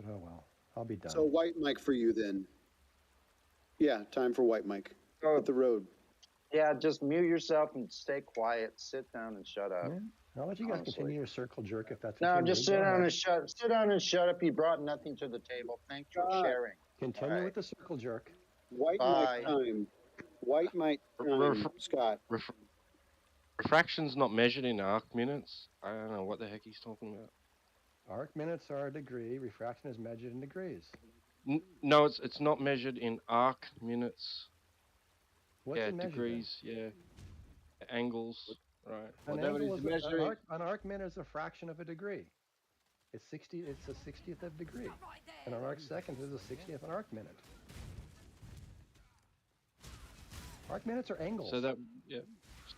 Oh well, I'll be done. So white mic for you then. Yeah, time for white mic. Oh, Hit the road. yeah, just mute yourself and stay quiet. Sit down and shut up. Yeah, I'll let you guys Honestly. continue your circle jerk if that's what No, you just need. sit Go down ahead. and sit down and shut up. You brought nothing to the table. Thanks for Scott, sharing. Continue Bye. with the circle jerk. white mic Bye. time. White mic Ref- time, Scott. ref- refraction's not measured in arc minutes. I don't know what the heck he's talking about. Arc minutes are a degree. Refraction is measured in degrees. No, it's not measured in arc minutes. What's Yeah, it measured in? degrees. Yeah, angles. Right. An Whatever angle is is measuring. an arc minute is a fraction of a degree. It's 60. It's a 60th of a degree, and an arc second is a 60th of an arc minute. Arc minutes are angles. So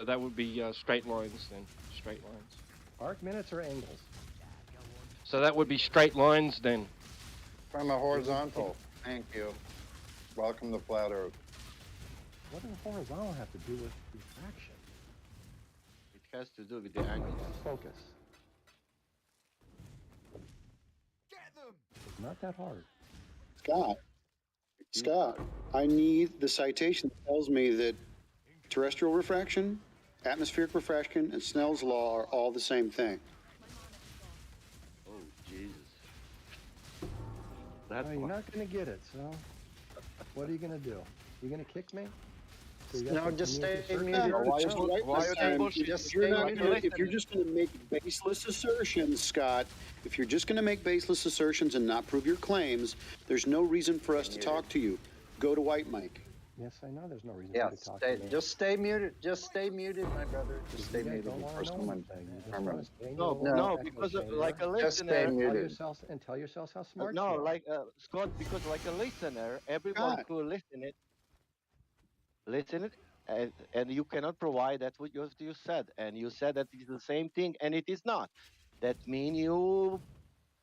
that would be straight lines then. Straight lines. Arc minutes are angles. So that would be straight lines then. From a horizontal. Thank you. Welcome to Flat Earth. What does horizontal have to do with refraction? It has to do with the angle. Focus. It's not that hard. Scott, I need the citation that tells me that terrestrial refraction, atmospheric refraction, and Snell's law are all the same thing. Oh, Jesus. That's Well, you're not going to get it, so what are you going to do? You going to kick me? So you No, gotta just continue stay with your muted. circle Why jerk? are you- why are you Time, bullshitting? if Just you're stay not muted. gonna, if you're just going to make baseless assertions, Scott, if you're just going to make baseless assertions and not prove your claims, there's no reason for us to talk to you. Go to white mic. Yes, I know there's no reason Yeah, for you to talk stay, to me. just stay muted. Just stay muted, my brother. Just stay You guys muted. don't want For to know someone. anything. You just Remember. want to stay in No, your little no, echo because chamber like a Just stay listener. muted. tell yourselves how smart No, you are. like Scott, because like a listener, everyone Scott. could listen it, and you cannot provide that what you said, and you said that it is the same thing, and it is not. That mean you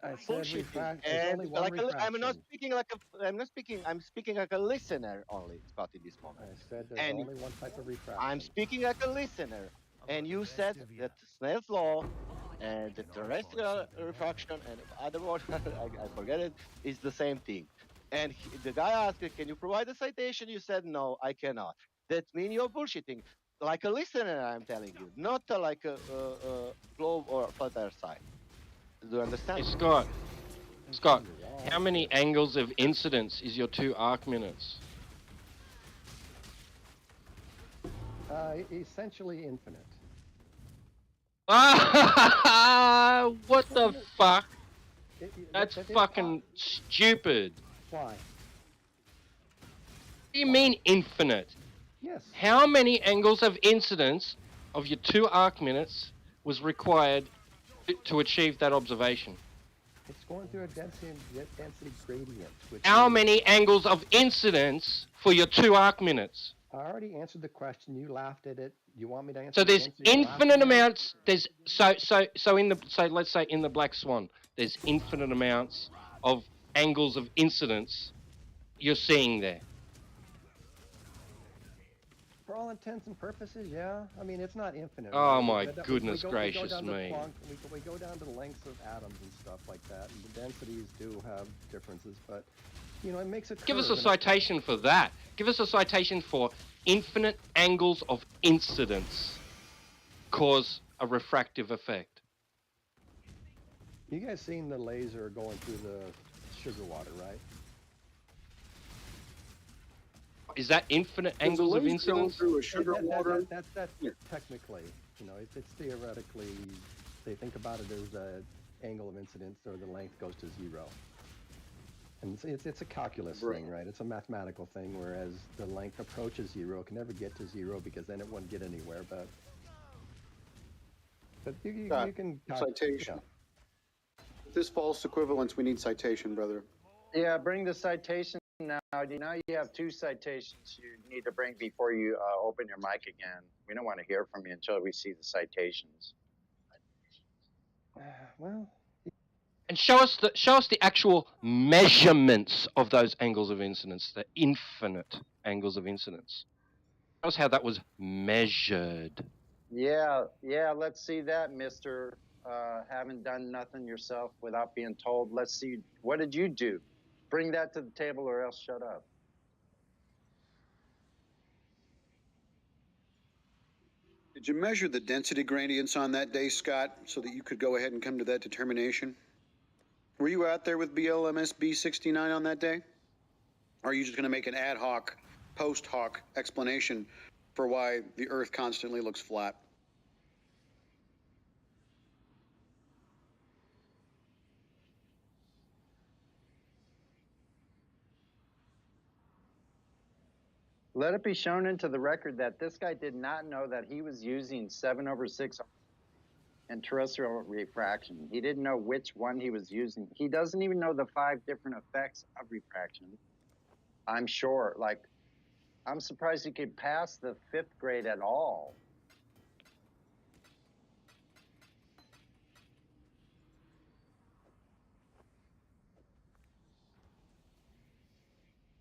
I said bullshitting. there's And only one like I'm not refraction. speaking like I'm not speaking. I'm speaking like a listener only, Scott, in this moment. I said there's And only one type of refraction. I'm speaking like a listener, and you said that Snell's law and the terrestrial refraction and other word I forget it is the same thing. And the guy asked, "Can you provide a citation?" You said, "No, I cannot." That means you're bullshitting, like a listener. I'm telling you, not like a globe or flat Earth side. Do you Hey understand? Scott, how many angles of incidence is your 2 arc minutes? Essentially infinite. Ah, what the fuck? That's But fucking stupid. Why? What do you mean infinite? Yes. How many angles of incidence of your 2 arc minutes was required to achieve that observation? It's going through a density gradient. Which How means- many angles of incidence for your 2 arc minutes? I already answered the question. You laughed at it. You want me to answer? So it there's again so you can laugh infinite again? amounts. There's let's say in the Black Swan, there's infinite amounts of angles of incidence you're seeing there. For all intents and purposes, yeah. I mean, it's not infinite. Oh right? my But that- goodness we go gracious down to me. we go down to the lengths of atoms and stuff like that, and the densities do have differences, but you know, it makes a curve. Give us a and citation for that. Give us a citation for infinite angles of incidence cause a refractive effect. You guys seen the laser going through the sugar water, right? Is that infinite There's a angles of laser going incidence? through a sugar water. That's Yeah. technically, you know, it's theoretically, they think about it as a angle of incidence, or the length goes to 0. And it's a calculus Right. thing, right? It's a mathematical thing, whereas the length approaches 0. It can never get to 0 because then it wouldn't get anywhere, but you can... Citation. Yeah. This false equivalence, we need citation, brother. Yeah, bring the citation now. Now you have 2 citations you need to bring before you open your mic again. We don't want to hear from you until we see the citations. Well, And show us the actual measurements of those angles of incidence, the infinite angles of incidence. Show us how that was measured. Yeah, let's see that, Mr. haven't done nothing yourself without being told. Let's see, what did you do? Bring that to the table or else shut up. Did you measure the density gradients on that day, Scott, so that you could go ahead and come to that determination? Were you out there with BLMSB 69 on that day? Or are you just going to make an ad hoc, post hoc explanation for why the Earth constantly looks flat? Let it be shown into the record that this guy did not know that he was using 7/6 and terrestrial refraction. He didn't know which one he was using. He doesn't even know the 5 different effects of refraction. I'm sure, like, I'm surprised he could pass the 5th grade at all.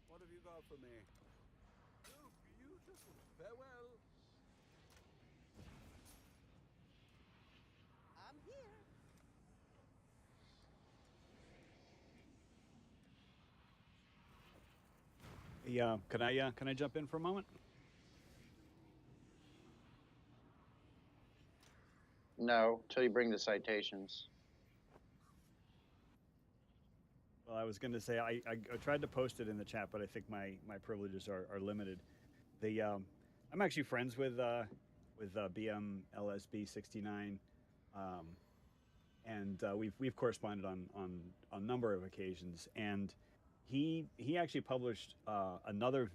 What have you got for me? Oh, beautiful. Farewell. I'm here. Yeah, can I jump in for a moment? No, till you bring the citations. Well, I was going to say I tried to post it in the chat, but I think my privileges are limited. I'm actually friends with BMLSB 69, and we've corresponded on a number of occasions. And he actually published another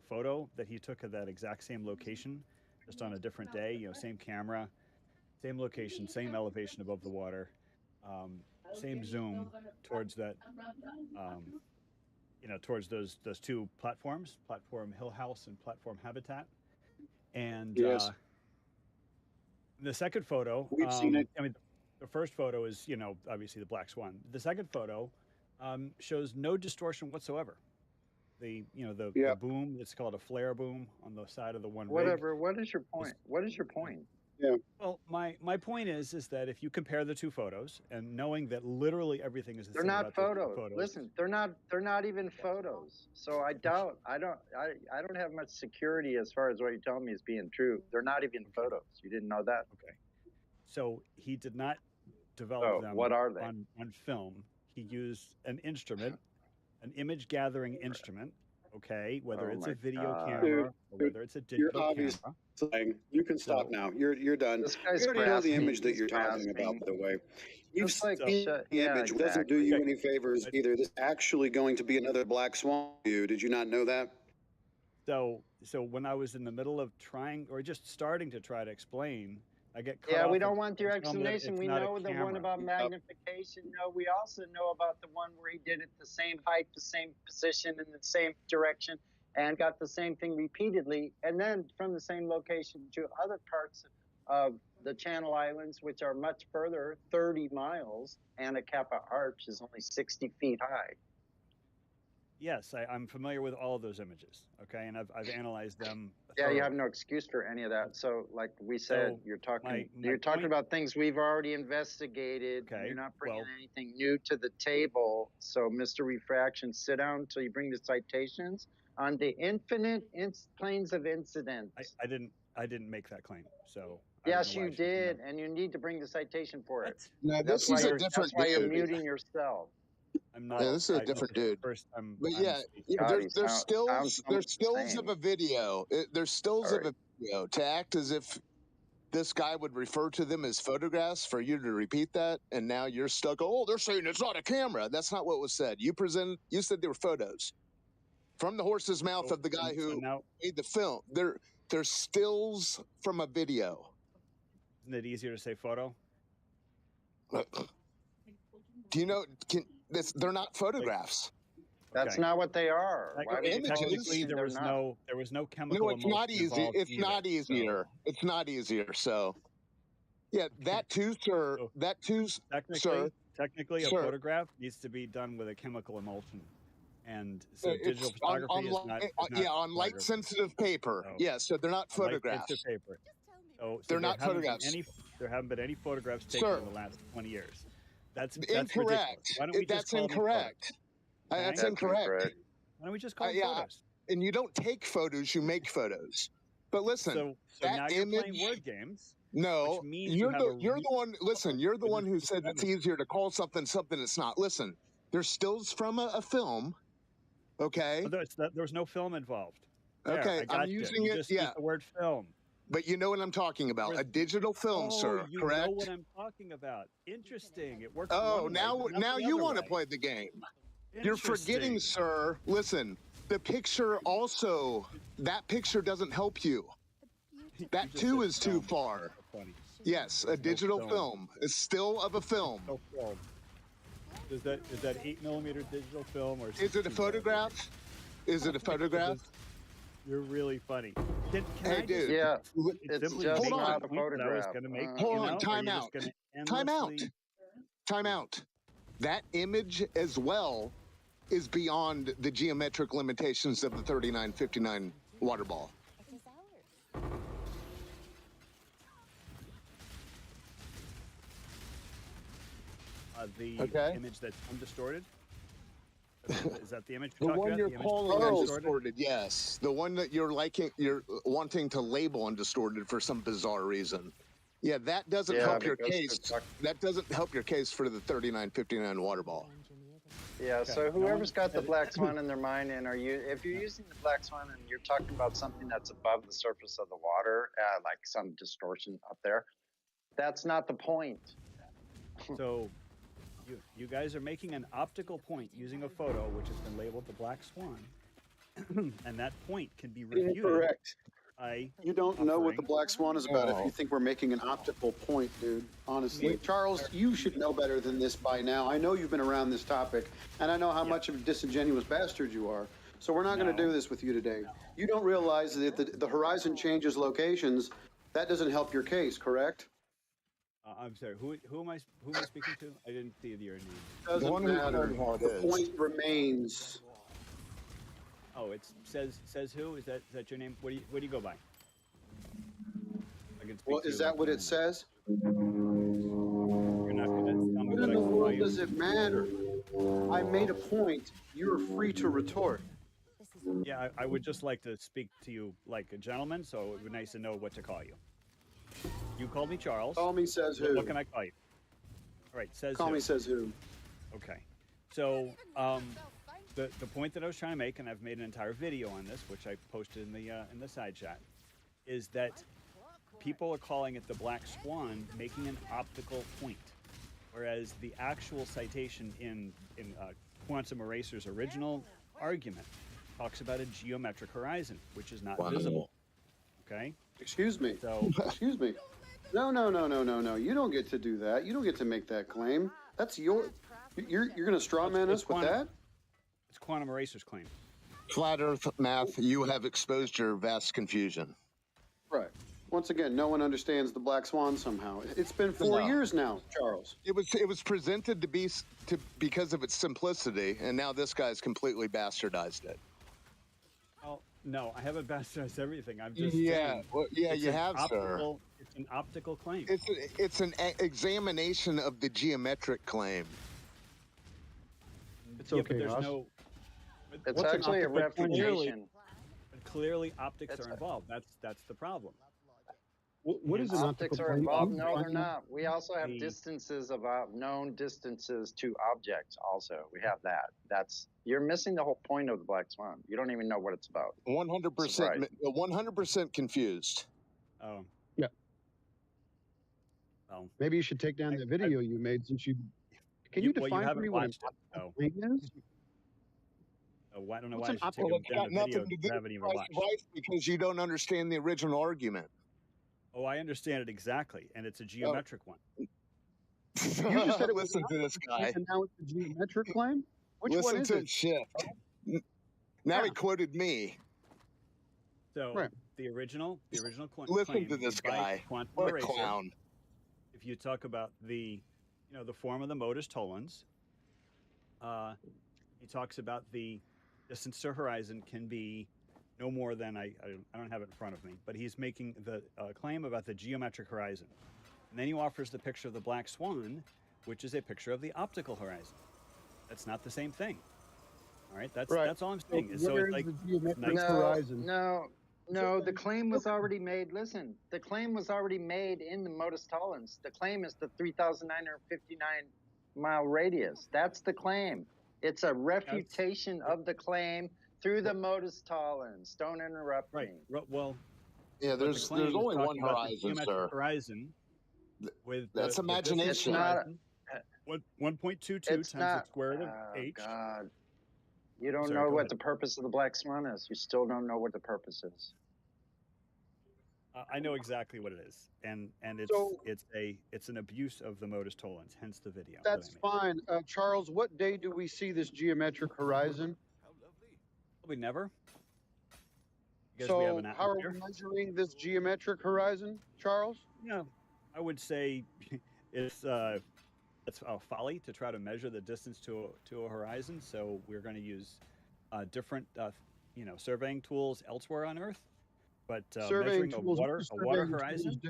photo that he took of that exact same location, just on a different day. You know, same camera, same location, same elevation above the water. Same zoom towards that, towards those 2 platforms, Platform Hill House and Platform Habitat. And Yes. The second photo, We've seen it. I mean, the first photo is, obviously the black swan. The second photo shows no distortion whatsoever. The boom, it's called a flare boom on the side of the one rig. Whatever. What is your point? What is your point? Yeah. Well, my point is that if you compare the 2 photos and knowing that literally everything is the They're same not about those 2 photos. photos. Listen, they're not even photos. So I don't have much security as far as what you're telling me is being true. They're not even photos. You didn't know that? Okay. So he did not develop them what are they? on film. He used an instrument, an image gathering instrument, okay, whether Oh it's my a video God. camera or whether it's a You're digital obviously camera. saying you can stop So- now. You're done. This guy's We already know the grasping. image that He's you're talking about, grasping. by the way. You've Just like, seen the yeah, image. It doesn't do you exactly. any favors But- either. This is actually going to be another black swan view. Did you not know that? So when I was in the middle of trying or just starting to try to explain, I get cut yeah, off. we don't want your and tell me that explanation. it's We not a know the one camera. about magnification. No, we also know about the one where he did it the same height, the same position, in the same direction, and got the same thing repeatedly, and then from the same location to other parts of the Channel Islands, which are much further, 30 miles, Anacapa Arch is only 60 feet high. Yes, I'm familiar with all of those images. Okay, and I've analyzed them. Yeah, you thoroughly. have no excuse for any of that. So, like we said, So, you're talking my talking point- about things we've already investigated. Okay, You're not bringing well- anything new to the table. So, Mr. Refraction, sit down until you bring the citations on the infinite planes of incidence. I didn't make that claim. So I don't Yes, know why you I should, did, and you need to bring the citation for it. No, That's this why is a you're different you're dude. muting yourself. I'm not. Yeah, this is a different this is the dude. First time. But I'm yeah, speaking. God, there, you there's sound stills. There's the stills same. of a video. There's stills All of a video to act as if this guy would refer to them as photographs for you to repeat that, and now you're stuck. Oh, they're saying it's not a camera. That's not what was said. You said they were photos from the horse's mouth So- of the guy so who now, made the film. They're stills from a video. isn't it easier to say photo? Do you know? They're not photographs. That's Okay. not what they are. Like, Why would you call them images. Technically, something there was they're not? no chemical No, it's emotion not easy. involved It's either, not easier. It's not easier. So, yeah, that too, sir. So- That too, sir. Technically, a Sir. photograph needs to be done with a chemical emulsion, and so It's digital photography on is not. Is not yeah, on light photography. sensitive paper. So, Yeah, so they're not On light photographs. sensitive paper. Just tell me. So They're there not haven't been photographs. there haven't been any photographs taken Sir. in the last 20 years. That's Incorrect. ridiculous. Why don't we just That's call them photos? incorrect. Okay? That's That's incorrect. incorrect. Why don't we just call them yeah, photos? and you don't take photos, you make photos. But listen, So that now you're playing image- word games. no, which means you're you the have a you're re- the one. Listen, you're the one who Witness said it's evidence. easier to call something something it's not. Listen, there's stills from a film. Okay. Oh, there was no film involved. There, Okay, I got I'm you. using You it. just Yeah, used the word film. but you know what I'm talking about. Where's- A digital film, Oh, sir. you Correct. know what I'm talking about. Interesting. It works. Oh, one way, now but not now the you other want to way. play the game. You're forgetting, Interesting. sir. Listen, the picture also. That picture doesn't help you. You That just too said is too film. far. That's funny. Yes, a There's no digital film. film. A still of a film. No film. Is that 8mm digital film or Is it a 16 photograph? Is it a photograph? You're really funny. Can Hey, I dude. just, Yeah, it's it's simply just make not the a point that I was photograph. going to make? Hold you on, know? Or time you're out. just gonna Time out. endlessly- Time out. That image as well is beyond the geometric limitations of the 3959 water ball. The Okay. image that's undistorted. Is that the image The you're talking one about? you're The image calling that's undistorted, yes. The one that you're wanting to label undistorted for some bizarre reason. Yeah, that doesn't Yeah, help your because case. it's not- That doesn't help your case for the 3959 water ball. Yeah, Okay, so no whoever's one got the said it. black swan in their mind, and if you're using the black swan and you're talking about something that's above the surface of the water, like some distortion up there, that's not the point. So you guys are making an optical point using a photo which has been labeled the black swan, and that point can be reviewed Incorrect. by You don't know what the offering- black swan is about if Oh. you think we're making an optical point, dude. Honestly. Charles, you should know better than this by now. I know you've been around this topic, and I know how much of a disingenuous bastard you are. So we're not going to No. do this with you today. You don't realize that the horizon changes locations. That doesn't help your case, correct? I'm sorry. Who am I speaking to? I didn't see your name. Doesn't one who matter. told how it The is. point remains. Oh, it says who? Is that your name? What do you go by? I can speak Well, to is you that like what that. it says? You're not going to tell me What what in I the can call world you? does it matter? I made a point. You're free to retort. Yeah, I would just like to speak to you like a gentleman, so it would be nice to know what to call you. You called me Charles. Call me says who. What can I call you? All right, says Call who. me says who. Okay. So the point that I was trying to make, and I've made an entire video on this, which I posted in the side chat, is that people are calling it the black swan, making an optical point, whereas the actual citation in Quantum Eraser's original argument talks about a geometric horizon, which is not Wow. visible. Okay. Excuse me. So Excuse me. No. You don't get to do that. You don't get to make that claim. That's your. You're going to straw man It's us with quantum. that? it's Quantum Eraser's claim. Flat Earth math, you have exposed your vast confusion. Right. Once again, no one understands the black swan somehow. It's been 4 No. years now, Charles. It was presented because of its simplicity, and now this guy's completely bastardized it. Oh no, I haven't bastardized everything. I'm just Yeah, saying well, yeah, it's you an have, sir. optical, It's an optical claim. It's an examination of the geometric claim. It's Yeah, okay, but there's Ross. no. It's What's an actually a optical point? refutation. Clearly, optics It's are a- involved. That's the problem. What is an Optics optical are point? involved. I'm No, they're finding- not. We also have The- distances of known distances to objects. Also, we have that. You're missing the whole point of the black swan. You don't even know what it's about. 100%, 100% confused. Oh. Yeah. Well, Maybe you should take down the video you made since you. Can you well, define for haven't me what an watched it, so optical point is? I don't know What's why an I should take optical- a It's got down the video nothing to if do you haven't even with watched. Rice because you don't understand the original argument. Oh, I understand it exactly, and it's a geometric one. You just said it was Listen an to this optical guy. point, and now it's a geometric claim. Which Listen one is to it? it shift. Now he quoted me. So Right. the original claim. Listen to this by guy. Quantum What a Eraser, clown. if you talk about the form of the modus tollens, he talks about the distance to horizon can be no more than I don't have it in front of me, but he's making the claim about the geometric horizon. And then he offers the picture of the black swan, which is a picture of the optical horizon. That's not the same thing. All right, that's all I'm saying. So where it's is like the geometric nice. horizon? No, the claim was already made. Listen, the claim was already made in the modus tollens. The claim is the 3,959 mile radius. That's the claim. It's a refutation of the claim through the modus tollens. Don't interrupt Right. me. Well, Yeah, but the there's claim is only one talking about the horizon, geometric sir. horizon with That's the distance imagination. It's not. horizon, 1.22 It's times not. the square root of Oh h. God. You don't Sorry, know go what ahead. the purpose of the black swan is. You still don't know what the purpose is. I know exactly what it is, and it's an abuse of the modus tollens, hence the video. That's fine. Charles, what day do we see this geometric horizon? Probably never. Because we have So an how are we atmosphere. measuring this geometric horizon, Charles? Yeah, I would say it's a folly to try to measure the distance to a horizon. So we're going to use different surveying tools elsewhere on Earth. But Surveying measuring tools, a water horizon.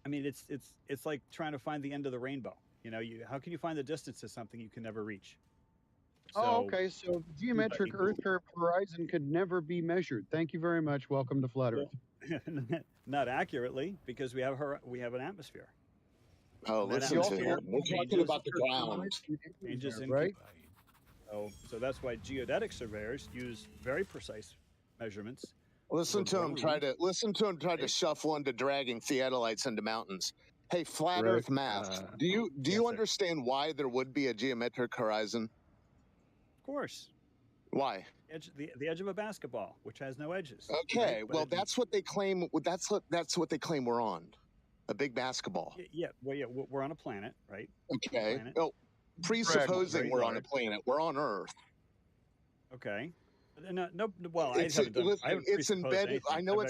I mean, it's like trying to find the end of the rainbow. How can you find the distance to something you can never reach? Okay. So geometric Earth curve horizon could never be measured. Thank you very much. Welcome to Flat Earth. Not accurately, because we have an atmosphere. Oh, listen to him. We're talking about the ground. Changes in right? So that's why geodetic surveyors use very precise measurements. Listen to him try to shuffle into dragging theodolites into mountains. Hey, flat Earth math. Do you understand why there would be a geometric horizon? Of course. Why? The edge of a basketball, which has no edges. Okay, right? well that's what they claim. That's what they claim we're on, a big basketball. Yeah. Well, yeah, we're on a planet, right? Okay. Oh, presupposing we're on a planet, we're on Earth. Okay. No. Well, It's embedded. I know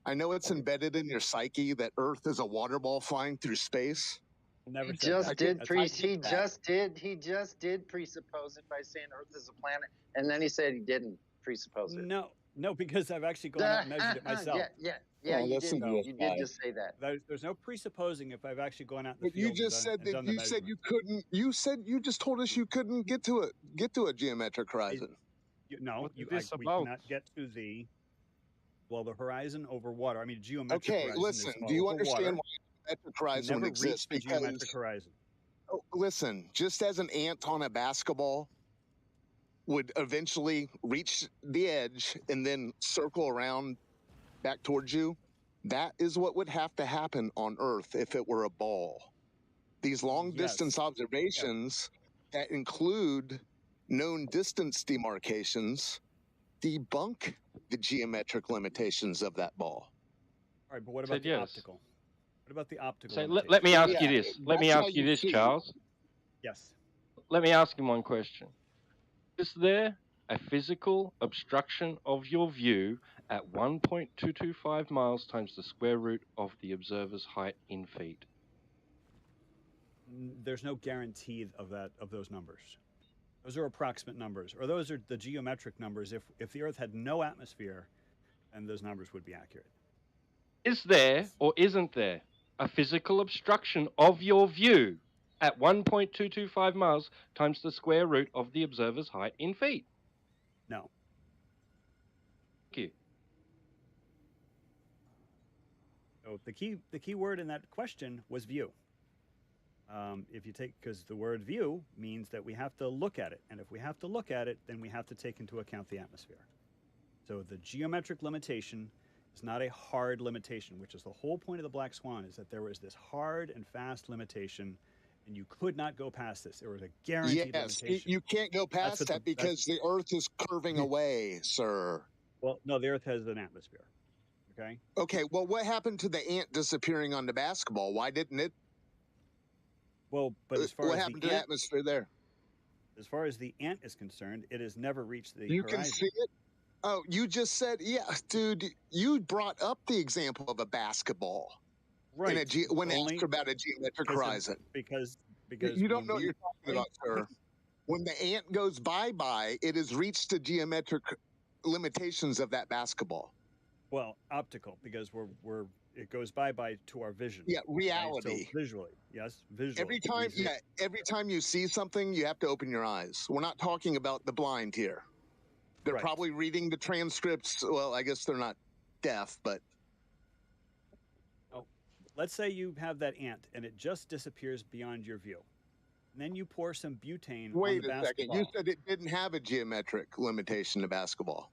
I know it's embedded in your psyche that Earth is a water ball flying through space. He just did presuppose it by saying Earth is a planet, and then he said he didn't presuppose it. No, because I've actually gone out and measured it myself. Yeah. You did just say that. There's no presupposing if I've actually gone out in the But field. you just said that you said you couldn't. You just told us you couldn't get to a geometric horizon. We cannot get to the horizon over water. I mean, geometric horizon. Okay, listen. Is do you over understand water. why geometric horizon never exists? Reach the geometric horizon. Listen, just as an ant on a basketball would eventually reach the edge and then circle around back towards you, that is what would have to happen on Earth if it were a ball. These long distance observations that include known distance demarcations debunk the geometric limitations of that ball. All right, but what about the optical? What about the optical? So let me ask you this. Let me ask you this, Charles. Yes. Let me ask you one question. Is there a physical obstruction of your view at 1.225 miles times the square root of the observer's height in feet? There's no guarantee of those numbers. Those are approximate numbers, or those are the geometric numbers. If the Earth had no atmosphere, then those numbers would be accurate. Is there or isn't there a physical obstruction of your view at 1.225 miles times the square root of the observer's height in feet? No. Thank you. So the key word in that question was view. Because the word view means that we have to look at it. And if we have to look at it, then we have to take into account the atmosphere. So the geometric limitation is not a hard limitation, which is the whole point of the black swan, is that there was this hard and fast limitation, and you could not go past this. There was a guaranteed limitation. You can't go past that because the Earth is curving away, sir. Well, no, the Earth has an atmosphere. Okay? Okay, well, what happened to the ant disappearing on the basketball? Why didn't it? Well, but as far what as happened to the atmosphere there? As far as the ant is concerned, it has never reached the You horizon. can see it? Oh, you just said, yeah, dude, you brought up the example of a basketball. Right. When asked about a geometric horizon. Because you don't know what you're talking about, sir. When the ant goes bye-bye, it has reached the geometric limitations of that basketball. Well, optical, because we're it goes by to our vision. Yeah, right? reality. So visually, yes, visually. Every time you see something, you have to open your eyes. We're not talking about the blind here. They're Right. probably reading the transcripts. Well, I guess they're not deaf, but Let's say you have that ant and it just disappears beyond your view. And then you pour some butane on wait the a second. basketball. You said it didn't have a geometric limitation to basketball.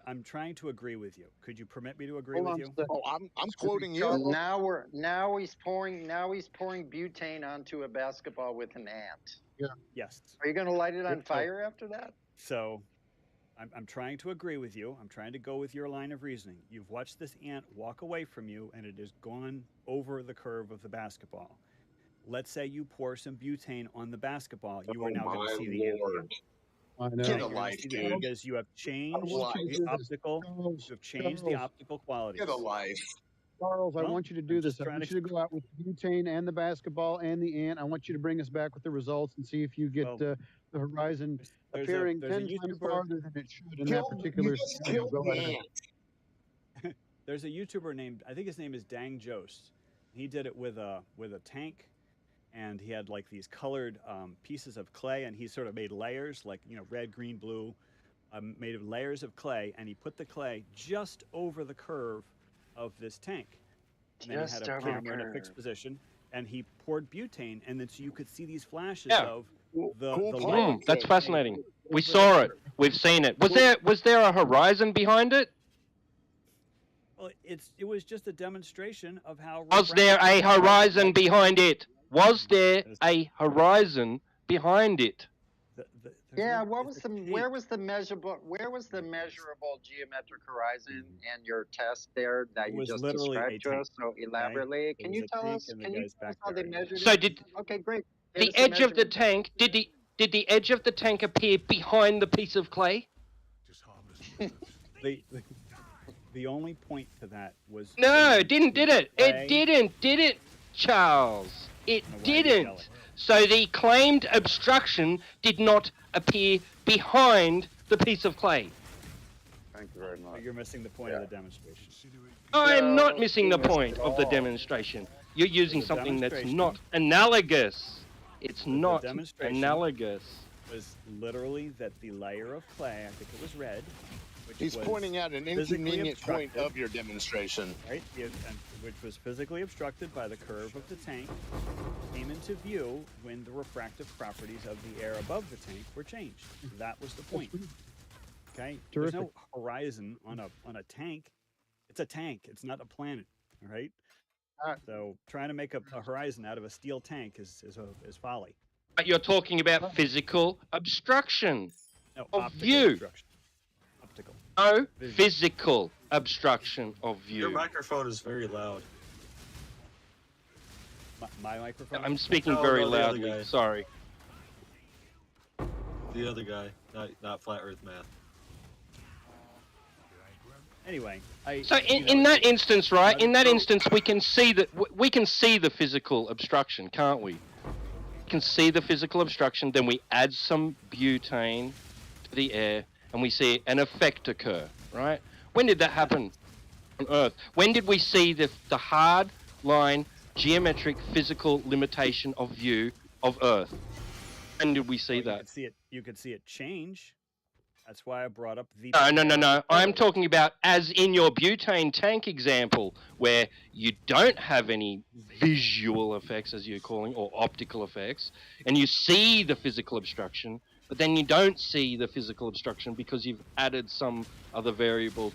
I'm trying to agree with you. Could you permit me to agree Hold with on you? a second. Oh, I'm quoting you. Now he's pouring butane onto a basketball with an ant. Yes. Are you going to light it on So- fire after that? So I'm trying to agree with you. I'm trying to go with your line of reasoning. You've watched this ant walk away from you and it has gone over the curve of the basketball. Let's say you pour some butane on the basketball. You are now going to see the ant again. I know. Get a You're gonna life, see the- dude. because you have changed want you to the do this. optical. Charles, You have changed the Charles. optical qualities. Get a life. Charles, I Well, want you to I'm do just this. I trying want to you to go out with butane and the basketball and the ant. I want you to bring us back with the results and see if you get Well, the horizon there's appearing a 10 times YouTuber. farther than it should in You that particular just scenario. killed Go the ahead. ant. There's a YouTuber named, I think his name is Dang Jost. He did it with a tank, and he had like these colored pieces of clay, and he sort of made layers, like red, green, blue, made of layers of clay, and he put the clay just over the curve of this tank. And then Just he had a over the camera in a fixed curve. position, and he poured butane, and then so you could see these flashes Yeah. of the Cool the plan. light That's Okay. fascinating. We over the saw it. curve. We've seen it. Was there a horizon behind it? Well, it was just a demonstration of how. Was there a refractive horizon light- behind it? Was there a horizon behind it? there's Yeah, no- it's a where tank. was the measurable geometric horizon and your test there that It you was just literally described a to us so elaborately? It Can was you a tell tank us and the can you guy's tell us back how they there. measured So it? did Okay, great. Give the us the edge of the measurement. tank? Did the edge of the tank appear behind the piece of clay? The only point to that was No, the- it didn't, did it? clay. It didn't, Charles. It Now, why are you didn't. yelling? So the claimed obstruction did not appear behind the piece of clay. Thank you very But much. you're missing the point of the demonstration. I'm not No, missing the you missed point it of the all. demonstration. You're using The something that's demonstration- not analogous. It's The not demonstration- analogous. Was literally that the layer of clay, I think it was red, which He's was pointing out an physically inconvenient point obstructed. of your demonstration. right, which was physically obstructed by the curve of the tank, came into view when the refractive properties of the air above the tank were changed. That was the point. Okay, there's no horizon on a tank. It's a tank. It's not a planet. All right. So trying to make a horizon out of a steel tank is folly. But you're talking about physical obstruction. No, Of optical view. obstruction. Optical. No Vision. physical obstruction of Your view. microphone is very loud. My microphone. I'm speaking No, very no, the other loudly. guy. Sorry. The other guy, not flat Earth math. Anyway, So in that instance, right? In that instance, we can see the physical obstruction, can't we? We can see the physical obstruction. Then we add some butane to the air, and we see an effect occur. Right? When did that happen on Earth? When did we see the hard line, geometric, physical limitation of view of Earth? When did we see that? You could see it change. That's why I brought up the. No. I'm talking about as in your butane tank example, where you don't have any visual effects, as you're calling, or optical effects, and you see the physical obstruction, but then you don't see the physical obstruction because you've added some other variable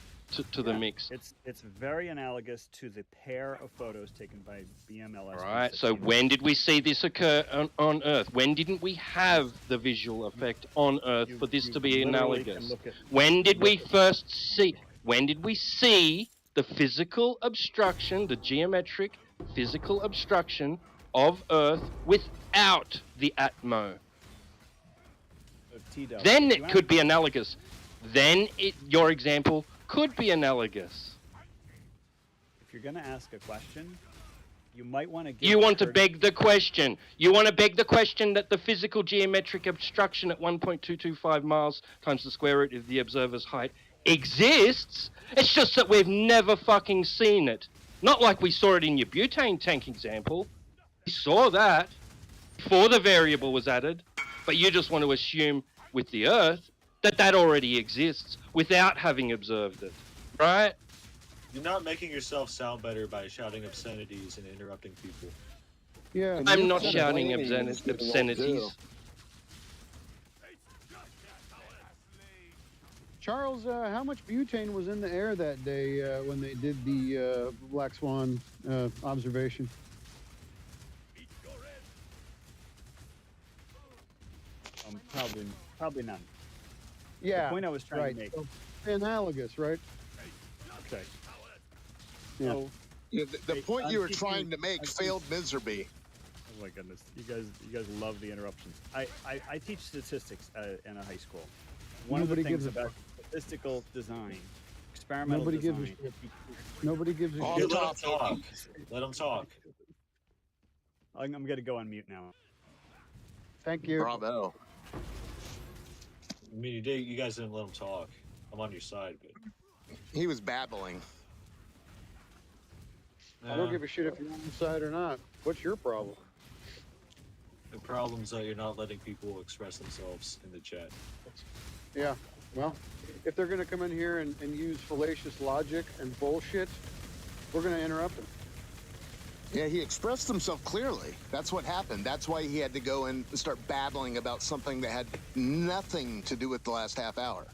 to the mix. It's very analogous to the pair of photos taken by BMLS. Right. So when did we see this occur on Earth? When didn't we have the visual effect on Earth for this to be analogous? When did we first see? When did we see the physical obstruction, the geometric physical obstruction of Earth without the Atmo? Then it could be analogous. Then your example could be analogous. If you're going to ask a question, you might want to. You want to beg the question. You want to beg the question that the physical geometric obstruction at 1.225 miles times the square root of the observer's height exists. It's just that we've never fucking seen it. Not like we saw it in your butane tank example. We saw that before the variable was added, but you just want to assume with the Earth that already exists without having observed it, right? You're not making yourself sound better by shouting obscenities and interrupting people. Yeah. And I'm you not kinda shouting blaming me is getting old, too. obscenities. Charles, how much butane was in the air that day when they did the Black Swan observation? Probably none. Yeah. The point I was trying right. to make. So, analogous, right? Okay. Yeah. So, Yeah, the Hey, point I'm you were teaching- trying to make I'm failed miserably. oh my goodness, you guys love the interruptions. I teach statistics in a high school. One Nobody of the things gives a about statistical design, experimental Nobody design. gives a shit. Nobody gives a All shit. the Let him top talk. Let him talk. I'm gonna go on mute now. Thank you. Bravo. I mean, you guys didn't let him talk. I'm on your side, but He was babbling. I don't give a shit if you're on the side or not. What's your problem? the problem's that you're not letting people express themselves in the chat. Yeah. Well, if they're going to come in here and use fallacious logic and bullshit, we're going to interrupt them. Yeah, he expressed himself clearly. That's what happened. That's why he had to go and start babbling about something that had nothing to do with the last half hour.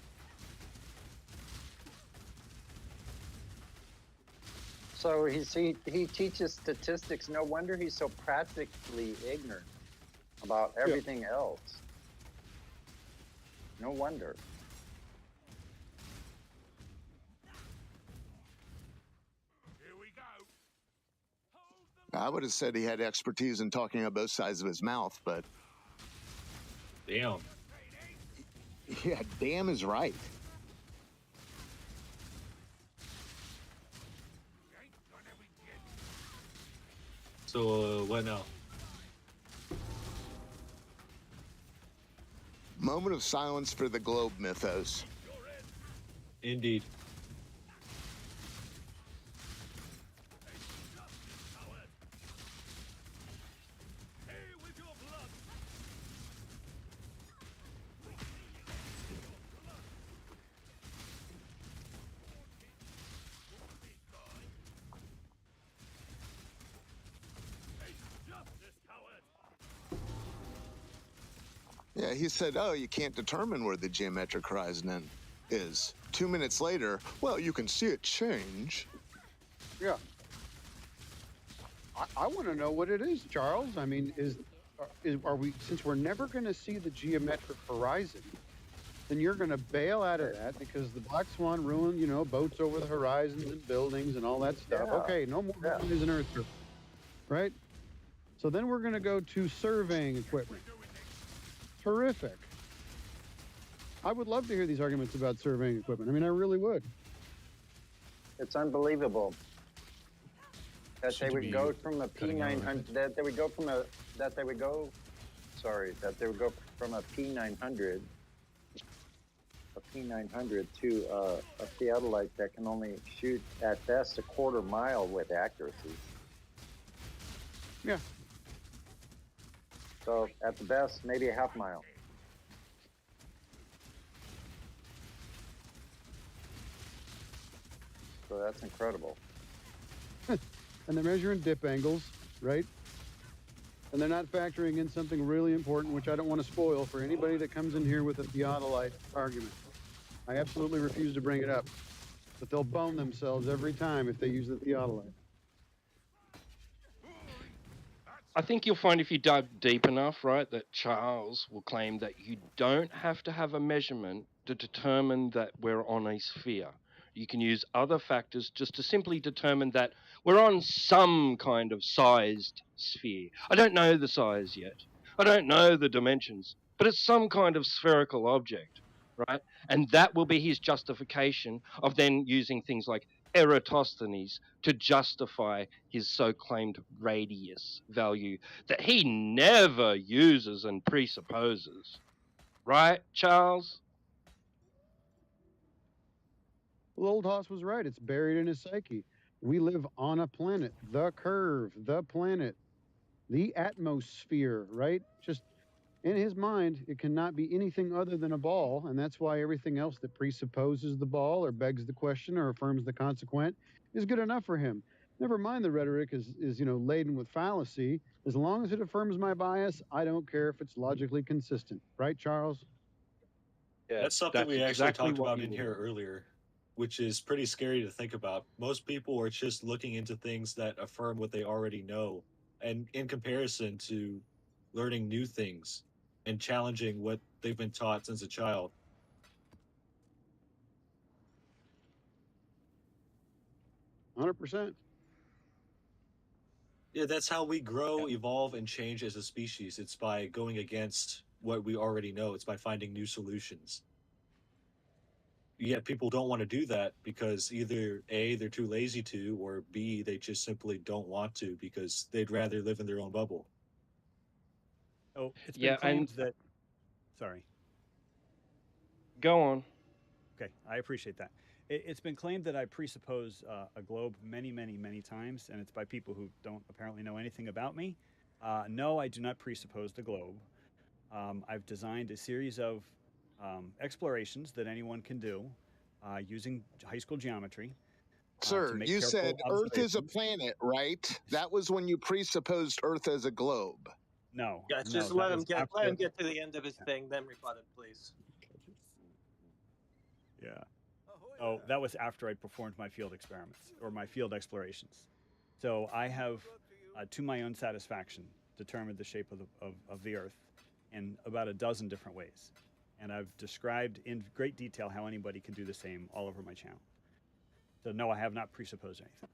So he teaches statistics. No wonder he's so practically ignorant about everything else. No wonder. I would have said he had expertise in talking on both sides of his mouth, but Damn. yeah, damn is right. So, what now? Moment of silence for the globe mythos. Indeed. Yeah, he said, oh, you can't determine where the geometric horizon is. 2 minutes later, well, you can see it change. Yeah. I want to know what it is, Charles. I mean, are we, since we're never going to see the geometric horizon, then you're going to bail out of that because the Black Swan ruined, boats over the horizons and buildings and all that stuff. Yeah. Okay, no more Horizon Earth trip, right? So then we're going to go to surveying equipment. Terrific. I would love to hear these arguments about surveying equipment. I mean, I really would. It's unbelievable that Should they would be go from a cutting out P900. That they would go from a P900, to a theodolite that can only shoot at best a quarter mile with accuracy. Yeah. So at the best, maybe a half mile. So that's incredible. And they're measuring dip angles, right? And they're not factoring in something really important, which I don't want to spoil for anybody that comes in here with a theodolite argument. I absolutely refuse to bring it up, but they'll bone themselves every time if they use the theodolite. I think you'll find if you dive deep enough, right, that Charles will claim that you don't have to have a measurement to determine that we're on a sphere. You can use other factors just to simply determine that we're on some kind of sized sphere. I don't know the size yet. I don't know the dimensions, but it's some kind of spherical object, right? And that will be his justification of then using things like Eratosthenes to justify his so-claimed radius value that he never uses and presupposes. Right, Charles? Well, old Haas was right. It's buried in his psyche. We live on a planet, the curve, the planet, the atmosphere, right? Just in his mind, it cannot be anything other than a ball. And that's why everything else that presupposes the ball or begs the question or affirms the consequent is good enough for him. Never mind the rhetoric is laden with fallacy. As long as it affirms my bias, I don't care if it's logically consistent. Right, Charles? Yeah, That's something that's we actually exactly talked what about you in need. here earlier, which is pretty scary to think about. Most people are just looking into things that affirm what they already know, and in comparison to learning new things and challenging what they've been taught since a child. 100%. Yeah, that's how we grow, evolve, and change as a species. It's by going against what we already know. It's by finding new solutions. Yet people don't want to do that because either A, they're too lazy to, or B, they just simply don't want to because they'd rather live in their own bubble. Oh, it's been Yeah, claimed and that. Sorry. go on. Okay, I appreciate that. It's been claimed that I presuppose a globe many, many, many times, and it's by people who don't apparently know anything about me. No, I do not presuppose the globe. I've designed a series of explorations that anyone can do using high school geometry to Sir, make you careful said Earth is a observations. planet, right? That was when you presupposed Earth as a globe. No, Guys, no, just that let him was get after. to the end of his thing, then rebut it, please. Yeah. Oh, that was after I performed my field experiments or my field explorations. So I have, to my own satisfaction, determined the shape of the Earth in about a dozen different ways. And I've described in great detail how anybody can do the same all over my channel. So no, I have not presupposed anything.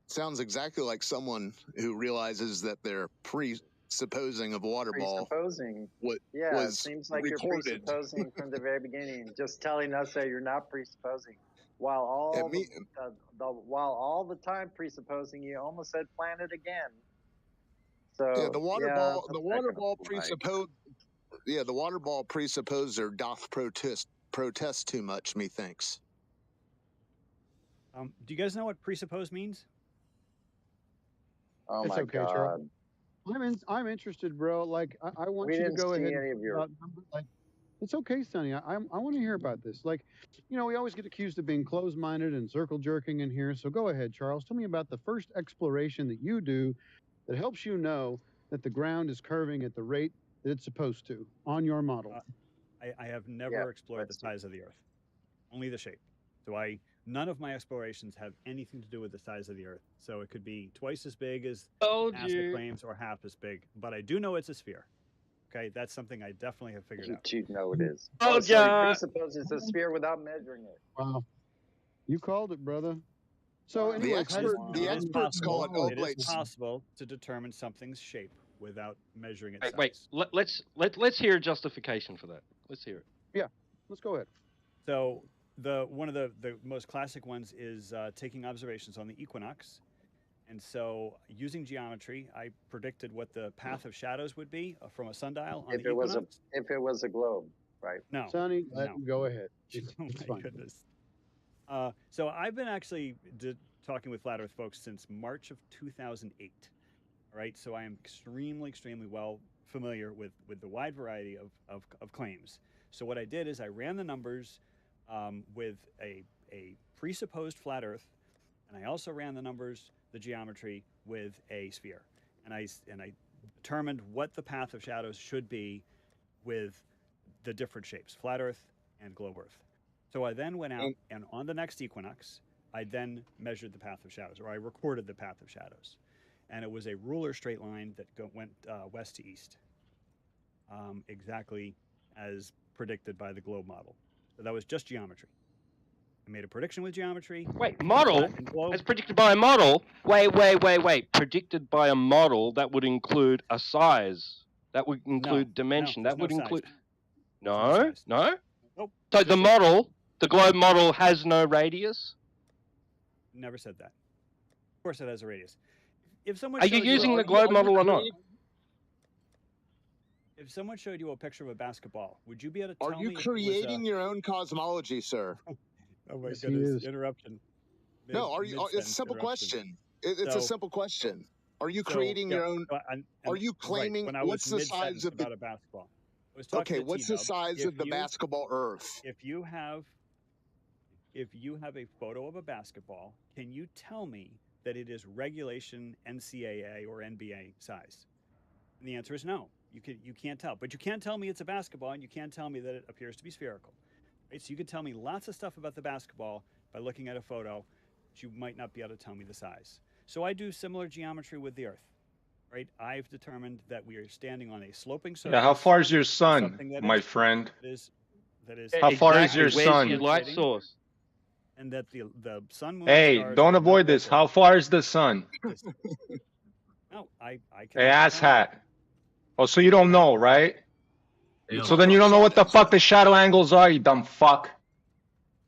Sounds exactly like someone who realizes that they're presupposing of water ball Presupposing. what Yeah, it was seems like recorded. you're presupposing from the very beginning, just telling us that you're not presupposing, while Yeah, all while all the time presupposing. You almost said planet again. So the water yeah, ball, that's the not water gonna ball fly. the water ball presupposer doth protest too much, methinks. Do you guys know what presuppose means? Oh It's my okay, Charles. God. I'm interested, bro. Like, I want We you to didn't go see ahead and any talk of your. about numbers. Like, it's okay, Sonny. I want to hear about this. Like, we always get accused of being closed-minded and circle jerking in here. So go ahead, Charles. Tell me about the first exploration that you do that helps you know that the ground is curving at the rate that it's supposed to on your model. I have never explored the size of the Earth, only the shape. So none of my explorations have anything to do with the size of the Earth. So it could be twice as big as NASA claims or half as big, but I do know it's a sphere. Okay, that's something I definitely have figured out. You know it is. Oh, So he presupposes a sphere without measuring it. Wow, you called it, brother. So, The anyways, how does the experts call it It is oblates. possible to determine something's shape without measuring its size. Wait. Let's hear a justification for that. Let's hear it. Yeah, let's go ahead. So one of the most classic ones is taking observations on the equinox. And so using geometry, I predicted what the path of shadows would be from a sundial on If the it was equinox. if it was a globe, right? No. Sonny, let him go ahead. It's Oh my fine. goodness. So I've been actually talking with Flat Earth folks since March of 2008. All right, so I am extremely well familiar with the wide variety of claims. So what I did is I ran the numbers with a presupposed flat Earth, and I also ran the numbers, the geometry, with a sphere, and I determined what the path of shadows should be with the different shapes, flat Earth and globe Earth. So I then went out and on the next equinox, I then measured the path of shadows, or I recorded the path of shadows. And it was a ruler straight line that went west to east, exactly as predicted by the globe model. So that was just geometry. I made a prediction with geometry. Wait, model? As predicted by a model? Wait. Predicted by a model that would include a size. That would include dimension. That would include... No? Nope. So the model, the globe model has no radius? Never said that. Of course it has a radius. If someone Are you using the globe model or not? if someone showed you a picture of a basketball, would you be able to tell Are you me creating your own cosmology, sir? Oh my Yes, he goodness! is. Interruption. No, it's a Mid-sentence simple interruption. question. It's a So- simple question. Are you So, creating yeah, your own? so Are you claiming? When I What's was the size mid-sentence of the? about a basketball, I was talking Okay, to what's the T-Dub. size of the basketball Earth? If you have a photo of a basketball, can you tell me that it is regulation NCAA or NBA size? And the answer is no. You can't tell. But you can't tell me it's a basketball, and you can't tell me that it appears to be spherical. Right? So you can tell me lots of stuff about the basketball by looking at a photo, but you might not be able to tell me the size. So I do similar geometry with the Earth. Right? I've determined that we are standing on a sloping surface. Yeah, how far is your sun, something that my is- friend? That is How far is your Where's sun? your light source? and that the sun, moon, Hey, stars don't are avoid not this. local. How far is the sun? No, I can. Hey, asshat. Oh, so you don't know, right? Yeah. So then you don't know what the fuck the shadow angles are, you dumb fuck.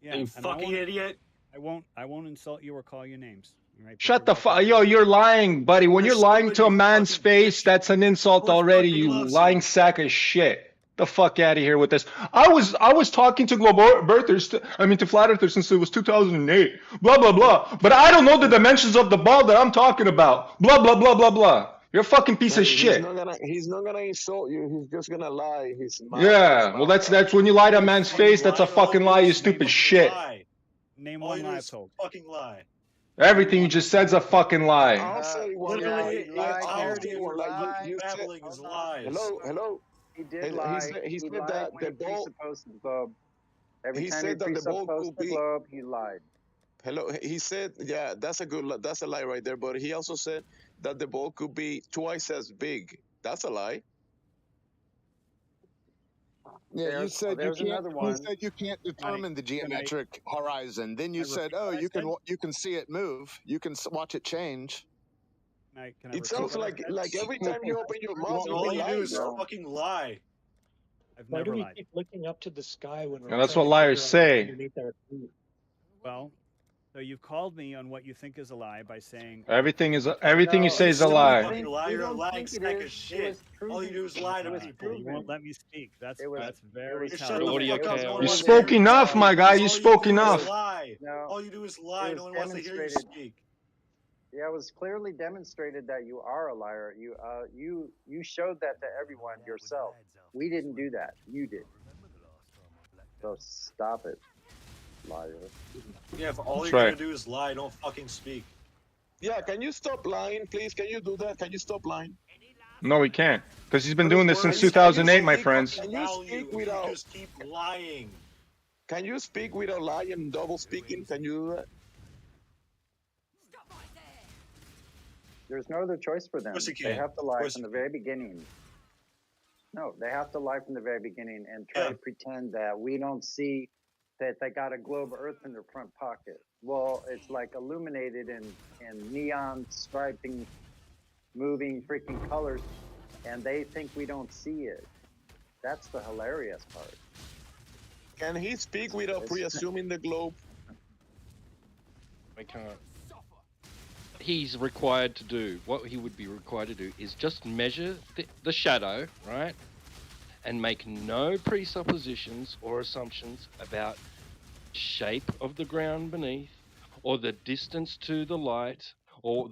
Yeah, You and I fucking won't- idiot. I won't insult you or call you names. All right? But Shut you're the fuck. welcome. Yo, you're lying, buddy. When You're you're lying stupid, to a you man's fucking face, bitch. that's an insult Who already, fucking you loves lying you? sack of shit. The fuck out of here with this. I was talking to global birthers, to flat earthers since it was 2008. Blah blah blah. But I don't know the dimensions of the ball that I'm talking about. Blah blah blah blah blah. You're a fucking piece of shit. He's not gonna insult you. He's just gonna lie. Yeah, well that's when you lie to a man's Fucking face, that's a lie, all fucking you do lie, you is stupid fucking shit. lie. Name All one you do lie I've is told. fucking lie. Everything you just said's a fucking lie. I'll say one Literally, lie. the lied, entirety he of your lied. fucking You said- babbling is Hold on. lies. Hello. He did He lie. said- he said lied that when the he ball- presupposed the globe. Every he time said that he the ball presupposed could the be- globe, he lied. Hello. He said, yeah, that's a lie right there. But he also said that the ball could be twice as big. That's a lie. Yeah, you said there's you can't. another one. You said you can't determine the can I- geometric horizon. Then you I said, repeat "Oh, what I you said? can see it move. You can watch it change." Can I It repeat sounds what I said? like every time you open your mouth, you All you do lie, is bro. fucking lie. I've Why never do we lied. keep looking up to the sky when we're Yeah, that's trying what to liars figure out what's say. underneath our feet? Well, so you've called me on what you think is a lie by saying Everything you No, say is a you don't lie. Fucking lie, you you're a don't lying think it sack is. of It shit. was All you do is lie It to was people. You won't let me speak. That's It was- very was Shut childish. the Audio fuck up. No chaos. one You wants to spoke hear you. enough, my guy. You All spoke do is enough. lie. No, All you do is lie. it No was one wants to hear you demonstrated. speak. Yeah, it was clearly demonstrated that you are a liar. You showed that to everyone yourself. We didn't do that. You did. So stop it, liar. Yeah, if all That's you're right. gonna do is lie, don't fucking speak. Yeah, can you stop lying, please? Can you do that? Can you stop lying? No, we can't. Because he's been doing this since Words have 2008, my no friends. fucking Can you value speak if you without- just keep lying? Can you speak without lying and double speaking? Can you do that? There's no other choice for them. course you They can. have to Of lie course from you the very beginning. No, they have to lie from the very beginning and try Yeah. to pretend that we don't see that they got a globe of Earth in their front pocket. Well, it's like illuminated in neon striping, moving freaking colors, and they think we don't see it. That's the hilarious part. Can he speak without It's- pre-assuming the globe? I can't. He's required to do, what he would be required to do is just measure the shadow, right? And make no presuppositions or assumptions about shape of the ground beneath, or the distance to the light, or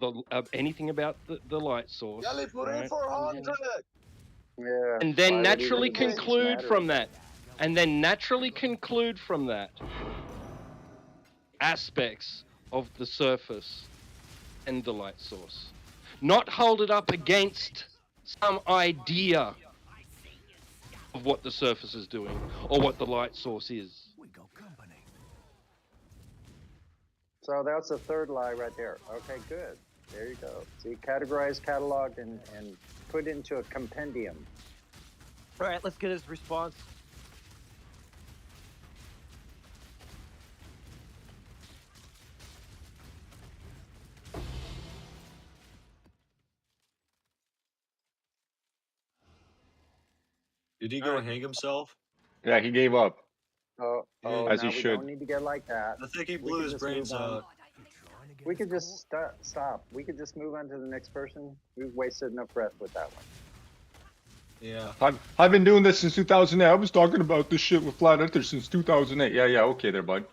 anything about the light source. Yeah, let's put in right? 400. Yeah. And then why would naturally even make this conclude matter? from that. And then naturally conclude from that aspects of the surface and the light source. Not hold it up against some idea of what the surface is doing or what the light source is. So that's the third lie right there. Okay, good. There you go. See, categorized, cataloged, and put into a compendium. All right, let's get his response. Did he go hang himself? Yeah, he gave up. Oh, As now he we should. don't need to get like that. I think he We blew can his just brains move on. out. We could just stop. We could just move on to the next person. We've wasted enough breath with that one. Yeah. I've been doing this since 2008. I was talking about this shit with flat earthers since 2008. Yeah, okay there, bud.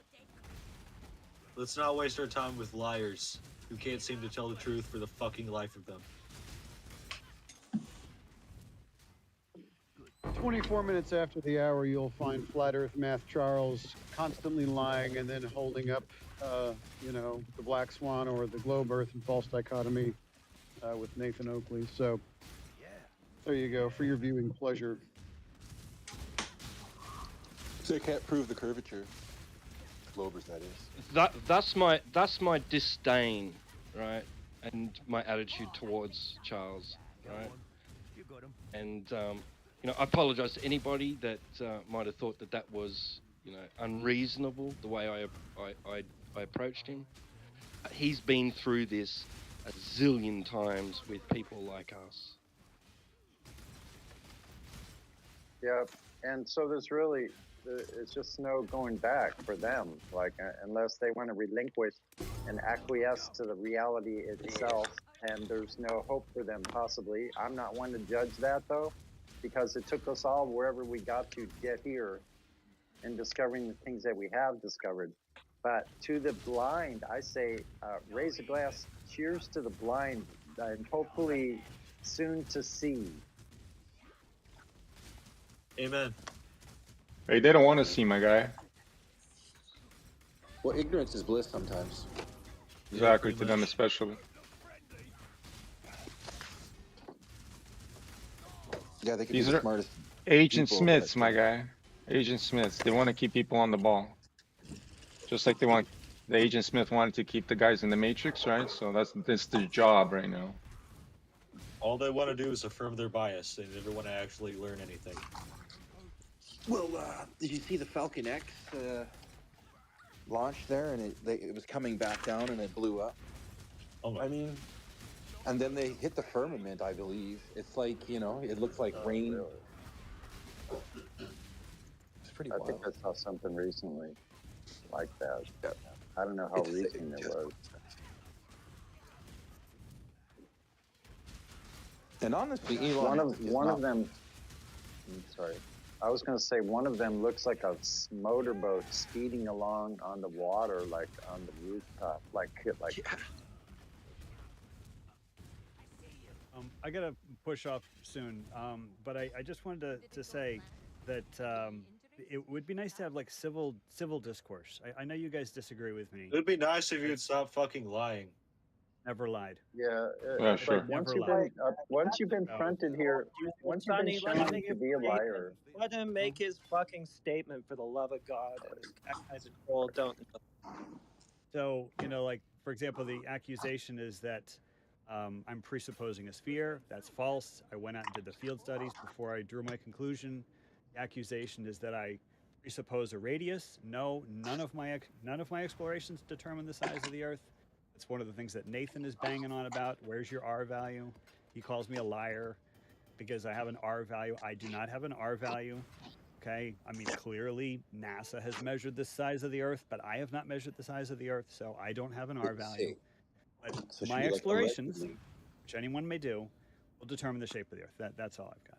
Let's not waste our time with liars who can't seem to tell the truth for the fucking life of them. 24 minutes after the hour, you'll find Flat Earth Math Charles constantly lying and then holding up, the Black Swan or the Globe Earth and False Dichotomy with Nathan Oakley. So there you go for your viewing pleasure. So they can't prove the curvature. Globers, that is. That's my disdain, right, and my attitude towards Charles, right. And I apologize to anybody that might have thought that was unreasonable the way I approached him. He's been through this a zillion times with people like us. Yeah, and so it's just no going back for them, like unless they want to relinquish and acquiesce to the reality itself, and there's no hope for them possibly. I'm not one to judge that though, because it took us all wherever we got to get here and discovering the things that we have discovered. But to the blind, I say, raise a glass, cheers to the blind, and hopefully soon to see. Amen. Hey, they don't want to see my guy. Well, ignorance is bliss sometimes. Exactly, to them especially. Yeah, they can These be the are smartest. Agent people, Smiths, but- my guy. Agent Smiths. They want to keep people on the ball. Just like the Agent Smith wanted to keep the guys in the Matrix, right? So that's their job right now. All they want to do is affirm their bias. They never want to actually learn anything. Well, did you see the Falcon X launch there, and it was coming back down and it blew up? Oh no. I mean, and then they hit the firmament, I believe. It's like, it looks like rain. Really? It's pretty I wild. think I saw something recently like that. Yeah. I don't know how It's- recent it was. And honestly, Elon, One of them. I'm sorry. I was going to say one of them looks like a motorboat speeding along on the water, like on the rooftop, like. Yeah. I gotta push off soon, but I just wanted to say that it would be nice to have like civil discourse. I know you guys disagree with me. It would be nice if you would stop fucking lying. Never lied. Yeah, Yeah, it's sure. like once Never you've been fronted here, once you've been shown to be a liar. Let him make his fucking statement, for the love of God. And this guy's a troll. Don't. So, like, for example, the accusation is that I'm presupposing a sphere. That's false. I went out and did the field studies before I drew my conclusion. The accusation is that I presuppose a radius. No, none of my explorations determine the size of the Earth. It's one of the things that Nathan is banging on about. Where's your R value? He calls me a liar because I have an R value. I do not have an R value. Okay, I mean, clearly NASA has measured the size of the Earth, but I have not measured the size of the Earth, so I don't have an R value. But So my should be like explorations, allegedly. which anyone may do, will determine the shape of the Earth. That's all I've got.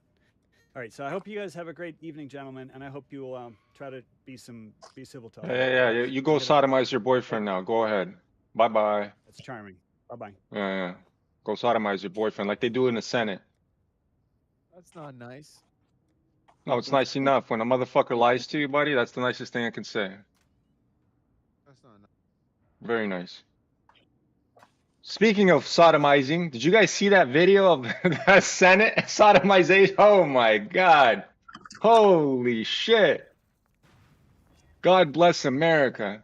All right, so I hope you guys have a great evening, gentlemen, and I hope you will try to be civil to all. Yeah. You go sodomize your boyfriend now. Go ahead. Bye. That's charming. Bye. Yeah. Go sodomize your boyfriend like they do in the Senate. That's not nice. No, it's nice enough. When a motherfucker lies to you, buddy, that's the nicest thing I can say. That's not nice. Very nice. Speaking of sodomizing, did you guys see that video of the Senate sodomization? Oh my God. Holy shit. God bless America.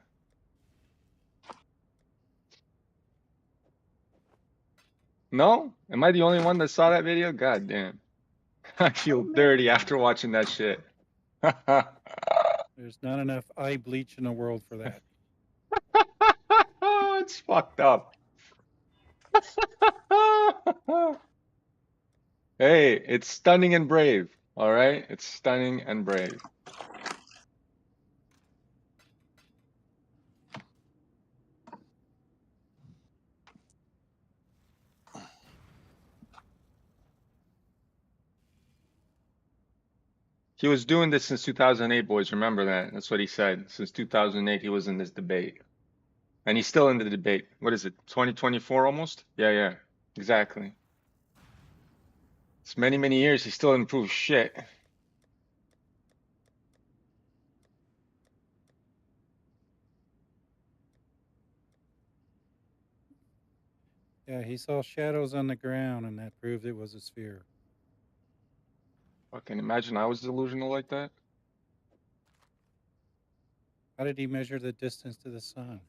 No? Am I the only one that saw that video? God damn. I feel dirty after watching that shit. There's not enough eye bleach in the world for that. It's fucked up. Hey, it's stunning and brave. All right? It's stunning and brave. He was doing this since 2008, boys. Remember that. That's what he said. Since 2008, he was in this debate. And he's still in the debate. What is it? 2024 almost? Yeah, yeah. Exactly. It's many, many years. He still didn't prove shit. Yeah, he saw shadows on the ground, and that proved it was a sphere. Fucking imagine I was delusional like that. How did he measure the distance to the sun?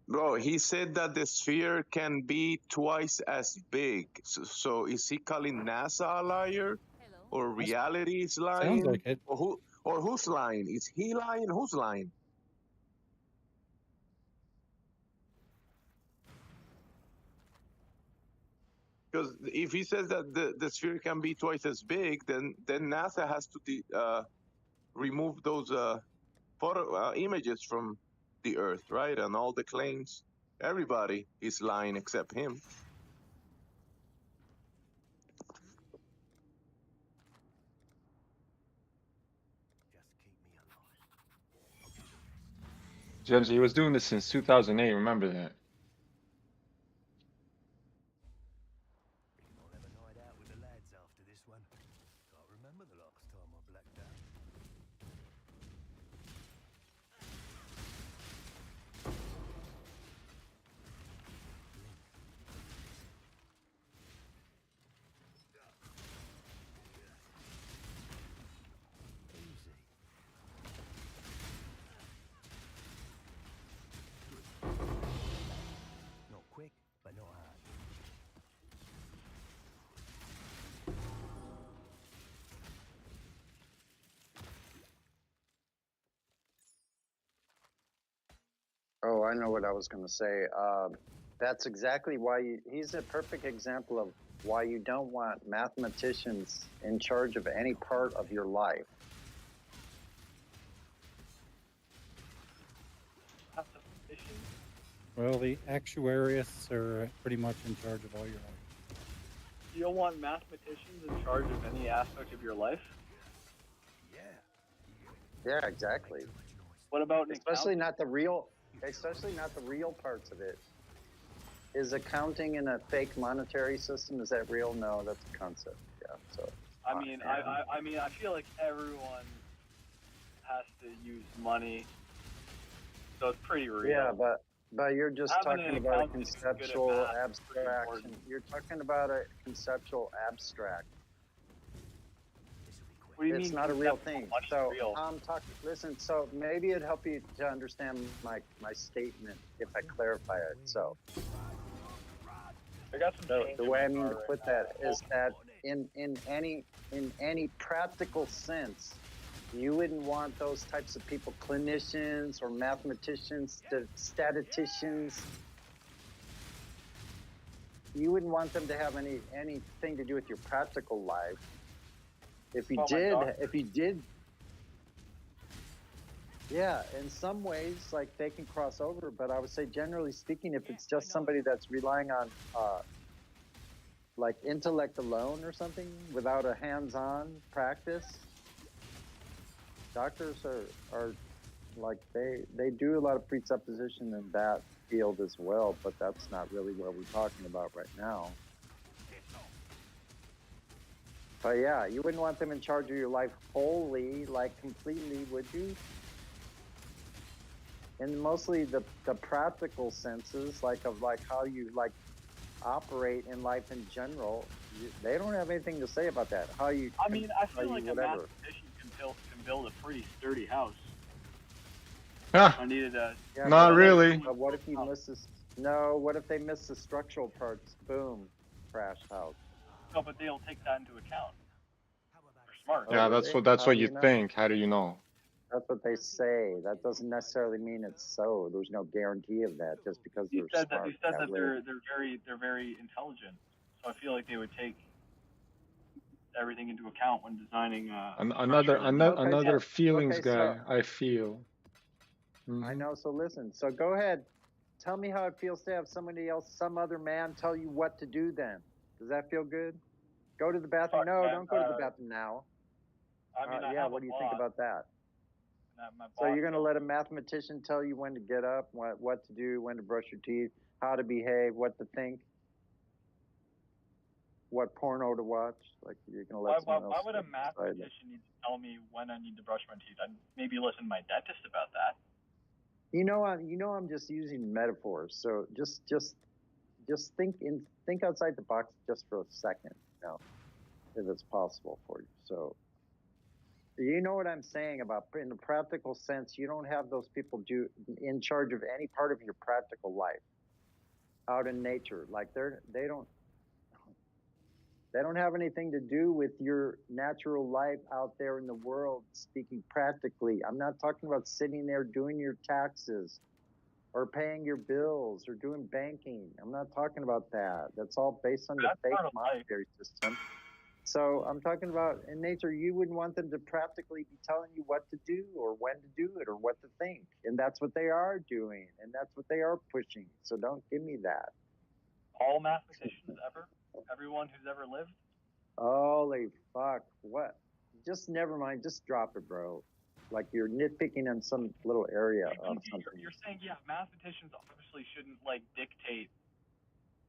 Bro, he said that the sphere can be twice as big. So is he calling NASA a liar, or reality is Sounds lying, like it. or who's lying? Is he lying? Who's lying? Because if he says that the sphere can be twice as big, then NASA has to remove those photo images from the Earth, right? And all the claims. Everybody is lying except him. James, he was doing this since 2008. Remember that. Oh, I know what I was going to say. That's exactly why he's a perfect example of why you don't want mathematicians in charge of any part of your life. Well, the actuarists are pretty much in charge of all your life. You don't want mathematicians in charge of any aspect of your life? Yeah, exactly. What about especially not the real parts of it? Is accounting in a fake monetary system, is that real? No, that's a concept. Yeah. So I mean, I feel like everyone has to use money, so it's pretty real. Yeah, but you're just Having talking an about a accountant who's good at conceptual math is pretty abstraction. important. You're talking about a conceptual abstract. What do you It's mean not a real conceptual? thing. Money's So real. I'm talking. Listen. So maybe it'd help you to understand my statement if I clarify it. So I got some change the in way my I mean car to right put now. that is that in any practical sense, you wouldn't want those types of people, clinicians or mathematicians, statisticians. You wouldn't want them to have anything to do with your practical life. If you did, yeah, in some ways, like they can cross over, but I would say generally speaking, if it's just somebody that's relying on like intellect alone or something without a hands-on practice, doctors are like they do a lot of presupposition in that field as well, but that's not really what we're talking about right now. But yeah, you wouldn't want them in charge of your life wholly, like completely, would you? And mostly the practical senses, like how you like operate in life in general, they don't have anything to say about that. I feel like a mathematician can build a pretty sturdy house. Ah, I needed a. Yeah, not really. But what if you miss this? No, what if they miss the structural parts? Boom, crash house. No, but they'll take that into account. They're smart. Yeah, that's How what do you you know? think. How do you know? That's what they say. That doesn't necessarily mean it's so. There's no guarantee of that just because they're smart. You said that they're very intelligent. So I feel like they would take everything into account when designing. Another feelings okay, guy. I feel. I know. So listen. So go ahead. Tell me how it feels to have somebody else, some other man, tell you what to do. Then does that feel good? Go to the bathroom. No, don't go to the bathroom now. I mean, I yeah, have what a do you think boss, about that? and my So boss you're going to tells let a mathematician tell you when to get up, what to do, when to brush your teeth, how to behave, what to think, what porno to watch? Like you're going to let someone else why would a decide that? mathematician need to tell me when I need to brush my teeth? I'd maybe listen to my dentist about that. I'm just using metaphors. So just think outside the box just for a second, if it's possible for you. So you know what I'm saying about in the practical sense, you don't have those people in charge of any part of your practical life out in nature. Like they don't have anything to do with your natural life out there in the world, speaking practically. I'm not talking about sitting there doing your taxes or paying your bills or doing banking. I'm not talking about that. That's all based on the fake monetary system. So I'm talking about in nature, you wouldn't want them to practically be telling you what to do or when to do it or what to think. And that's what they are doing. And that's what they are pushing. So don't give me that. All mathematicians ever? Everyone who's ever lived? Holy fuck. What? Just never mind. Just drop it, bro. Like you're nitpicking on some little area of something. You're saying, yeah, mathematicians obviously shouldn't like dictate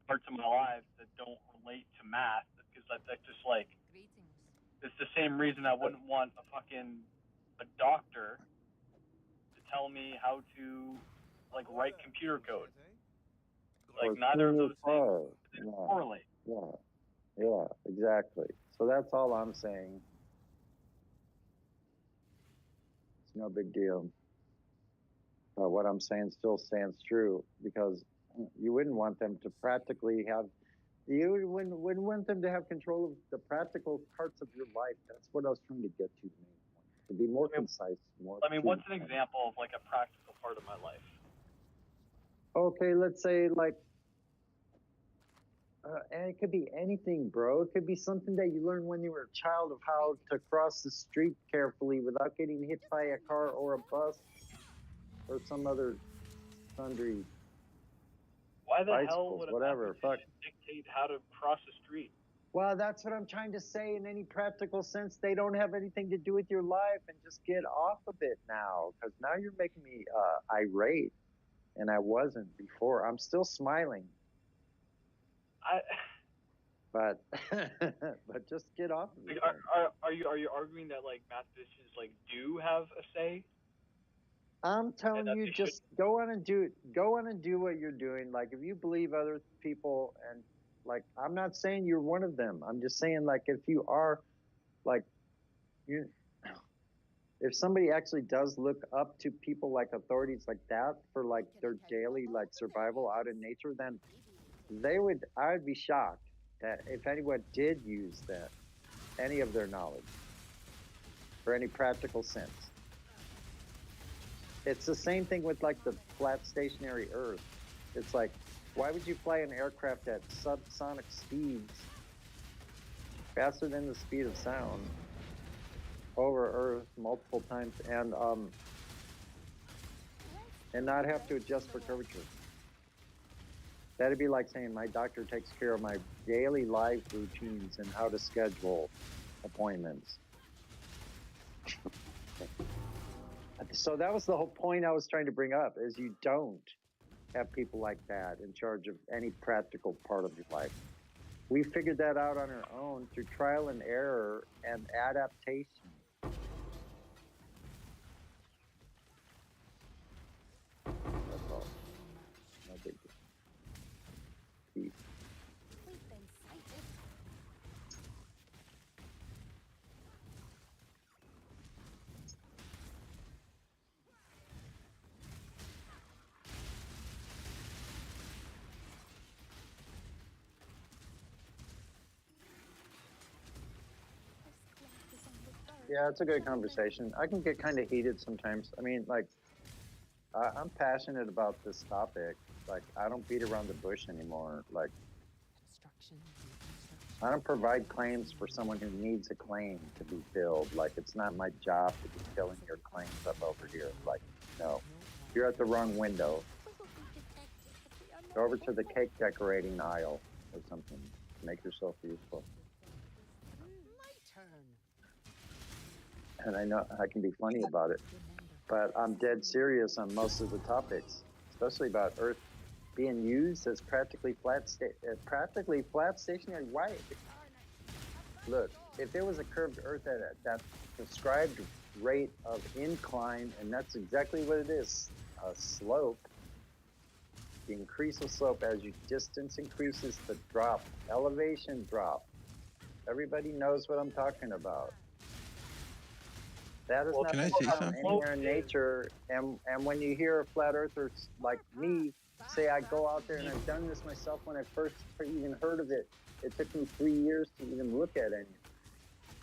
parts of my life that don't relate to math, because that's just like, it's the same reason I wouldn't want a doctor to tell me how to like write computer code. Like neither of those things correlate. Yeah, exactly. So that's all I'm saying. It's no big deal. But what I'm saying still stands true, because you wouldn't want them to you wouldn't want them to have control of the practical parts of your life. That's what I was trying to get to, the main point. To be more concise, more. I mean, what's an example of like a practical part of my life? Okay, let's say like, and it could be anything, bro. It could be something that you learned when you were a child of how to cross the street carefully without getting hit by a car or a bus or some other sundry. Why the bicycles, hell would a mathematician dictate how to cross the street? Well, that's what I'm trying to say. In any practical sense, they don't have anything to do with your life, and just get off of it now, because now you're making me irate, and I wasn't before. I'm still smiling. But but just get off of it. Are you arguing that like mathematicians like do have a say? I'm telling you, just go on and do what you're doing. Like if you believe other people, and like I'm not saying you're one of them. I'm just saying like if you are, like if somebody actually does look up to people like authorities like that for like their daily like survival out in nature, then I'd be shocked that if anyone did use that, any of their knowledge for any practical sense. It's the same thing with like the flat stationary Earth. It's like, why would you fly an aircraft at subsonic speeds, faster than the speed of sound, over Earth multiple times, and not have to adjust for curvature? That'd be like saying my doctor takes care of my daily life routines and how to schedule appointments. So that was the whole point I was trying to bring up, is you don't have people like that in charge of any practical part of your life. We figured that out on our own through trial and error and adaptation. That's all. No big deal. Peace. Yeah, it's a good conversation. I can get kind of heated sometimes. I mean, like, I'm passionate about this topic. Like, I don't beat around the bush anymore. Like, I don't provide claims for someone who needs a claim to be filled. Like, it's not my job to be filling your claims up over here. Like, no, you're at the wrong window. Go over to the cake decorating aisle or something. Make yourself useful. and I know I can be funny about it, but I'm dead serious on most of the topics, especially about Earth being used as practically flat stationary. Why? Look, if there was a curved Earth at that prescribed rate of incline, and that's exactly what it is, a slope. The increase of slope as your distance increases, the drop, elevation drop. Everybody knows what I'm talking about. That is Well, not Can I been say found something? anywhere in nature. And when you hear a flat earthers like me say, I go out there and I've done this myself when I first even heard of it, it took me 3 years to even look at any.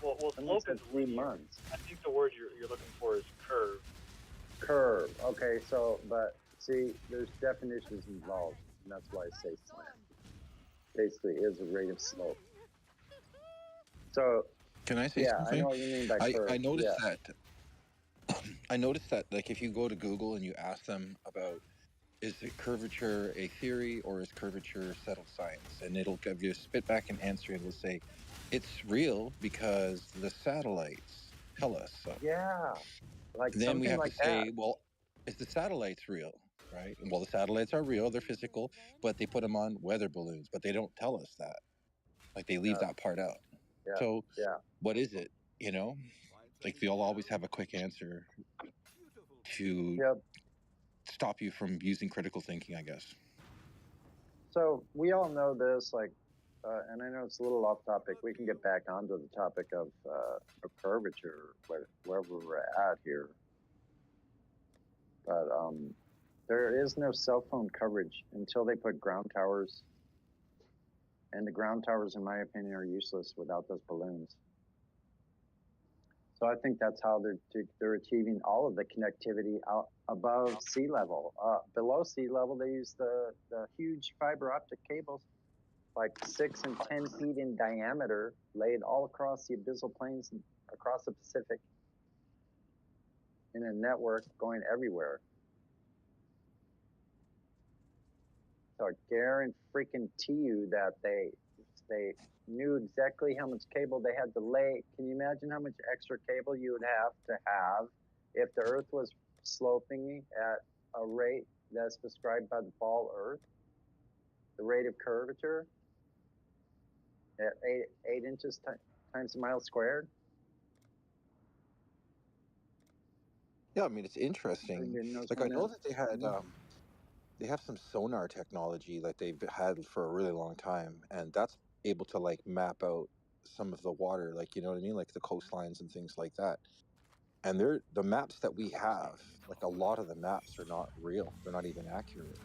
Well, Someone slope said is 3 linear. months. I think the word you're looking for is curve. Curve. Okay, so, but see, there's definitions involved, and that's why I say slant. Basically, is a rate of slope. So, Can I say yeah, I something? know what you mean by curve. I noticed Yeah. that I noticed that like if you go to Google and you ask them about is it curvature a theory or is curvature settled science, and it'll give you a spit back an answer and it'll say it's real because the satellites tell us so. Yeah, like Then we something have to like that. say, well, is the satellites real? Right? Well, the satellites are real; they're physical, but they put them on weather balloons, but they don't tell us that. Like they leave Yeah, that part out. yeah, So, yeah. what is it? You know, like they'll always have a quick answer to Yep. stop you from using critical thinking, I guess. So we all know this, like, and I know it's a little off topic. We can get back onto the topic of curvature, wherever we're at here. But there is no cell phone coverage until they put ground towers, and the ground towers, in my opinion, are useless without those balloons. So I think that's how they're achieving all of the connectivity out above sea level. Below sea level, they use the huge fiber optic cables, like 6 and 10 feet in diameter, laid all across the abyssal plains and across the Pacific in a network going everywhere. So I guarantee you that they knew exactly how much cable they had to lay. Can you imagine how much extra cable you would have if the Earth was sloping at a rate that's prescribed by the ball Earth, the rate of curvature at 8 inches times a mile squared? Yeah, I mean it's interesting. Everybody knows Like what I I know meant. that they have some sonar technology that they've had for a really long time, and that's able to like map out some of the water, like you know what I mean, like the coastlines and things like that. And the maps that we have, like a lot of the maps are not real. They're not even accurate.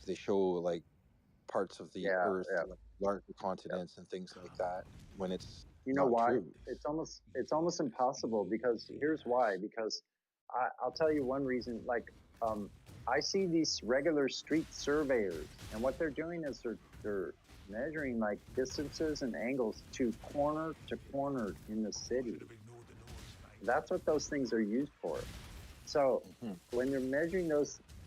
They show like parts of the Yeah, Earth, yeah, like larger yeah. continents and things like that, when it's You know not why? true. It's almost impossible, because here's why. Because I'll tell you one reason. Like, I see these regular street surveyors, and what they're doing is they're measuring like distances and angles to corner in the city. That's what those things are used for. So when they're measuring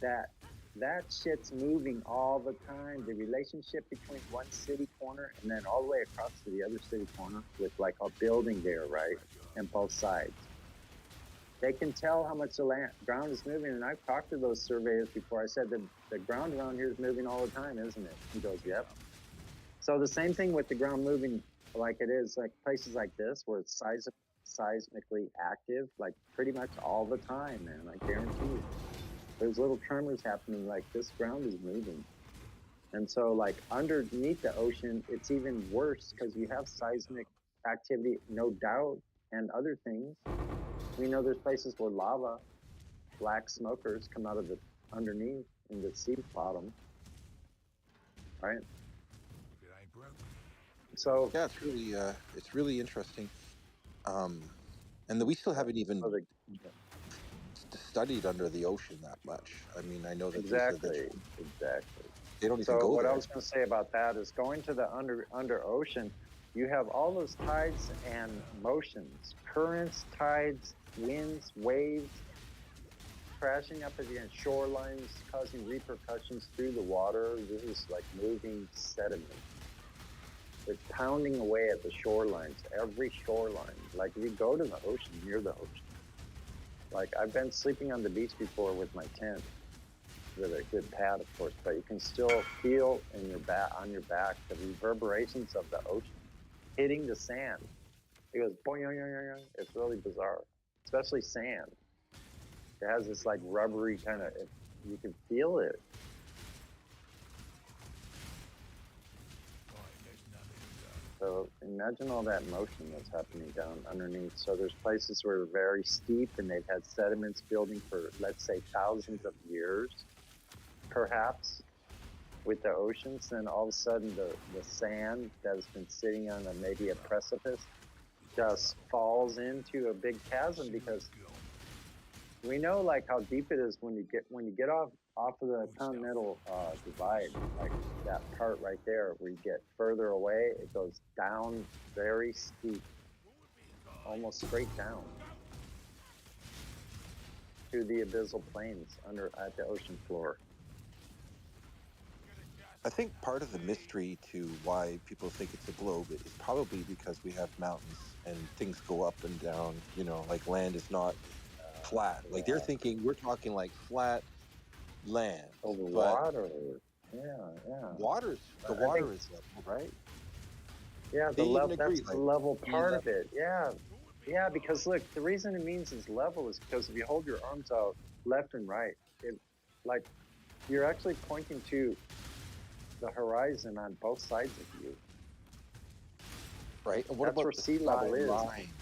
that shit's moving all the time. The relationship between one city corner and then all the way across to the other city corner with like a building there, right? And both sides. They can tell how much the ground is moving. And I've talked to those surveyors before. I said, the ground around here is moving all the time, isn't it? He goes, yep. So the same thing with the ground moving like it is, like places like this where it's seismically active, like pretty much all the time, man. I guarantee you. There's little tremors happening, like this ground is moving. And so like underneath the ocean, it's even worse because you have seismic activity, no doubt, and other things. We know there's places where lava, black smokers come out of the underneath in the sea bottom, right? So Yeah, it's really interesting. And we still haven't even studied under the ocean that much. I mean, I know that they said that Exactly. they don't even So go what I there. was going to say about that is going to the under ocean, you have all those tides and motions, currents, tides, winds, waves, crashing up against shorelines, causing repercussions through the water. This is like moving sediment. It's pounding away at the shorelines, every shoreline. Like if you go to the ocean, near the ocean. Like I've been sleeping on the beach before with my tent, with a good pad, of course, but you can still feel in your back, on your back, the reverberations of the ocean hitting the sand. It goes boing, boing, boing, boing. It's really bizarre, especially sand. It has this like rubbery kind of. You can feel it. So imagine all that motion that's happening down underneath. So there's places where they're very steep and they've had sediments building for, let's say, thousands of years, perhaps, with the oceans. Then all of a sudden the sand that has been sitting on maybe a precipice just falls into a big chasm, because we know like how deep it is when you get off of the continental divide, like that part right there where you get further away, it goes down very steep, almost straight down to the abyssal plains under at the ocean floor. I think part of the mystery to why people think it's a globe is probably because we have mountains and things go up and down. You know, like land is not flat. Like they're thinking we're talking like flat land, Over but water. Yeah. the water is level, right? Yeah, They even that's agree, the like level sea part of level. it. Yeah, because look, the reason it means it's level is because if you hold your arms out left and right, it like you're actually pointing to the horizon on both sides of you. Right. And what That's about where the sea level sky is. line?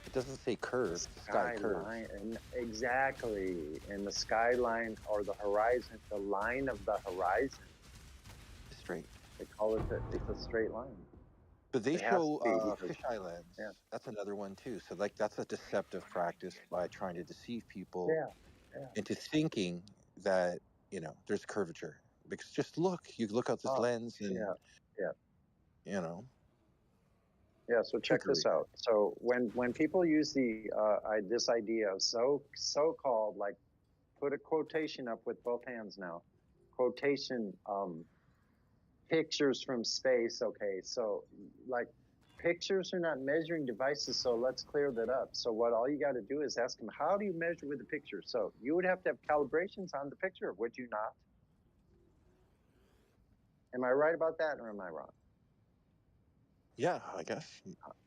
It doesn't say curve. The sky curve. Line, and exactly, and the skyline or the horizon, the line of the horizon, Straight. they call it it's a straight line. But they It has show to be because, fish islands. yeah. That's another one too. So like that's a deceptive practice by trying to deceive people Yeah. into thinking that there's curvature. Because just look, you look out this lens and Yeah. Yeah, so check trickery. this out. So when people use this idea of so-called, like, put a quotation up with both hands now, quotation, pictures from space. Okay, so like pictures are not measuring devices, so let's clear that up. So what all you got to do is ask them, how do you measure with the picture? So you would have to have calibrations on the picture, would you not? Am I right about that, or am I wrong? Yeah, I guess.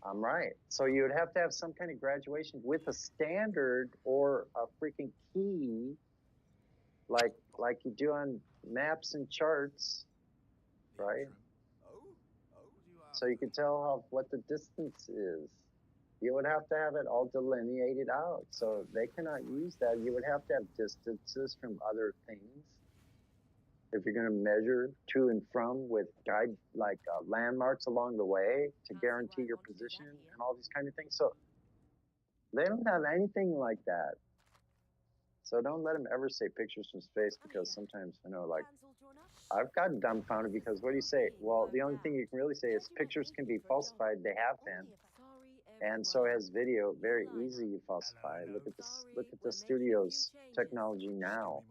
I'm right. So you would have to have some kind of graduation with a standard or a freaking key, like you do on maps and charts, right? So you can tell what the distance is. You would have to have it all delineated out. So they cannot use that. You would have to have distances from other things. If you're going to measure to and from with guide, like landmarks along the way to guarantee your position and all these kind of things. So they don't have anything like that. So don't let them ever say pictures from space, because sometimes, like, I've gotten dumbfounded because what do you say? Well, the only thing you can really say is pictures can be falsified. They have been. And so has video, very easy to falsify. Look at the studio's technology now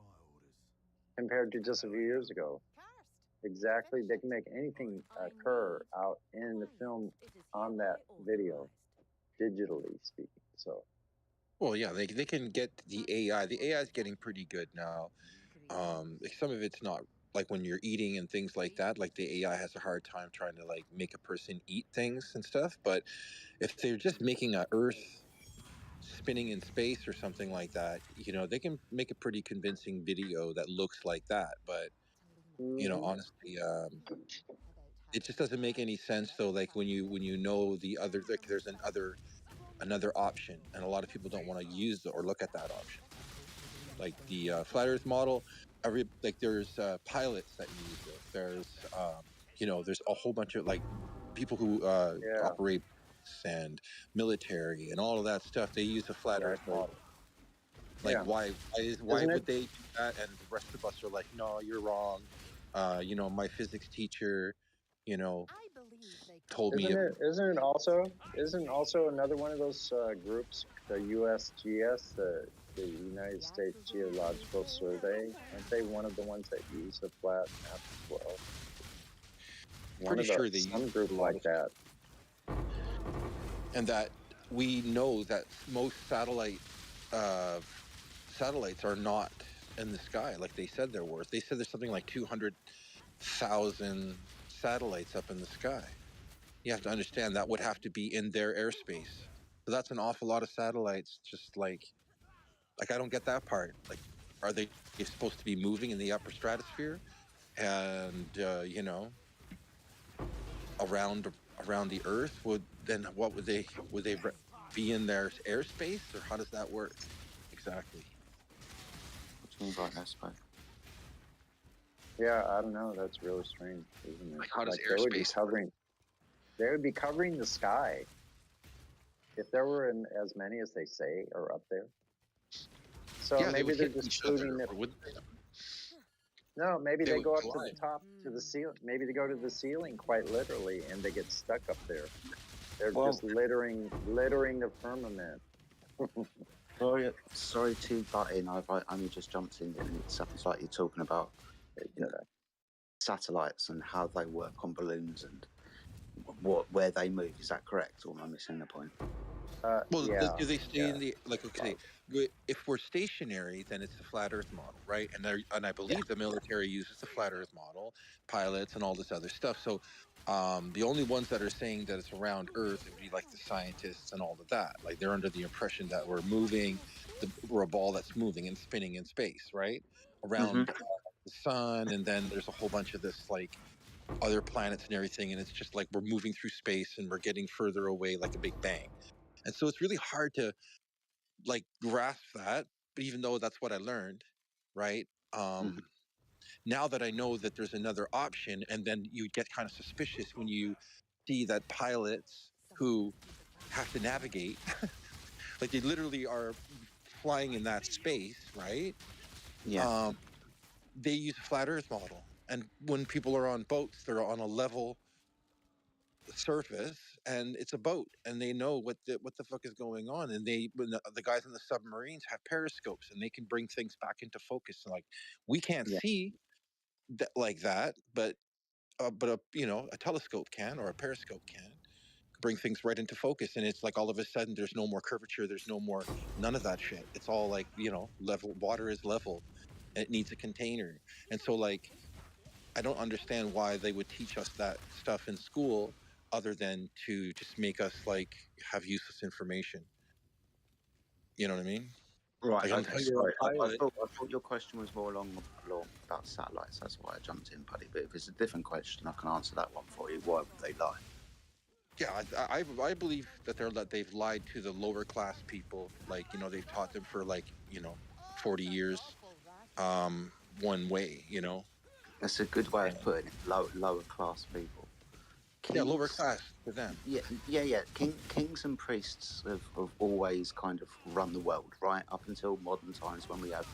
compared to just a few years ago. Exactly, they can make anything occur out in the film on that video, digitally speaking. So, Well, yeah, they can get the AI. The AI is getting pretty good now. Some of it's not, like when you're eating and things like that. Like the AI has a hard time trying to like make a person eat things and stuff. But if they're just making a Earth spinning in space or something like that, they can make a pretty convincing video that looks like that. But honestly, it just doesn't make any sense. So like when you know the other, like there's another option, and a lot of people don't want to use or look at that option. Like the flat Earth model, there's pilots that use it. There's a whole bunch of like people who operate and military and all of that stuff. They use a flat Earth model. Like why would they do that? And the rest of us are like, no, you're wrong. My physics teacher, told me. Isn't also another one of those groups, the USGS, the United States Geological Survey? Aren't they one of the ones that use a flat map as well? One Pretty of the sure they some use group a lot like of, that. and that we know that most satellites are not in the sky like they said there were. They said there's something like 200,000 satellites up in the sky. You have to understand that would have to be in their airspace. So that's an awful lot of satellites. Just like I don't get that part. Like, are they supposed to be moving in the upper stratosphere, and around the Earth? What would they be in their airspace, or how does that work exactly? What do you mean by airspace? Yeah, I don't know. That's really strange, isn't it? Like, how does They would be airspace covering. They would be covering the sky if there were as many as they say are up there. So Yeah, they maybe would they're hit just each shooting other, it. or wouldn't they? No, maybe They they would go up to the collide. top, to the ceiling. Maybe they go to the ceiling quite literally, and they get stuck up there. They're Well, just littering the firmament. sorry to butt in. I've only just jumped in, and it sounds like you're talking about satellites and how they work on balloons and where they move. Is that correct, or am I missing the point? Well, Yeah, do they stay yeah. in the okay? If we're stationary, then it's the flat Earth model, right? And I believe the military uses the flat Earth model, pilots and all this other stuff. So, the only ones that are saying that it's around Earth would be like the scientists and all of that. Like they're under the impression that we're moving, we're a ball that's moving and spinning in space, right? Around the sun, and then there's a whole bunch of this like other planets and everything, and it's just like we're moving through space and we're getting further away, like a big bang. And so it's really hard to like grasp that, but even though that's what I learned, right? Now that I know that there's another option, and then you get kind of suspicious when you see that pilots who have to navigate, like they literally are flying in that space, right? Yeah. They use a flat Earth model, and when people are on boats, they're on a level surface, and it's a boat, and they know what the fuck is going on, and when the guys in the submarines have periscopes, and they can bring things back into focus. And like we can't see that like that, but a telescope can, or a periscope can bring things right into focus, and it's like all of a sudden there's no more curvature, there's no more none of that shit. It's all like level. Water is level, and it needs a container. And so like I don't understand why they would teach us that stuff in school other than to just make us like have useless information. You know what I mean? Right. Like Okay. until you're a Sorry. I pilot. thought your question was more along about satellites. That's why I jumped in, buddy. But if it's a different question, I can answer that one for you. Why would they lie? Yeah, I believe that they've lied to the lower class people. Like they've taught them for like 40 years, one way. That's a good way of putting it. Lower class people. Yeah, lower Kings. class for them. Yeah. Kings and priests have always kind of run the world, right? Up until modern times when we have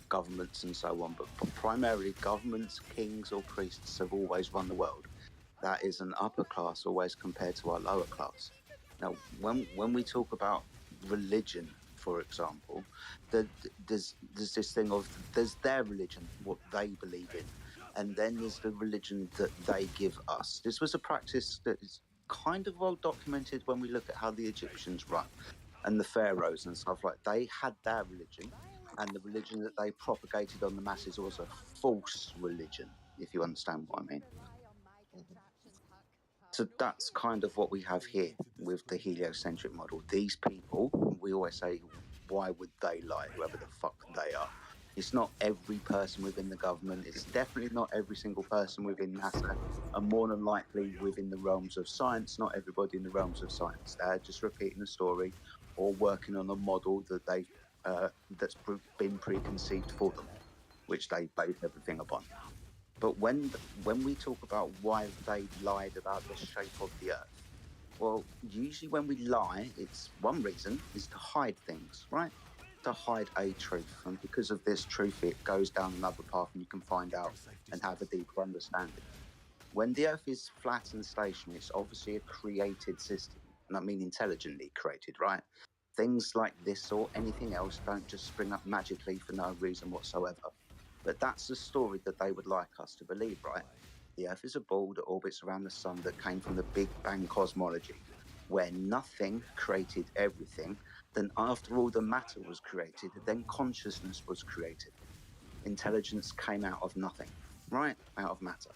governments and so on. But primarily, governments, kings, or priests have always run the world. That is an upper class always compared to our lower class. Now, when we talk about religion, for example, there's this thing of there's their religion, what they believe in, and then there's the religion that they give us. This was a practice that is kind of well documented when we look at how the Egyptians run and the pharaohs and stuff like. They had their religion, and the religion that they propagated on the masses was a false religion, if you understand what I mean. So that's kind of what we have here with the heliocentric model. These people, we always say, why would they lie, whoever the fuck they are? It's not every person within the government. It's definitely not every single person within NASA, and more than likely within the realms of science, not everybody in the realms of science. They're just repeating a story or working on a model that they've that's been preconceived for them, which they base everything upon. But when we talk about why they lied about the shape of the Earth, well, usually when we lie, it's one reason is to hide things, right? To hide a truth, and because of this truth, it goes down another path, and you can find out and have a deeper understanding. When the Earth is flat and stationary, it's obviously a created system, and I mean intelligently created, right? Things like this or anything else don't just spring up magically for no reason whatsoever. But that's the story that they would like us to believe, right? The Earth is a ball that orbits around the sun that came from the Big Bang cosmology, where nothing created everything. Then after all the matter was created, then consciousness was created. Intelligence came out of nothing, right? Out of matter.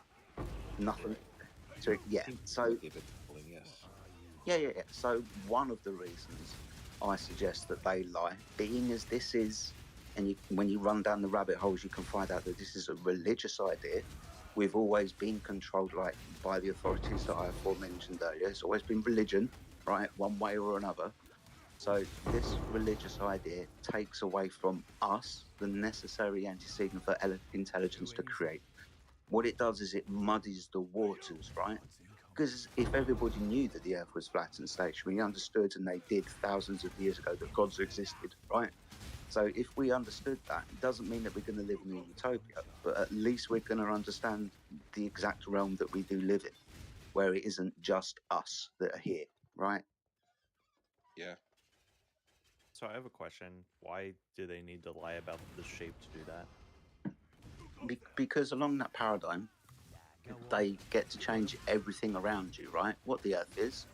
Nothing. Right. So, yeah. So Like they've been telling, yes. yeah. So one of the reasons I suggest that they lie, being as this is, and when you run down the rabbit holes, you can find out that this is a religious idea. We've always been controlled by the authorities that I aforementioned earlier. It's always been religion, right? One way or another. So this religious idea takes away from us the necessary antecedent for intelligence to create. What it does is it muddies the waters, right? Because if everybody knew that the Earth was flat and stationary, understood, and they did thousands of years ago that gods existed, right? So if we understood that, it doesn't mean that we're going to live in a utopia, but at least we're going to understand the exact realm that we do live in, where it isn't just us that are here, right? Yeah. So I have a question. Why do they need to lie about the shape to do that? Because along that paradigm, they get to change everything around you, right? What the Earth is,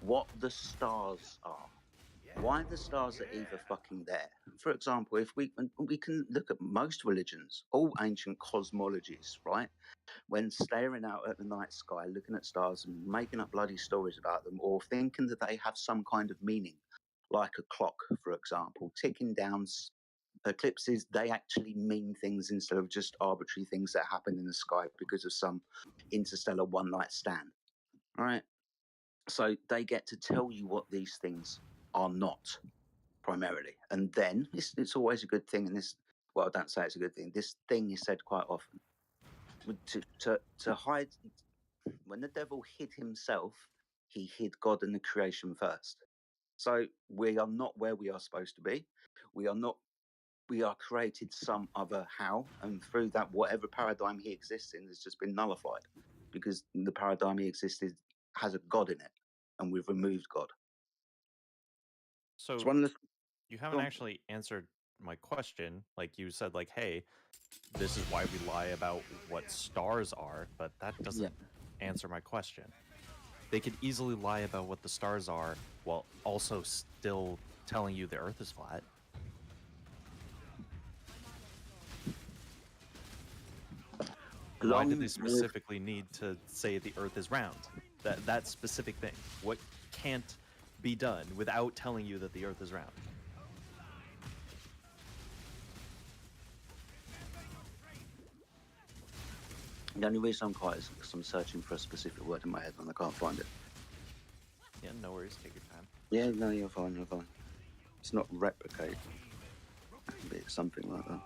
what the stars are, why the stars are even fucking there. For example, if we can look at most religions, all ancient cosmologies, right? When staring out at the night sky, looking at stars and making up bloody stories about them, or thinking that they have some kind of meaning, like a clock, for example, ticking down eclipses, they actually mean things instead of just arbitrary things that happen in the sky because of some interstellar one night stand, right? So they get to tell you what these things are not primarily. And then it's always a good thing. And this, well, I don't say it's a good thing. This thing is said quite often to hide. When the devil hid himself, he hid God and the creation first. So we are not where we are supposed to be. We are not. We are created some other how, and through that, whatever paradigm he exists in has just been nullified, because the paradigm he existed has a God in it, and we've removed God. So It's one of the, you haven't actually answered my question. Like you said, like, hey, this is why we lie about what stars are, but that doesn't answer my question. They could easily lie about what the stars are while also still telling you the Earth is flat. Why did they specifically need to say the Earth is round? That specific thing. What can't be done without telling you that the Earth is round? The only reason I'm quiet is because I'm searching for a specific word in my head and I can't find it. Yeah, no worries. Take your time. Yeah, no, you're fine, you're fine. It's not replicate, but it's something like that.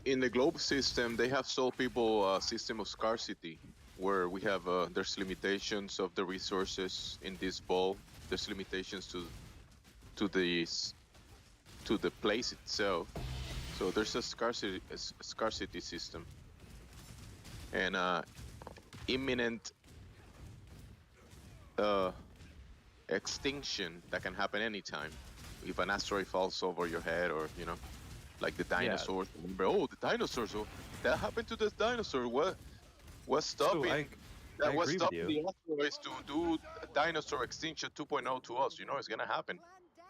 In the globe system, they have sold people a system of scarcity, where we have there's limitations of the resources in this ball. There's limitations to the place itself. So there's a scarcity system, and imminent extinction that can happen anytime if an asteroid falls over your head, or like the dinosaurs. Remember, oh, the dinosaurs! Oh, that happened to this dinosaur. What's stopping? What's stopping the asteroids to do dinosaur extinction 2.0 to us? It's gonna happen.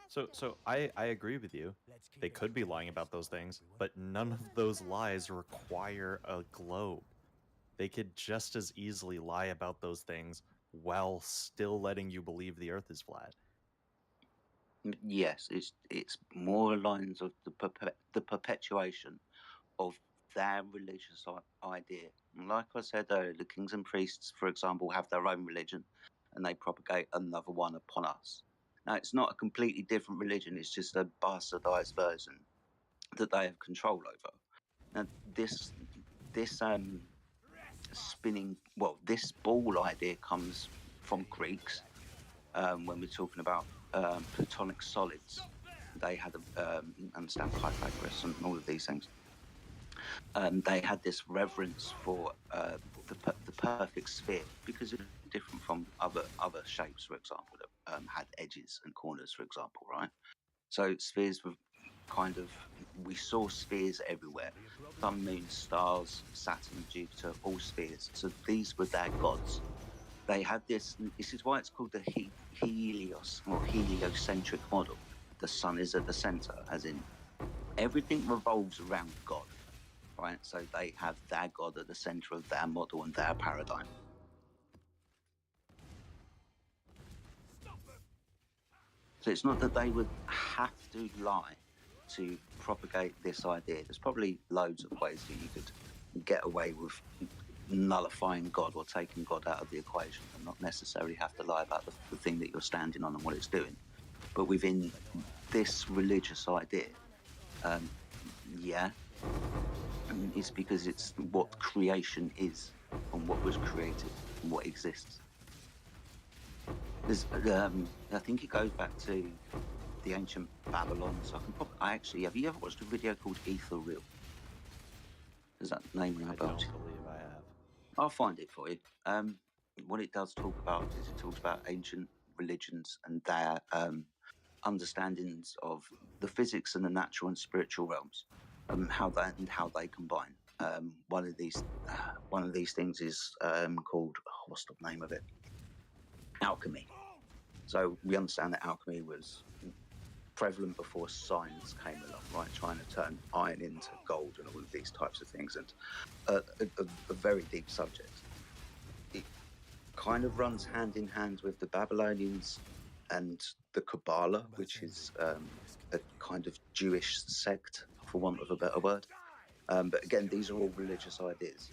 So I agree with you. They could be lying about those things, but none of those lies require a globe. They could just as easily lie about those things while still letting you believe the Earth is flat. Yes, it's more lines of the perpetuation of their religious idea. And like I said earlier, the kings and priests, for example, have their own religion, and they propagate another one upon us. Now, it's not a completely different religion; it's just a bastardized version that they have control over. Now, this spinning, well, this ball idea comes from Greeks. When we're talking about platonic solids, they had understand Pythagoras and all of these things. They had this reverence for the perfect sphere, because if different from other shapes, for example, that had edges and corners, for example, right? So spheres were kind of, we saw spheres everywhere. Sun, moon, stars, Saturn, Jupiter, all spheres. So these were their gods. They had this is why it's called the Helios or heliocentric model. The sun is at the center, as in everything revolves around God, right? So they have their God at the center of their model and their paradigm. So it's not that they would have to lie to propagate this idea. There's probably loads of ways that you could get away with nullifying God or taking God out of the equation and not necessarily have to lie about the thing that you're standing on and what it's doing. But within this religious idea, it's because it's what creation is and what was created and what exists. There's, I think it goes back to the ancient Babylon. So I actually, have you ever watched a video called Ethereal? Does that name ring a bell? I don't believe I have. I'll find it for you. What it does talk about is it talks about ancient religions and their understandings of the physics and the natural and spiritual realms, how they combine. One of these things is called, what's the name of it? Alchemy. So we understand that alchemy was prevalent before science came along, right? Trying to turn iron into gold and all of these types of things, and a very deep subject. It kind of runs hand in hand with the Babylonians and the Kabbalah, which is a kind of Jewish sect, for want of a better word. But again, these are all religious ideas.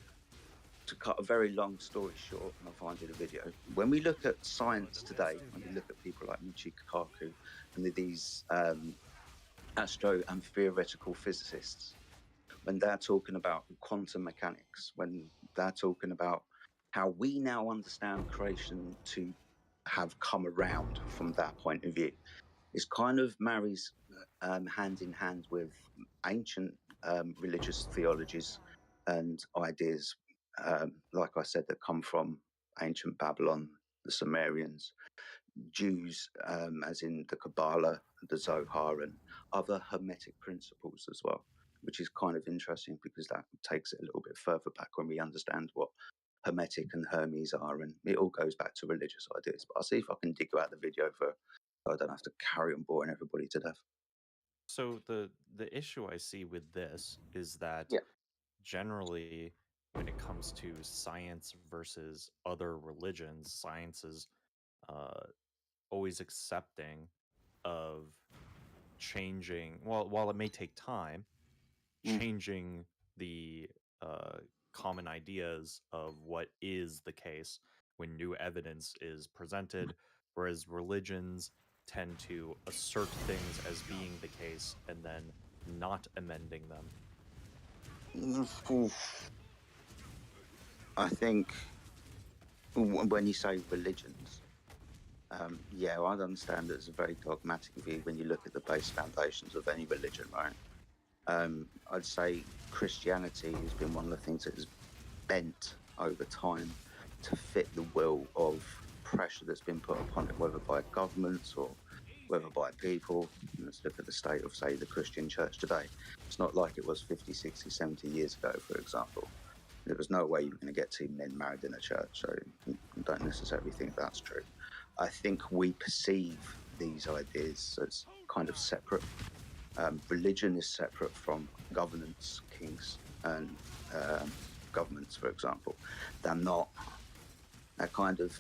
To cut a very long story short, and I'll find you the video, when we look at science today, when we look at people like Michio Kaku and these astro and theoretical physicists, when they're talking about quantum mechanics, when they're talking about how we now understand creation to have come around from that point of view, it kind of marries hand in hand with ancient religious theologies and ideas, like I said, that come from ancient Babylon, the Sumerians, Jews, as in the Kabbalah, the Zohar, and other Hermetic principles as well, which is kind of interesting because that takes it a little bit further back when we understand what Hermetic and Hermes are, and it all goes back to religious ideas. But I'll see if I can dig out the video so I don't have to carry on boring everybody to death. So the issue I see with this is that generally when it comes to science versus other religions, science is always accepting of changing, while it may take time, changing the common ideas of what is the case when new evidence is presented, whereas religions tend to assert things as being the case and then not amending them. I think when you say religions, I understand it's a very dogmatic view when you look at the base foundations of any religion, right? I'd say Christianity has been one of the things that has bent over time to fit the will of pressure that's been put upon it, whether by governments or whether by people. Let's look at the state of, say, the Christian church today. It's not like it was 50, 60, 70 years ago, for example. There was no way you were going to get two men married in a church, so I don't necessarily think that's true. I think we perceive these ideas as kind of separate. Religion is separate from governance, kings, and governments, for example. They're not. They're kind of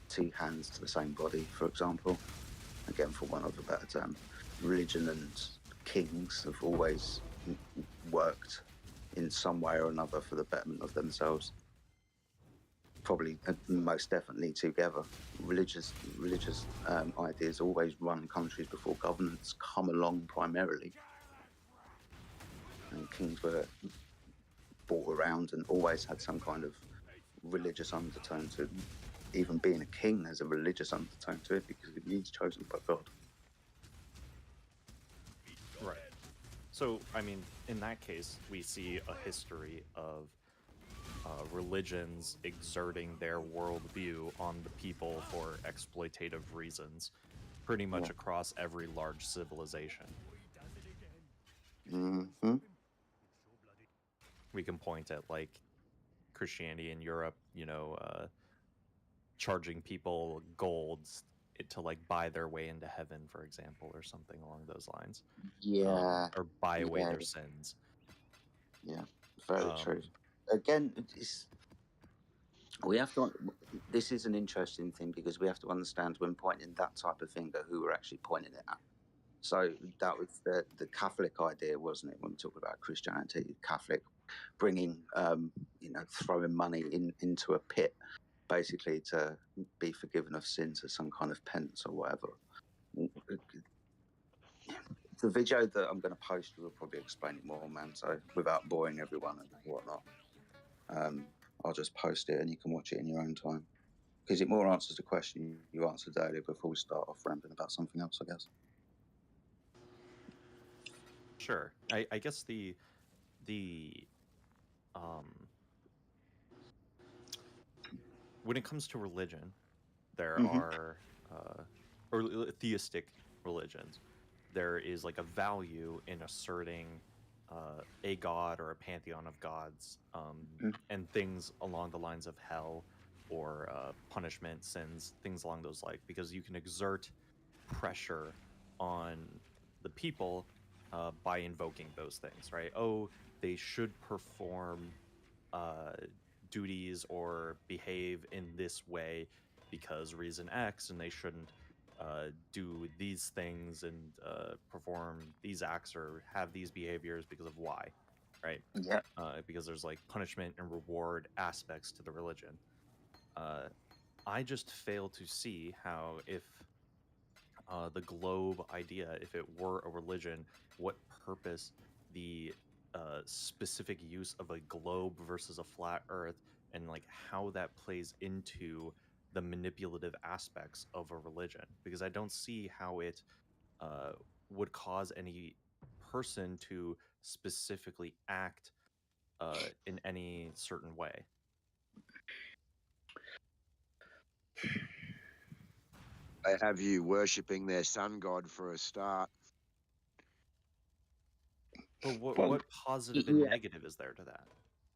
two hands to the same body, for example. Again, for want of a better term, religion and kings have always worked in some way or another for the betterment of themselves. Probably, most definitely together. Religious ideas always run countries before governments come along primarily. And kings were brought around and always had some kind of religious undertone to them. Even being a king, there's a religious undertone to it because he's chosen by God. Right. So, I mean, in that case, we see a history of religions exerting their worldview on the people for exploitative reasons, pretty much across every large civilization. Mm-hmm. We can point at like Christianity in Europe, charging people golds to like buy their way into heaven, for example, or something along those lines. Yeah. Or buy away yeah. their sins. Yeah, very true. Again, we have to. This is an interesting thing because we have to understand when pointing that type of finger, who we're actually pointing it at. So that was the Catholic idea, wasn't it? When we talk about Christianity, Catholic bringing, throwing money into a pit, basically to be forgiven of sins as some kind of penance or whatever. The video that I'm going to post will probably explain it more, man. So without boring everyone and whatnot, I'll just post it and you can watch it in your own time. Because it more answers the question you answered earlier before we start off rambling about something else, I guess. Sure. I guess the when it comes to religion, there are or theistic religions. There is like a value in asserting a god or a pantheon of gods, and things along the lines of hell or punishment, sins, things along those like, because you can exert pressure on the people by invoking those things, right? Oh, they should perform duties or behave in this way because reason X, and they shouldn't do these things and perform these acts or have these behaviors because of Y, right? Yeah. Because there's like punishment and reward aspects to the religion. I just fail to see how, if the globe idea, if it were a religion, what purpose the specific use of a globe versus a flat Earth, and like how that plays into the manipulative aspects of a religion, because I don't see how it would cause any person to specifically act in any certain way. They have you worshipping their sun god for a start. But what positive and negative is there to that?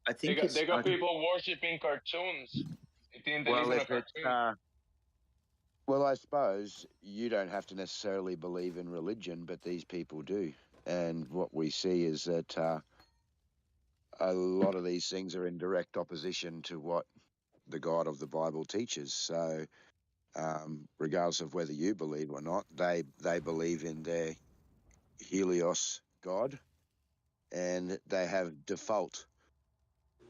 I think they got people worshiping cartoons. They think they live Well, in a if it's cartoon. well, I suppose you don't have to necessarily believe in religion, but these people do. And what we see is that a lot of these things are in direct opposition to what the God of the Bible teaches. So, regardless of whether you believe or not, they believe in their Helios God, and they have default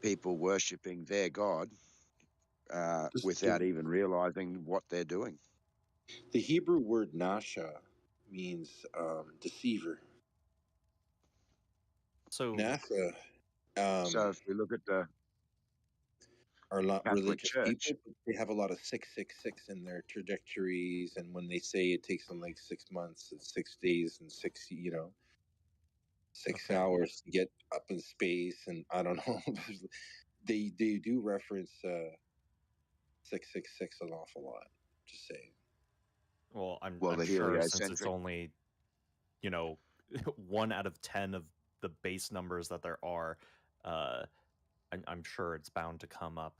people worshipping their God without even realizing what they're doing. The Hebrew word nasha means deceiver. So NASA, so if we look at the are not Catholic religious Church, people, but they have a lot of 666 in their trajectories, and when they say it takes them like 6 months and 6 days and 6 hours to get up in space, and I don't know, they do reference 666 an awful lot. Just saying. Well, I'm the sure, since it's heliocentric. only 1 out of 10 of the base numbers that there are, I'm sure it's bound to come up,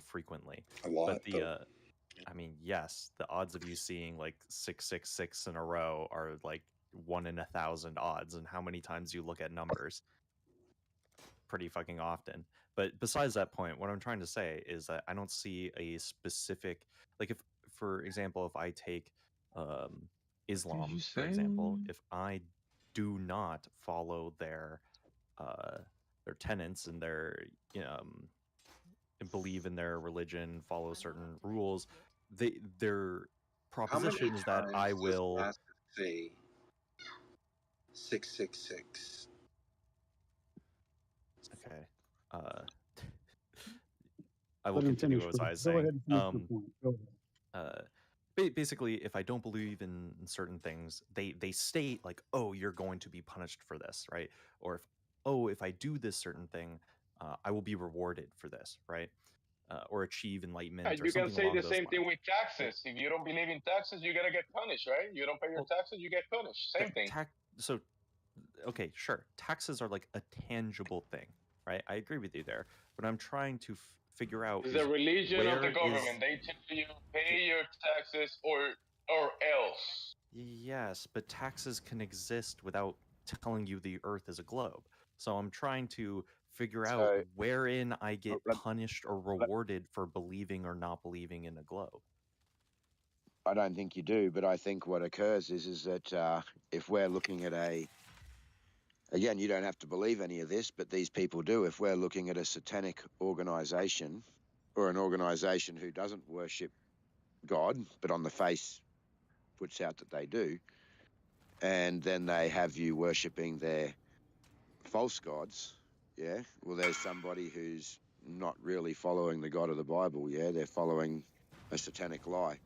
frequently. A lot, But the though. I mean, yes, the odds of you seeing like 666 in a row are like 1 in 1,000 odds, and how many times you look at numbers? Pretty fucking often. But besides that point, what I'm trying to say is that I don't see a specific, like, if, for example, if I take Islam, for example, if I do not follow their tenets and their and believe in their religion, follow certain rules, their proposition is that I will. Does NASA say 666? Okay. I will Let him continue finish. as I was Go saying. ahead and finish your point. Go ahead. Basically, if I don't believe in certain things, they state like, oh, you're going to be punished for this, right? Or if I do this certain thing, I will be rewarded for this, right? Or achieve enlightenment, or You can something say along the those same lines. thing with taxes. If you don't believe in taxes, you're gonna get punished, right? You don't pay your taxes, you get punished. Same thing. So, okay, sure. Taxes are like a tangible thing, right? I agree with you there. But I'm trying to figure out It's the religion of the where government. They tell you pay your taxes or else. Yes, but taxes can exist without telling you the Earth is a globe. So I'm trying to figure out So wherein I get let- punished or rewarded for believing or not believing in a globe. I don't think you do, but I think what occurs is that if we're looking at again, you don't have to believe any of this, but these people do. If we're looking at a satanic organization or an organization who doesn't worship God, but on the face puts out that they do, and then they have you worshipping their false gods, yeah, well, there's somebody who's not really following the God of the Bible, yeah, they're following a satanic lie.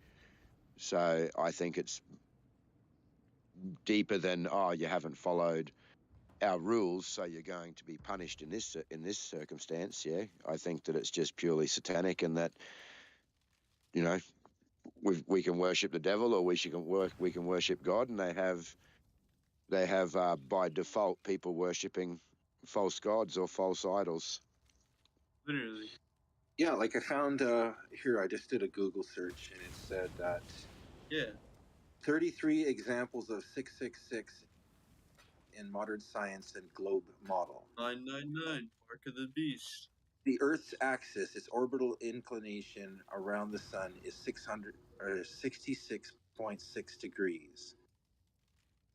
So I think it's deeper than, oh, you haven't followed our rules, so you're going to be punished in this circumstance. Yeah, I think that it's just purely satanic, and that, you know, we can worship the devil, or we can worship God, and they have by default people worshiping false gods or false idols. Literally. Yeah, like I found here. I just did a Google search, and it said that 33 examples of 666 in modern science and globe model. 999, Mark of the Beast. The Earth's axis, its orbital inclination around the sun, is 66.6 degrees.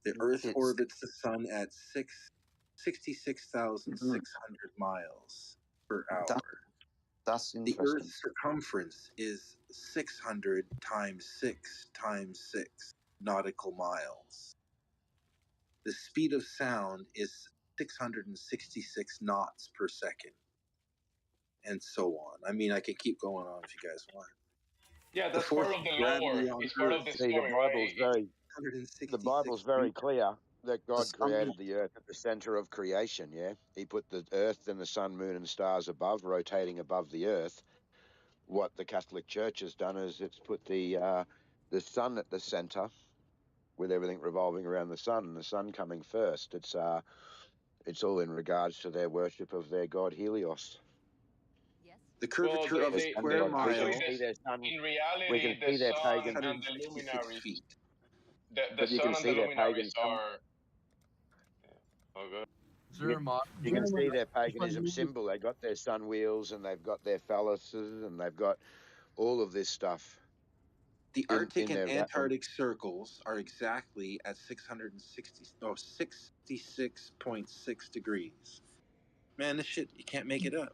The Earth orbits the sun at 66,600 miles per hour. That's The interesting. Earth's circumference is 600 times 6 times 6 nautical miles. The speed of sound is 666 knots per second, and so on. I mean, I could keep going on if you guys want. Yeah, The that's part force of the of lore. gravity on It's part of Earth. the See, the story, Bible's right? very clear that God created the earth at the center of creation. Yeah, He put the earth and the sun, moon, and stars above, rotating above the earth. What the Catholic Church has done is it's put the sun at the center, with everything revolving around the sun, and the sun coming first. It's all in regards to their worship of their god Helios. The curvature of a square mile. Actually, in We can reality, the see their sun pagan, and the luminaries, feet. the but you sun can and the see their luminaries pagan. are. Oh, good. You can see their paganism symbol. They got their sun wheels, and they've got their phalluses, and they've got all of this stuff. The Arctic and Antarctic circles are exactly at 66.6 degrees. Man, this shit, you can't make it up.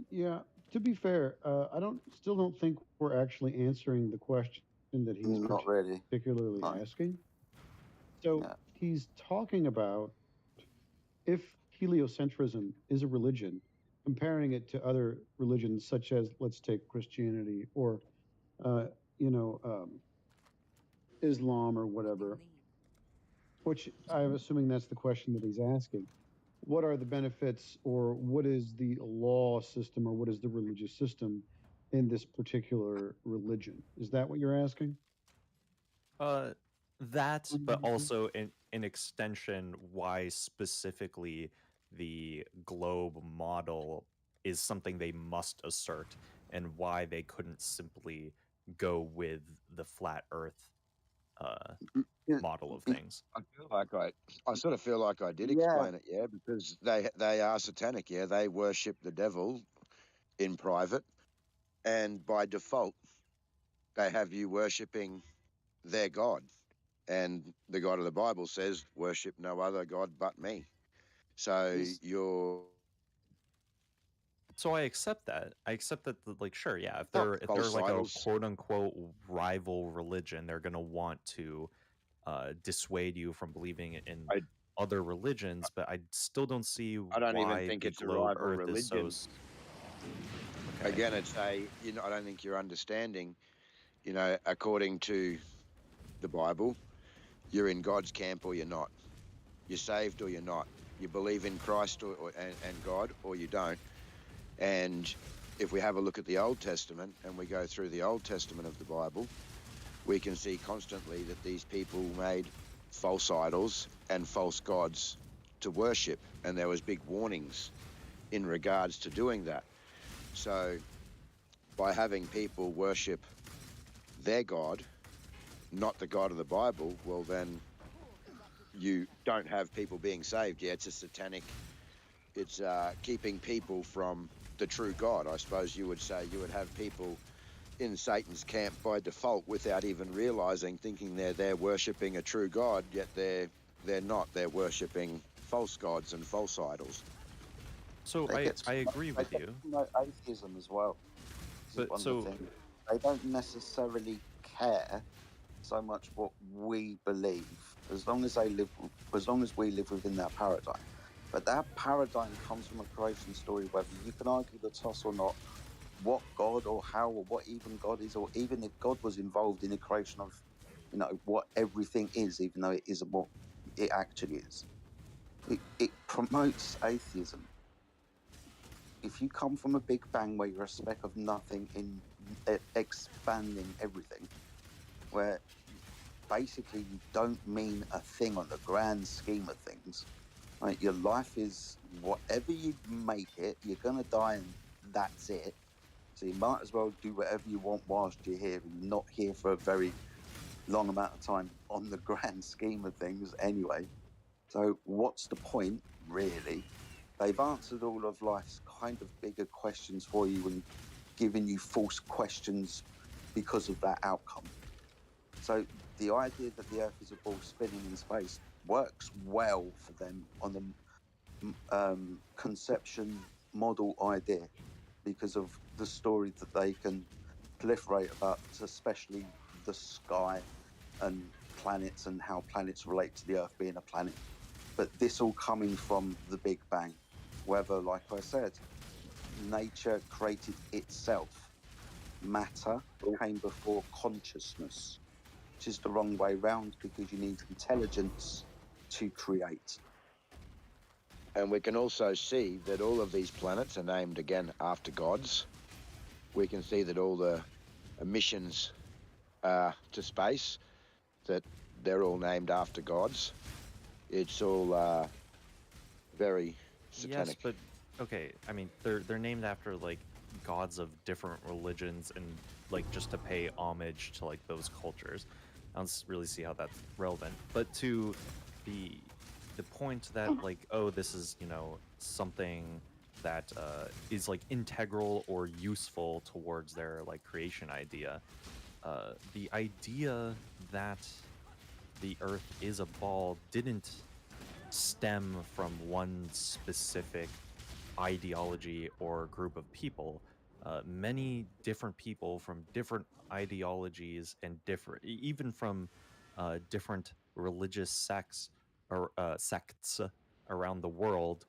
Yeah, to be fair, I still don't think we're actually answering the question that he's Not really. particularly No. asking. So he's talking about if heliocentrism is a religion, comparing it to other religions such as, let's take Christianity or, you know, Islam or whatever, which I'm assuming that's the question that he's asking. What are the benefits, or what is the law system, or what is the religious system in this particular religion? Is that what you're asking? That, but also an extension why specifically the globe model is something they must assert, and why they couldn't simply go with the flat Earth model of things. I sort of feel like I did explain it, yeah, because they are satanic, yeah. They worship the devil in private, and by default, they have you worshipping their God. And the God of the Bible says, worship no other God but me. So So I accept that. I accept that, like, sure, yeah. If they're false like idols. a quote unquote rival religion, they're gonna want to dissuade you from believing in other religions. But I still don't see I don't why even think the it's a globe rival Earth is so. religion. Again, it's I don't think you're understanding. According to the Bible, you're in God's camp or you're not. You're saved or you're not. You believe in Christ and God, or you don't. And if we have a look at the Old Testament and we go through the Old Testament of the Bible, we can see constantly that these people made false idols and false gods to worship, and there was big warnings in regards to doing that. So by having people worship their God, not the God of the Bible, well, then you don't have people being saved. Yeah, it's a satanic, it's keeping people from the true God. I suppose you would say you would have people in Satan's camp by default without even realizing, thinking they're there worshipping a true God, yet they're not. They're worshipping false gods and false idols. So They get to I agree they with get to you, promote atheism as well. This is but one of the so things. They don't necessarily care so much what we believe, as long as we live within that paradigm. But that paradigm comes from a creation story, whether you can argue the toss or not, what God or how or what even God is, or even if God was involved in the creation of, what everything is, even though it isn't what it actually is. It promotes atheism. If you come from a big bang where you're a speck of nothing in expanding everything, where basically you don't mean a thing on the grand scheme of things, right? Your life is whatever you make it, you're going to die and that's it. So you might as well do whatever you want whilst you're here, and you're not here for a very long amount of time on the grand scheme of things anyway. So what's the point, really? They've answered all of life's kind of bigger questions for you and given you false questions because of that outcome. So the idea that the Earth is a ball spinning in space works well for them on the conception model idea, because of the story that they can proliferate about, especially the sky and planets and how planets relate to the Earth being a planet. But this all coming from the Big Bang, whether, like I said, nature created itself. Matter came before consciousness, which is the wrong way round, because you need intelligence to create. And we can also see that all of these planets are named again after gods. We can see that all the missions to space, that they're all named after gods. It's all very yes, satanic. but okay. I mean, they're named after like gods of different religions, and like just to pay homage to like those cultures. I don't really see how that's relevant. But to the point that like, oh, this is something that is like integral or useful towards their like creation idea. The idea that the Earth is a ball didn't stem from one specific ideology or group of people. Many different people from different ideologies and even from different religious sects or sects around the world,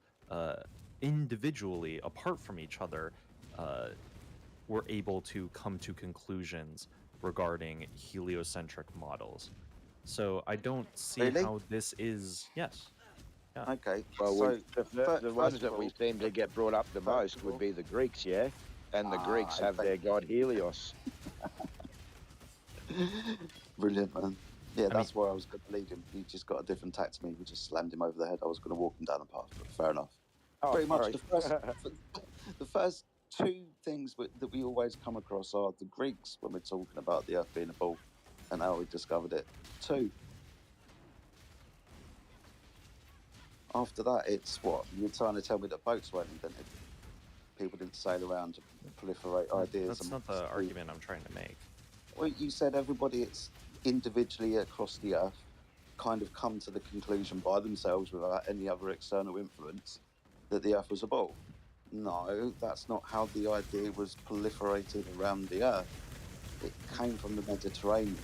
individually, apart from each other, were able to come to conclusions regarding heliocentric models. So I don't see Really? how this is yes. Yeah. Okay, Well, so the ones first of that we all, seem to get brought up the first most of would all, be the Greeks, yeah? And the Greeks I have think their god Helios. brilliant, man. Yeah, I mean, that's where I was going to lead him. He just got a different tack to me. We just slammed him over the head. I was going to walk him down the path, but fair enough. Oh, Pretty much sorry. the first two things that we always come across are the Greeks when we're talking about the Earth being a ball and how we discovered it. Two, after that, it's what you're trying to tell me that boats weren't invented. People didn't sail around to proliferate ideas that's not the argument I'm trying to make. Well, you said everybody it's individually across the Earth kind of come to the conclusion by themselves without any other external influence that the Earth was a ball. No, that's not how the idea was proliferated around the Earth. It came from the Mediterranean,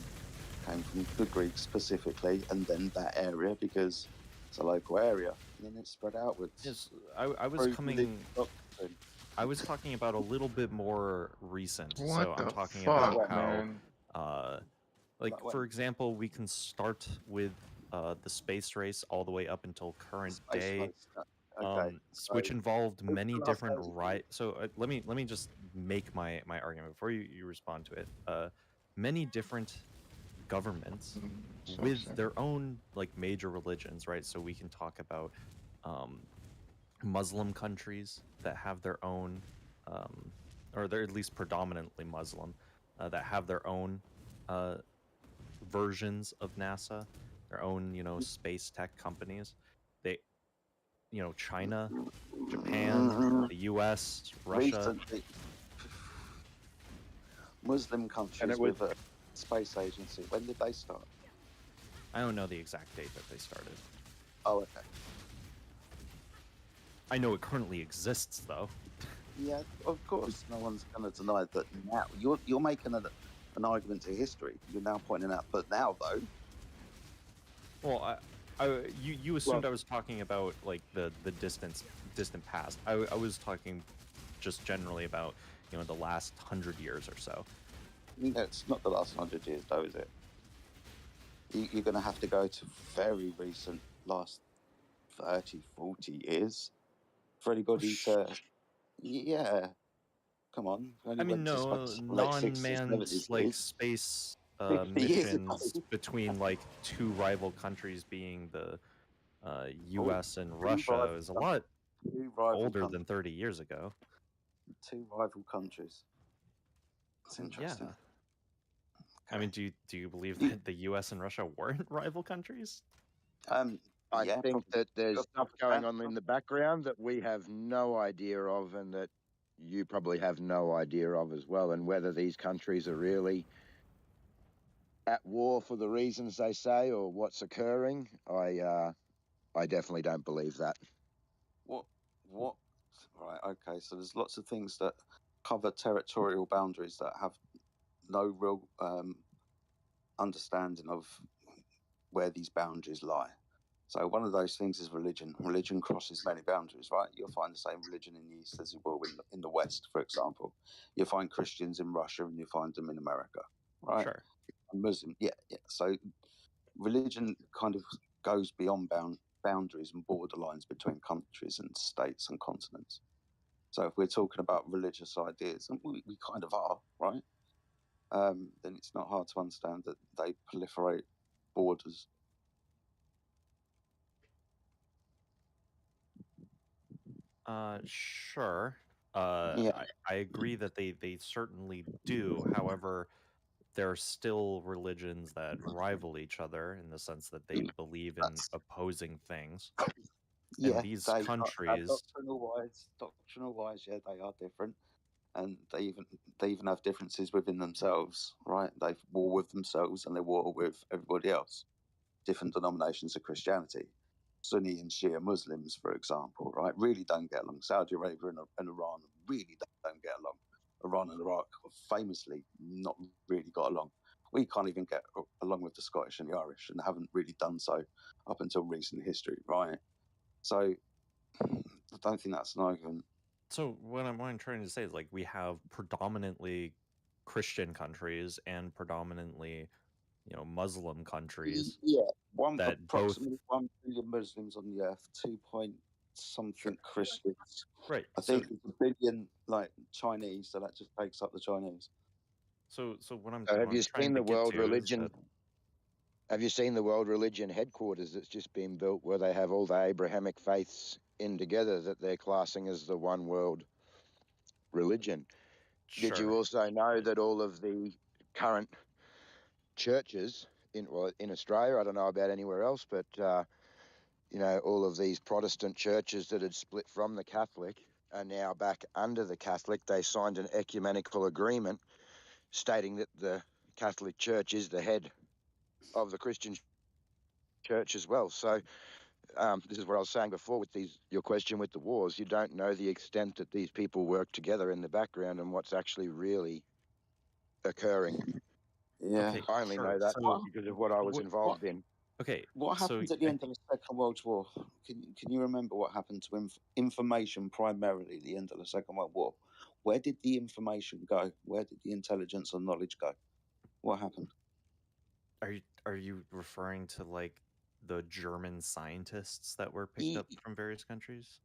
came from the Greeks specifically, and then that area because it's a local area, and then it spread outwards. Yes, I was coming. I was talking about a little bit more recent. What So I'm the talking fuck, about how, man? like for example, we can start with the space race all the way up until current Space day, race. Okay. which involved who's many the last different person? So let me just make my argument before you respond to it. Many different governments with their own like major religions, right? So we can talk about Muslim countries that have their own, or they're at least predominantly Muslim, that have their own versions of NASA, their own, space tech companies. They, China, Japan, the U.S., Russia. Recently, Muslim countries was- with a space agency. When did they start? I don't know the exact date that they started. Oh, okay. I know it currently exists, though. Yeah, of course. No one's going to deny that now. You're making an argument to history. You're now pointing out, but now though. Well, you assumed I was talking about like the distant past. I was talking just generally about the last 100 years or so. No, it's not the last 100 years, though, is it? You're going to have to go to very recent, last 30, 40 years for anybody to. Yeah, come on. I mean, no, non-manned like space 50 years ago. missions between like two rival countries, being the U.S. and Russia, is a lot older than 30 years ago. Two rival countries. That's interesting. Yeah. I mean, do you believe that the U.S. and Russia weren't rival countries? I think that there's stuff going on in the background that we have no idea of, and that you probably have no idea of as well. And whether these countries are really at war for the reasons they say, or what's occurring, I definitely don't believe that. What? Right. Okay. So there's lots of things that cover territorial boundaries that have no real understanding of where these boundaries lie. So one of those things is religion. Religion crosses many boundaries, right? You'll find the same religion in the East as you will in the West, for example. You'll find Christians in Russia and you'll find them in America, right? Sure. And Muslim, yeah. So religion kind of goes beyond boundaries and borderlines between countries and states and continents. So if we're talking about religious ideas, and we kind of are, right? Then it's not hard to understand that they proliferate borders. Sure. Yeah. I agree that they certainly do. However, there are still religions that rival each other in the sense that they believe in opposing things. Yeah, And these they countries, doctrinal wise, yeah, they are different, and they even have differences within themselves, right? They war with themselves and they war with everybody else. Different denominations of Christianity, Sunni and Shia Muslims, for example, right, really don't get along. Saudi Arabia and Iran really don't get along. Iran and Iraq famously not really got along. We can't even get along with the Scottish and the Irish, and haven't really done so up until recent history, right? So I don't think that's an argument. so what I'm trying to say is like we have predominantly Christian countries and predominantly Muslim countries. Yeah, that approximately 1 billion Muslims on the earth, 2 point something Christians. Right. I think it's a billion like Chinese, so that just takes up the Chinese. So what I'm Have you trying seen to the get world to is religion? that Have you seen the world religion headquarters that's just been built, where they have all the Abrahamic faiths in together, that they're classing as the one world religion? Did you Sure. also know that all of the current churches in Australia, I don't know about anywhere else, but all of these Protestant churches that had split from the Catholic are now back under the Catholic. They signed an ecumenical agreement stating that the Catholic Church is the head of the Christian church as well. So this is what I was saying before with your question with the wars. You don't know the extent that these people work together in the background and what's actually really occurring. Yeah, okay, I only know that because of what I was involved in. Okay, what happened at the end of the Second World War? Can you remember what happened to information primarily at the end of the Second World War? Where did the information go? Where did the intelligence and knowledge go? What happened? Are you referring to like the German scientists that were picked up from various countries?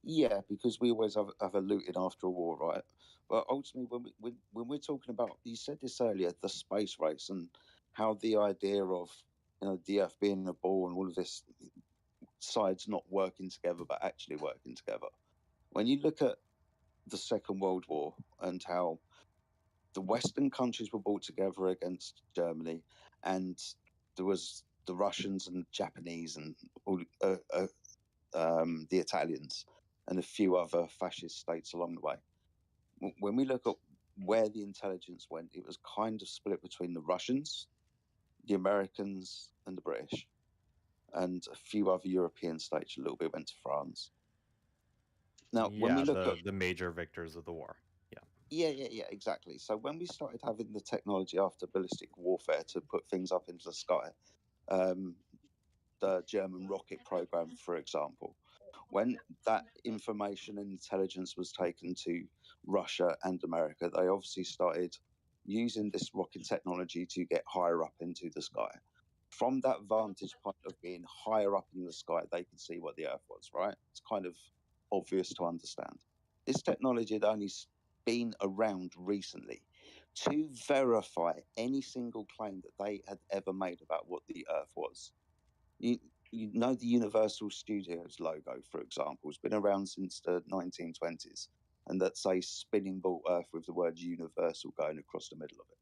Yeah, because we always have a looting after a war, right? But ultimately, when we're talking about, you said this earlier, the space race and how the idea of the Earth being a ball and all of this sides not working together, but actually working together. When you look at the Second World War and how the Western countries were brought together against Germany, and there was the Russians and Japanese and all, the Italians and a few other fascist states along the way. When we look at where the intelligence went, it was kind of split between the Russians, the Americans, and the British, and a few other European states. A little bit went to France. Now, when we look at the major victors of the war. yeah, exactly. So when we started having the technology after ballistic warfare to put things up into the sky, the German rocket program, for example, when that information and intelligence was taken to Russia and America, they obviously started using this rocket technology to get higher up into the sky. From that vantage point of being higher up in the sky, they could see what the Earth was, right? It's kind of obvious to understand. This technology had only been around recently to verify any single claim that they had ever made about what the Earth was. You, you know the Universal Studios logo, for example, has been around since the 1920s, and that's a spinning ball Earth with the word Universal going across the middle of it.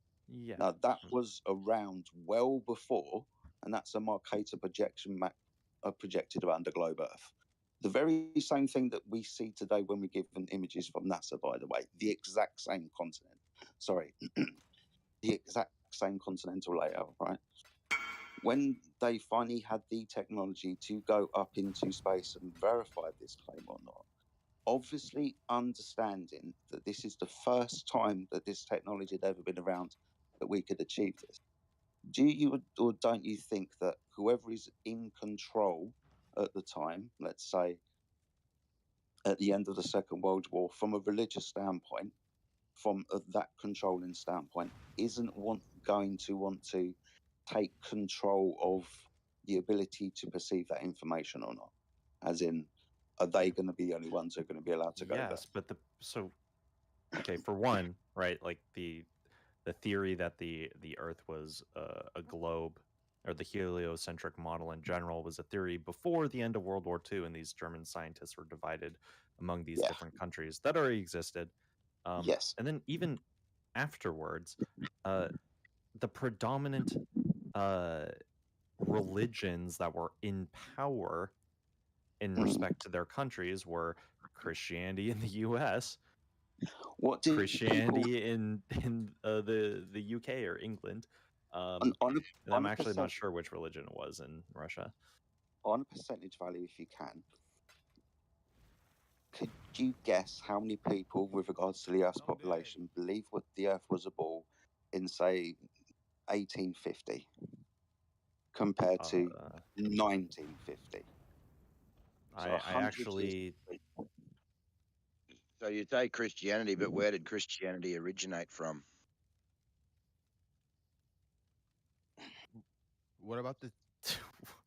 Yeah. Now that was around well before, and that's a Mercator projection map projected around the globe Earth. The very same thing that we see today when we're given images from NASA, by the way, the exact same continent. Sorry, the exact same continental layout, right? When they finally had the technology to go up into space and verify this claim or not, obviously understanding that this is the first time that this technology had ever been around that we could achieve this. Do you or don't you think that whoever is in control at the time, let's say at the end of the Second World War, from a religious standpoint, from that controlling standpoint, isn't going to want to take control of the ability to perceive that information or not? As in, are they going to be the only ones who are going to be allowed to go there? Yes, but okay, for one, right, like the theory that the Earth was a globe, or the heliocentric model in general, was a theory before the end of World War II, and these German scientists were divided among these different countries that already existed. Yes. And then even afterwards, the predominant religions that were in power in respect to their countries were Christianity in the U.S., Christianity in the UK or England. And I'm actually not sure which religion it was in Russia. On a percentage value, if you can, could you guess how many people, with regards to the Earth's population, believe what the Earth was a ball in, say, 1850 compared to 1950? So I actually. So you take Christianity, but where did Christianity originate from? What about the?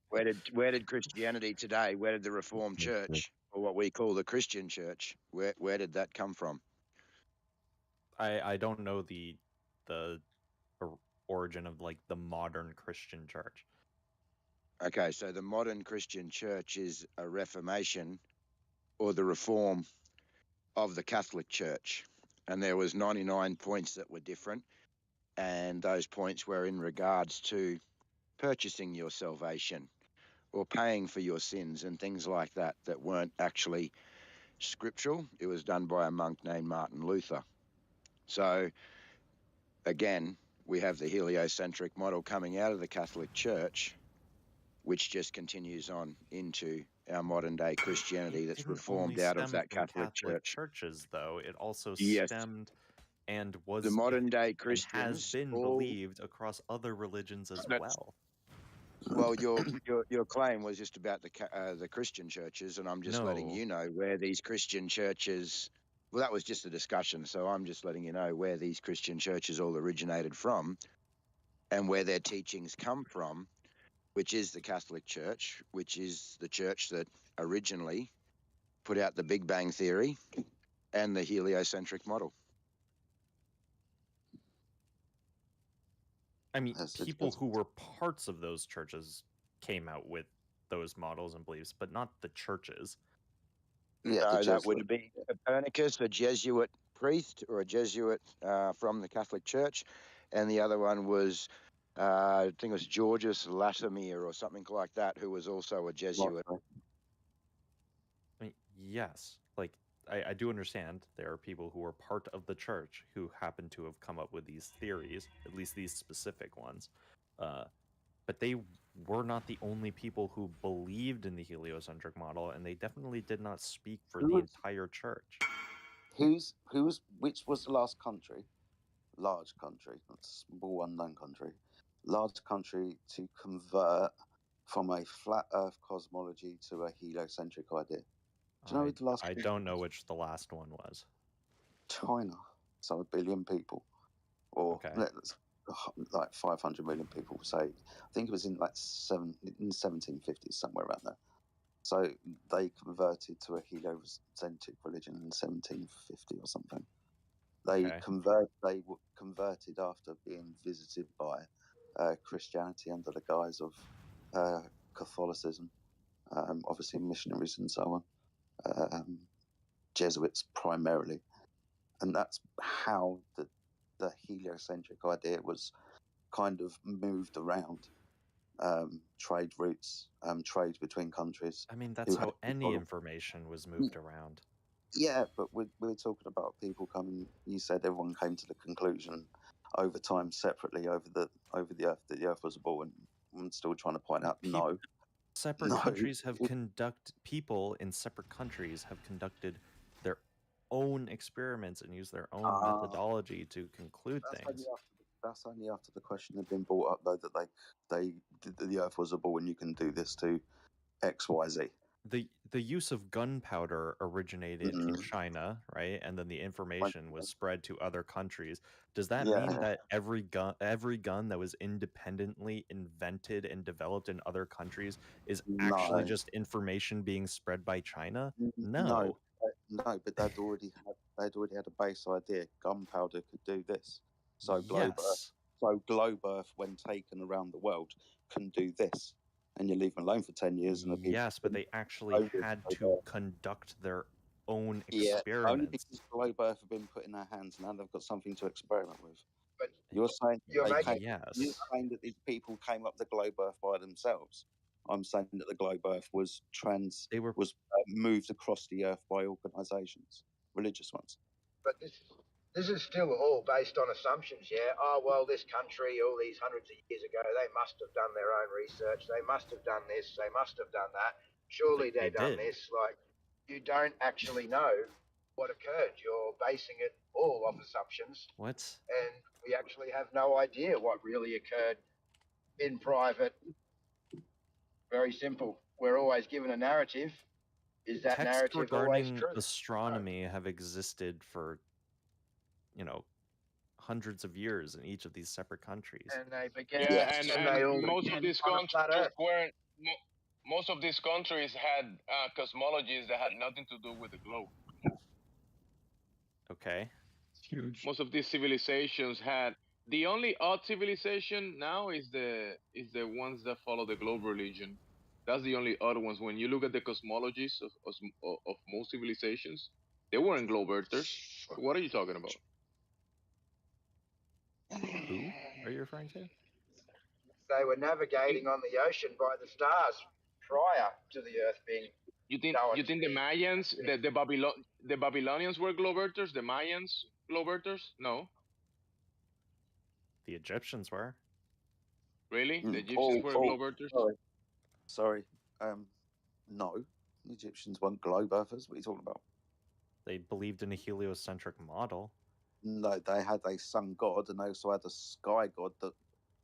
Where did Christianity today? Where did the Reformed Church, or what we call the Christian Church, where did that come from? I don't know the origin of like the modern Christian church. Okay, so the modern Christian Church is a reformation or the reform of the Catholic Church, and there was 99 points that were different, and those points were in regards to purchasing your salvation or paying for your sins and things like that weren't actually scriptural. It was done by a monk named Martin Luther. So again, we have the heliocentric model coming out of the Catholic Church, which just continues on into our modern day Christianity that's reformed out of that Catholic Church. Churches, though, it also Yes. stemmed and was The modern day and Christians has been believed across other religions as well. Well, your claim was just about the Christian churches, and I'm just letting you know where these Christian churches. Well, that was just a discussion, so I'm just letting you know where these Christian churches all originated from, and where their teachings come from. which is the Catholic Church, which is the church that originally put out the Big Bang Theory and the heliocentric model. I mean, That's people interesting. who were parts of those churches came out with those models and beliefs, but not the churches. Yeah, No, that would have been Copernicus, a Jesuit priest or a Jesuit from the Catholic Church, and the other one was, I think it was Georgius Latimer or something like that, who was also a Jesuit. I mean, yes, like I do understand there are people who are part of the church who happen to have come up with these theories, at least these specific ones. But they were not the only people who believed in the heliocentric model, and they definitely did not speak for Who the was- entire church. Which was the last country, large country, not small unknown country, large country to convert from a flat Earth cosmology to a heliocentric idea? Do you know who the last? I don't know which the last one was. China, so 1 billion people, or Okay. let's like 500 million people. Say, I think it was in like in 1750s, somewhere around there. So they converted to a heliocentric religion in 1750 or something. They Okay. were converted after being visited by Christianity under the guise of Catholicism, obviously missionaries and so on, Jesuits primarily, and that's how the heliocentric idea was kind of moved around. Trade routes, trade between countries. I mean, that's who had how any control of- information was moved around. Yeah, but we're talking about people coming. You said everyone came to the conclusion over time, separately, over the Earth, that the Earth was a ball, and I'm still trying to point out no. Separate No. countries have people in separate countries have conducted their own experiments and used their own methodology to conclude things. That's only after the question had been brought up, though, that the Earth was a ball, and you can do this to X, Y, Z. The use of gunpowder originated in China, right? And then the information was spread to other countries. Does that mean that every gun that was independently invented and developed in other countries is actually No. just information being spread by China? No, but they'd already had a base idea. Gunpowder could do this. So Globe Earth, when taken around the world, can do this. And you leave them alone for 10 years, and the people. Yes, but they actually had to conduct their own Yeah, only experiments. because Globe Earth have been put in our hands, and now they've got something to experiment with. But you're saying you're they making- you're saying that these people came up the Globe Earth by themselves. I'm saying that the Globe Earth was moved across the Earth by organisations, religious ones. But this is still all based on assumptions, yeah? Oh, well, this country all these hundreds of years ago, they must have done their own research. They must have done this. They must have done that. Surely They done did. this. Like, you don't actually know what occurred. You're basing it all off assumptions. What? And we actually have no idea what really occurred in private. Very simple. We're always given a narrative. Is that Texts narrative always regarding true? astronomy have existed for, hundreds of years in each of these separate countries. And they began. Yeah, and they all most of began these on a flat countries Earth. weren't. Most of these countries had cosmologies that had nothing to do with the globe. Okay. It's huge. Most of these civilizations had. The only odd civilization now is the ones that follow the globe religion. That's the only odd ones. When you look at the cosmologies of most civilizations, they weren't globe earthers. What are you talking about? Who are you referring to? They were navigating on the ocean by the stars prior to the Earth being. You think the Mayans, the Babylonians were globe earthers? The Mayans globe earthers? No. The Egyptians were. Really? The Egyptians were globe earthers? Sorry. No. The Egyptians weren't globe earthers. What are you talking about? They believed in a heliocentric model. No, they had a sun god, and they also had a sky god that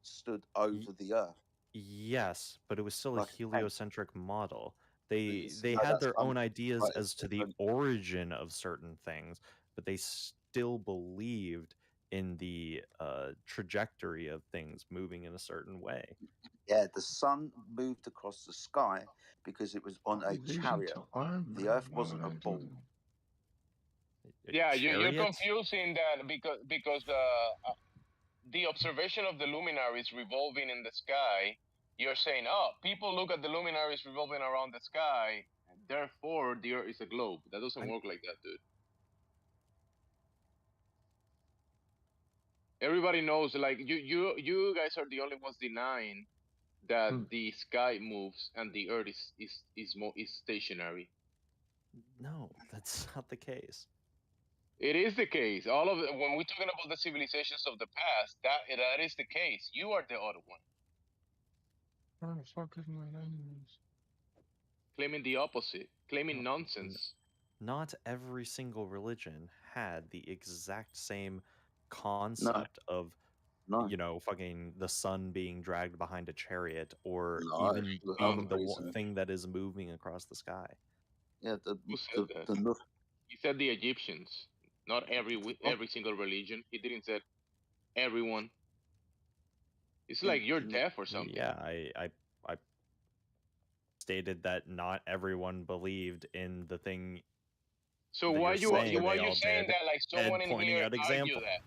stood over the earth. Yes, but it was still a Like a tank. heliocentric model. They No, had that's their own fine. ideas Right, as to the different. origin of certain things, but they still believed in the trajectory of things moving in a certain way. Yeah, the sun moved across the sky because it was on a chariot. The Earth wasn't a ball. Yeah, you're Chariot? confusing that because the observation of the luminaries revolving in the sky. You're saying, oh, people look at the luminaries revolving around the sky, therefore the Earth is a globe. That doesn't work like that, dude. Everybody knows, like you guys are the only ones denying that the sky moves and the Earth is stationary. No, that's not the case. It is the case. All of when we're talking about the civilizations of the past, that is the case. You are the other one. Where the fuck is my enemies? Claiming the opposite, claiming nonsense. Not every single religion had the exact same concept of, you know, fucking the sun being dragged behind a chariot, or even being the one thing that is moving across the sky. Yeah, Who said that? He said the Egyptians, not every single religion. He didn't say everyone. It's like you're deaf or something. Yeah, I stated that not everyone believed in the thing. So that why you're you saying that like someone in pointing here out argue example. that?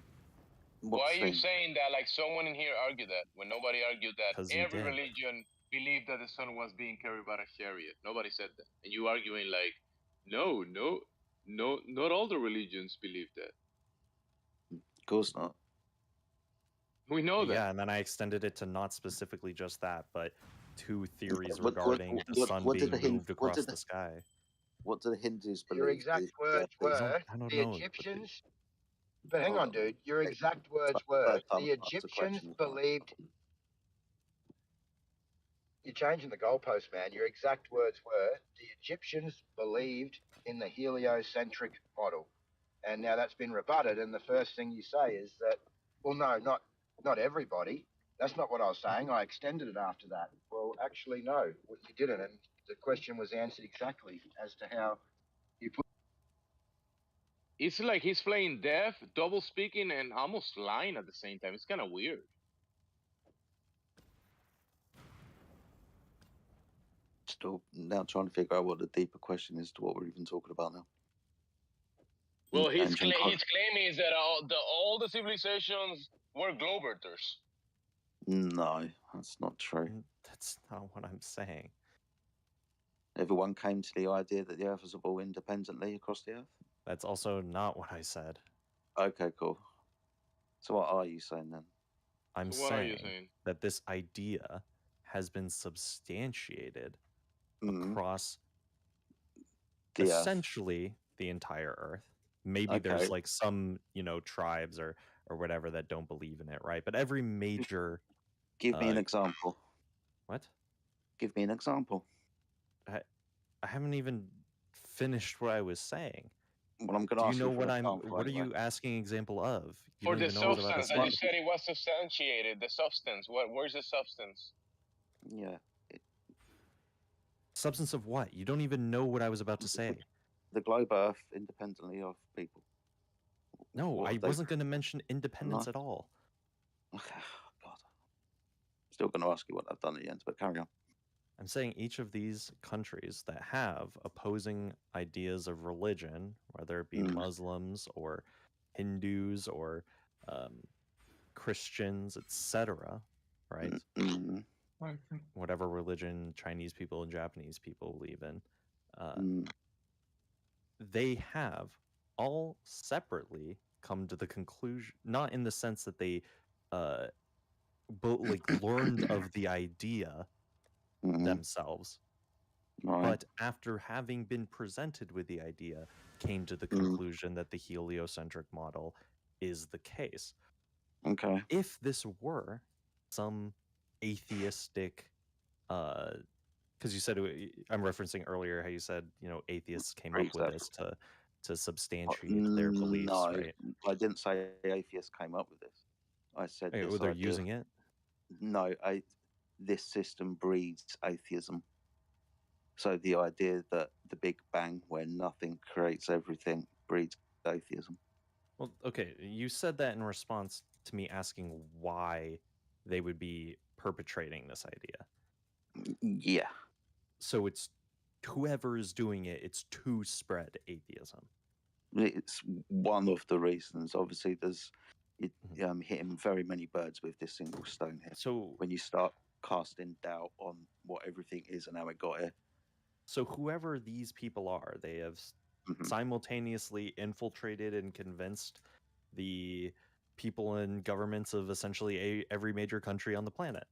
Why are you saying that like someone in here argued that when nobody argued that 'Cause you every did. religion believed that the sun was being carried by a chariot? Nobody said that, and you arguing like, no, not all the religions believe that. Of course not. We know that. Yeah, and then I extended it to not specifically just that, but two theories regarding the sun what did being moved across the sky. What do the Hindus believe? Your exact words were the Egyptians. But hang on, dude. Your exact words were the Egyptians believed. You're changing the goalpost, man. Your exact words were the Egyptians believed in the heliocentric model, and now that's been rebutted. And the first thing you say is that, well, no, not everybody. That's not what I was saying. I extended it after that. Well, actually, no, you didn't. And the question was answered exactly as to how you put. It's like he's playing deaf, double speaking, and almost lying at the same time. It's kind of weird. Still now trying to figure out what the deeper question is to what we're even talking about now. Well, his claim is that all the civilizations were globetrotters. No, that's not true. That's not what I'm saying. Everyone came to the idea that the Earth was a ball independently across the Earth? That's also not what I said. Okay, cool. So what are you saying then? I'm So what are you saying saying? that this idea has been substantiated across essentially the entire Earth. Maybe there's like some, you know, tribes or whatever that don't believe in it, right? But every major. Give me an example. What? Give me an example. I haven't even finished what I was saying. Well, I'm going to ask you for an example. What are you asking example of? You For don't the even know what I was about to substance, say. and you said it was substantiated. The substance. Where's the substance? Yeah. Substance of what? You don't even know what I was about to say. The globe Earth independently of people. No, I wasn't going to mention independence at all. God. Still going to ask you what I've done at the end, but carry on. I'm saying each of these countries that have opposing ideas of religion, whether it be Muslims or Hindus or Christians, etc., right? Whatever religion Chinese people and Japanese people believe in, they have all separately come to the conclusion, not in the sense that they learned of the idea themselves, but after having been presented with the idea, came to the conclusion that the heliocentric model is the case. Okay. If this were some atheistic, because you said, I'm referencing earlier how you said, you know, atheists came up with this to substantiate their beliefs, no, right? I didn't say atheists came up with this. I said this they're idea. using it? No, this system breeds atheism. So the idea that the Big Bang, where nothing creates everything, breeds atheism. Well, okay, you said that in response to me asking why they would be perpetrating this idea. Yeah. So it's whoever is doing it, it's to spread atheism. It's one of the reasons. Obviously, there's hitting very many birds with this single stone here. So when you start casting doubt on what everything is and how it got here. So whoever these people are, they have simultaneously infiltrated and convinced the people in governments of essentially every major country on the planet.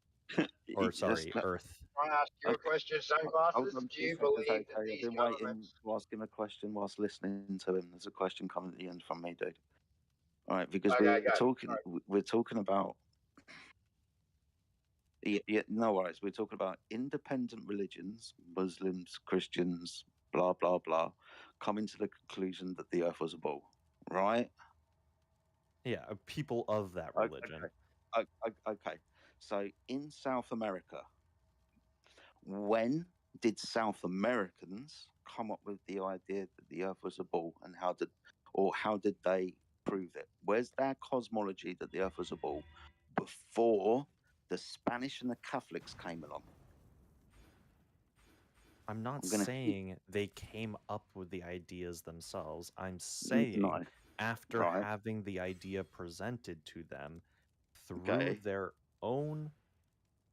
Or sorry, Earth. Can I ask you a question, Sunglasses? Do you believe that I've these been waiting to ask him a question whilst listening to him. There's a question coming at the end from me, dude. All right, because Okay, we're talking about no worries. We're talking about independent religions, Muslims, Christians, blah blah blah, coming to the conclusion that the Earth was a ball, right? Yeah, people of that religion. Okay. So in South America, when did South Americans come up with the idea that the Earth was a ball, and how did they prove it? Where's their cosmology that the Earth was a ball before the Spanish and the Catholics came along? I'm not I'm gonna saying they came up with the ideas themselves. I'm saying after having the idea presented to them through their own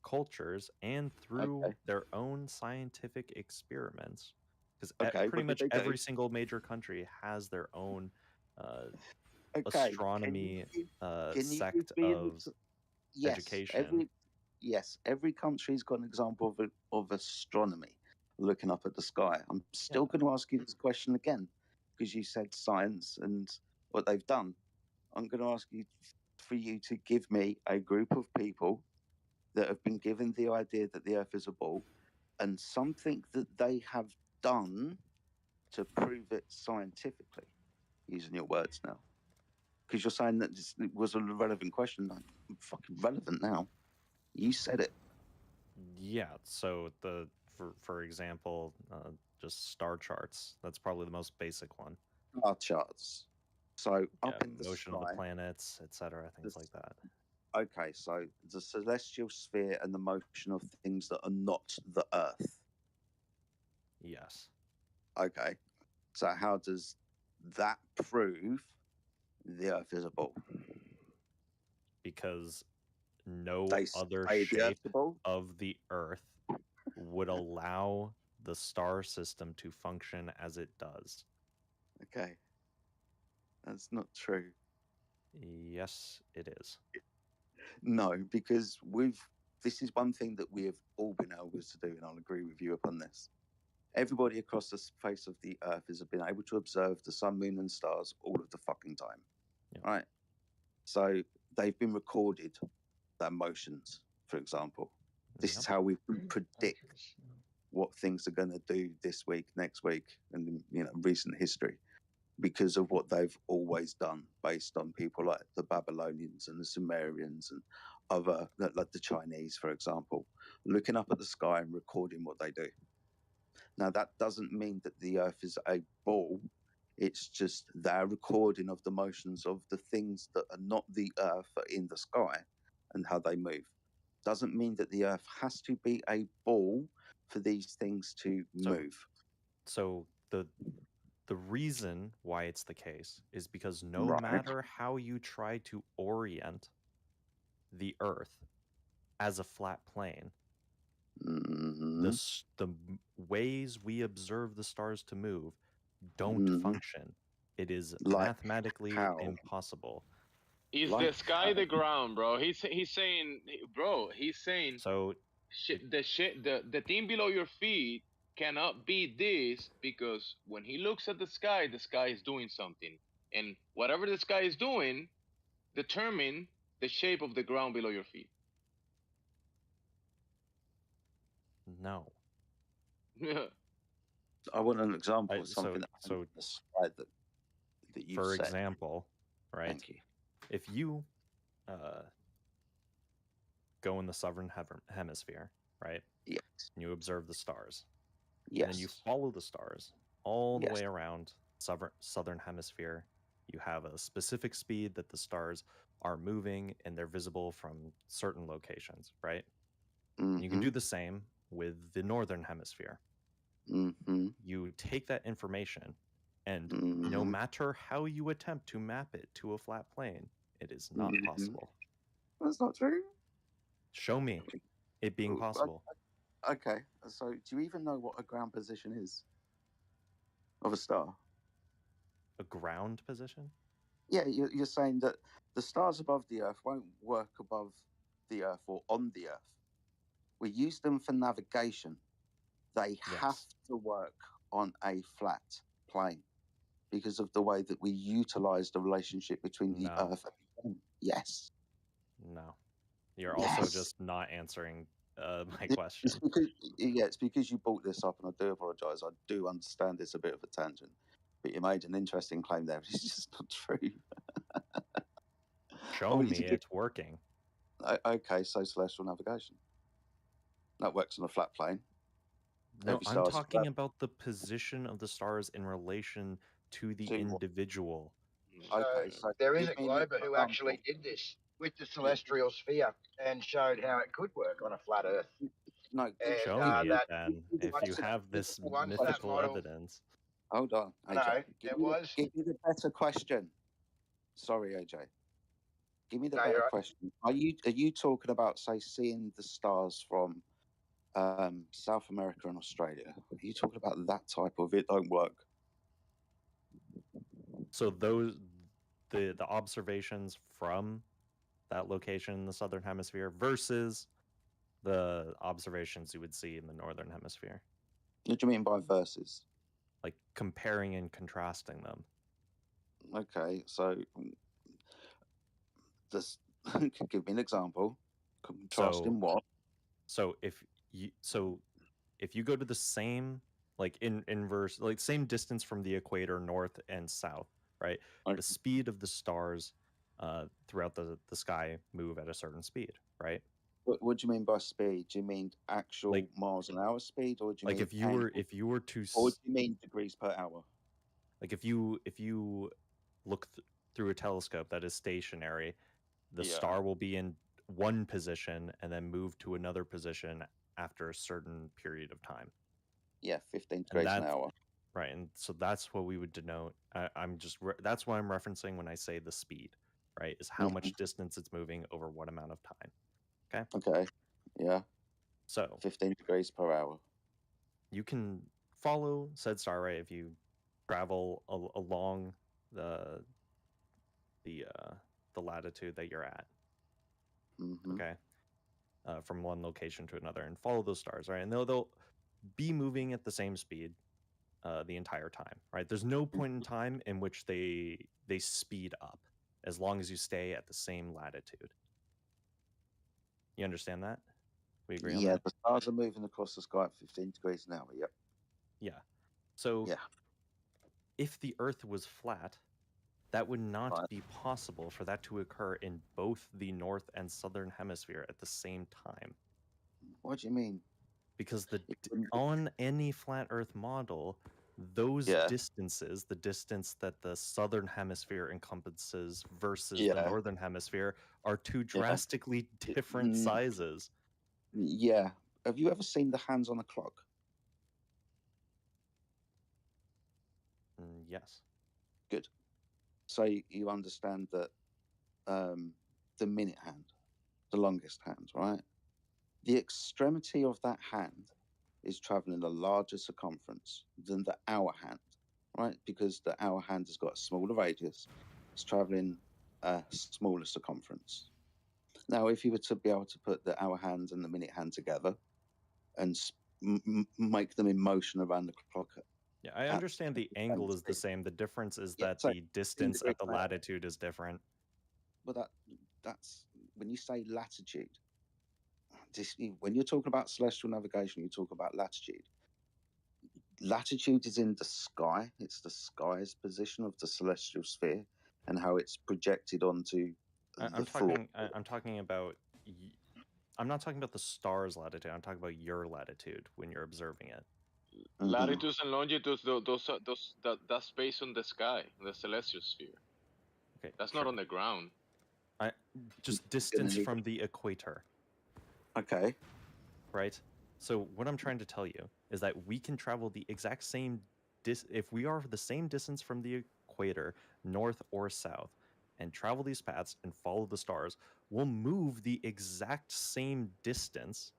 cultures and through their own scientific experiments, because pretty much every single major country has their own astronomy sect of education. Every country's got an example of astronomy, looking up at the sky. I'm still going to ask you this question again, because you said science and what they've done. I'm going to ask you for you to give me a group of people that have been given the idea that the Earth is a ball, and something that they have done to prove it scientifically, using your words now. Because you're saying that it was a relevant question. I'm fucking relevant now. You said it. Yeah. So for example, just star charts. That's probably the most basic one. Star charts. So up in the motion sky, of the planets, etc., things like that. Okay, so the celestial sphere and the motion of things that are not the Earth. Yes. Okay. So how does that prove the Earth is a ball? Because no other shape of the Earth would allow the star system to function as it does. Okay. That's not true. Yes, it is. No, because this is one thing that we have all been able to do, and I'll agree with you upon this. Everybody across the face of the Earth has been able to observe the sun, moon, and stars all of the fucking time. Yep. Right? So they've been recorded, their motions, for example. This is how we predict what things are going to do this week, next week, and recent history, because of what they've always done, based on people like the Babylonians and the Sumerians and other, like the Chinese, for example, looking up at the sky and recording what they do. Now, that doesn't mean that the Earth is a ball. It's just their recording of the motions of the things that are not the Earth are in the sky and how they move. Doesn't mean that the Earth has to be a ball for these things to move. So the reason why it's the case is because no matter how you try to orient the Earth as a flat plane, the ways we observe the stars to move don't function. It is mathematically impossible. Is the sky the ground, bro? He's saying, bro. He's saying. So the thing below your feet cannot be this, because when he looks at the sky is doing something, and whatever the sky is doing determine the shape of the ground below your feet. No. I want an example of something that you for said. example, right? Thank you. If you go in the southern hemisphere, right? Yes. And you observe the stars. Yes. And then you follow the stars all the way around southern hemisphere You have a specific speed that the stars are moving, and they're visible from certain locations, right? And you can do the same with the northern hemisphere. You take that information, and no matter how you attempt to map it to a flat plane, it is not possible. That's not true. Show me it being possible. Okay, so do you even know what a ground position is of a star? A ground position? Yeah, you're saying that the stars above the Earth won't work above the Earth or on the Earth. We use them for navigation. They have to work on a flat plane because of the way that we utilize the relationship between the Earth and the Sun. Yes. No. You're also just not answering my question. It's because you brought this up, and I do apologize. I do understand it's a bit of a tangent, but you made an interesting claim there. It's just not true. Show me it's working. Okay, so celestial navigation. That works on a flat plane. No, I'm talking about the position of the stars in relation to the individual. So there is a glober who actually did this with the celestial sphere and showed how it could work on a flat Earth. No, and, show me it then, if you have this once that mythical model- evidence. Hold on, AJ. No, Give me the better question. Sorry, AJ. Give me the No, better you're right. question. Are you talking about, say, seeing the stars from South America and Australia? Are you talking about that type of it don't work? So the observations from that location in the southern hemisphere versus the observations you would see in the northern hemisphere. What do you mean by versus? Like comparing and contrasting them. Okay, so just give me an example. Contrasting what? So if you go to the same, like inverse, like same distance from the equator, north and south, right? The speed of the stars throughout the sky move at a certain speed, right? What do you mean by speed? Do you mean actual miles an hour speed, or do you like mean if you were to, or do you mean degrees per hour? Like if you look through a telescope that is stationary, the star will be in one position and then move to another position after a certain period of time. Yeah, 15 degrees an hour. Right, and so that's what we would denote. That's what I'm referencing when I say the speed, right? Is how much distance it's moving over what amount of time. Okay. Okay. Yeah. So 15 degrees per hour. You can follow said star, right? If you travel along the latitude that you're at, okay, from one location to another, and follow those stars, right? And they'll be moving at the same speed the entire time, right? There's no point in time in which they speed up, as long as you stay at the same latitude. You understand that? We agree on that? Yeah, the stars are moving across the sky at 15 degrees an hour. Yep. Yeah. So if the Earth was flat, that would not be possible for that to occur in both the north and southern hemisphere at the same time. What do you mean? Because on any flat Earth model, those distances, the distance that the southern hemisphere encompasses versus the northern hemisphere, are two drastically different sizes. Yeah. Have you ever seen the hands on a clock? Yes. Good. So you understand that the minute hand, the longest hand, right? The extremity of that hand is traveling a larger circumference than the hour hand, right? Because the hour hand has got a smaller radius, it's traveling a smaller circumference. Now, if you were to be able to put the hour hand and the minute hand together and make them in motion around the clock. Yeah, I understand the angle is the same. The difference is that the distance at the latitude is different. But that's when you say latitude. When you're talking about celestial navigation, you talk about latitude. Latitude is in the sky. It's the sky's position of the celestial sphere and how it's projected onto the floor. I'm talking about. I'm not talking about the star's latitude. I'm talking about your latitude when you're observing it. Latitudes and longitudes, that space on the sky, the celestial sphere. Okay. That's sure. not on the ground. Just distance from the equator. Okay. Right? So what I'm trying to tell you is that we can travel the exact same if we are the same distance from the equator, north or south, and travel these paths and follow the stars, we'll move the exact same distance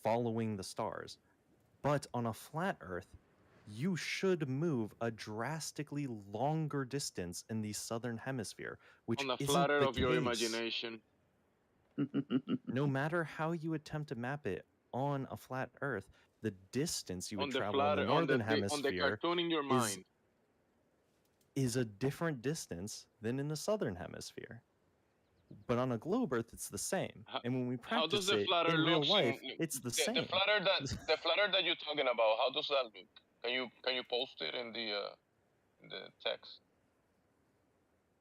following the stars. But on a flat Earth, you should move a drastically longer distance in the southern hemisphere, which On the isn't flatter the of your case. imagination. No matter how you attempt to map it on a flat Earth, the distance you would On the travel in the flatter, northern on the hemisphere cartoon in your mind. is a different distance than in the southern hemisphere. But on a globe Earth, it's the same. And when we How does practice the it flatter in real look? life, it's the same. The flatter that you're talking about. How does that look? Can you post it in the text?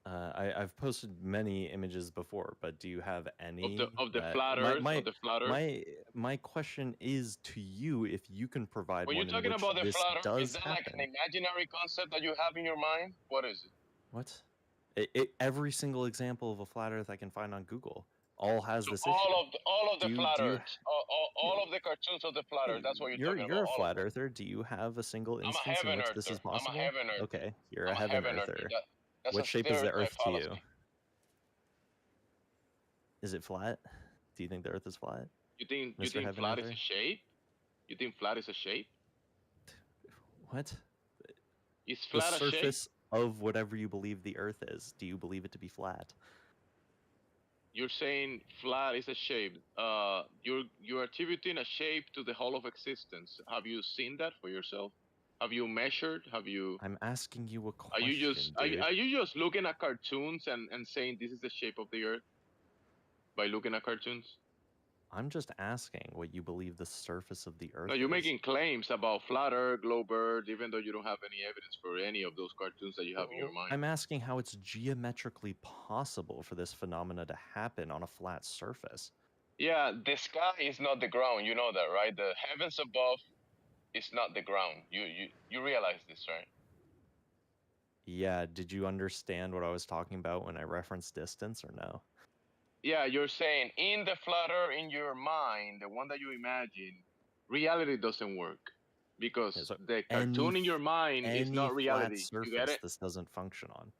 I've posted many images before, but do you have any of the that- flat my, Earth? my, Of the flat Earth? my question is to you if you can provide When you're one in talking which about the this flat Earth, is does that happen. like an imaginary concept that you have in your mind? What is it? What? Every single example of a flat Earth I can find on Google all has So this all issue. of the flat do you Earths, all of the cartoons of the flat Earth. That's what you're talking You're about. a All of flat them. earther. Do you have a single I'm a instance in heaven which this earther. is possible? I'm a heaven earther. Okay, you're I'm a heaven earther. earther. That's What a shape is the stereotype Earth to you? fallacy. Is it flat? Do you think the Earth is flat? You think Mr. Heaven flat is Earther? a shape? You think flat is a shape? What? Is The flat a shape? surface of whatever you believe the Earth is. Do you believe it to be flat? You're saying flat is a shape. You're attributing a shape to the whole of existence. Have you seen that for yourself? Have you measured? Have you? I'm asking you a Are question, you just dude. are you just looking at cartoons and saying this is the shape of the Earth by looking at cartoons? I'm just asking what you believe the surface of the Earth No, you're is. making claims about flat Earth, globe Earth, even though you don't have any evidence for any of those cartoons that you have in your mind. I'm asking how it's geometrically possible for this phenomena to happen on a flat surface. Yeah, the sky is not the ground. You know that, right? The heavens above is not the ground. You realize this, right? Yeah, did you understand what I was talking about when I referenced distance or no? Yeah, you're saying in the flat Earth in your mind, the one that you imagine, reality doesn't work because so the cartoon in your mind is not reality. Flat You get surface it? this doesn't function on.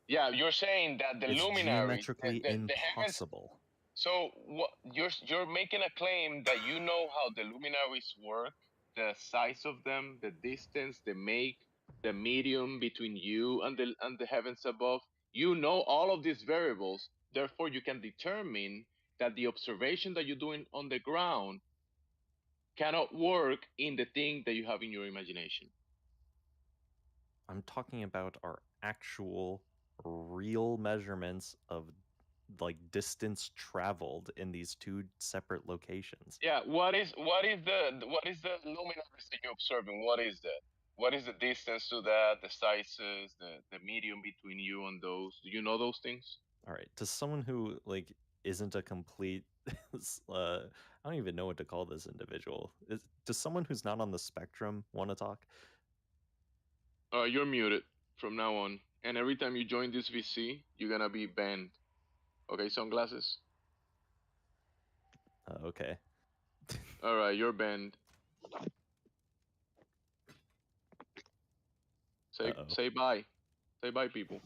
Yeah, you're saying that the It's luminaries, geometrically the heavens. impossible. So what you're making a claim that you know how the luminaries work, the size of them, the distance, the make, the medium between you and the heavens above. You know all of these variables. Therefore, you can determine that the observation that you're doing on the ground cannot work in the thing that you have in your imagination. I'm talking about our actual real measurements of like distance traveled in these two separate locations. Yeah, what is the luminaries that you're observing? What is that? What is the distance to that? The sizes, the medium between you and those? Do you know those things? All right, to someone who like isn't a complete I don't even know what to call this individual. Does someone who's not on the spectrum want to talk? You're muted from now on, and every time you join this VC, you're gonna be banned. Okay, sunglasses. Okay. All right, you're banned. Say bye. Say bye, people.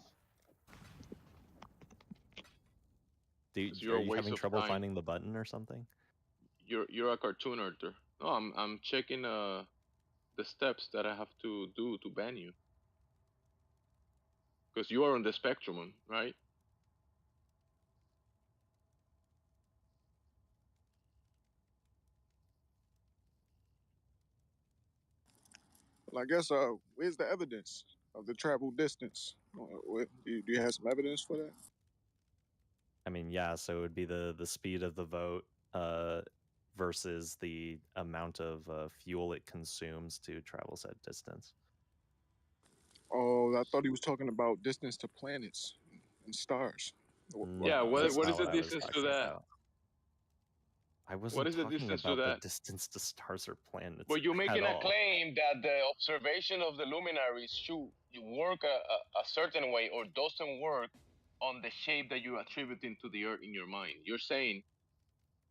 Are you having trouble finding the button or something? You're a cartoon arter. No, I'm checking the steps that I have to do to ban you. Because you are on the spectrum, right? Well, I guess where's the evidence of the travel distance? Do you have some evidence for that? I mean, yeah, so it would be the speed of the vote versus the amount of fuel it consumes to travel said distance. Oh, I thought he was talking about distance to planets and stars. Yeah, No, what is the what I was distance to talking that? about. I wasn't What is the talking distance to about the that? distance to stars or planets But you're at making a all. claim that the observation of the luminaries should work a certain way or doesn't work on the shape that you're attributing to the Earth in your mind. You're saying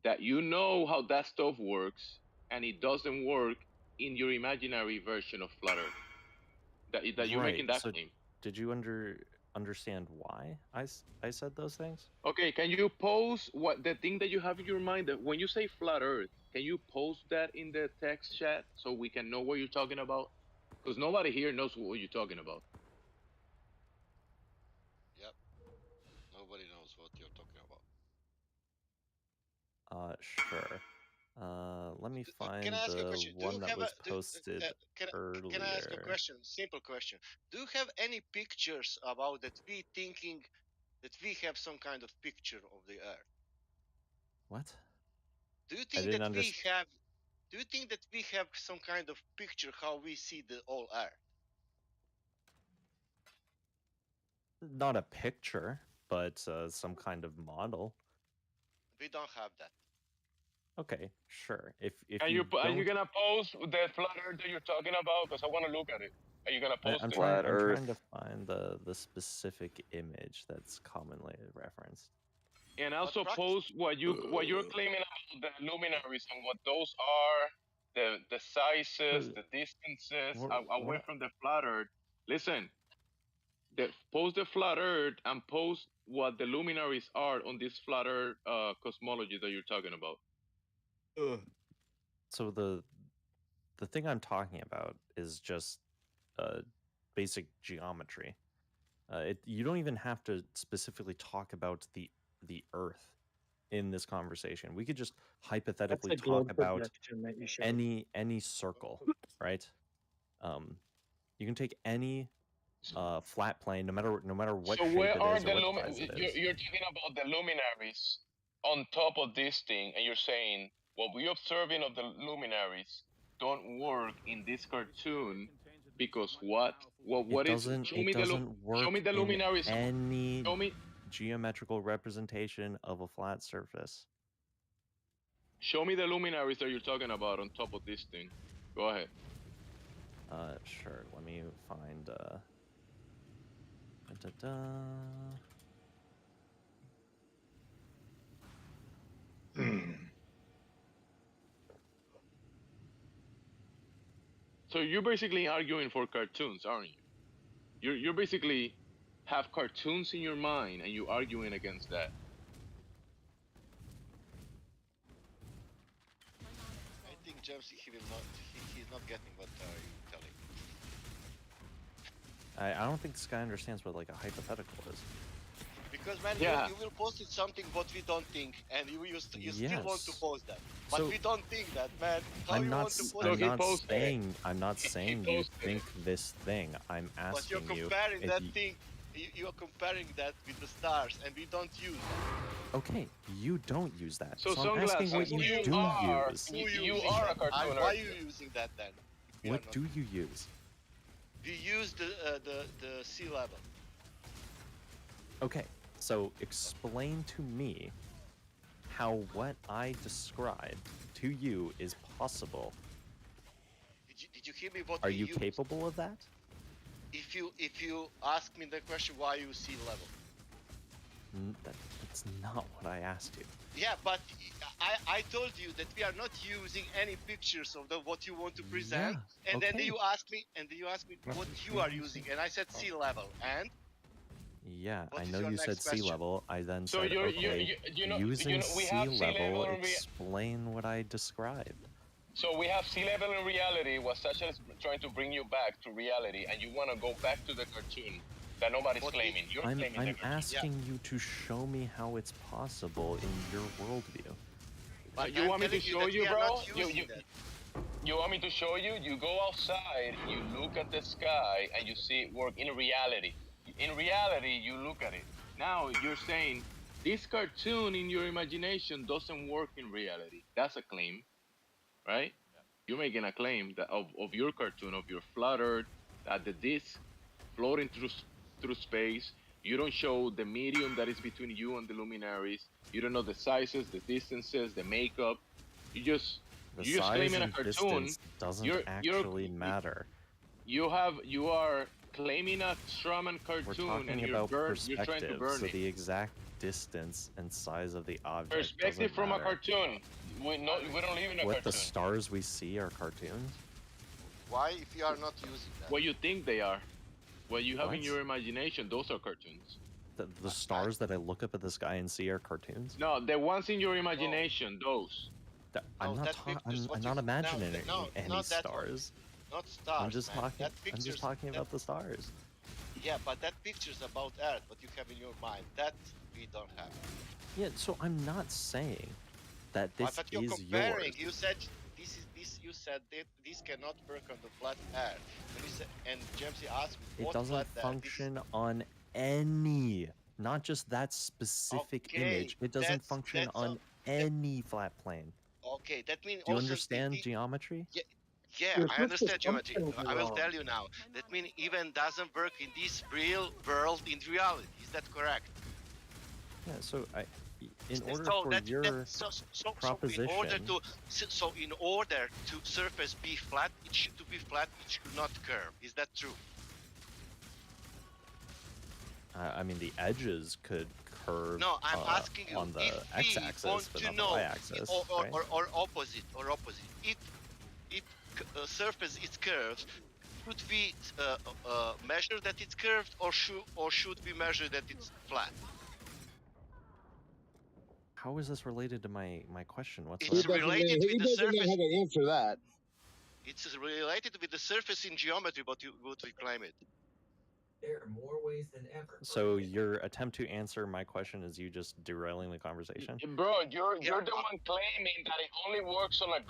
that you know how that stuff works and it doesn't work in your imaginary version of flat Earth. That you're making Right. that So claim. did you understand why I said those things? Okay, can you pose what the thing that you have in your mind that when you say flat Earth, can you post that in the text chat so we can know what you're talking about? Because nobody here knows what you're talking about. Yep. Nobody knows what you're talking about. Sure. Let me find Can I ask you a the question? Do you one that have was a posted can I ask a earlier. question? Simple question. Do you have any pictures about that we thinking that we have some kind of picture of the Earth? What? Do you I think didn't that we understand. have? Do you think that we have some kind of picture how we see the whole Earth? Not a picture, but some kind of model. We don't have that. Okay, sure. If Are you are you don't, gonna post the flat Earth that you're talking about? Because I want to look at it. Are you gonna post I'm it? trying. I'm trying to find the specific image that's commonly referenced. And also post what you're claiming about the luminaries and what those are, the sizes, the distances away from the flat Earth. Listen, post the flat Earth and post what the luminaries are on this flat Earth cosmology that you're talking about. So the thing I'm talking about is just basic geometry. You don't even have to specifically talk about the Earth in this conversation. We could just hypothetically That's a talk globe about projection that you showed. any circle, right? You can take any flat plane, no matter what So shape where it are is or the what size it is. you're talking about the luminaries on top of this thing, and you're saying what we're observing of the luminaries don't work in this cartoon because what? What It is? doesn't. Show It me doesn't show me work the in luminaries. any Show me geometrical representation of a flat surface. show me the luminaries that you're talking about on top of this thing. Go ahead. Sure. Let me find. Da-da-da. So you're basically arguing for cartoons, aren't you? You're basically have cartoons in your mind and you're arguing against that. I think James he will not. He's not getting what you telling. I don't think this guy understands what like a hypothetical is. Because man, Yeah. you will post it something what we don't think, and you still want to Yes. post that, but So- we don't think that, man. How I'm you not. want to post I'm it? not saying. I'm not He saying you posted think it. this thing. I'm But you're asking you. comparing if that you- thing. You are comparing that with the stars, and we don't use it. Okay, you don't use that. So I'm asking what sunglasses, you you do are use. you are a cartoon Why are you artist. using that then? We What are not. do you use? We use the sea level. Okay, so explain to me how what I described to you is possible. Did you hear me? What Are we you use? capable of that? If you ask me the question, why you sea level? That's not what I asked you. Yeah, but I told you that we are not using any pictures of what you want to present, Yeah, and then okay. you ask me what you are using, and I said sea level, and Yeah, what I is know your you said next sea question? level. I then So said, okay, using we sea have sea level, level explain what I described. So we have sea level in reality. What Sasha is trying to bring you back to reality, and you want to go back to the cartoon that nobody's claiming. You're claiming the I'm cartoon. asking you to show me how it's possible in your worldview. So you want me to show you, bro? You want me to show you? You go outside, you look at the sky, and you see it work in reality. In reality, you look at it. Now you're saying this cartoon in your imagination doesn't work in reality. That's a claim, right? You're making a claim that of your cartoon, of your flat Earth, that the disc floating through space You don't show the medium that is between you and the luminaries. You don't know the sizes, the distances, the makeup. You just size claiming a and cartoon. distance doesn't You're actually matter. you are claiming a strawman cartoon. We're talking and about you're trying to perspective, burn so it. the exact distance and size of the object Perspective doesn't from matter. a cartoon. We don't live in a What cartoon. the stars we see are cartoons? Why, if you are not using that? What you think they are. What you have in What? your imagination, those are cartoons. The stars that I look up at the sky and see are cartoons? No, the ones in your imagination, those. I'm not I'm not imagining any stars. Not stars. I'm just man. talking about the stars. Yeah, but that picture's about Earth, what you have in your mind. That we don't have. Yeah, so I'm not saying that this but you're is comparing. yours. You said you said that this cannot work on the flat Earth. And Jamesy asked me, It what doesn't flat function on any, not just that specific image. It doesn't function on any flat plane. Okay, that means Do you also understand geometry? Yeah, I understand geometry. I will tell you now. That means even doesn't work in this real world in reality. Is that correct? Yeah. So in order so for that, your proposition, so in order to surface be flat, it should be flat. It should not curve. Is that true? I mean, the edges could curve. No, I'm asking you on the if x-axis, but not the y-axis, or opposite. If a surface is curved, should we measure that it's curved, or should we measure that it's flat? How is this related to my question? What's It's related with the surface. He doesn't know how to answer that. It's related with the surface in geometry, what we claim it. There are more ways than ever. So your attempt to answer my question is you just derailing the conversation? Bro, you're the one claiming that it only works on a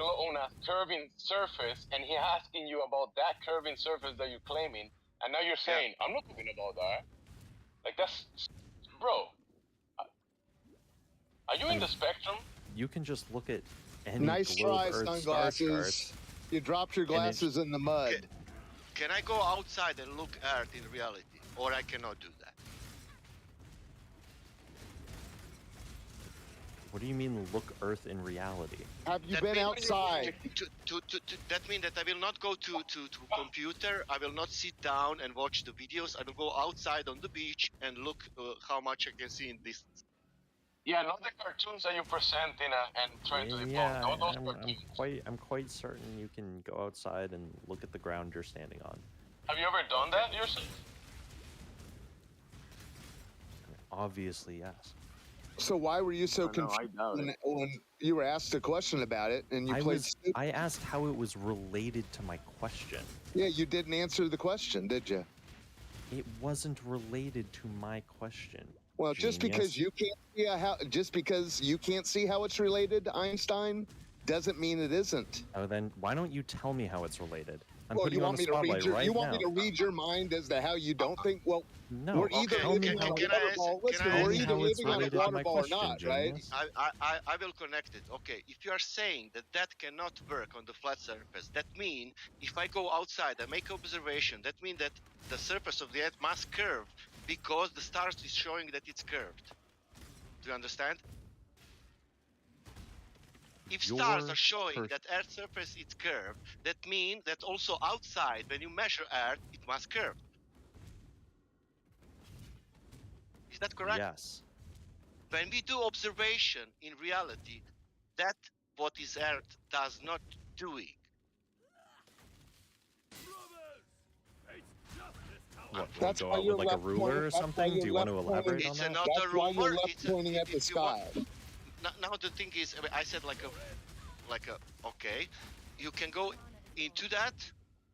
curving surface, and he's asking you about that curving surface that you're claiming, and now you're saying, I'm not talking about that. Like, that's... Bro. Are you in the spectrum? You can just look at any nice try, sunglasses. You dropped your glasses in the mud. Can I go outside and look Earth in reality, or I cannot do that? What do you mean, look Earth in reality? Have you been outside? That means that I will not go to computer. I will not sit down and watch the videos. I will go outside on the beach and look how much I can see in distance. Yeah, not the cartoons that you present and trying to debunk. Yeah, Not those cartoons. I'm quite certain you can go outside and look at the ground you're standing on. Have you ever done that yourself? Obviously, yes. So why were you so confused when you were asked a question about it and you played stupid? I asked how it was related to my question. Yeah, you didn't answer the question, did you? It wasn't related to my question. Well, just because you can't see how it's related to Einstein doesn't mean it isn't. Oh, then why don't you tell me how it's related? I'm well, putting you on the spotlight right now. You want me to read your mind as to how you don't think? Well, no. We're either living on a waterball. Listen, we're either living on a waterball or not, right? I will connect it. Okay, if you are saying that cannot work on the flat surface, that means if I go outside and make observation, that means that the surface of the Earth must curve because the stars is showing that it's curved. Do you understand? If stars are showing that Earth's surface is curved, that means that also outside, when you measure Earth, it must curve. Is that correct? Yes. When we do observation in reality, that what is Earth does not doing. What, that's go out with like a ruler or something? Do you want to elaborate on that? That's why you're left pointing at the sky. Now the thing is, I said okay, you can go into that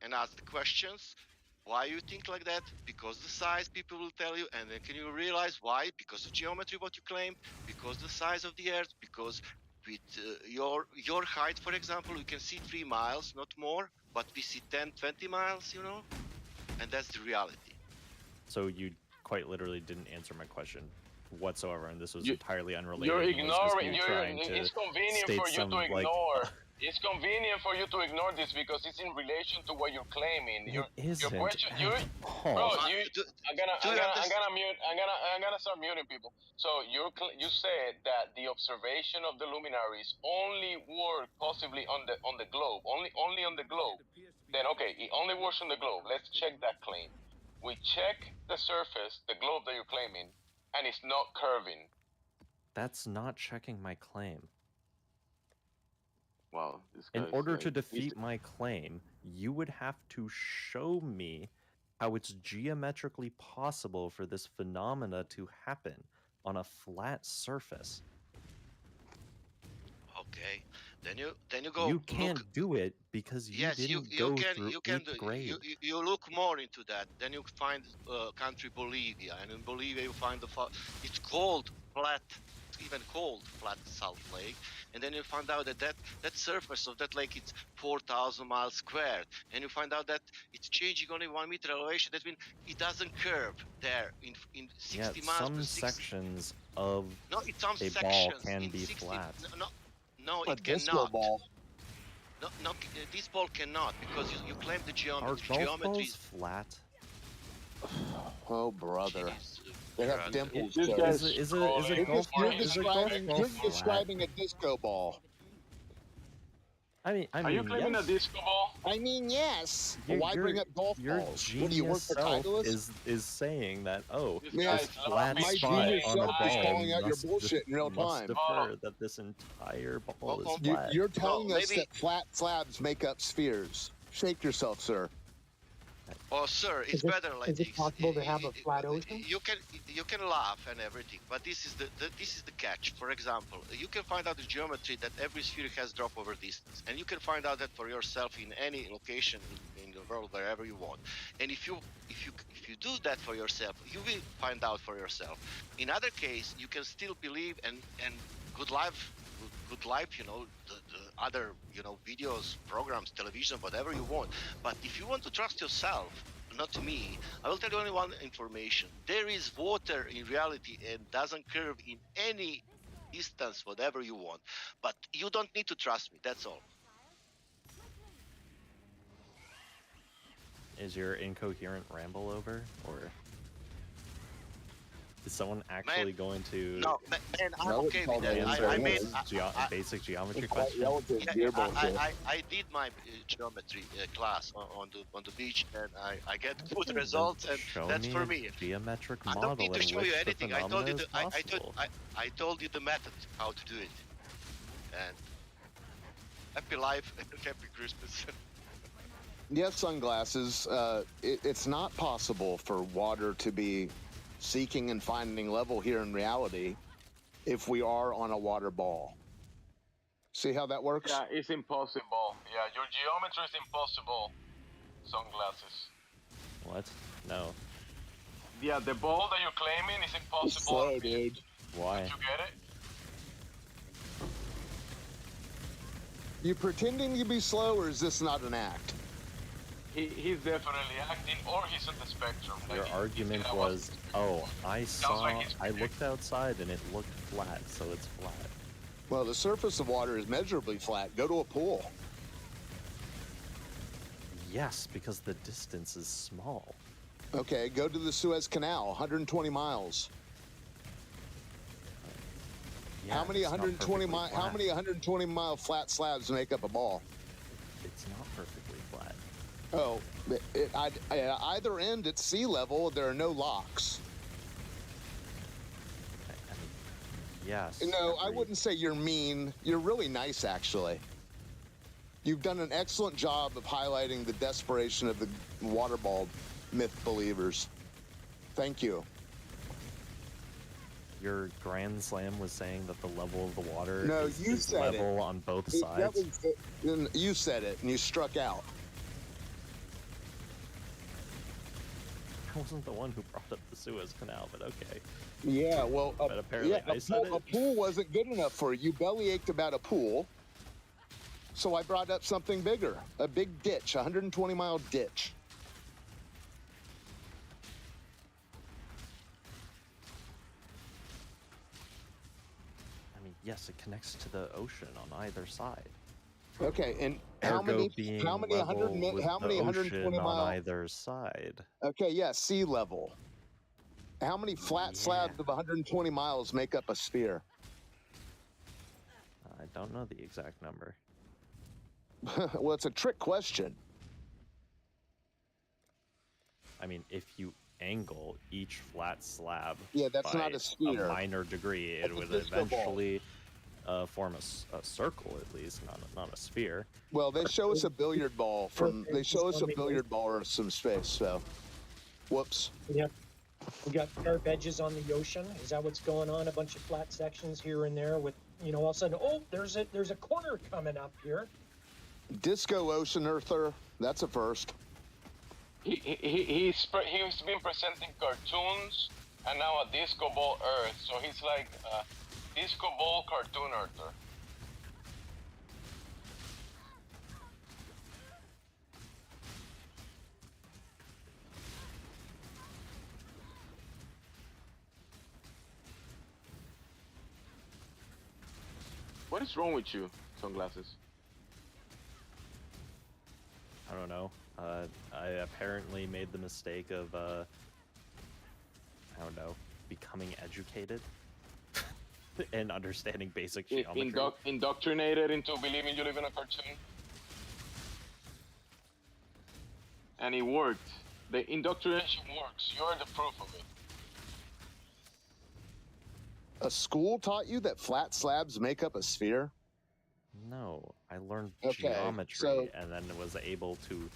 and ask the questions. Why you think like that? Because the size, people will tell you, and then can you realize why? Because of geometry, what you claim, because the size of the Earth, because with your height, for example, you can see 3 miles, not more, but we see 10, 20 miles, you know, and that's the reality. So you quite literally didn't answer my question whatsoever, and this was entirely unrelated. You're ignoring. It's convenient for you to ignore It's convenient for you to ignore this because it's in relation to what you're claiming. It Your isn't question, at you, all. bro, Ma, you. do, I'm gonna, do I'm you gonna, I'm understand? gonna mute. I'm gonna start muting people. So you said that the observation of the luminaries only work possibly on the globe, only on the globe. Then okay, it only works on the globe. Let's check that claim. We check the surface, the globe that you're claiming, and it's not curving. That's not checking my claim. Wow, this In guy's order to like, defeat my claim, you would have to show me how it's geometrically possible for this phenomena to happen on a flat surface. Okay, then you go You look. can't do it because you Yes, didn't you go can through you can 8th grade. you look more into that. Then you find country Bolivia, and in Bolivia you find it's called flat, even called flat Salt Lake, and then you find out that that surface of that lake it's 4,000 miles squared, and you find out that it's changing only 1 meter elevation. That means it doesn't curve there in Yeah, 60 miles per some 6. sections of No, it's some a ball sections can in be 60. flat. No, A it disco cannot. ball. No, this ball cannot because you claim the Are geometry. golf Geometry balls is flat? Oh, brother. jeez, They have brother. dimples, This sir. guy's Is a scrolling golf for You're his describing ball you're perspective. flat? describing a disco ball. I Are you mean, claiming a yes. disco ball? I mean, yes. Your Why bring up golf your balls? What do you work genius for self Titleist? is saying that This Yeah, this guy's flat laughing, my spot genius on a self is ball calling out your must bullshit in real must time. defer that this entire ball is flat. You're No, telling us maybe. that flat slabs make up spheres. Shake yourself, sir. Oh, sir, it's better like this. possible to have a flat ocean? You can laugh and everything, but this is the catch. For example, you can find out the geometry that every sphere has drop over distance, and you can find out that for yourself in any location in the world wherever you want. And if you do that for yourself, you will find out for yourself. In other case, you can still believe and good life. Good life, the other, videos, programs, television, whatever you want. But if you want to trust yourself, not me, I will tell you only one information. There is water in reality and doesn't curve in any distance, whatever you want. But you don't need to trust me, that's all. Is your incoherent ramble over, or is someone actually going to No, man, I'm okay with that. answer I made this basic geometry Quite question? relative to yeah, your bullshit. I did my geometry class on the beach, and I get Okay, good then results, and show that's me for a me. geometric I model don't need to in show which you the anything. I told phenomena you is possible. I told you the method how to do it. And happy life and happy Christmas. Yes, sunglasses. It's not possible for water to be seeking and finding level here in reality if we are on a water ball. See how that works? Yeah, it's impossible. Yeah, your geometry is impossible. Sunglasses. What? No. Yeah, the ball that you're claiming is impossible. Slow, dude. Why? Did you get it? You pretending to be slow, or is this not an act? He's definitely acting, or he's on the spectrum. Your argument was, oh, I looked outside and it looked flat, so it's flat. Well, the surface of water is measurably flat. Go to a pool. Yes, because the distance is small. Okay, go to the Suez Canal, 120 miles. Yeah, how many it's not 120 perfectly How flat. many 120 mile flat slabs make up a ball? It's not perfectly flat. Oh, at either end at sea level, there are no locks. Yes. No, I wouldn't say you're mean. You're really nice, actually. You've done an excellent job of highlighting the desperation of the waterball myth believers. Thank you. Your Grand Slam was saying that the level of the water No, is, you is said level it. on both That sides. you said it, and you struck out. I wasn't the one who brought up the Suez Canal, but okay. Yeah, well, But apparently I said a pool wasn't good enough for you. You bellyached about a pool, so I brought up something bigger. A big ditch, 120-mile ditch. I mean, yes, it connects to the ocean on either side. Okay, and Ergo how many being how many level with how the many ocean 120 on mile? either side. Okay, yeah, sea level. How many flat slabs of 120 miles make up a sphere? I don't know the exact number. Well, it's a trick question. I mean, if you angle each flat slab Yeah, that's by not a sphere. minor degree, it That's a would disco ball. eventually form a circle, at least, not a sphere. Well, they show us a billiard ball from. They show us a billiard ball or some space. So, whoops. Yeah. We got sharp edges on the ocean. Is that what's going on? A bunch of flat sections here and there with, you know, all of a sudden, oh, there's a corner coming up here. Disco ocean earther. That's a first. He's been presenting cartoons and now a disco ball Earth, so he's like a disco ball cartoon earther. What is wrong with you, sunglasses? I don't know. I apparently made the mistake of, I don't know, becoming educated and understanding basic geometry. Indoctrinated into believing you live in a cartoon. And it worked. The indoctrination works. You're the proof of it. A school taught you that flat slabs make up a sphere? No, I learned Okay, geometry so- and then was able to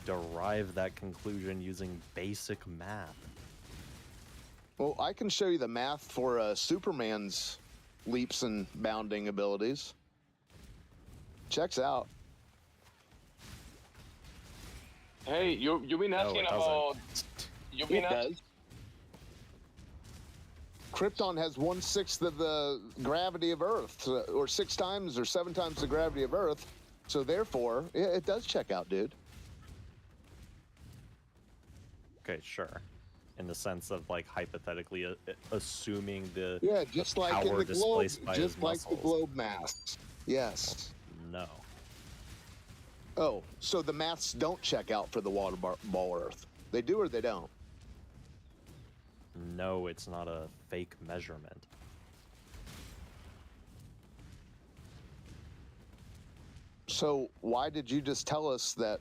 derive that conclusion using basic math. Well, I can show you the math for Superman's leaps and bounding abilities. Checks out. Hey, you've been asking about. You've been asking. Krypton has 1/6 of the gravity of Earth, or 6 times or 7 times the gravity of Earth. So therefore, it does check out, dude. Okay, sure. In the sense of like hypothetically assuming the just the like in power the globe, displaced by just his like the muscles. globe mass. Yes. No. Oh, so the maths don't check out for the water ball Earth. They do or they don't? No, it's not a fake measurement. So why did you just tell us that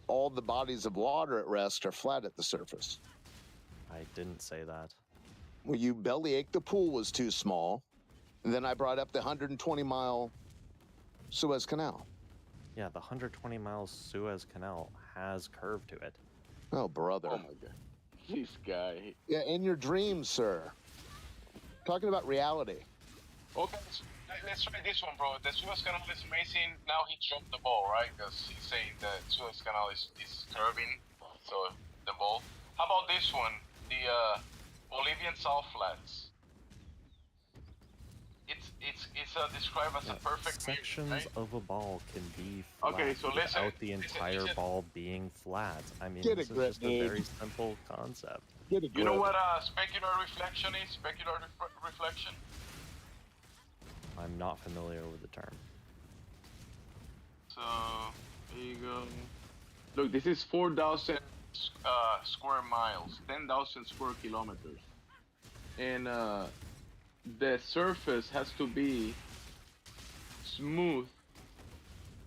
all the bodies of water at rest are flat at the surface? I didn't say that. Well, you bellyached the pool was too small. And then I brought up the 120-mile Suez Canal. Yeah, the 120 miles Suez Canal has curve to it. Oh, brother. Oh my god. This guy. Yeah, in your dreams, sir. Talking about reality. Okay, let's try this one, bro. The Suez Canal is amazing. Now he dropped the ball, right? Because he's saying the Suez Canal is curving, so the ball. How about this one? The Bolivian Salt Flats. It's described as a perfect sections mirror, right? of a ball can be flat Okay, so listen, without the entire ball being flat. I mean, Get this a is grip, just a dude. very simple concept. Get a You know grip. what specular reflection is? Specular reflection? I'm not familiar with the term. So, here you go. Look, this is 4,000 square miles, 10,000 square kilometers. And the surface has to be smooth,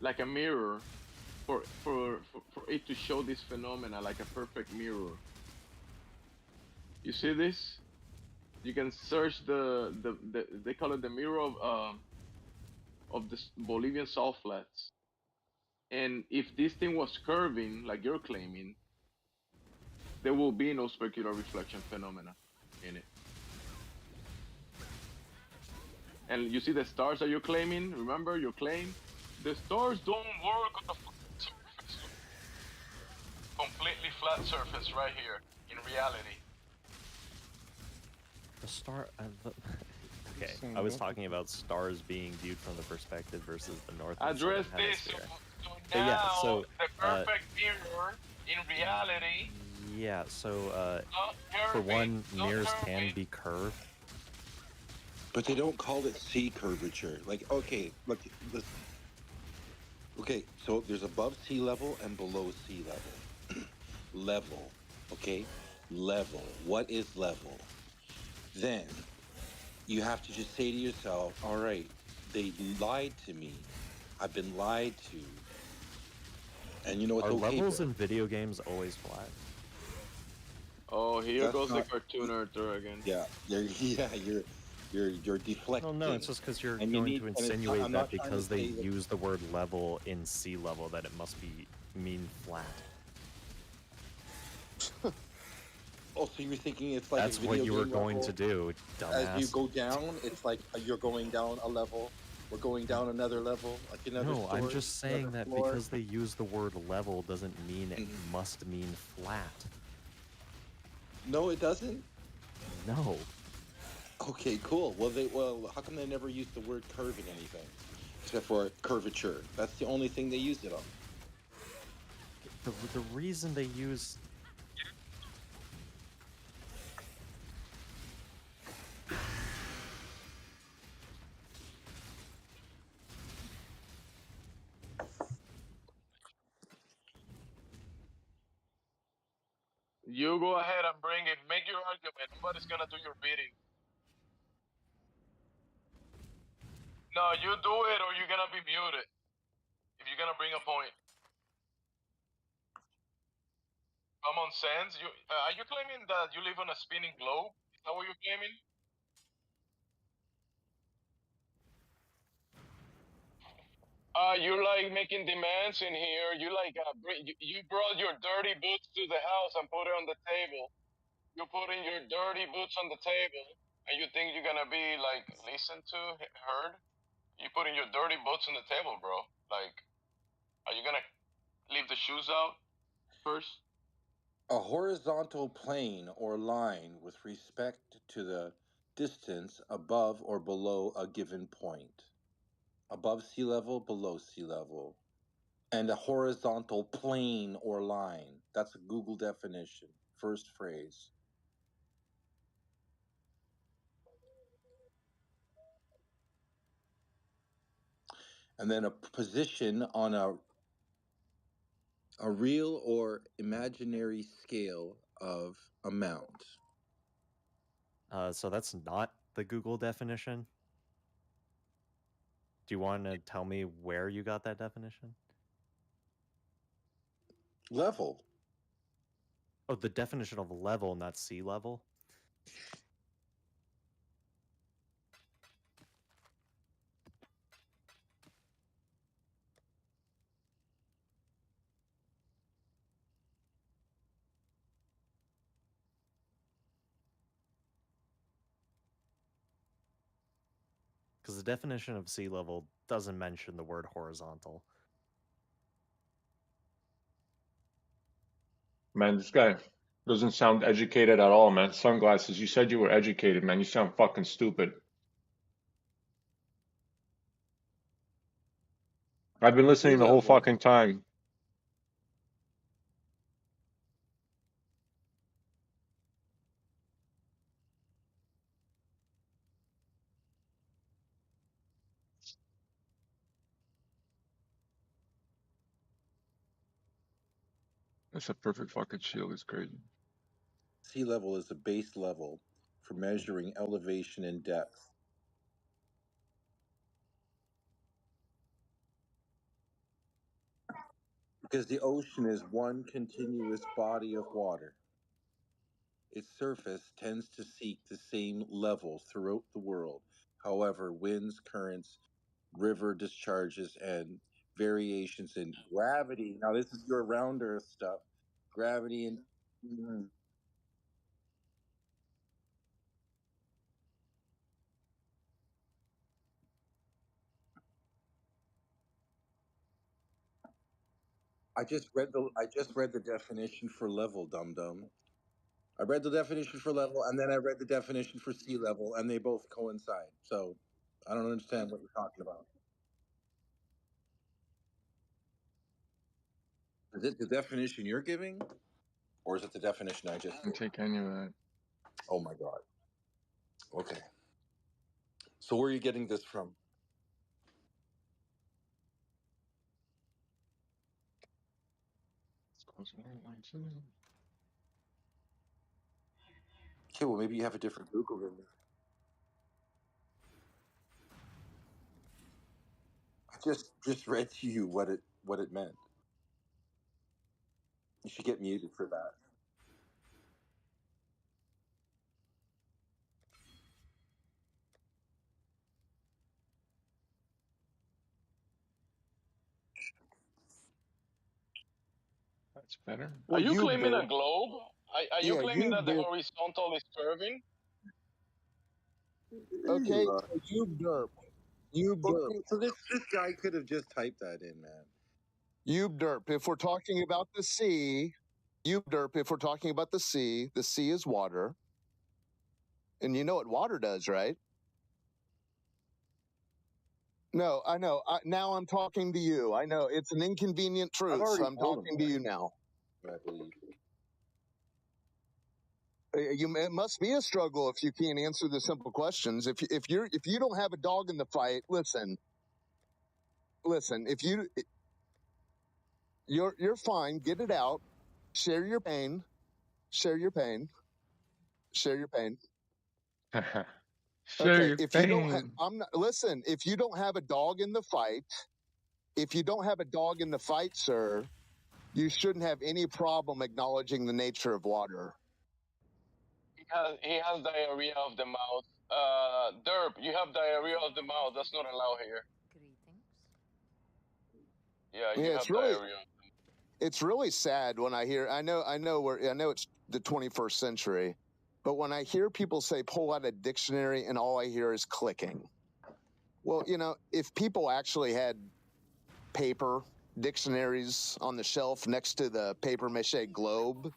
like a mirror, for it to show this phenomena like a perfect mirror. You see this? You can search the they call it the mirror of the Bolivian salt flats. And if this thing was curving, like you're claiming, there will be no specular reflection phenomena in it. And you see the stars that you're claiming? Remember your claim? The stars don't work on the flat surface. Completely flat surface right here, in reality. The star. Okay, I was talking about stars being viewed from the perspective versus the north. and Address southern this. hemisphere. So But now, yeah, so the perfect mirror, in reality, yeah, so not for curving, one, not mirrors curving. can be curved. But they don't call it sea curvature. Like, okay, look, Okay, so there's above sea level and below sea level. Level, okay? Level. What is level? Then you have to just say to yourself, all right, they lied to me. I've been lied to. And you know it's Are okay, levels but in video games always flat? Oh, here that's goes the not cartoon Arthur again. yeah, you're Well, no, it's deflecting. just because you're And you going need to and it's not, insinuate I'm that not trying to because they say that use the word level in sea level that it must be mean flat. oh, so you're thinking it's like a That's what video you were game going to level. do, As you dumbass. go down, it's like you're going down a level. We're going down another level, like another No, I'm story, just another saying that floor. because they use the word level doesn't mean it Mhm. must mean flat. No, it doesn't. No. Okay, cool. Well, how come they never use the word curve in anything, except for curvature? That's the only thing they use it on. The reason they use You go ahead and bring it. Make your argument. Nobody's gonna do your bidding. No, you do it or you're gonna be muted. If you're gonna bring a point. Common sense. Are you claiming that you live on a spinning globe? Is that what you're claiming? You're like making demands in here. You like you brought your dirty boots to the house and put it on the table. You're putting your dirty boots on the table, and you think you're gonna be like listened to, heard? You putting your dirty boots on the table, bro. Like, are you gonna leave the shoes out first? A horizontal plane or line with respect to the distance above or below a given point. Above sea level, below sea level. And a horizontal plane or line. That's a Google definition. First phrase. And then a position on a real or imaginary scale of amount. so that's not the Google definition. Do you want to tell me where you got that definition? Level. Oh, the definition of level, not sea level? Because the definition of sea level doesn't mention the word horizontal. Man, this guy doesn't sound educated at all, man. Sunglasses. You said you were educated, man. You sound fucking stupid. I've been Sea listening the whole level. fucking time. That's a perfect fucking shield. It's crazy. Sea level is a base level for measuring elevation and depth. Because the ocean is one continuous body of water. Its surface tends to seek the same level throughout the world. However, winds, currents, river discharges, and variations in gravity. Now, this is your round earth stuff. Gravity and. Mhm. I just read the definition for level, dum dum. I read the definition for level, and then I read the definition for sea level, and they both coincide. So I don't understand what you're talking about. Is it the definition you're giving, or is it the definition I just I gave? don't take any of that. Oh my god. Okay. So where are you getting this from? Okay, well maybe you have a different Google than me. I just read to you what it meant. You should get muted for that. That's better. Are Well, you you claiming a derp. globe? Are you Yeah, claiming you that the derp. horizontal is curving? Okay, so you derp. You derp. Okay, so this guy could have just typed that in, man. You derp. If we're talking about the sea, you derp. If we're talking about the sea is water. And you know what water does, right? No, I know. Now I'm talking to you. I know it's an inconvenient I've truth, so already I'm told him talking to you now. I believe. It must be a struggle if you can't answer the simple questions. If you don't have a dog in the fight, listen. If you're fine. Get it out. Share your pain. Share your pain. Share your pain. Share Okay. your If you don't, pain. I'm not. Listen. If you don't have a dog in the fight, sir, you shouldn't have any problem acknowledging the nature of water. He has diarrhea of the mouth. Derp, you have diarrhea of the mouth. That's not allowed here. Yeah, you Yeah, have diarrhea. it's really sad when I hear. I know it's the 21st century, but when I hear people say pull out a dictionary and all I hear is clicking. Well, if people actually had paper dictionaries on the shelf next to the paper mache globe,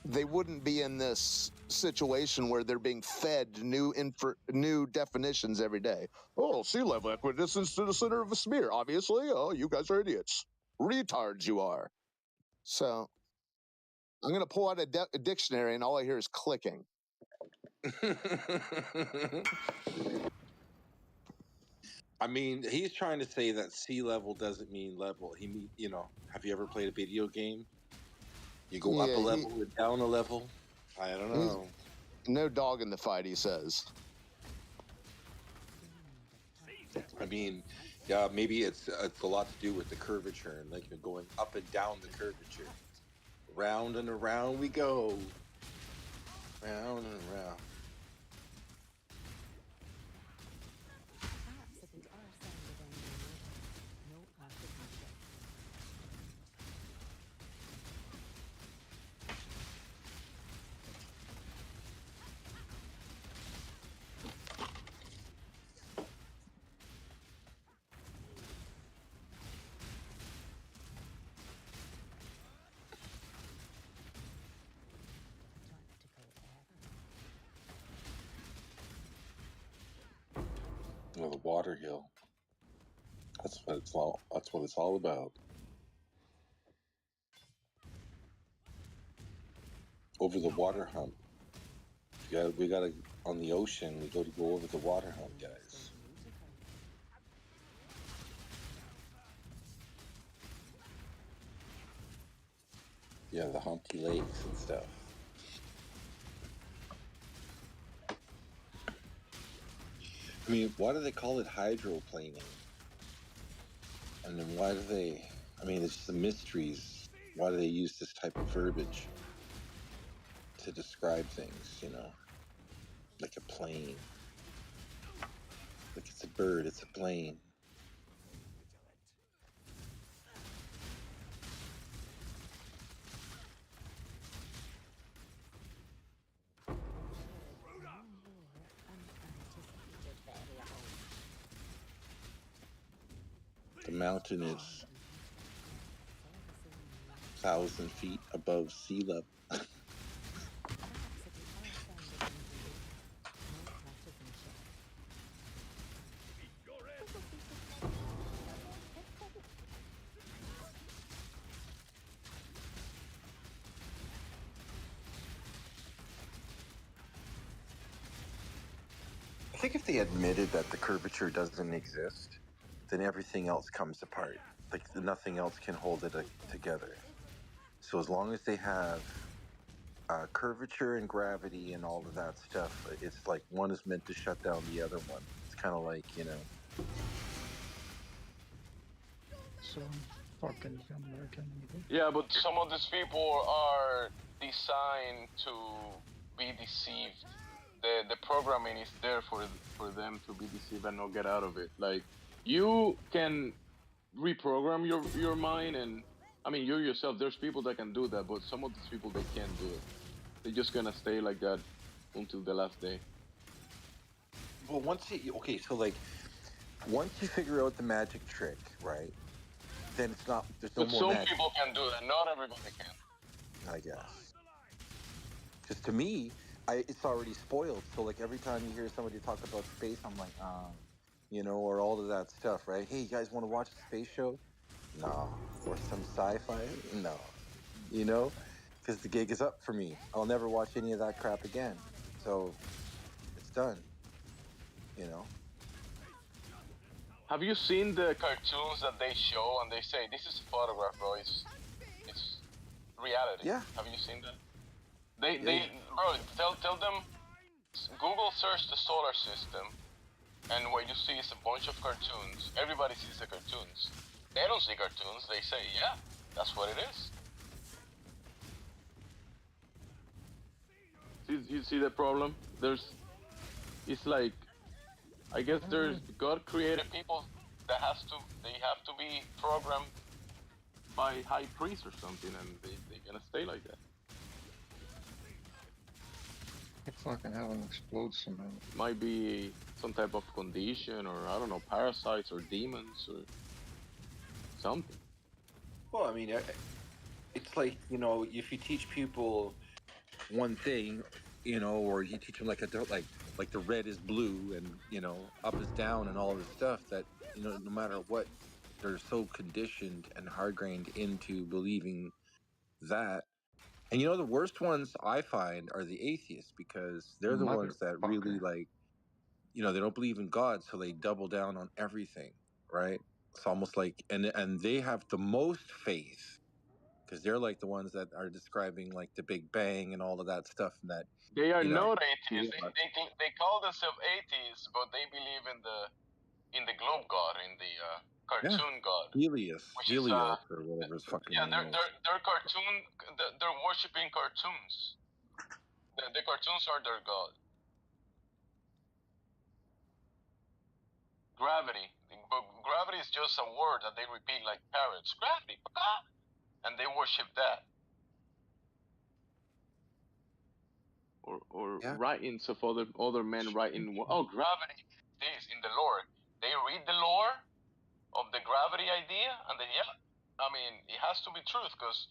they wouldn't be in this situation where they're being fed new definitions every day. Oh, sea level equidistance to the center of a sphere. Obviously, oh, you guys are idiots, retards. You are. So I'm going to pull out a dictionary, and all I hear is clicking. I mean, he's trying to say that sea level doesn't mean level. He mean, have you ever played a video game? You go up a level and down a level. I don't know. No dog in the fight, he says. I mean, yeah, maybe it's a lot to do with the curvature and like going up and down the curvature. Round and around we go. Round and around. Well, the water hill. That's what it's all about. Over the water hump. We gotta on the ocean. We go over the water hump, guys. Yeah, the humpy lakes and stuff. I mean, why do they call it hydroplaning? And then why do they? I mean, it's the mysteries. Why do they use this type of verbiage to describe things? Like a plane. Like it's a bird. It's a plane. The mountain is 1,000 feet above sea level. I think if they admitted that the curvature doesn't exist, then everything else comes apart. Like nothing else can hold it together. So as long as they have curvature and gravity and all of that stuff, it's like one is meant to shut down the other one. It's kind of like, you know. So fucking American. Yeah, but some of these people are designed to be deceived. The programming is there for them to be deceived and not get out of it. Like you can reprogram your mind, and I mean you yourself. There's people that can do that, but some of these people they can't do it. They're just gonna stay like that until the last day. Well, once you figure out the magic trick, right? Then it's not. There's no But more some magic, people can do that. Not everybody can. I guess. Because to me, it's already spoiled. So like every time you hear somebody talk about space, I'm like, you know, or all of that stuff, right? Hey, you guys want to watch a space show? No. Or some sci-fi? No. You know, because the gig is up for me. I'll never watch any of that crap again. So it's done. You know. Have you seen the cartoons that they show and they say this is a photograph, bro? It's reality. Yeah. Have you seen that? They Yeah. bro, tell them Google search the solar system, and what you see is a bunch of cartoons. Everybody sees the cartoons. They don't see cartoons. They say, yeah, that's what it is. You see the problem? It's like, I guess there's God created people that they have to be programmed by high priests or something, and they're gonna stay like that. It's fucking heaven explodes somehow. Might be some type of condition, or I don't know, parasites or demons or something. Well, I mean, it's like, you know, if you teach people one thing, you know, or you teach them like like the red is blue and, you know, up is down and all this stuff, that, you know, no matter what, they're so conditioned and hard grained into believing that. And you know, the worst ones I find are the atheists, because they're the ones that really, like, you know, they don't believe in God, so they double down on everything, right? It's almost like, and they have the most faith because they're like the ones that are describing like the Big Bang and all of that stuff, and that, They are you know, not atheists. They call themselves atheists, but they believe in the globe god, in the yeah, cartoon god, which is Helios or whatever his fucking yeah, name is. they're cartoon. They're worshiping cartoons. The cartoons are their god. Gravity, but gravity is just a word that they repeat like parrots. Gravity, and they worship that. Or Yeah, writings of other men writing. Oh, gravity is this in the lore. They read the lore of the gravity idea, and then yeah, I mean it has to be truth because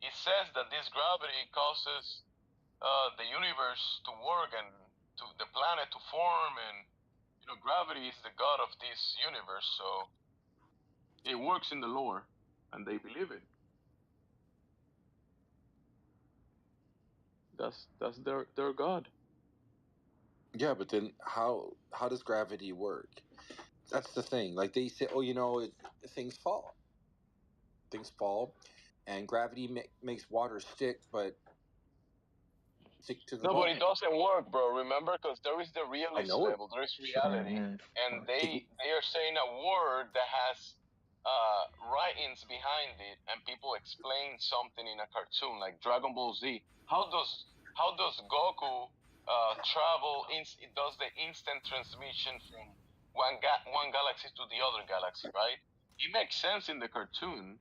it says that this gravity causes the universe to work and to the planet to form, and you know gravity is the god of this universe, so it works in the lore, and they believe it. That's their god. yeah, but then how does gravity work? That's the thing. Like they say, oh, you know, things fall, and gravity makes water stick, but stick to the No, but it bottom. doesn't work, bro. Remember, because there is the I realist know it. level, there is reality, and It, they are saying a word that has writings behind it, and people explain something in a cartoon like Dragon Ball Z. How does Goku travel? It does the instant transmission from one galaxy to the other galaxy, right? It makes sense in the cartoon,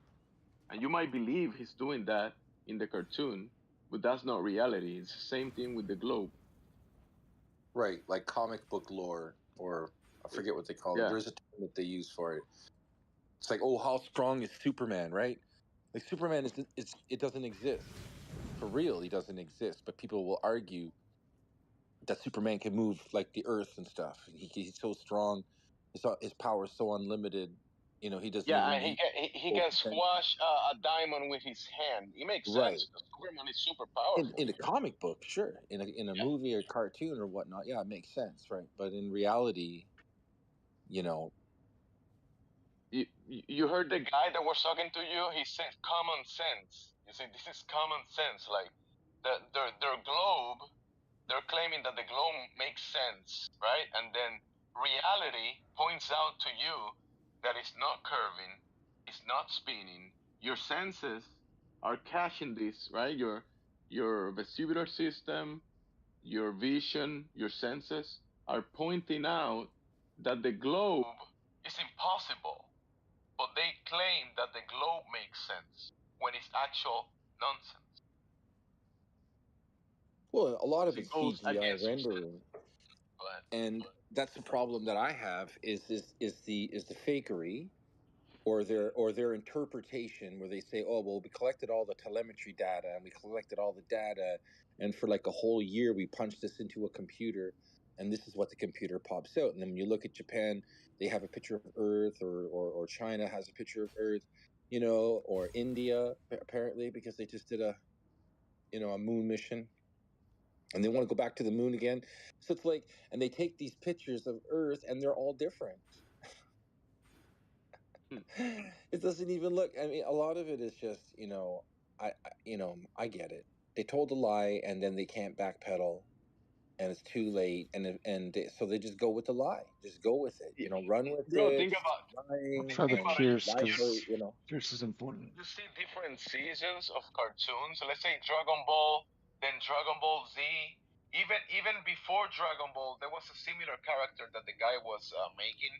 and you might believe he's doing that in the cartoon, but that's not reality. It's the same thing with the globe. right, like comic book lore, or I forget what they call it. Yeah. There's a term that they use for it. It's like, oh, how strong is Superman, right? Like Superman it doesn't exist for real. He doesn't exist, but people will argue that Superman can move like the Earth and stuff. He's so strong. His power is so unlimited. You know, he doesn't Yeah, even and need he full can potential. squash a diamond with his hand. It makes Right. sense because Superman is super In powerful. a comic book, sure. In a Yeah. movie or cartoon or whatnot, yeah, it makes sense, right? But in reality, you know, You heard the guy that was talking to you? He said common sense. You see, this is common sense. Like their globe, they're claiming that the globe makes sense, right? And then reality points out to you that it's not curving, it's not spinning. Your senses are catching this, right? Your vestibular system, your vision, your senses are pointing out that the globe is impossible, but they claim that the globe makes sense when it's actual nonsense. Well, a lot of So it it's goes CGI against your sense. rendering, and that's the problem that I have is the fakery or their interpretation where they say, oh well, we collected all the telemetry data and we collected all the data, and for like a whole year we punched this into a computer, and this is what the computer pops out. And then when you look at Japan, they have a picture of Earth, or China has a picture of Earth, or India apparently, because they just did a moon mission and they want to go back to the moon again. So it's like, and they take these pictures of Earth and they're all different. It doesn't even look. I mean, a lot of it is just, I get it. They told a lie and then they can't backpedal, and it's too late, so they just go with the lie. Just go with it. Run with Bro, it. think about Stop lying Try the think and about it. Pierce lie for because Pierce is important. You see different seasons of cartoons. Let's say Dragon Ball, then Dragon Ball Z. Even before Dragon Ball, there was a similar character that the guy was making.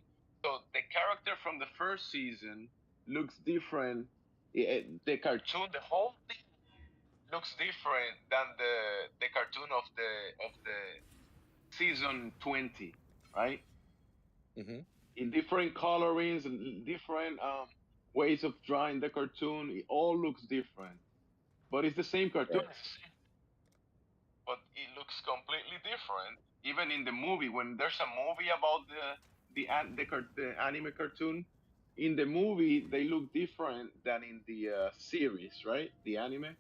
So the character from the first season looks different. The cartoon, the whole thing looks different than the cartoon of the season 20, right? Mm-hmm. In different colorings and different ways of drawing the cartoon, it all looks different. But it's the same cartoon, Right. but it looks completely different. Even in the movie, when there's a movie about the anime cartoon, in the movie they look different than in the series, right? The anime.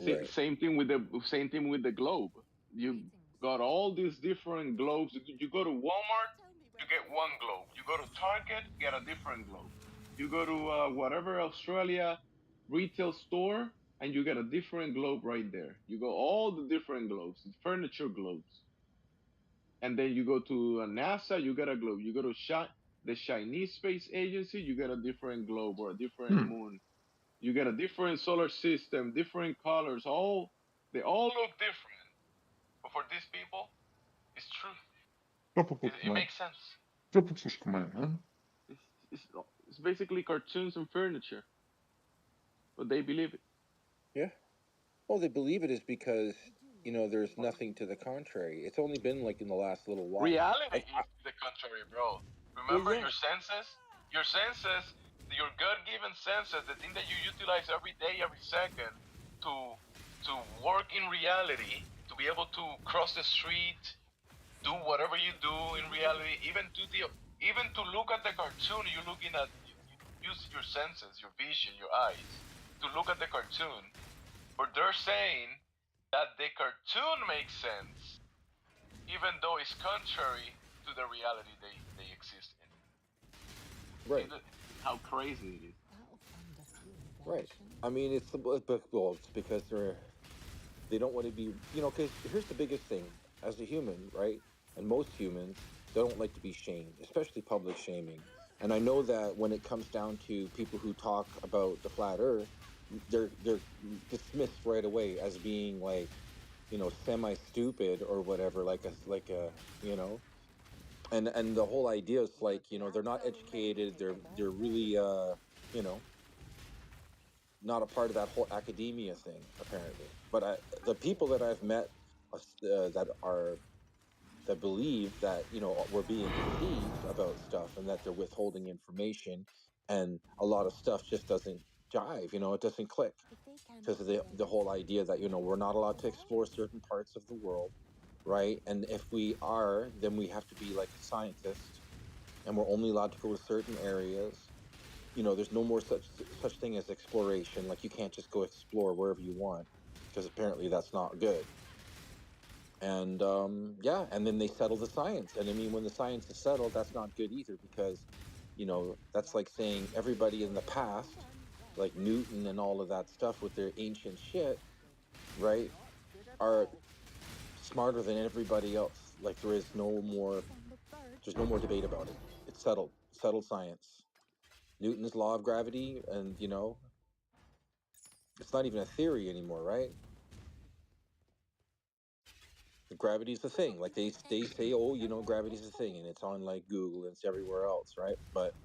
Right. Same thing with the globe. You got all these different globes. You go to Walmart, you get one globe. You go to Target, get a different globe. You go to whatever Australia retail store, and you get a different globe right there. You go all the different globes, furniture globes, and then you go to NASA, you get a globe. You go to the Chinese Space Agency, you get a different globe or a different Hmm. moon. You get a different solar system, different colors. They all look different. But for these people, it's true. It makes sense. Man. It's, it's, it's basically cartoons and furniture, but they believe it. Yeah. Well, they believe it is because there's nothing to the contrary. It's only been like in the last little while. Reality Like, is the contrary, bro. well, Remember yeah. your senses, your God-given senses, the thing that you utilize every day, every second, to to work in reality, to be able to cross the street, do whatever you do in reality, even to look at the cartoon, you're looking at you use your senses, your vision, your eyes to look at the cartoon. But they're saying that the cartoon makes sense, even though it's contrary to the reality they exist in. Right. See how crazy it is. Right. I mean, it's because they don't want to be, because here's the biggest thing as a human, right? And most humans, they don't like to be shamed, especially public shaming. And I know that when it comes down to people who talk about the flat earth, they're dismissed right away as being like, semi stupid or whatever, and the whole idea is like, they're not educated, they're really you know not a part of that whole academia thing apparently. But the people that I've met that believe that we're being deceived about stuff and that they're withholding information, and a lot of stuff just doesn't jive, it doesn't click, because of the whole idea that we're not allowed to explore certain parts of the world, right? And if we are, then we have to be like a scientist, and we're only allowed to go to certain areas. There's no more such thing as exploration. Like, you can't just go explore wherever you want, because apparently that's not good. And yeah, and then they settle the science. And I mean, when the science is settled, that's not good either, because that's like saying everybody in the past like Newton and all of that stuff with their ancient shit, right, are smarter than everybody else. Like there's no more debate about it. It's settled science. Newton's law of gravity, and it's not even a theory anymore, right? Gravity's the thing. Like they say, oh, gravity's the thing, and it's on like Google and it's everywhere else, right? But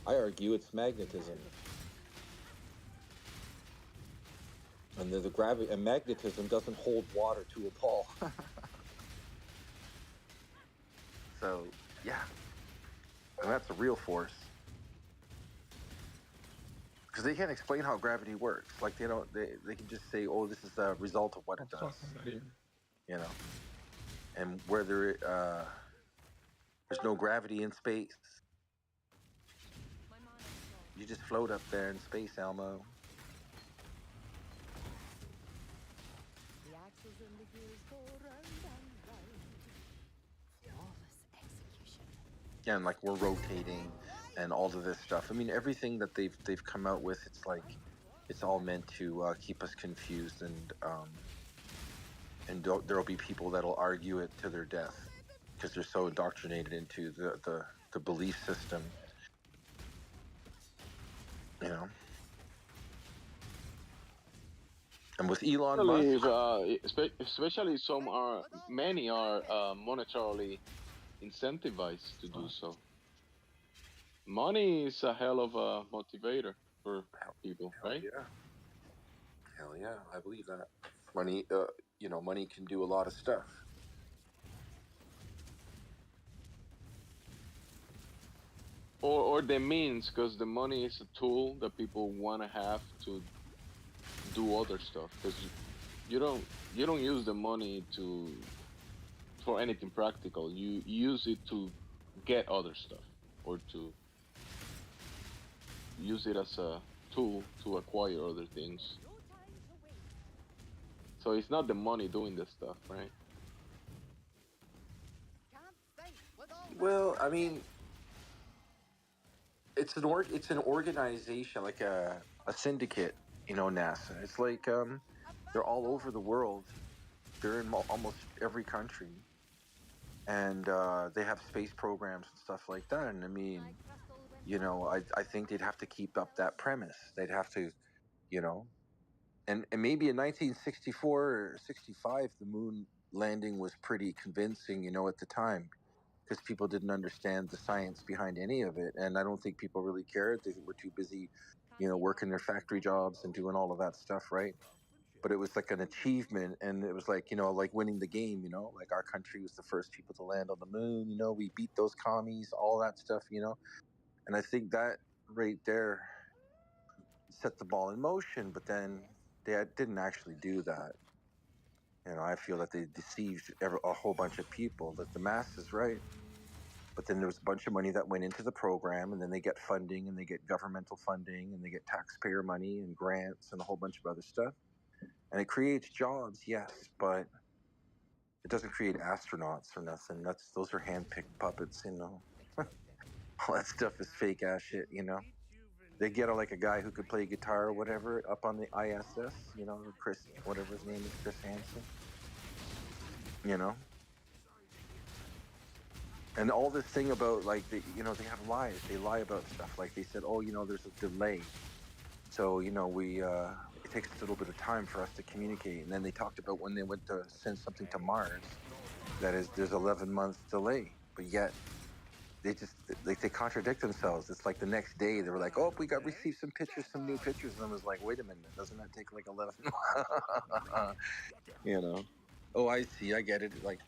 I argue it's magnetism, and the gravity and magnetism doesn't hold water to a ball. So yeah, and that's a real force because they can't explain how gravity works. Like they don't, they can just say, oh, this is a result of what it does, and where there's no gravity in space. You just float up there in space, Elmo. Yeah, and like we're rotating and all of this stuff. I mean, everything that they've come out with, it's like it's all meant to keep us confused, and there'll be people that'll argue it to their death because they're so indoctrinated into the belief system, And with Elon Musk, Especially many are monetarily incentivized to do so. Money is a hell of a motivator for people, right? Hell yeah, I believe that. Money, money can do a lot of stuff. Or the means, because the money is a tool that people want to have to do other stuff. Because you don't use the money for anything practical. You use it to get other stuff or to use it as a tool to acquire other things. So it's not the money doing the stuff, right? Well, I mean, it's an organization, like a syndicate, NASA. It's like they're all over the world. They're in almost every country, and they have space programs and stuff like that. And I mean, I think they'd have to keep up that premise. They'd have to, you know, and maybe in 1964 or 65, the moon landing was pretty convincing, at the time, because people didn't understand the science behind any of it, and I don't think people really cared. They were too busy, working their factory jobs and doing all of that stuff, right? But it was like an achievement, and it was like, like winning the game. Like our country was the first people to land on the moon. We beat those commies, all that stuff. And I think that right there set the ball in motion. But then they didn't actually do that. I feel that they deceived a whole bunch of people, that the masses, right? But then there was a bunch of money that went into the program, and then they get funding, and they get governmental funding, and they get taxpayer money and grants and a whole bunch of other stuff. And it creates jobs, yes, but it doesn't create astronauts or nothing. Those are hand-picked puppets, All that stuff is fake ass shit, They get like a guy who could play guitar or whatever up on the ISS, Chris, whatever his name is, Chris Hansen, you know. And all this thing about like they have lies. They lie about stuff. Like they said, oh, there's a delay, so we it takes a little bit of time for us to communicate. And then they talked about when they went to send something to Mars, that is, there's 11 months delay, but yet they just like they contradict themselves. It's like the next day they were like, oh, we received some new pictures, and I was like, wait a minute, doesn't that take like 11 Oh, I see, I get it. Like,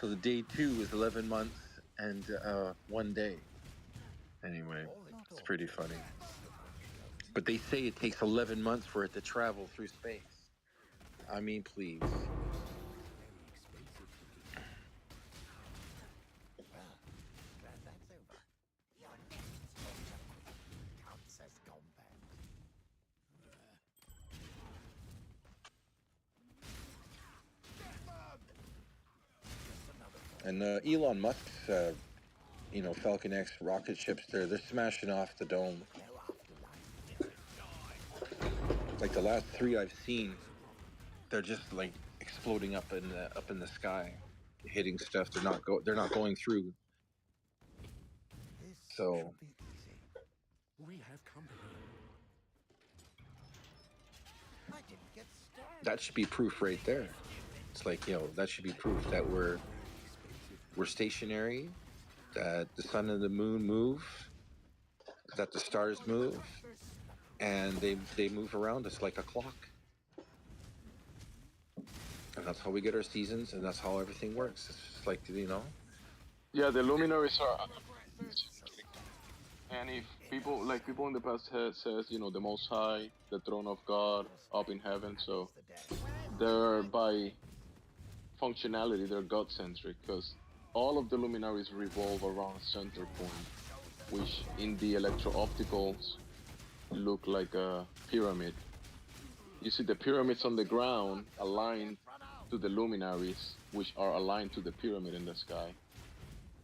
so the day 2 is 11 months and 1 day. Anyway, it's pretty funny. But they say it takes 11 months for it to travel through space. I mean, please. And Elon Musk's, Falcon X rocket ships, they're smashing off the dome. Like the last three I've seen, they're just like exploding up in the sky, hitting stuff. They're not going through. So We have company. I didn't get stabbed. that should be proof right there. It's like, that should be proof that we're stationary, that the sun and the moon move, that the stars move, and they move around us like a clock. And that's how we get our seasons, and that's how everything works. It's just like, Yeah, the luminaries are, and if people in the past says, the Most High, the throne of God up in heaven, so they're by functionality, they're God centric because all of the luminaries revolve around a center point, which in the electro opticals look like a pyramid. You see the pyramids on the ground aligned to the luminaries, which are aligned to the pyramid in the sky,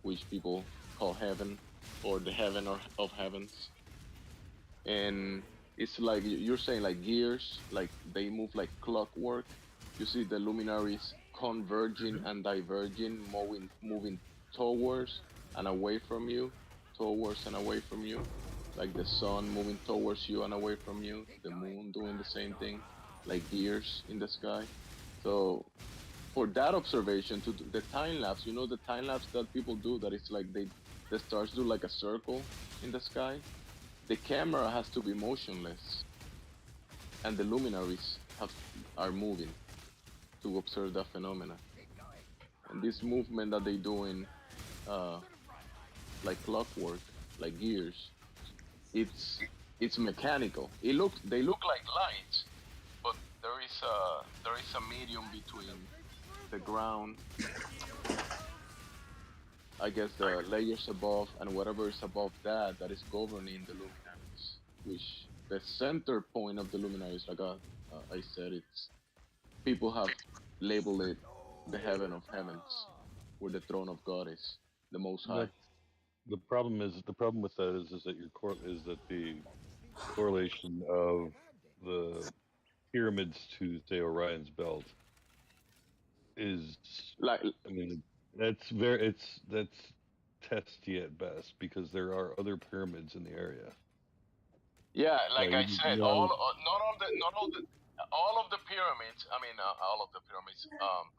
which people call heaven or the heaven of heavens. And it's like you're saying, like gears, like they move like clockwork. You see the luminaries converging and diverging, moving towards and away from you, towards and away from you, like the sun moving towards you and away from you, the moon doing the same thing, like gears in the sky. So for that observation, to the time lapse, the time lapse that people do, that it's like the stars do like a circle in the sky. The camera has to be motionless, and the luminaries are moving to observe that phenomena. And this movement that they doing, like clockwork, like gears, it's mechanical. They look like lights, but there is a medium between the ground, I guess the layers above, and whatever is above that is governing the luminaries. Which the center point of the luminaries, like I said, it's people have labeled it the heaven of heavens, where the throne of God is, the Most High. That's the problem with that is that is that the correlation of the pyramids to say Orion's belt is, Like, I mean, that's testy at best because there are other pyramids in the area. yeah, like I You said, know, all of the pyramids. I mean, all of the pyramids.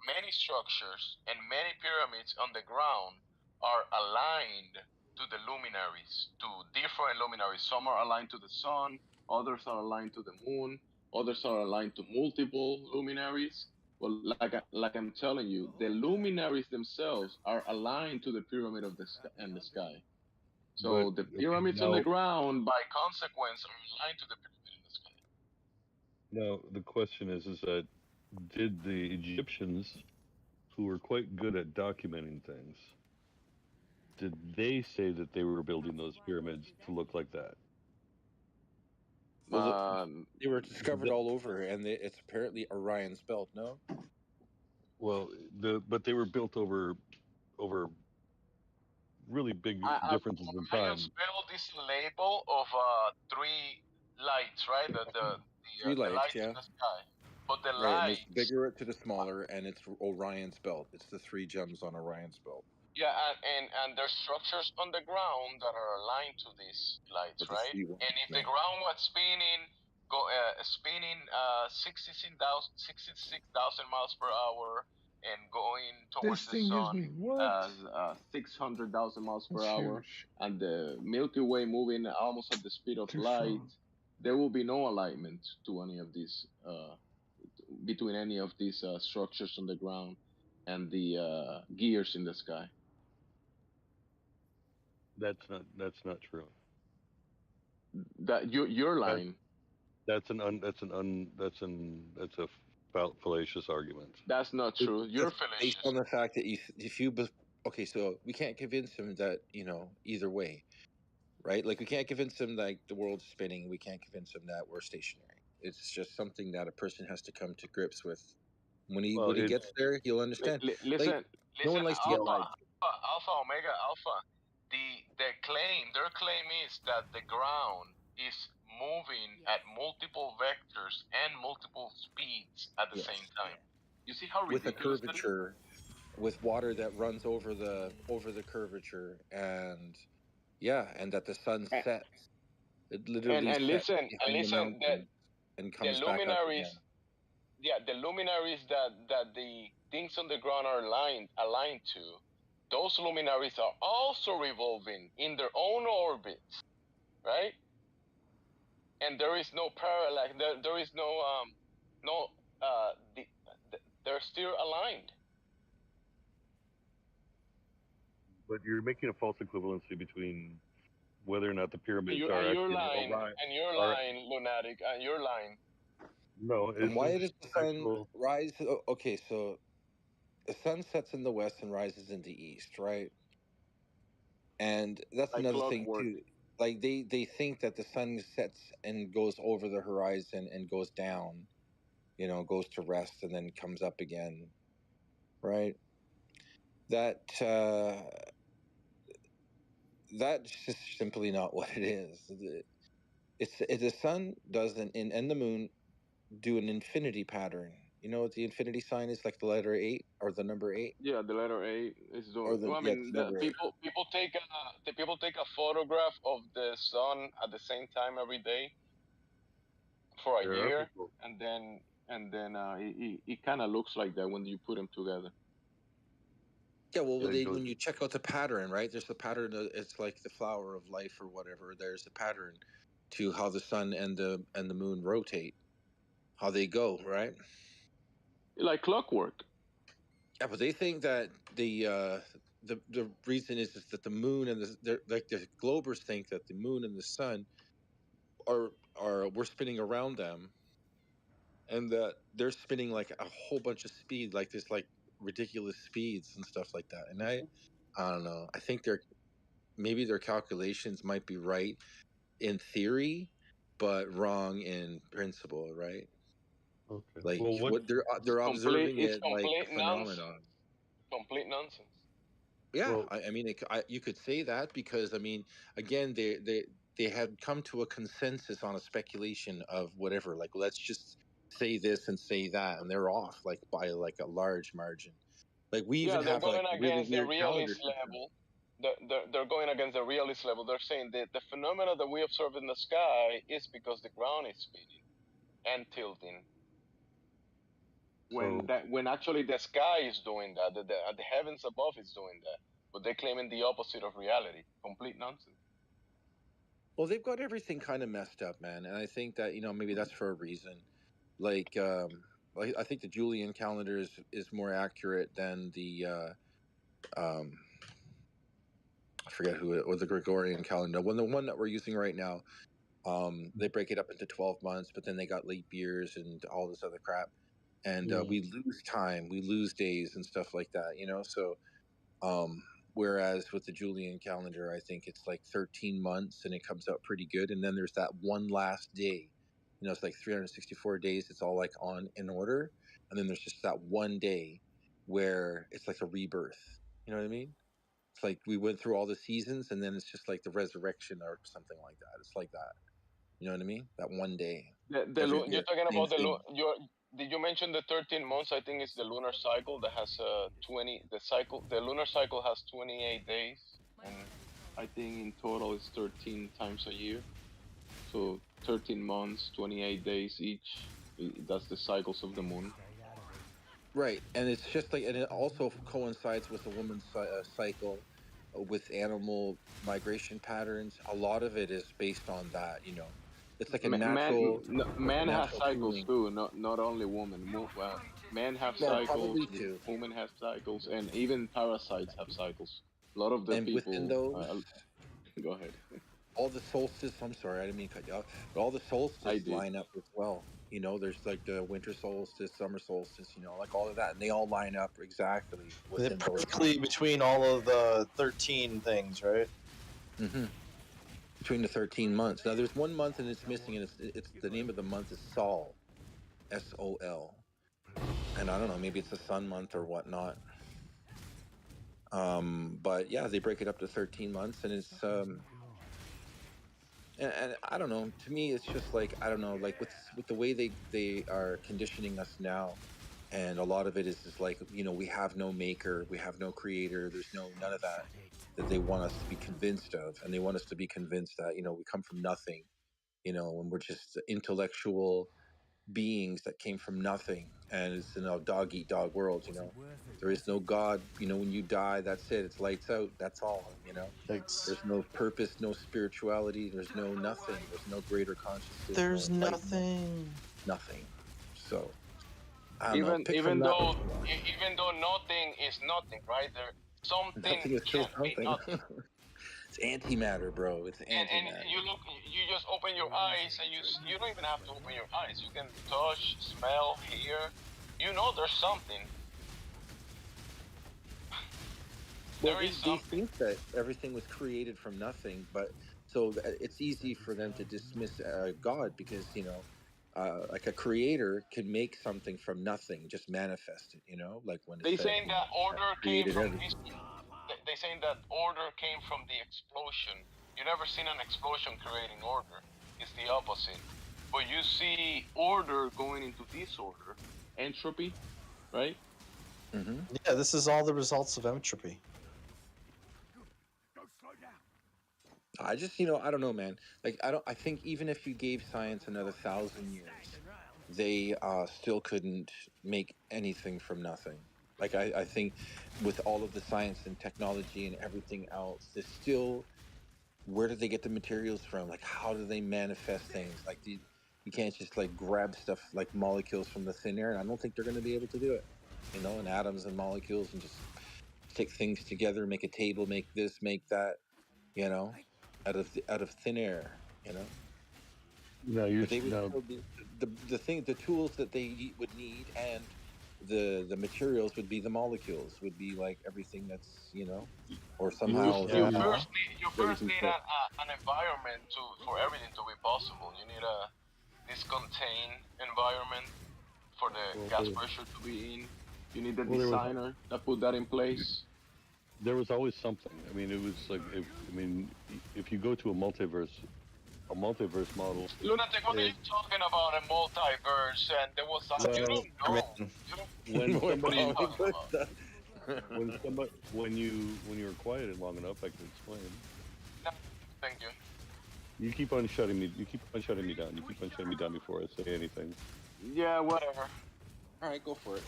Many structures and many pyramids on the ground are aligned to the luminaries, to different luminaries. Some are aligned to the sun, others are aligned to the moon, others are aligned to multiple luminaries. Well, like I'm telling you, the luminaries themselves are aligned to the pyramid of the sky, and the sky. but So the okay, pyramids on the ground, by consequence, are aligned to the pyramid in the sky. now the question is that did the Egyptians, who were quite good at documenting things, did they say that they were building those pyramids to look like that? Well, Um, they were discovered all over, and it's apparently Orion's belt. No, Well, but they were built over really big differences in Orion's time. belt is a label of three lights, right? three The lights, lights in yeah, the sky. But the right. And there's the lights, bigger to the smaller, and it's Orion's belt. It's the three gems on Orion's belt. yeah, and there's structures on the ground that are aligned to these lights, But the right? three ones, And if the yeah. ground was spinning 66,000 miles per hour and going This towards the thing gives sun me what? as 600,000 miles per That's hour, huge. and the Milky Way moving almost at the speed of Too light, strong. there will be no alignment to any of these between any of these structures on the ground and the gears in the sky. That's not true. That your That line. that's a fallacious argument. That's not true. You're That's based fallacious. on the fact that okay, so we can't convince him that either way, right? Like we can't convince him like the world's spinning. We can't convince him that we're stationary. It's just something that a person has to come to grips with. Well, When he gets there, he'll understand. Like Listen, no one listen, likes to get Alpha, lied to. Alpha, Omega, Alpha. Their claim is that the ground is moving at multiple vectors vectors and multiple speeds at the Yes. same time. You see how With a ridiculous that is? curvature, with water that runs over the curvature, and and that the sun And sets. It literally and sets listen, behind the that mountains and the comes back up luminaries, again. yeah, the luminaries that the things on the ground are aligned to, those luminaries are also revolving in their own orbits, right? And there is no parallax. There is no they're still aligned. But you're making a false equivalency between whether or not the pyramids And are you're actually lying, and you're are lying, lunatic, and you're lying. no, And why isn't does the sun actual rise? Okay, so the sun sets in the west and rises in the east, right? And that's Like another thing clockwork. too. Like they think that the sun sets and goes over the horizon and goes down, goes to rest and then comes up again, right? That that's just simply not what it is. The sun does and the moon do an infinity pattern. You know what the infinity sign is, like the letter 8 or the number 8, Yeah, the letter A is or doing. the Well, I yeah, mean, it's the number 8. people take a photograph of the sun at the same time every day for a there are year, people. and then it kind of looks like that when you put them together. Yeah, well, And it goes when you check out the pattern, right? There's a pattern. It's like the flower of life or whatever. There's a pattern to how the sun and the moon rotate, how they go, right? Like clockwork. Yeah, but they think that the reason is that the moon and like the globers think that the moon and the sun are we're spinning around them, and that they're spinning like a whole bunch of speed, like this, like ridiculous speeds and stuff like that. And I don't know. I think maybe their calculations might be right in theory, but wrong in principle, right? okay. Like Well, what what they're observing It's it like a complete phenomenon. nonsense. Complete nonsense. Yeah, well I mean, you could say that because I mean, again, they had come to a consensus on a speculation of whatever. Like, let's just say this and say that, and they're off like by like a large margin. Like we even Yeah, they're have like going really against the weird calendar realist systems. level. They're going against the realist level. They're saying that the phenomena that we observe in the sky is because the ground is spinning and tilting. so When actually the sky is doing that, the heavens above is doing that, but they're claiming the opposite of reality. Complete nonsense. Well, they've got everything kind of messed up, man, and I think that maybe that's for a reason. Like, I think the Julian calendar is more accurate than the I forget who it was, the Gregorian calendar. When the one that we're using right now, they break it up into 12 months, but then they got leap years and all this other crap, and we lose time, we lose days and stuff like that. So whereas with the Julian calendar, I think it's like 13 months and it comes out pretty good. And then there's that one last day. It's like 364 days. It's all like on in order. And then there's just that one day where it's like a rebirth. You know what I mean? It's like we went through all the seasons and then it's just like the resurrection or something like that. It's like that. You know what I mean? That one day every You're year. talking Same about thing. did you mention the 13 months? I think it's the lunar cycle that has 20. The lunar cycle has 28 days, and I think in total it's 13 times a year. So 13 months, 28 days each. That's the cycles of the moon. Right, and it's just like, and it also coincides with a woman's cycle, with animal migration patterns. A lot of it is based on that. It's like a natural, like a Man has natural cycles tuning. too. Not only women. Men have Well, cycles. probably too. Women have cycles, and even parasites have cycles. A lot of the And within people. those, Go ahead. all the solstices. I'm sorry, I didn't mean to cut you off. But all the I solstices did. line up as well. There's like the winter solstice, summer solstice. Like all of that, and they all line up exactly They're within those perfectly months. between all of the 13 things, right? Mm-hmm. Between the 13 months. Now there's one month and it's missing, and it's the name of the month is Sol, Sol, and I don't know, maybe it's a sun month or whatnot. But yeah, they break it up to 13 months, and and I don't know. To me, it's just like I don't know, like with the way they are conditioning us now, and a lot of it is just like we have no maker, we have no creator. There's none of that they want us to be convinced of, and they want us to be convinced that we come from nothing, and we're just intellectual beings that came from nothing, and it's in a dog eat dog world. There is no God. When you die, that's it. It's lights out. That's all. There's no purpose, no spirituality. There's no nothing. There's no greater consciousness, no There's enlightenment, nothing. nothing. So I don't know. Pick from Even that though what you want. even though nothing is nothing, right? There something Nothing is still can't be something. nothing. It's antimatter, bro. It's And antimatter. you just open your eyes and you don't even have to open your eyes. You can touch, smell, hear. You know there's something. Well, There is they something. think that everything was created from nothing, but it's easy for them to dismiss God because like a creator can make something from nothing, just manifest it. Like when it They says saying that God order came created from everything. this. They saying that order came from the explosion. You never seen an explosion creating order. It's the opposite. But you see order going into disorder, entropy, right? Mm-hmm. Yeah, this is all the results of entropy. I just, I don't know, man. Like, I think even if you gave science another 1,000 years, they still couldn't make anything from nothing. Like, I think with all of the science and technology and everything else, there's still, where do they get the materials from? Like, how do they manifest things? Like, you can't just like grab stuff like molecules from the thin air, and I don't think they're going to be able to do it. And atoms and molecules, and just stick things together, make a table, make this, make that, you know, out of thin air, Now you're But they would now still be the tools that they would need, and the materials would be the molecules, would be like everything that's or you're somehow You assuming. first need everything's need an environment to for everything to be possible. You need a this contained environment for the Well, gas pressure to be in. You need the well, designer that put that in place. there was always something. I mean, it was like if you go to a multiverse model, Lunatic, what are it, you talking about? A multiverse, and there was you well, don't know. You don't, when more what are you somebody talking Hollywood about? stuff. when you're quiet long enough, I can explain. No, thank you. You keep on shutting me. You keep on shutting me down. You keep on shutting me down before I say anything. Yeah, whatever. All right, go for it.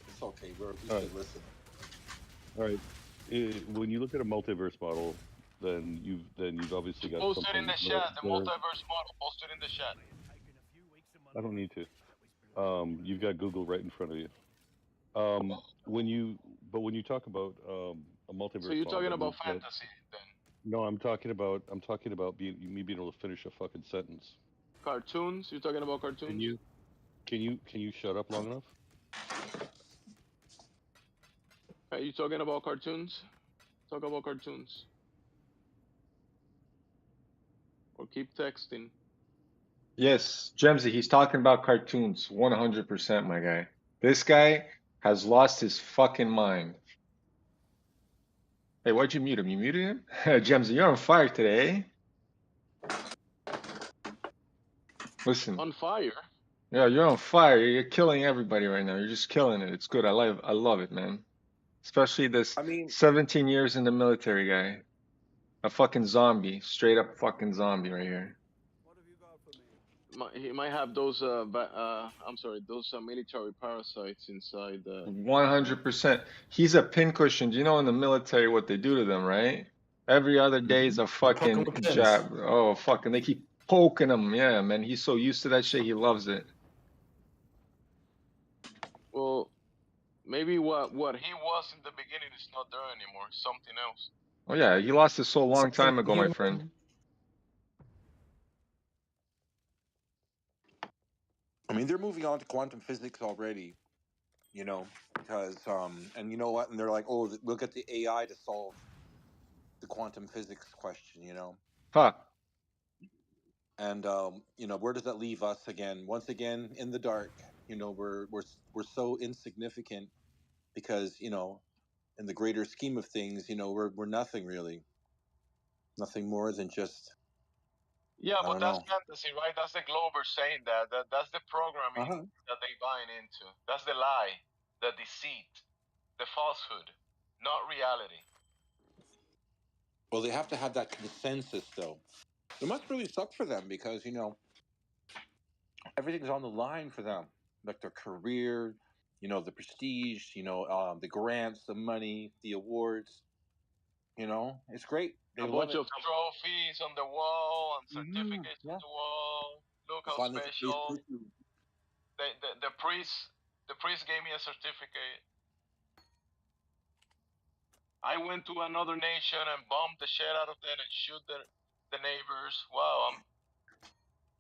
It's okay. We All still right, listen. all right. When you look at a multiverse model, then you've obviously got Post it in something the where chat. The multiverse model. Post it in the chat. I don't need to. You've got Google right in front of you. When you when you talk about a So multiverse you're model, talking that about means that fantasy then? no, I'm talking about me being able to finish a fucking sentence. Cartoons? You're talking about Can cartoons? you can you shut up long enough? Are you talking about cartoons? Talk about cartoons. Or keep texting. Yes, Gemsy, he's talking about cartoons. 100%, my guy. This guy has lost his fucking mind. Hey, why'd you mute him? You muted him? Gemsy, you're on fire today, eh? Listen, On fire? yeah, you're on fire. You're killing everybody right now. You're just killing it. It's good. I love it, man. Especially this I mean, 17 years in the military guy. A fucking zombie. Straight up fucking zombie right here. He might have those, I'm sorry, those military parasites inside. 100%. He's a pincushion. Do you know in the military what they do to them, right? Every other day is a They poke them fucking with pins. jab. Oh, fucking. They keep poking him. Yeah, man. He's so used to that shit. He loves it. Well, maybe what he was in the beginning is not there anymore. Something else. Oh, yeah. He lost his soul a long Something time ago, my friend. human. I mean, they're moving on to quantum physics already. Because and you know what? And they're like, oh, we'll get the AI to solve the quantum physics question. Huh. And where does that leave us again? Once again, in the dark. We're so insignificant because in the greater scheme of things, we're nothing really, nothing more than just Yeah, I but don't that's know. fantasy, right? That's the Glober saying that's the programming Uh-huh. that they buying into. That's the lie, the deceit, the falsehood, not reality. Well, they have to have that consensus, though. It must really suck for them because, everything's on the line for them. Like their career, the prestige, the grants, the money, the awards. It's great. They A love bunch it. of trophies on the wall and Mm-hmm. certificates Yeah. on the wall. Look They how find this special. The priest gave me a certificate. I went to another nation and bombed the shit out of them and shoot the neighbors. Wow,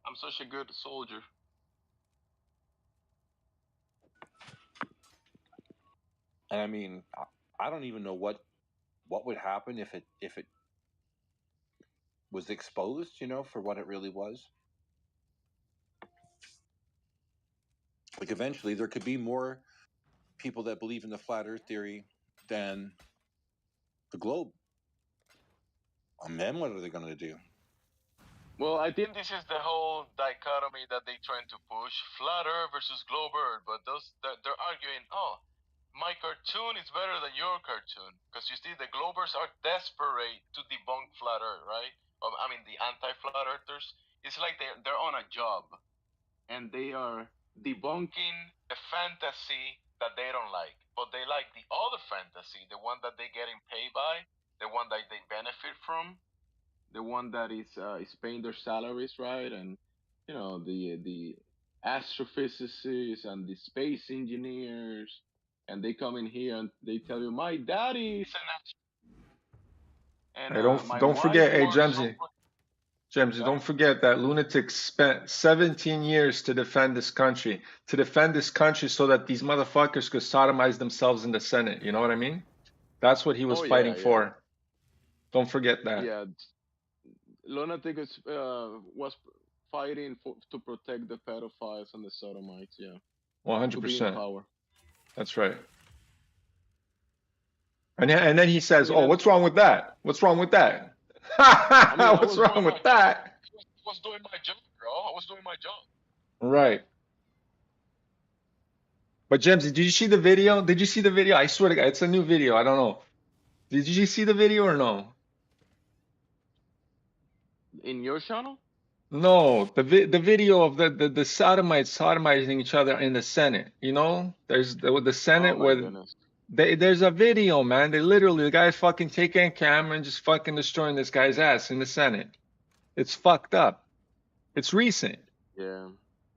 I'm such a good soldier. And I mean, I don't even know what would happen if it was exposed, for what it really was. Like eventually, there could be more people that believe in the flat Earth theory than the globe. And then what are they going to do? Well, I think this is the whole dichotomy that they trying to push: flat Earth versus globe Earth. But they're arguing, oh, my cartoon is better than your cartoon, because you see, the globers are desperate to debunk flat Earth, right? I mean, the anti-flat Earthers. It's like they're on a job, and they are debunking a fantasy that they don't like, but they like the other fantasy, the one that they're getting paid by, the one that they benefit from, the one that is paying their salaries, right? And the astrophysicists and the space engineers, and they come in here and they tell you, my daddy is an Hey, astronaut, and my don't wife forget, hey works on. Jamesy, Yeah. don't forget that lunatics spent 17 years to defend this country, so that these motherfuckers could sodomize themselves in the Senate. You know what I mean? That's what he was Oh yeah, fighting yeah, for. Don't forget that. yeah. Lunatic was fighting to protect the pedophiles and the sodomites. Yeah, to be in 100%. power. That's right. And then he I says, mean, "Oh, what's wrong with that? What's wrong with that? I mean, I What's was doing wrong my with job. that?" I was doing my job, bro. I was doing my job. Right. But Jamesy, did you see the video? Did you see the video? I swear to God, it's a new video. I don't know. Did you see the video or no? In your channel? No, the video of the sodomites sodomizing each other in the Senate. You know, there's the Oh Senate my where goodness. there's a video, man. They literally, the guy's fucking taking a camera and just fucking destroying this guy's ass in the Senate. It's fucked up. It's recent. Yeah.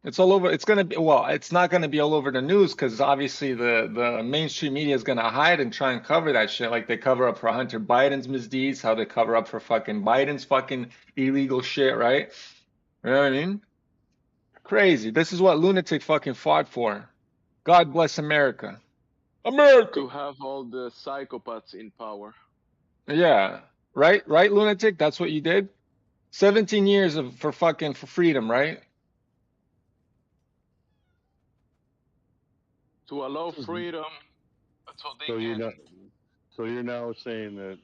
It's all over. It's gonna be, well, it's not gonna be all over the news because obviously the mainstream media is gonna hide and try and cover that shit, like they cover up for Hunter Biden's misdeeds, how they cover up for fucking Biden's fucking illegal shit, right? You know what I mean? Crazy. This is what lunatic fucking fought for. God bless America. America. To have all the psychopaths in power. Yeah. Right? Right, lunatic? That's what you did? 17 years for freedom, right? To allow freedom, so they So you're can. not. So you're now saying that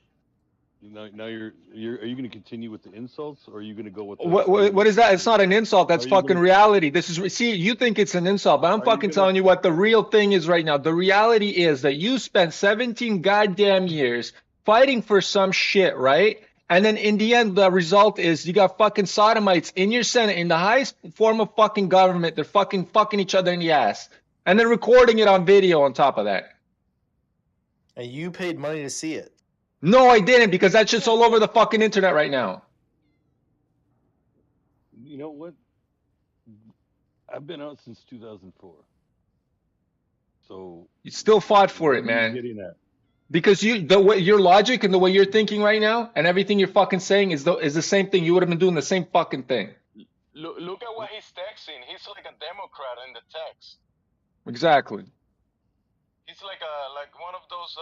now you're are you going to continue with the insults or are you going to go with the What is that? It's not an insult. That's are you fucking going reality. This is, see, you think it's an insult, but I'm are you fucking going to telling you what the real thing is right now. The reality is that you spent 17 goddamn years fighting for some shit, right? And then in the end, the result is you got fucking sodomites in your Senate, in the highest form of fucking government. They're fucking each other in the ass. And then recording it on video on top of that. And you paid money to see it. No, I didn't, because that shit's all over the fucking internet right now. You know what? I've been out since 2004. So You still fought for what it, are you man. getting at? Because the way your logic and the way you're thinking right now and everything you're fucking saying is the same thing. You would have been doing the same fucking thing. Look at what he's texting. He's like a Democrat in the text. Exactly. He's like one of those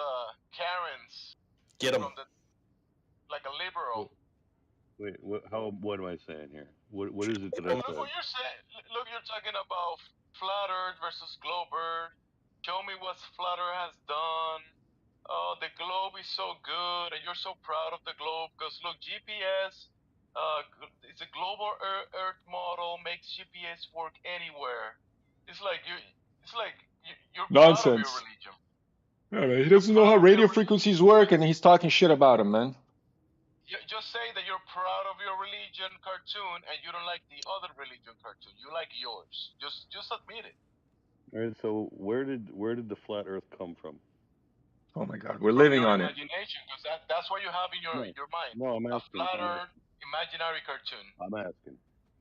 Karens. Get him. From the, like a liberal. Wait, what am I saying here? What is it that I Look said? what you're saying. Look, you're talking about flat Earth versus globe Earth. Show me what flat Earth has done. Oh, the globe is so good, and you're so proud of the globe because look, GPS It's a global Earth model, makes GPS work anywhere. It's like you're proud of your Nonsense. religion. Yeah, man, he doesn't know how radio frequencies work, and he's talking shit about them, man. Just say that you're proud of your religion cartoon and you don't like the other religion cartoon. You like yours. Just admit it. All right. So where did the flat Earth come from? Oh my God, we're From living your on it. imagination, because that's what you have in your mind. No, I'm A asking. flat Earth imaginary cartoon.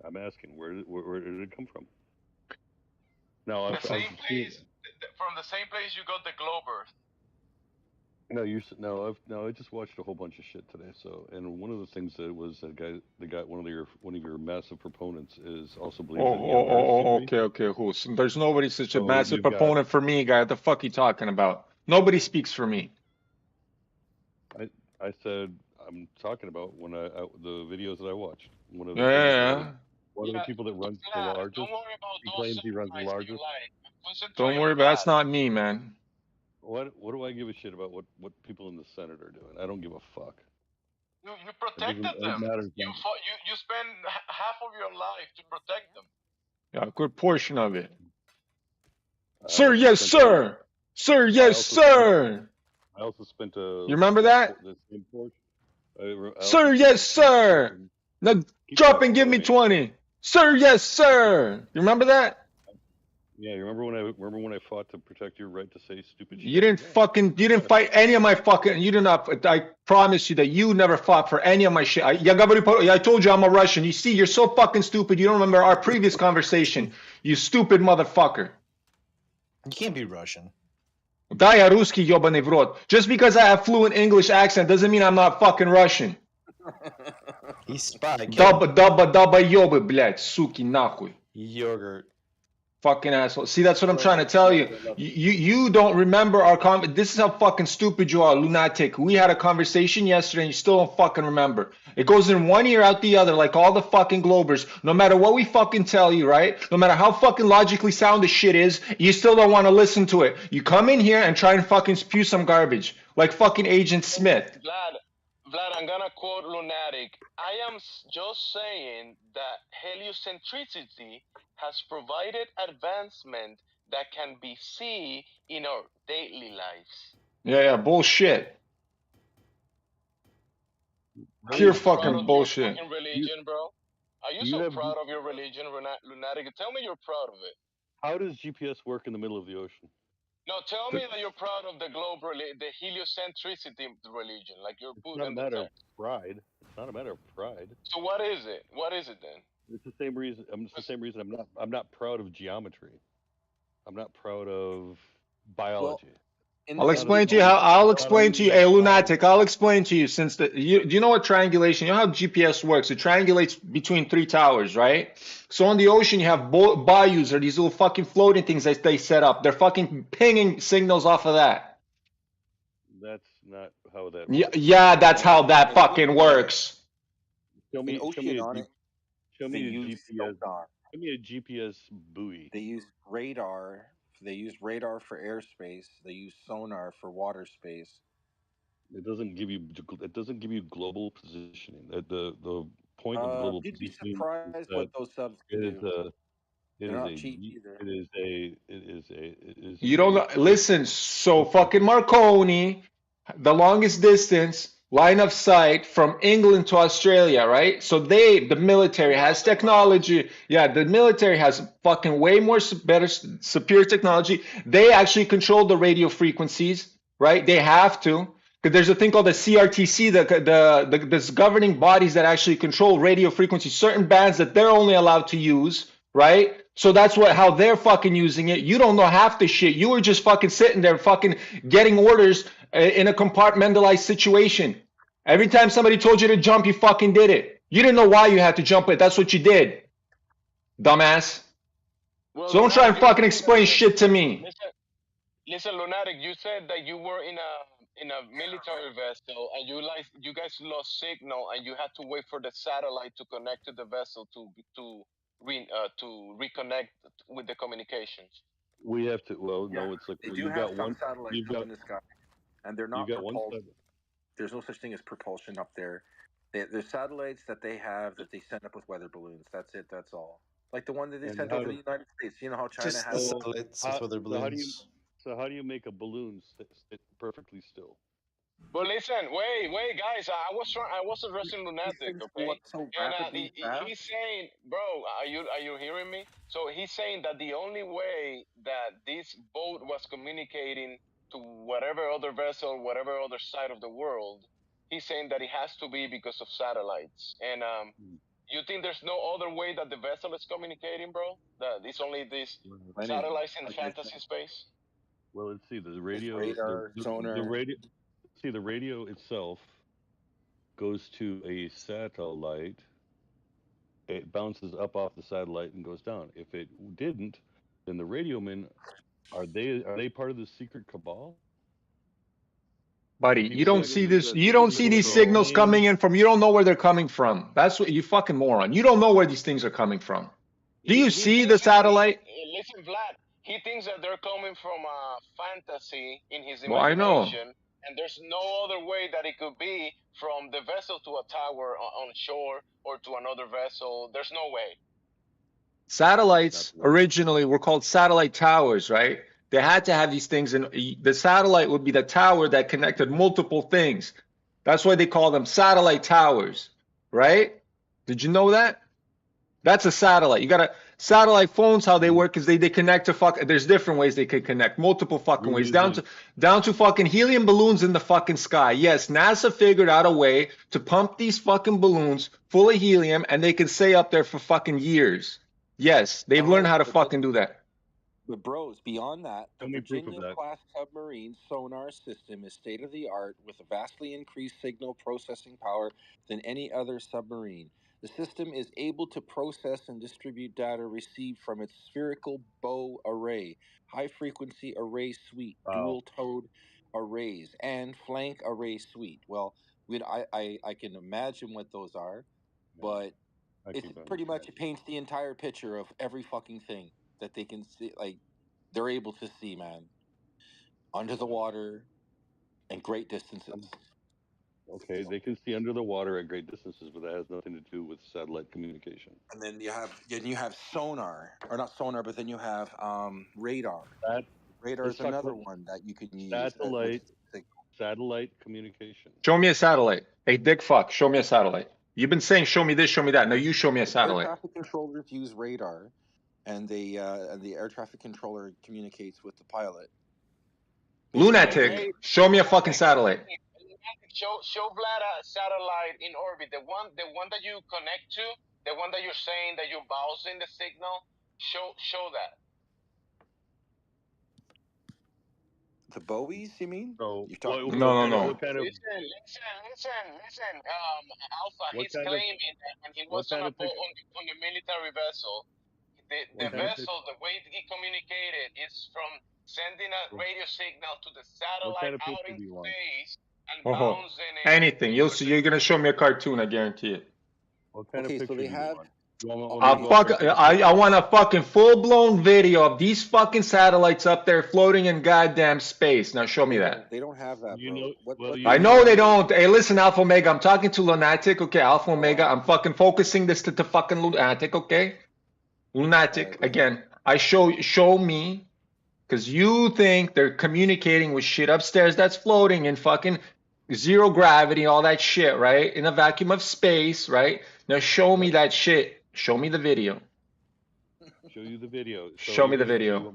I'm asking. Where did it come from? No, The I've same seen. place, from the same place you got the globe Earth. No, I just watched a whole bunch of shit today. So, and one of the things that was one of your massive proponents is also believes in geometry. Okay. Who? There's nobody such a So massive you've got. proponent for me, guy. What the fuck you talking about? Nobody speaks for me. I said I'm talking about the videos that I watched. One of the things that Yeah. one of the people that runs the largest. Don't worry about He those claims he runs the samurais that you largest. like. Concentrate Don't on worry, but that's Vlad. not me, man. What do I give a shit about what people in the Senate are doing? I don't give a fuck. You It protected doesn't them. matter. You spend half of your life to protect them. Yeah, a good portion of it. I Sir, also yes, spent sir. Sir, yes, sir. I also spent You remember that? the same portion. I also Sir, spent yes, the same sir. portion. Now Keep drop and talking give over me me. 20. Sir, yes, sir. You remember that? Yeah, you remember when I fought to protect your right to say stupid shit? You didn't fight any of my fucking, you did not, I promise you that you never fought for any of my shit. I told you I'm a Russian. You see, you're so fucking stupid. You don't remember our previous conversation. You stupid motherfucker. You can't be Russian. Да, я русский, ебаный в рот. Just because I have fluent English accent doesn't mean I'm not fucking Russian. He's spy. Даба ебы, блядь, суки, нахуй. Yogurt. Fucking asshole. See, that's what I'm trying to tell you. You don't remember our This is how fucking stupid you are, lunatic. We had a conversation yesterday and you still don't fucking remember. It goes in one ear out the other like all the fucking Globers. No matter what we fucking tell you, right? No matter how fucking logically sound the shit is, you still don't want to listen to it. You come in here and try and fucking spew some garbage. Like fucking Agent Smith. Vlad, I'm gonna quote Lunatic. I am just saying that heliocentricity has provided advancement that can be seen in our daily lives. Yeah, bullshit. Are Pure you so proud fucking of your bullshit. fucking religion, bro? Are you so proud of your religion, Lunatic? Tell me you're proud of it. How does GPS work in the middle of the ocean? No, tell me that you're proud of the the heliocentricity religion, like you're It's not a putting the matter of text. pride. It's not a matter of pride. So what is it? What is it then? It's the same reason. It's the same reason I'm not proud of geometry. I'm not proud of biology. I'll explain to you how. I'll explain to you, a lunatic. I'll explain to you since do you know what triangulation? You know how GPS works? It triangulates between three towers, right? So on the ocean, you have bayous or these little fucking floating things that they set up. They're fucking pinging signals off of that. That's not how that Yeah, works. yeah, that's how that fucking works. Show me a GPS. Show me a GPS buoy. They use radar. They use radar for airspace. They use sonar for water space. It doesn't give you global positioning. The point of global You'd be positioning surprised what those subs can do. They're not cheap either. It is You don't listen. So fucking Marconi, the longest distance line of sight from England to Australia, right? So the military has technology. Yeah, the military has fucking way more better, superior technology. They actually control the radio frequencies, right? They have to. Because there's a thing called the CRTC, this governing bodies that actually control radio frequencies, certain bands that they're only allowed to use, right? So that's how they're fucking using it. You don't know half the shit. You were just fucking sitting there fucking getting orders in a compartmentalized situation. Every time somebody told you to jump, you fucking did it. You didn't know why you had to jump, but that's what you did, dumbass. Well, So don't try and fucking explain shit to me. Listen, Lunatic, you said that you were in a military vessel and you guys lost signal and you had to wait for the satellite to connect to the vessel to reconnect with the communications. We have to. Well, no, it's like They do have some satellites up in the sky, and they're not propulsed. There's no such thing as propulsion up there. There's satellites that they have that they send up with weather balloons. That's it. That's all. Like the one that they And sent how over the do United States. You know how China Just the has. so satellites with how weather so how do you balloons. so how do you make a balloon sit perfectly still? But listen, wait, guys. I was addressing These lunatic, things go okay? up so And rapidly he's fast. saying, bro, are you hearing me? So he's saying that the only way that this boat was communicating to whatever other vessel, whatever other side of the world, he's saying that it has to be because of satellites. And Hmm. you think there's no other way that the vessel is communicating, bro? That it's only these Plenty. satellites in Like I fantasy said, space? Well, let's see. The there's radio, radar, the sonar. radio. See, the radio itself goes to a satellite. It bounces up off the satellite and goes down. If it didn't, then the radio men are they part of the secret cabal? Buddy, you People don't that see can this. that You don't see people that these can signals claim coming in from. You don't know where they're coming from. That's what you fucking moron. You don't know where these things are coming from. Do you He see the thinks that satellite? listen, Vlad. He thinks that they're coming from a fantasy in his Well, I know. imagination, and there's no other way that it could be from the vessel to a tower on shore or to another vessel. There's no way. not Satellites the way. originally were called satellite towers, right? They had to have these things, and the satellite would be the tower that connected multiple things. That's why they call them satellite towers, right? Did you know that? That's a satellite. You got to satellite phones. How they You work is they connect to fuck. There's different ways they could connect, multiple fucking you're ways, using down to fucking helium balloons in the fucking sky. Yes, NASA figured out a way to pump these fucking balloons full of helium, and they can stay up there for fucking years. Yes, they've All learned right, how to fucking do that. but bros, beyond that, the show me proof of Virginia that. class submarine sonar system is state of the art with a vastly increased signal processing power than any other submarine. The system is able to process and distribute data received from its spherical bow array, high frequency array suite, Wow. dual towed arrays, and flank array suite. Well, I can imagine what those are, Yeah, but I it's keep pretty much understand. it paints the entire picture of every fucking thing that they can see, like they're able to see, man, under the water and great distances. Okay, they can see under the water at great distances, but that has nothing to do with satellite communication. And then you have sonar, or not sonar, but then you have radar. That Radar let's is talk another about one that you can use with satellite signal. satellite communication. Show me a satellite. Hey, dick fuck, show me a satellite. You've been saying show me this, show me that. Now you show me a Air satellite. traffic controllers use radar, and the air traffic controller communicates with the pilot. Hey, Lunatic, hey, show me a fucking satellite. show Vlad a satellite in orbit. The one that you connect to, the one that you're saying that you're bouncing the signal. Show that. The Bowies, you mean? So You're talking No, about the no, Bowie? no. what kind of Listen. Alpha. what He's kind of claiming that when he what was kind of picture on the military vessel, the what kind of Mm-hmm. picture vessel, the way he communicated is from sending a radio signal to the what kind satellite of out picture in do you want? space and Oh, bouncing it anything. You'll over see. the. You're gonna show me a cartoon. I guarantee it. What kind of Okay, so picture they do you have. want? You want me to I go Okay, up fuck. there and take a I picture? want a fucking full blown video of these fucking satellites up there floating in goddamn space. Now show me that. they don't have that, You bro. know well What you I they know know have they you don't. Hey, listen, Alpha Omega. I'm talking to Lunatic. Okay, Alpha Oh, Omega. I'm fucking focusing this to fucking Lunatic. Okay, all right, Lunatic. go ahead. Again, I show me because you think they're communicating with shit upstairs that's floating in fucking zero gravity, all that shit, right? In a vacuum of space, right? Now show me yep, that shit. Show me the video. show you the video. So Show me the video.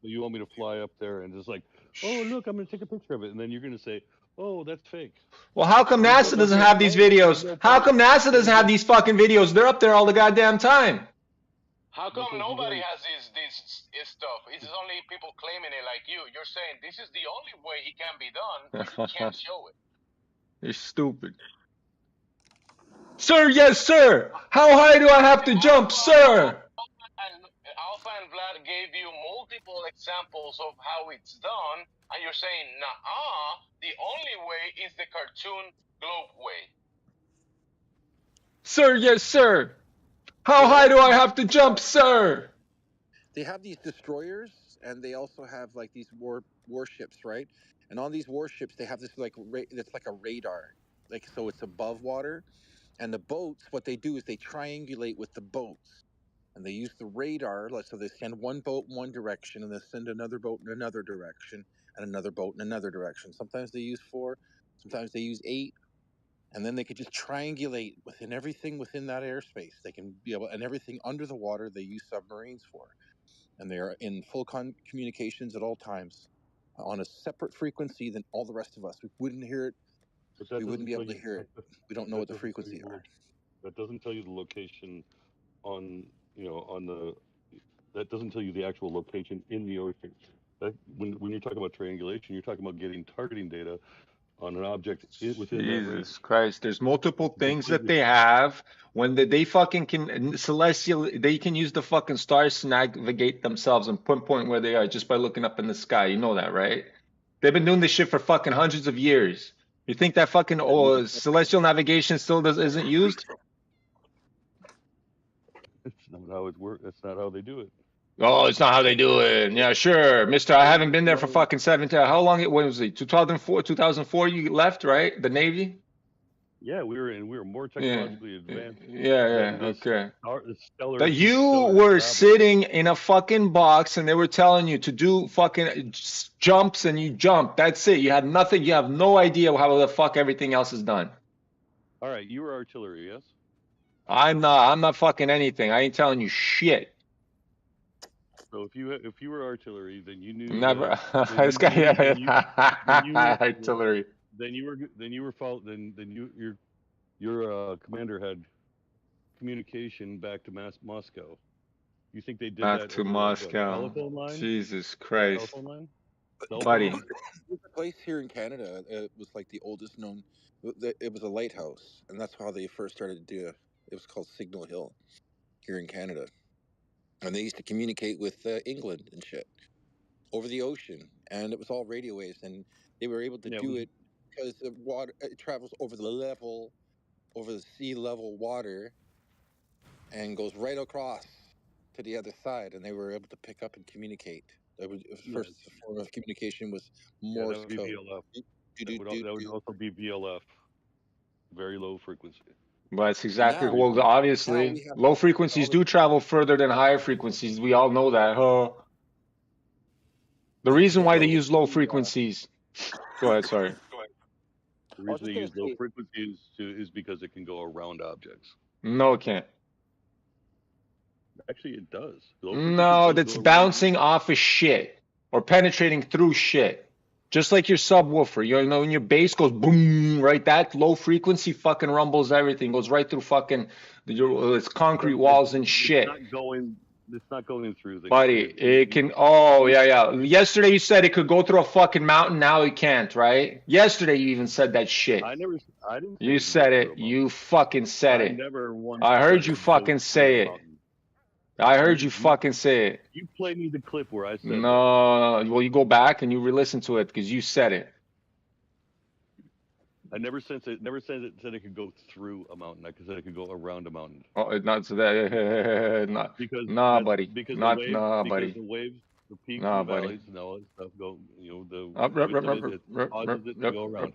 you want me to fly up there and just like, oh look, I'm gonna take a picture of it, and then you're gonna say, oh that's fake. Well, how come NASA There's doesn't no have these point. videos? How come NASA doesn't There's have no these fucking videos? They're up there all the goddamn time. How come because you nobody guys has this stuff? It's only people claiming it like you. You're saying this is the only way it can be done, but you can't show it. You're stupid. Sir, yes, sir. How high do I have to jump, sir? And Alpha and Vlad gave you multiple examples of how it's done, and you're saying, nah, the only way is the cartoon globe way. Sir, yes, sir. How They high do I also have to jump, sir? they have these destroyers, and they also have like these warships, right? And on these warships, they have this it's like a radar. like so it's above water. And the boats, what they do is they triangulate with the boats, and they use the radar. Like so, they send one boat in one direction, and they send another boat in another direction, and another boat in another direction. Sometimes they use 4, sometimes they use 8, and then they could just triangulate within everything within that airspace. They can be able, and everything under the water they use submarines for, and they are in full communications at all times, on a separate frequency than all the rest of us. We wouldn't hear it. But that We wouldn't doesn't be tell able to you. hear it. We don't know That what the doesn't tell frequency you. are. That doesn't tell you the location on on the. That doesn't tell you the actual location in the ocean. That when you're talking about triangulation, you're talking about getting targeting data on an object within that range. Jesus Christ. There's multiple It's a things that completely. they have. When they fucking can celestial, they can use the fucking stars to navigate themselves and pinpoint where they are just by looking up in the sky. You know that, right? They've been doing this shit for fucking hundreds of years. You think that fucking celestial navigation still isn't used? It's not how it works. That's not how they do it. Oh, it's not how they do it. Yeah, sure, Mister. I haven't been there for No. fucking 17. How long? When was it? 2004. 2004. You left, right? The Navy. Yeah, we were more Yeah, technologically advanced yeah, than this okay. stellar That you interstellar were travel. sitting in a fucking box and they were telling you to do fucking jumps and you jumped. That's it. You had nothing. You have no idea how the fuck everything else is done. All right, you were artillery, yes? I'm not. I'm not fucking anything. I ain't telling you shit. So if you were artillery, then you knew Never. that. Then This guy. you, then you, then you were Artillery. then you were then your commander had communication back to Moscow. You think they did Back that to over like what, Moscow. telephone line? Jesus Christ, Telephone line? Cell buddy. phone? There's a place here in Canada. It was like the oldest known. It was a lighthouse, and that's how they first started to do it. It was called Signal Hill here in Canada, and they used to communicate with England and shit over the ocean, and it was all radio waves, and they were able to do it because the water it travels over the sea level water, and goes right across to the other side, and they were able to pick up and communicate. It was first form of communication was Yeah, Morse that would be code. VLF. That would also be VLF, very low frequency. But that's And exactly, now well, obviously, we have low frequencies do travel further than higher frequencies. We all know that, huh? The reason why they use low frequencies. Go ahead, sorry. The reason they use low frequencies is because it can go around objects. No, it can't. Actually, it does. Low No, frequencies that's go around bouncing off of shit or penetrating through shit. Just like your subwoofer, you know, when your bass goes boom, right? That low frequency fucking rumbles everything, goes right through fucking it's concrete walls and shit. It's not going through the. Buddy, it can. Oh yeah. Yesterday you said it could go through a fucking mountain. Now it can't, right? Yesterday you even said that shit. I didn't. You said it. You fucking said it. Never once. I heard said you it fucking goes say through a it. I heard you fucking say it. You play me the clip where I said that. No, well, you go back and you re-listen to it because you said it. I never said it could go through a mountain. I said it could go around a mountain. Oh, not to that. Not, nah, buddy. Not, nah, buddy. Because the waves, the peaks nah, and buddy. valleys, and all that stuff go. You know, the width of it causes it to go around.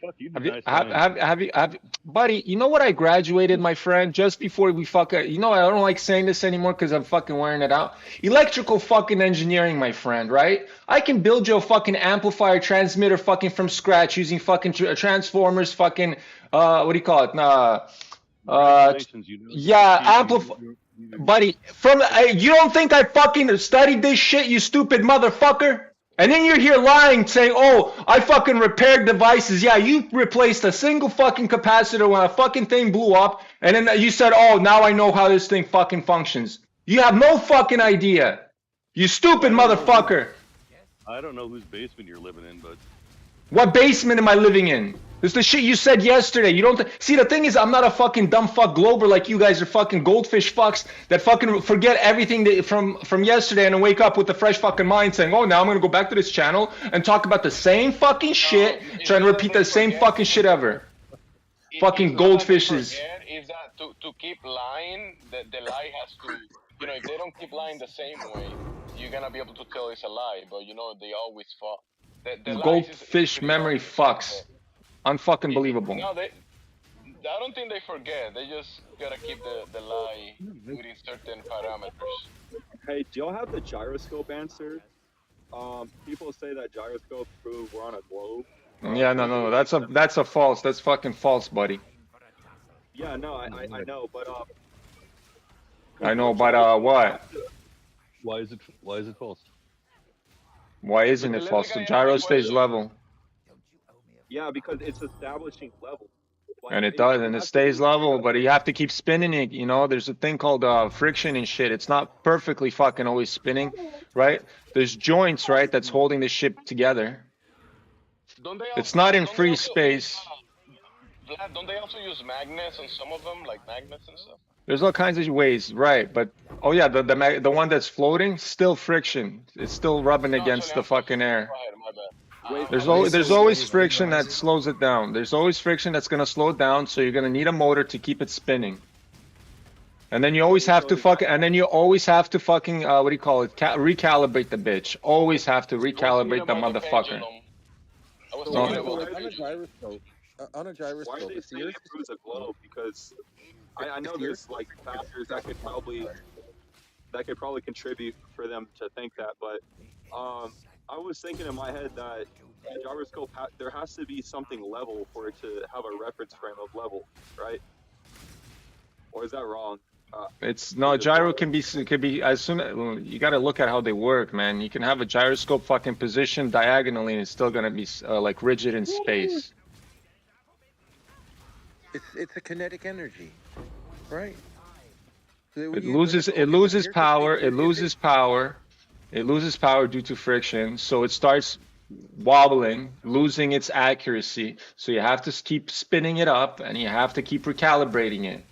Fuck you, have you, buddy? You know what I graduated, my friend? Just before we you know, I don't like saying this anymore because I'm fucking wearing it out. Electrical fucking engineering, my friend, right? I can build you a fucking amplifier transmitter fucking from scratch using fucking transformers, fucking what do you call it? Buddy, you don't think I fucking studied this shit, you stupid motherfucker? And then you're here lying, saying, oh, I fucking repaired devices. Yeah, you replaced a single fucking capacitor when a fucking thing blew up, and then you said, oh, now I know how this thing fucking functions. You have no fucking idea. You stupid motherfucker. I don't know whose basement you're living in, but... What basement am I living in? It's the shit you said yesterday. You don't see, the thing is, I'm not a fucking dumb fuck glober like you guys are fucking goldfish fucks that fucking forget everything from yesterday and then wake up with a fresh fucking mind saying, oh, now I'm gonna go back to this channel and talk about the same fucking shit, trying to repeat the same fucking shit ever. Fucking goldfishes. Is that to keep lying, the lie has to, you know, if they don't keep lying the same way, you're gonna be able to tell it's a lie, but you know, they always fall. The Goldfish memory fucks. Unfucking believable. No, I don't think they forget. They just gotta keep the lie within certain parameters. Hey, do y'all have the gyroscope answer? People say that gyroscopes prove we're on a globe. Yeah, no. That's a false. That's fucking false, buddy. Yeah, no, I know, but I know, but what? Why is it false? Why isn't it false? The gyro stays level. Yeah, because it's establishing level. And it does, and it stays level, but you have to keep spinning it, you know? There's a thing called friction and shit. It's not perfectly fucking always spinning, right? There's joints, right, that's holding the ship together. It's not in free space. Vlad, don't they also use magnets on some of them, like magnets and stuff? There's all kinds of ways, right? But oh yeah, the one that's floating, still friction. It's still rubbing against the fucking air. There's always friction that slows it down. There's always friction that's gonna slow it down, so you're gonna need a motor to keep it spinning. And then you always have to fucking what do you call it? Recalibrate the bitch. Always have to recalibrate the motherfucker. On a gyroscope, why are they saying it proves a globe? Because I know there's like factors that could probably contribute for them to think that, but I was thinking in my head that the gyroscope there has to be something level for it to have a reference frame of level, right? Or is that wrong? Gyro can be as soon as you got to look at how they work, man. You can have a gyroscope fucking positioned diagonally and it's still gonna be like rigid in space. It's a kinetic energy, right? It loses power. It loses power due to friction, so it starts wobbling, losing its accuracy. So you have to keep spinning it up, and you have to keep recalibrating it.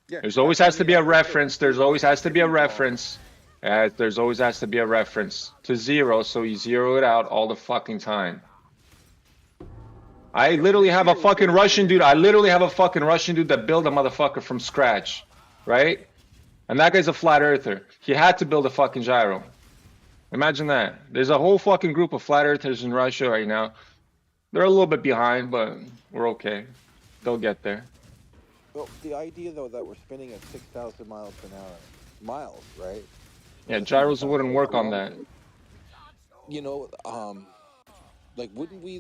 Yeah, there's always has to be a reference. There's always has to be a reference. There's always has to be a reference to zero, so you zero it out all the fucking time. I literally have a fucking Russian dude. that built a motherfucker from scratch, right? And that guy's a flat earther. He had to build a fucking gyro. Imagine that. There's a whole fucking group of flat earthers in Russia right now. They're a little bit behind, but we're okay. They'll get there. Well, the idea though that we're spinning at 6,000 miles per hour, right? Yeah, gyros wouldn't work on that. You know, like wouldn't we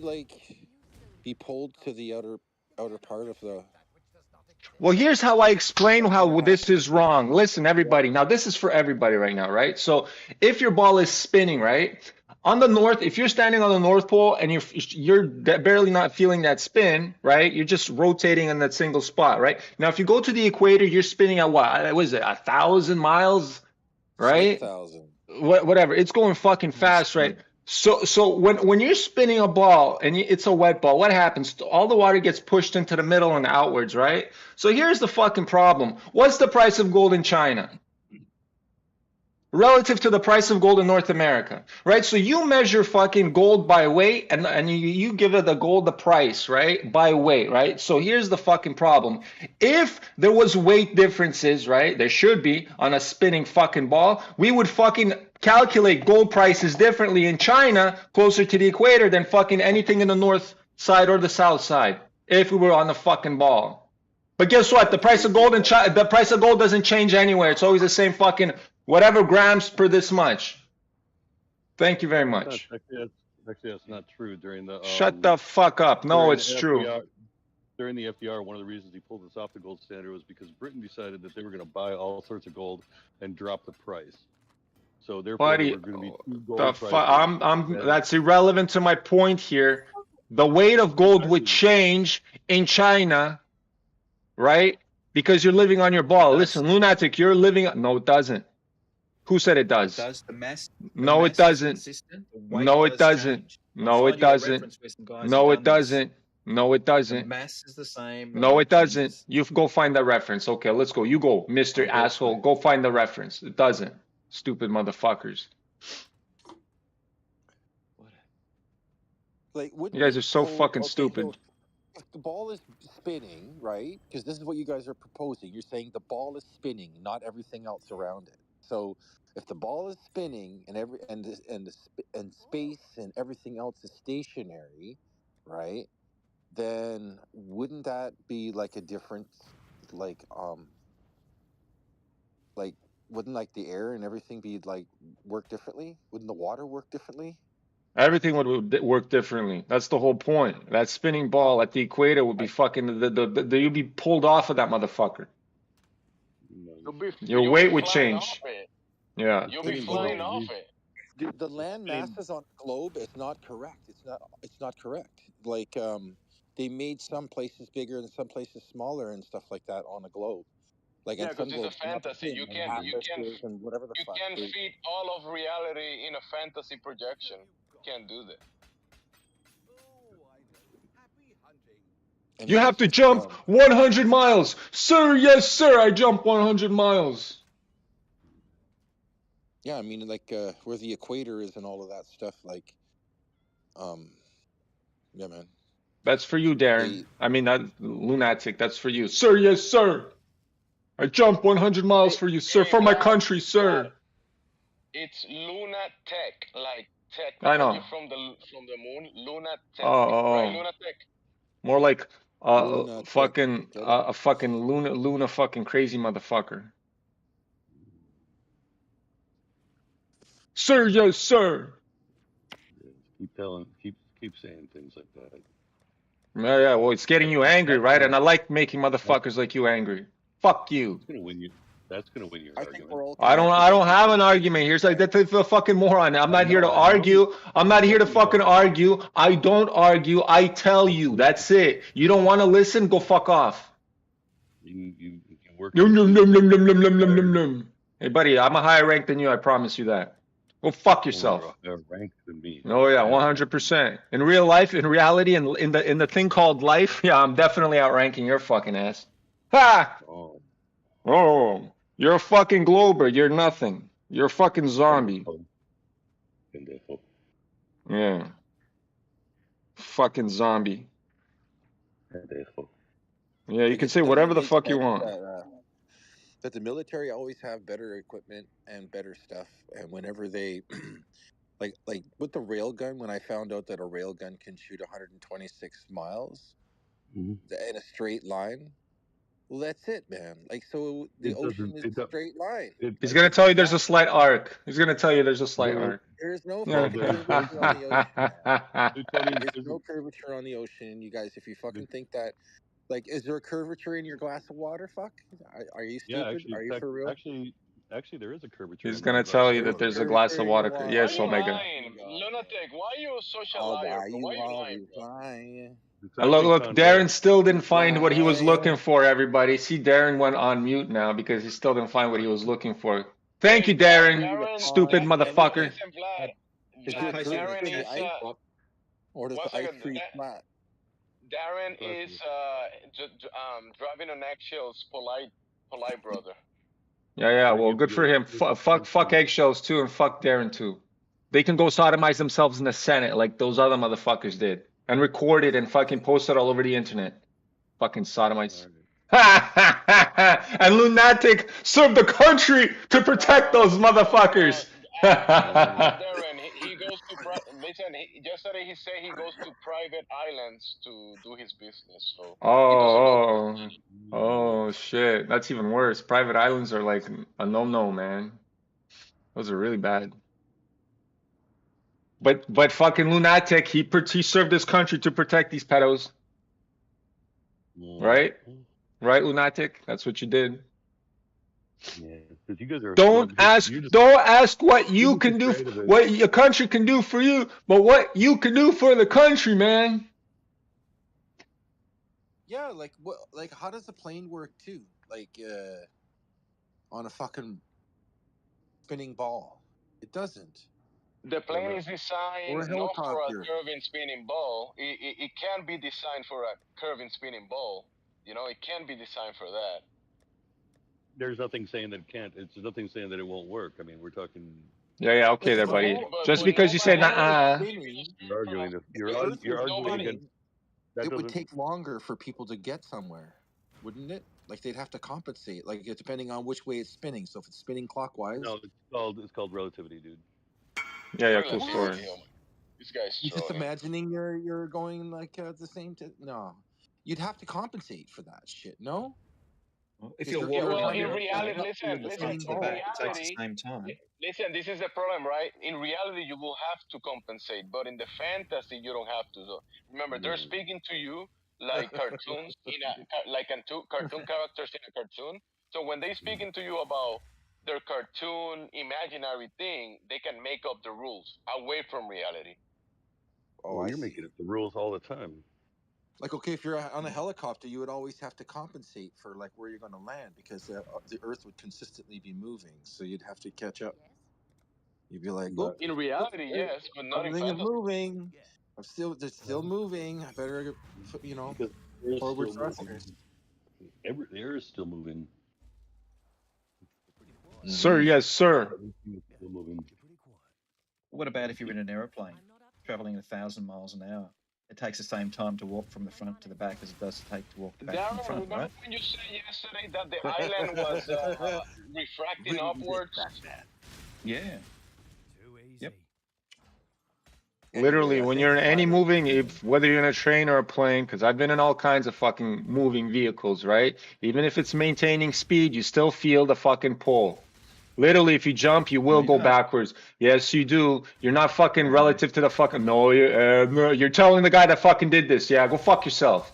be pulled to the outer part of the... Well, here's how I explain how this is wrong. Listen, everybody. Now, this is for everybody right now, right? So if your ball is spinning, right? On the north, if you're standing on the North Pole and you're barely not feeling that spin, right? You're just rotating in that single spot, right? Now, if you go to the equator, you're spinning at what is it, 1,000 miles, right? 6,000. Whatever. It's going fucking fast, right? So when you're spinning a ball and it's a wet ball, what happens? All the water gets pushed into the middle and outwards, right? So here's the fucking problem. What's the price of gold in China relative to the price of gold in North America, right? So you measure fucking gold by weight and you give it the gold the price, right? By weight, right? So here's the fucking problem. If there was weight differences, right? There should be on a spinning fucking ball, we would fucking calculate gold prices differently in China closer to the equator than fucking anything in the north side or the south side if we were on the fucking ball. But guess what? The price of gold doesn't change anywhere. It's always the same fucking whatever grams per this much. Thank you very much. Actually, that's not true. During the shut the fuck up. No, it's true. During the FDR, one of the reasons he pulled us off the gold standard was because Britain decided that they were going to buy all sorts of gold and drop the price. So therefore, there were going to be two gold prices. That's irrelevant to my point here. The weight of gold would change in China, right? Because you're living on your ball. Listen, lunatic, you're living. No, it doesn't. Who said it does? It does. The mass. No, it doesn't. No, it doesn't. No, it doesn't. No, it doesn't. No, it doesn't. The mass is the same. No, it doesn't. You go find that reference. Okay, let's go. You go, Mr. Asshole. Go find the reference. It doesn't. Stupid motherfuckers. Like, you guys are so fucking stupid. So if the ball is spinning, right? Because this is what you guys are proposing. You're saying the ball is spinning, not everything else around it. So if the ball is spinning and and space and everything else is stationary, right? Then wouldn't that be like a difference? Like like wouldn't like the air and everything be like work differently? Wouldn't the water work differently? Everything would work differently. That's the whole point. That spinning ball at the equator would be fucking you'd be pulled off of that motherfucker. Your You'll be weight would flying off change. it. Yeah. You'll be flying off it. The land masses on the globe is not correct. It's not correct. Like they made some places bigger and some places smaller and stuff like that on the globe. Like Yeah, and because some it's a globes are not the fantasy. same, You and can atmospheres and whatever the you fuck. can fit all of reality in a fantasy projection. Can't do that. I You mean, have it's to just jump 100 miles. Sir, yes, sir, I jump 100 miles. yeah. I mean, like where the equator is and all of that stuff. Like, yeah, man. That's for you, Darren. I mean, that lunatic, that's for you. Sir, yes, sir. I jump 100 miles for you, sir. For my country, sir. It's Lunatech, like I technology know. from the moon. Lunatech, right? Oh. Lunatech. More like Luna Tech, get it? a fucking Luna fucking crazy motherfucker. Sir, yes, sir. Keep saying things like that. Yeah, yeah. Well, it's getting you angry, right? And I like making motherfuckers like you angry. Fuck you. That's gonna win you. That's gonna win your I think argument. we're all I connected. don't have an argument here. It's like that's a fucking moron. I'm not here to argue. I'm not here to fucking argue. I don't argue. I tell you. That's it. You don't want to listen? Go fuck off. You work. Num, num, num, num, num, num, num, num, num, num. Hey, buddy, I'm a higher rank than you. I promise you that. Go fuck yourself. You're a rank than me. Oh yeah, 100%. In real life, in reality, in the thing called life, yeah, I'm definitely outranking your fucking ass. Ha! Oh, you're a fucking glober. You're nothing. You're a fucking zombie. Yeah. Fucking zombie. Yeah, you Like can it say doesn't whatever the make fuck you sense want. that the military always have better equipment and better stuff, and whenever they like with the railgun, when I found out that a railgun can shoot 126 miles in a straight line, well, that's it, man. Like, so the ocean is a straight line. He's Like, gonna it's tell you there's a flat. slight arc. He's gonna tell you there's a slight arc. There's no fucking curvature on the ocean, man. There's no curvature on the ocean, you guys. If you fucking think that, like, is there a curvature in your glass of water? Fuck, are you Yeah, stupid? Are you for real? Actually, there is a curvature. He's in gonna the tell you glass that there's a water. glass of water. Why Yes, you Omega. lying, Lunatic? Why you such a Oh, liar? why Bro? you Why you always lying, bro? lying? Look, Darren still didn't find what he was Lying. looking for, everybody. See, Darren went on mute now because he still didn't find what he was looking for. Thank you, Darren. Stupid motherfucker. Listen, Vlad. Is there a curvature Darren in the is ice, or does one the ice second. freeze flat? Darren is driving on eggshells, polite brother. Yeah, yeah. Well, good for him. Fuck eggshells too, and fuck Darren too. They can go sodomize themselves in the Senate like those other motherfuckers did, and record it and fucking post it all over the internet. Fucking sodomites. And Lunatic served the country to protect those motherfuckers. Darren, he goes to listen. Yesterday he said he goes to private islands to do his business. So Oh shit. That's even worse. Private islands are like a no-no, man. Those are really bad. But fucking Lunatic, he served his country to protect these pedos. Right? Right, Lunatic? That's what you did. Yeah, because you guys are. Don't ask what you can do, what your country can do for you, but what you can do for the country, man. Yeah, like what? Like, how does the plane work too? Like, on a fucking spinning ball, it doesn't. The plane is designed Or a not for a helicopter. curving spinning ball. It can be designed for a curving spinning ball. You know, it can be designed for that. There's nothing saying that it can't. It's nothing saying that it won't work. I mean, we're talking. Yeah, okay there, buddy. Just because you said nah. You're arguing. You're arguing against. It would take longer for people to get somewhere, wouldn't it? Like they'd have to compensate, like depending on which way it's spinning. So if it's spinning clockwise, No, it's called relativity, dude. Yeah, Fuck cool that story. This guy's you're just trolling. imagining you're going like the same. No, you'd have to compensate for that shit. No. If Because you're Yeah, walking well, on in the reality, from the front to the in back, it takes the reality, same time. listen, this is the problem, right? In reality, you will have to compensate, but in the fantasy, you don't have to. So remember, they're speaking to you like cartoons like cartoon characters in a cartoon. So when they speaking to you about their cartoon imaginary thing, they can make up the rules away from reality. Oh, Well, I you're see. making up the rules all the time. Like, okay, if you're on a helicopter, you would always have to compensate for like where you're going to land because the Earth would consistently be moving, so you'd have to catch up. You'd be like, "Oop, In reality, yes, but not in everything is fantasy. moving. They're still moving. I better, Because the air is forward still thrusters." moving. The air is still moving. Sir, yes, sir. Everything is still moving. What about if you're in an aeroplane traveling 1,000 miles an hour? It takes the same time to walk from the front to the back as it does to take to walk the back from the Darren, front, remember right? when you said yesterday that the island was refracting upwards? Yeah. Yep. Literally, when you're in any moving, if whether you're in a train or a plane, because I've been in all kinds of fucking moving vehicles, right? Even if it's maintaining speed, you still feel the fucking pull. Literally, if you jump, you will go backwards. Yes, you do. You're not fucking relative to the fucking. No, you're telling the guy that fucking did this. Yeah, go fuck yourself.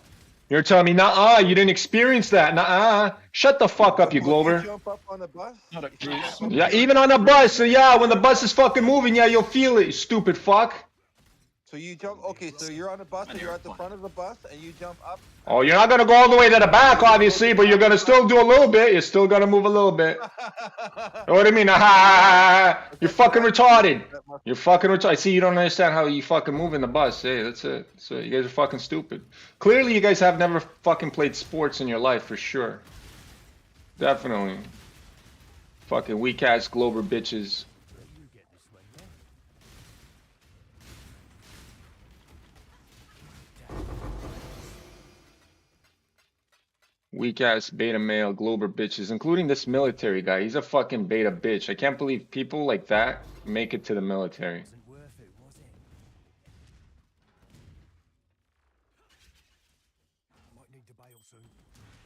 You're telling me, nah, you didn't experience that. Nah, shut the fuck up, you Glover. Jump up on a bus. Not a cruise. Yeah, even on a bus. So yeah, when the bus is fucking moving, yeah, you'll feel it, you stupid fuck. So you jump. Okay, so you're on a bus and you're at the front of the bus and you jump up. Oh, you're not gonna go all the way to the back, obviously, but you're gonna still do a little bit. You're still gonna move a little bit. Know what I mean? You're fucking retarded. You're fucking retarded. I see you don't understand how you fucking move in the bus. Hey, that's it. So you guys are fucking stupid. Clearly, you guys have never fucking played sports in your life, for sure. Definitely. Fucking weak ass Glober bitches. Weak ass beta male Glober bitches, including this military guy. He's a fucking beta bitch. I can't believe people like that make it to the military.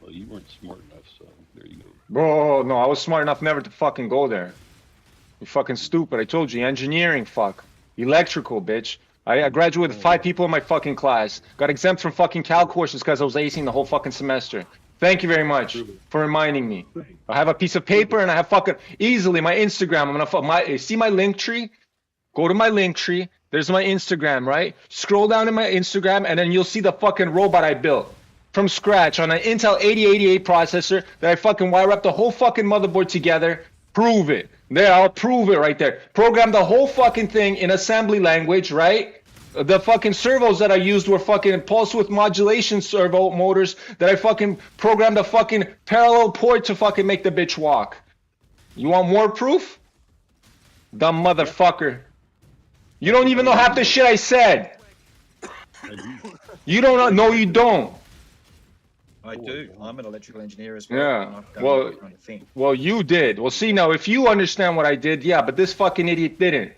Well, you weren't smart enough, so there you go. Bro, no, I was smart enough never to fucking go there. You fucking stupid. I told you, engineering, fuck. Electrical, bitch. I graduated with 5 people in my fucking class. Got exempt from fucking calc courses because I was acing the whole fucking semester. Thank you very much for reminding me. I have a piece of paper and I have fucking easily my Instagram. I'm gonna see my link tree. Go to my link tree. There's my Instagram, right? Scroll down in my Instagram and then you'll see the fucking robot I built from scratch on an Intel 8088 processor that I fucking wire up the whole fucking motherboard together. Prove it. There, I'll prove it right there. Program the whole fucking thing in assembly language, right? The fucking servos that I used were fucking pulse width modulation servo motors that I fucking programmed a fucking parallel port to fucking make the bitch walk. You want more proof? Dumb motherfucker. You don't even know half the shit I said. You don't know, you don't. I do. I'm an electrical engineer as well. And Yeah. I've done Well, that kind of thing. well, you did. Well, see now, if you understand what I did, yeah, but this fucking idiot didn't.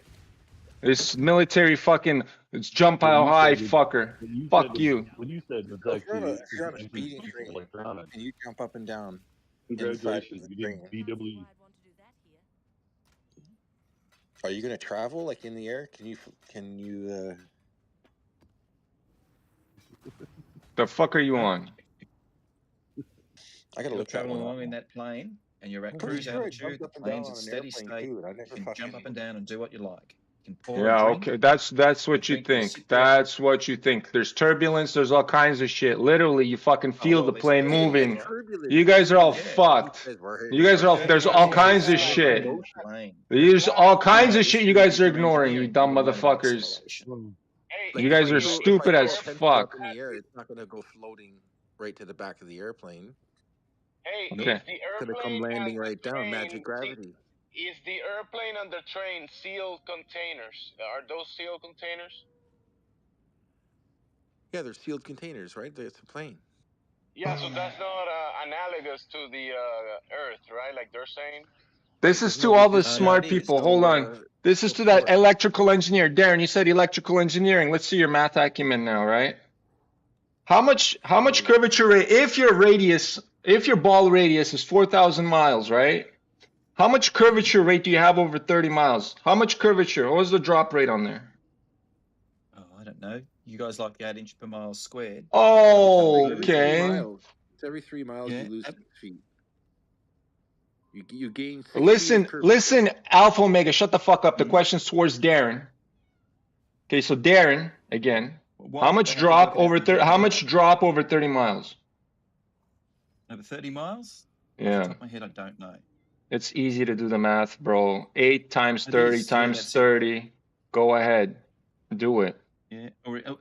This military fucking jump out high fucker. Fuck you. When you said it's If you're on a, actually if you're on a speeding train electronic. and you jump up and down inside Congratulations, the you did train, BW. are you gonna travel like in the air? Can you? The fuck are you on? I gotta You're look that traveling one up. along in that plane and you're at I'm pretty cruise sure I altitude. jumped The up and down plane's on at an steady airplane state. too, and I never You can jump up fucking. and down and do what you like. You can pour a Yeah, drink. okay. That's what you drink will think. sit there. That's what you think. There's turbulence, there's all kinds of shit. Literally, you fucking Oh, feel well, the there's plane turbulence, moving. right? Turbulence. You guys are all Yeah. fucked. You guys are all, there's all kinds of shit. There's all kinds of shit you guys are ignoring, you dumb motherfuckers. Like You if guys I are throw, stupid if I as throw a pencil fuck. up in the air, it's not gonna go floating right to the back of the airplane. Hey, Okay. is the It's gonna come airplane landing and the right down, magic train gravity. is the airplane and the train sealed containers? Are those sealed containers? Yeah, they're sealed containers, right? It's a plane. Yeah, so that's not analogous to the Earth, right? Like they're saying. This is Because to all nobody's the used smart gravity, people. Hold on. so This is the to that force. electrical engineer. Darren, you said electrical engineering. Let's see your math acumen now, right? How much curvature rate, if your ball radius is 4,000 miles, right? How much curvature rate do you have over 30 miles? How much curvature? What was the drop rate on there? Oh, I don't know. You guys like the 8 inch per mile squared. Oh, Every 3 okay. miles. It's every 3 miles Yeah. you lose 6 feet. You gain 6 feet Listen, of curvature. listen, Alpha Omega, shut the fuck up. The question's towards Darren. Okay, so Darren, again, how much They have to drop work it out over in their head, how don't much drop over 30 miles? they? Over 30 miles? Off the Yeah. top of my head, I don't know. It's easy to do the math, bro. 8 times It 30 is, yeah, times that's it. 30. Go ahead. Do it. Yeah.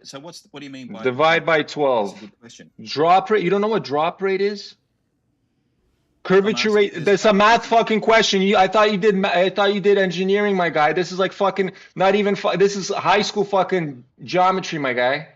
So what do you mean by Divide by That's a 12. good question. Drop rate, you don't know what drop rate is? Curvature asking- rate, there's that's a couple math different- fucking question. I thought you did engineering, my guy. This is like fucking not even this is high school fucking geometry, my guy.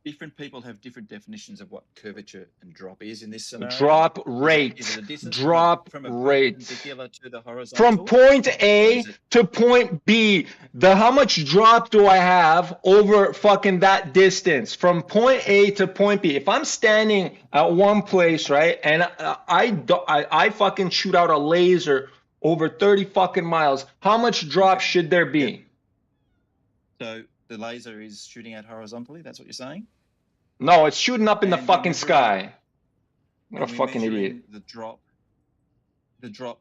Different people have different definitions of what curvature and drop is in this scenario. Drop Is rate. it a distance Drop from a rate. perpendicular to the horizontal? From point Or A is it- to point B, how much drop do I have over fucking that distance from point A to point B? If I'm standing at one place, right, and I fucking shoot out a laser over 30 fucking miles, how much drop should there be? So the laser is shooting out horizontally. That's what you're saying? No, it's shooting up in the And we're fucking measuring- sky. What a and we're fucking measuring idiot. The drop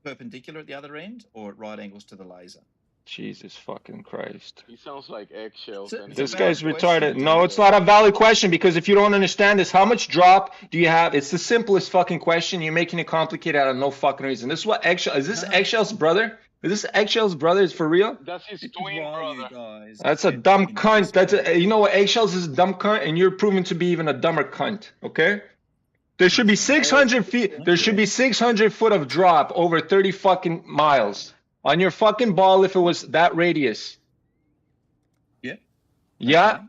perpendicular at the other end or at right angles to the laser? Jesus fucking Christ. He sounds like eggshells. And This he's guy's not- retarded. No, it's not a valid question because if you don't understand this, how much drop do you have? It's the simplest fucking question. You're making it complicated out of no fucking reason. This is what Eggshell is. This Eggshell's brother? Is this Eggshell's brother? Is for real? That's his twin brother. That's a dumb cunt. You know what? Eggshells is a dumb cunt, and you're proven to be even a dumber cunt. Okay? There should be 600 feet. There should be 600 foot of drop over 30 fucking miles on your fucking ball if it was that radius. Yeah. Yeah.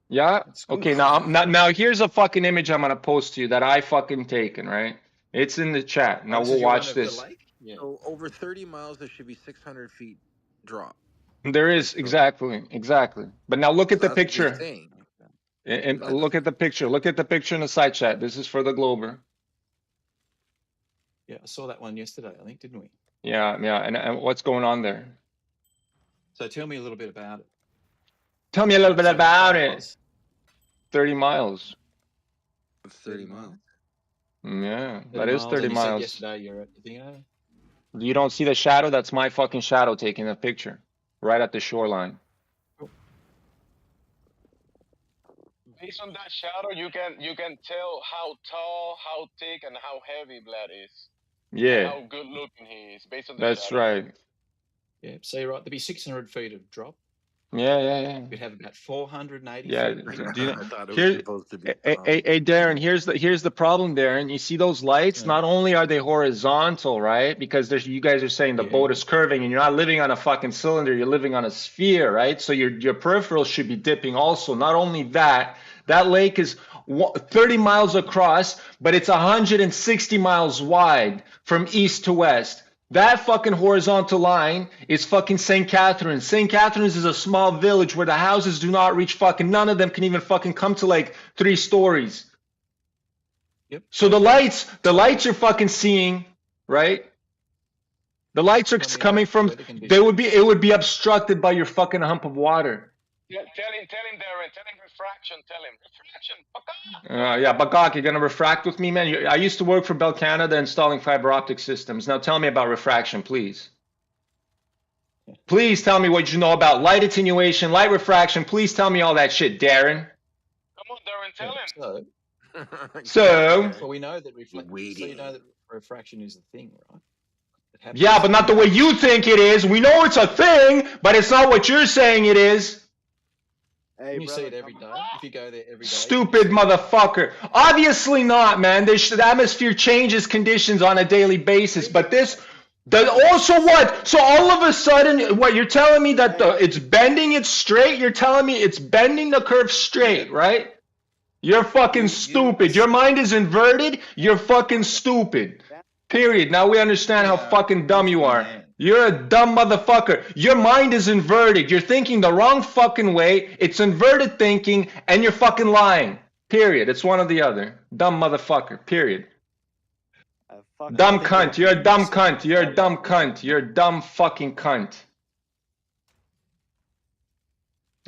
Yeah. Okay. Now here's a fucking image I'm gonna post to you that I fucking taken. Right. It's in the chat. Now we'll watch this. So over 30 miles, there should be 600 feet drop. There is exactly. But now look at the That's what you're picture. saying. And look at the picture. Look at the picture in the side chat. This is for the Glober. Yeah, I saw that one yesterday, I think, didn't we? Yeah. And what's going on there? So tell me a little bit about it. Tell me a little bit So about how it. close? 30 miles. It's 30 miles. Yeah, 30 that is miles, 30 and you said miles. yesterday you're at Deken. You don't see the shadow? That's my fucking shadow taking the picture. Right at the shoreline. Based on that shadow, you can tell how tall, how thick, and how heavy Vlad is. Yeah. How good looking he is, based on the That's shadow. right. Yeah, so you're right. There'd be 600 feet of drop. Yeah. We'd have about 480 Yeah. feet. Do you I thought it was here, supposed to be. hey, Darren, here's the problem, Darren. You see those lights? Not only are they horizontal, right? Because you guys are saying the boat is curving and you're not living on a fucking cylinder, you're living on a sphere, right? So your peripherals should be dipping also. Not only that lake is 30 miles across, but it's 160 miles wide from east to west. That fucking horizontal line is fucking St. Catharines. St. Catharines is a small village where the houses do not reach fucking, none of them can even fucking come to like 3 stories. Yep. So the lights you're fucking seeing, right? The lights are coming from, it would be obstructed by your fucking hump of water. Yeah, tell him, Darren. Tell him refraction. Tell him refraction. Yeah, Bagak, you're gonna refract with me, man? I used to work for Bell Canada installing fiber optic systems. Now tell me about refraction, please. Please tell me what you know about light attenuation, light refraction. Please tell me all that shit, Darren. Come on, Darren, tell him. So well, we know that refraction is a thing, right? Yeah, but not the way you think it is. We know it's a thing, but it's not what you're saying it is. Hey, you see it every day. If you go there every day. Stupid motherfucker. Obviously not, man. The atmosphere changes conditions on a daily basis, but also what? So all of a sudden, what you're telling me that it's bending it straight? You're telling me it's bending the curve straight, right? You're fucking stupid. Your mind is inverted. You're fucking stupid. Period. Now we understand how fucking dumb you are. You're a dumb motherfucker. Your mind is inverted. You're thinking the wrong fucking way. It's inverted thinking, and you're fucking lying. Period. It's one or the other. Dumb motherfucker. Period. Dumb cunt. You're a dumb cunt. You're a dumb cunt. You're a dumb fucking cunt.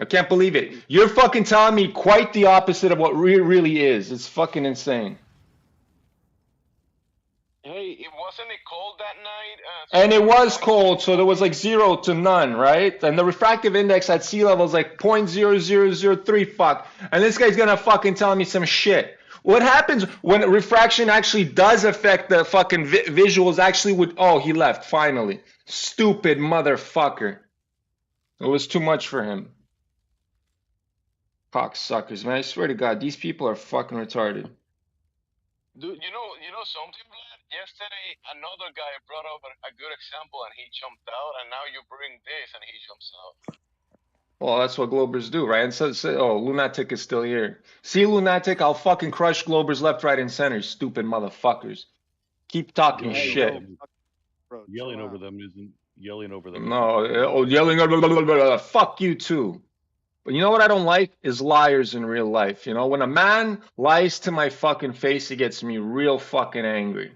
I can't believe it. You're fucking telling me quite the opposite of what really is. It's fucking insane. Hey, it wasn't it cold that night? And it was cold, so there was like 0 to none, right? And the refractive index at sea level is like 0.0003, fuck. And this guy's gonna fucking tell me some shit. What happens when refraction actually does affect the fucking visuals actually would... Oh, he left, finally. Stupid motherfucker. It was too much for him. Cocksuckers, man. I swear to God, these people are fucking retarded. Dude, you know something, Vlad? Yesterday, another guy brought up a good example and he jumped out, and now you bring this and he jumps out. Well, that's what Globers do, right? And so, oh, Lunatic is still here. See, Lunatic, I'll fucking crush Globers left, right, and center, stupid motherfuckers. Keep talking shit. Yelling over them isn't yelling over them. No, oh, yelling, blah, blah, blah, blah, fuck you too. But you know what I don't like is liars in real life. You know, when a man lies to my fucking face, it gets me real fucking angry.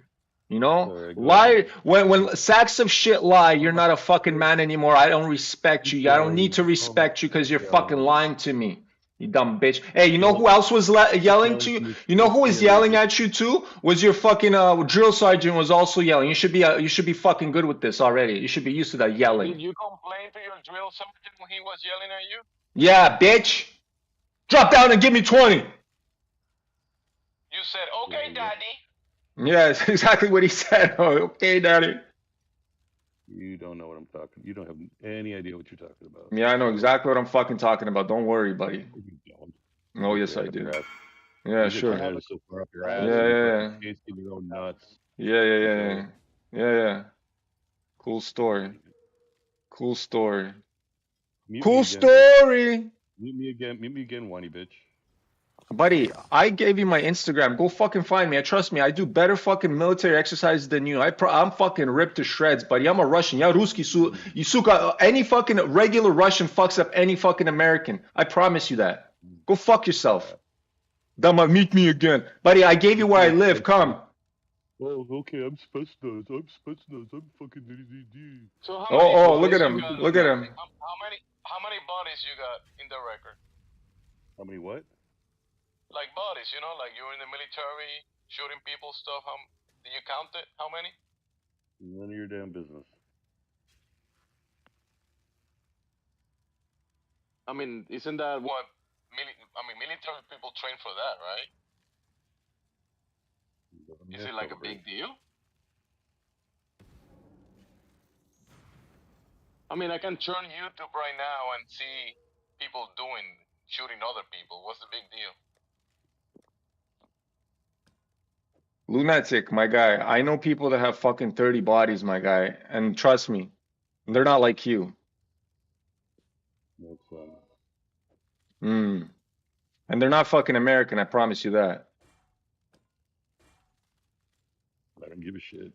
You know, lie when sacks of shit lie. You're not a fucking man anymore. I don't respect you. I don't need to respect you because you're fucking lying to me. You dumb bitch. Hey, you know who else was yelling to you? You know who was yelling at you too? Was your fucking drill sergeant was also yelling. You should be fucking good with this already. You should be used to that yelling. Did you complain to your drill sergeant when he was yelling at you? Yeah, bitch. Drop down and give me 20. You said, okay, daddy. Yeah, it's exactly what he said. Oh, okay, daddy. You don't know what I'm talking. You don't have any idea what you're talking about. Yeah, I know exactly what I'm fucking talking about. Don't worry, buddy. You don't. Oh, yes, I do. Yeah, sure. Your head is so far up your ass. Yeah. Tasting your own nuts. Yeah. Cool story. Cool story. Cool story. Meet me again, whiny bitch. Buddy, I gave you my Instagram. Go fucking find me. Trust me, I do better fucking military exercises than you. I'm fucking ripped to shreds, buddy. I'm a Russian. Ya Ruski suka. Any fucking regular Russian fucks up any fucking American. I promise you that. Go fuck yourself. Dama, meet me again. Buddy, I gave you where I live. Come. Oh, okay. I'm Spetsnaz. I'm fucking... So how many look at him. Look at him. How many bodies you got in the record? How many what? Like bodies, you know, like you're in the military, shooting people, stuff. Did you count it? How many? None of your damn business. I mean, isn't that what? Military people train for that, right? Is it like a big deal? I mean, I can turn YouTube right now and see people shooting other people. What's the big deal? Lunatic, my guy. I know people that have fucking 30 bodies, my guy. And trust me, they're not like you. No fun. And they're not fucking American, I promise you that. I don't give a shit.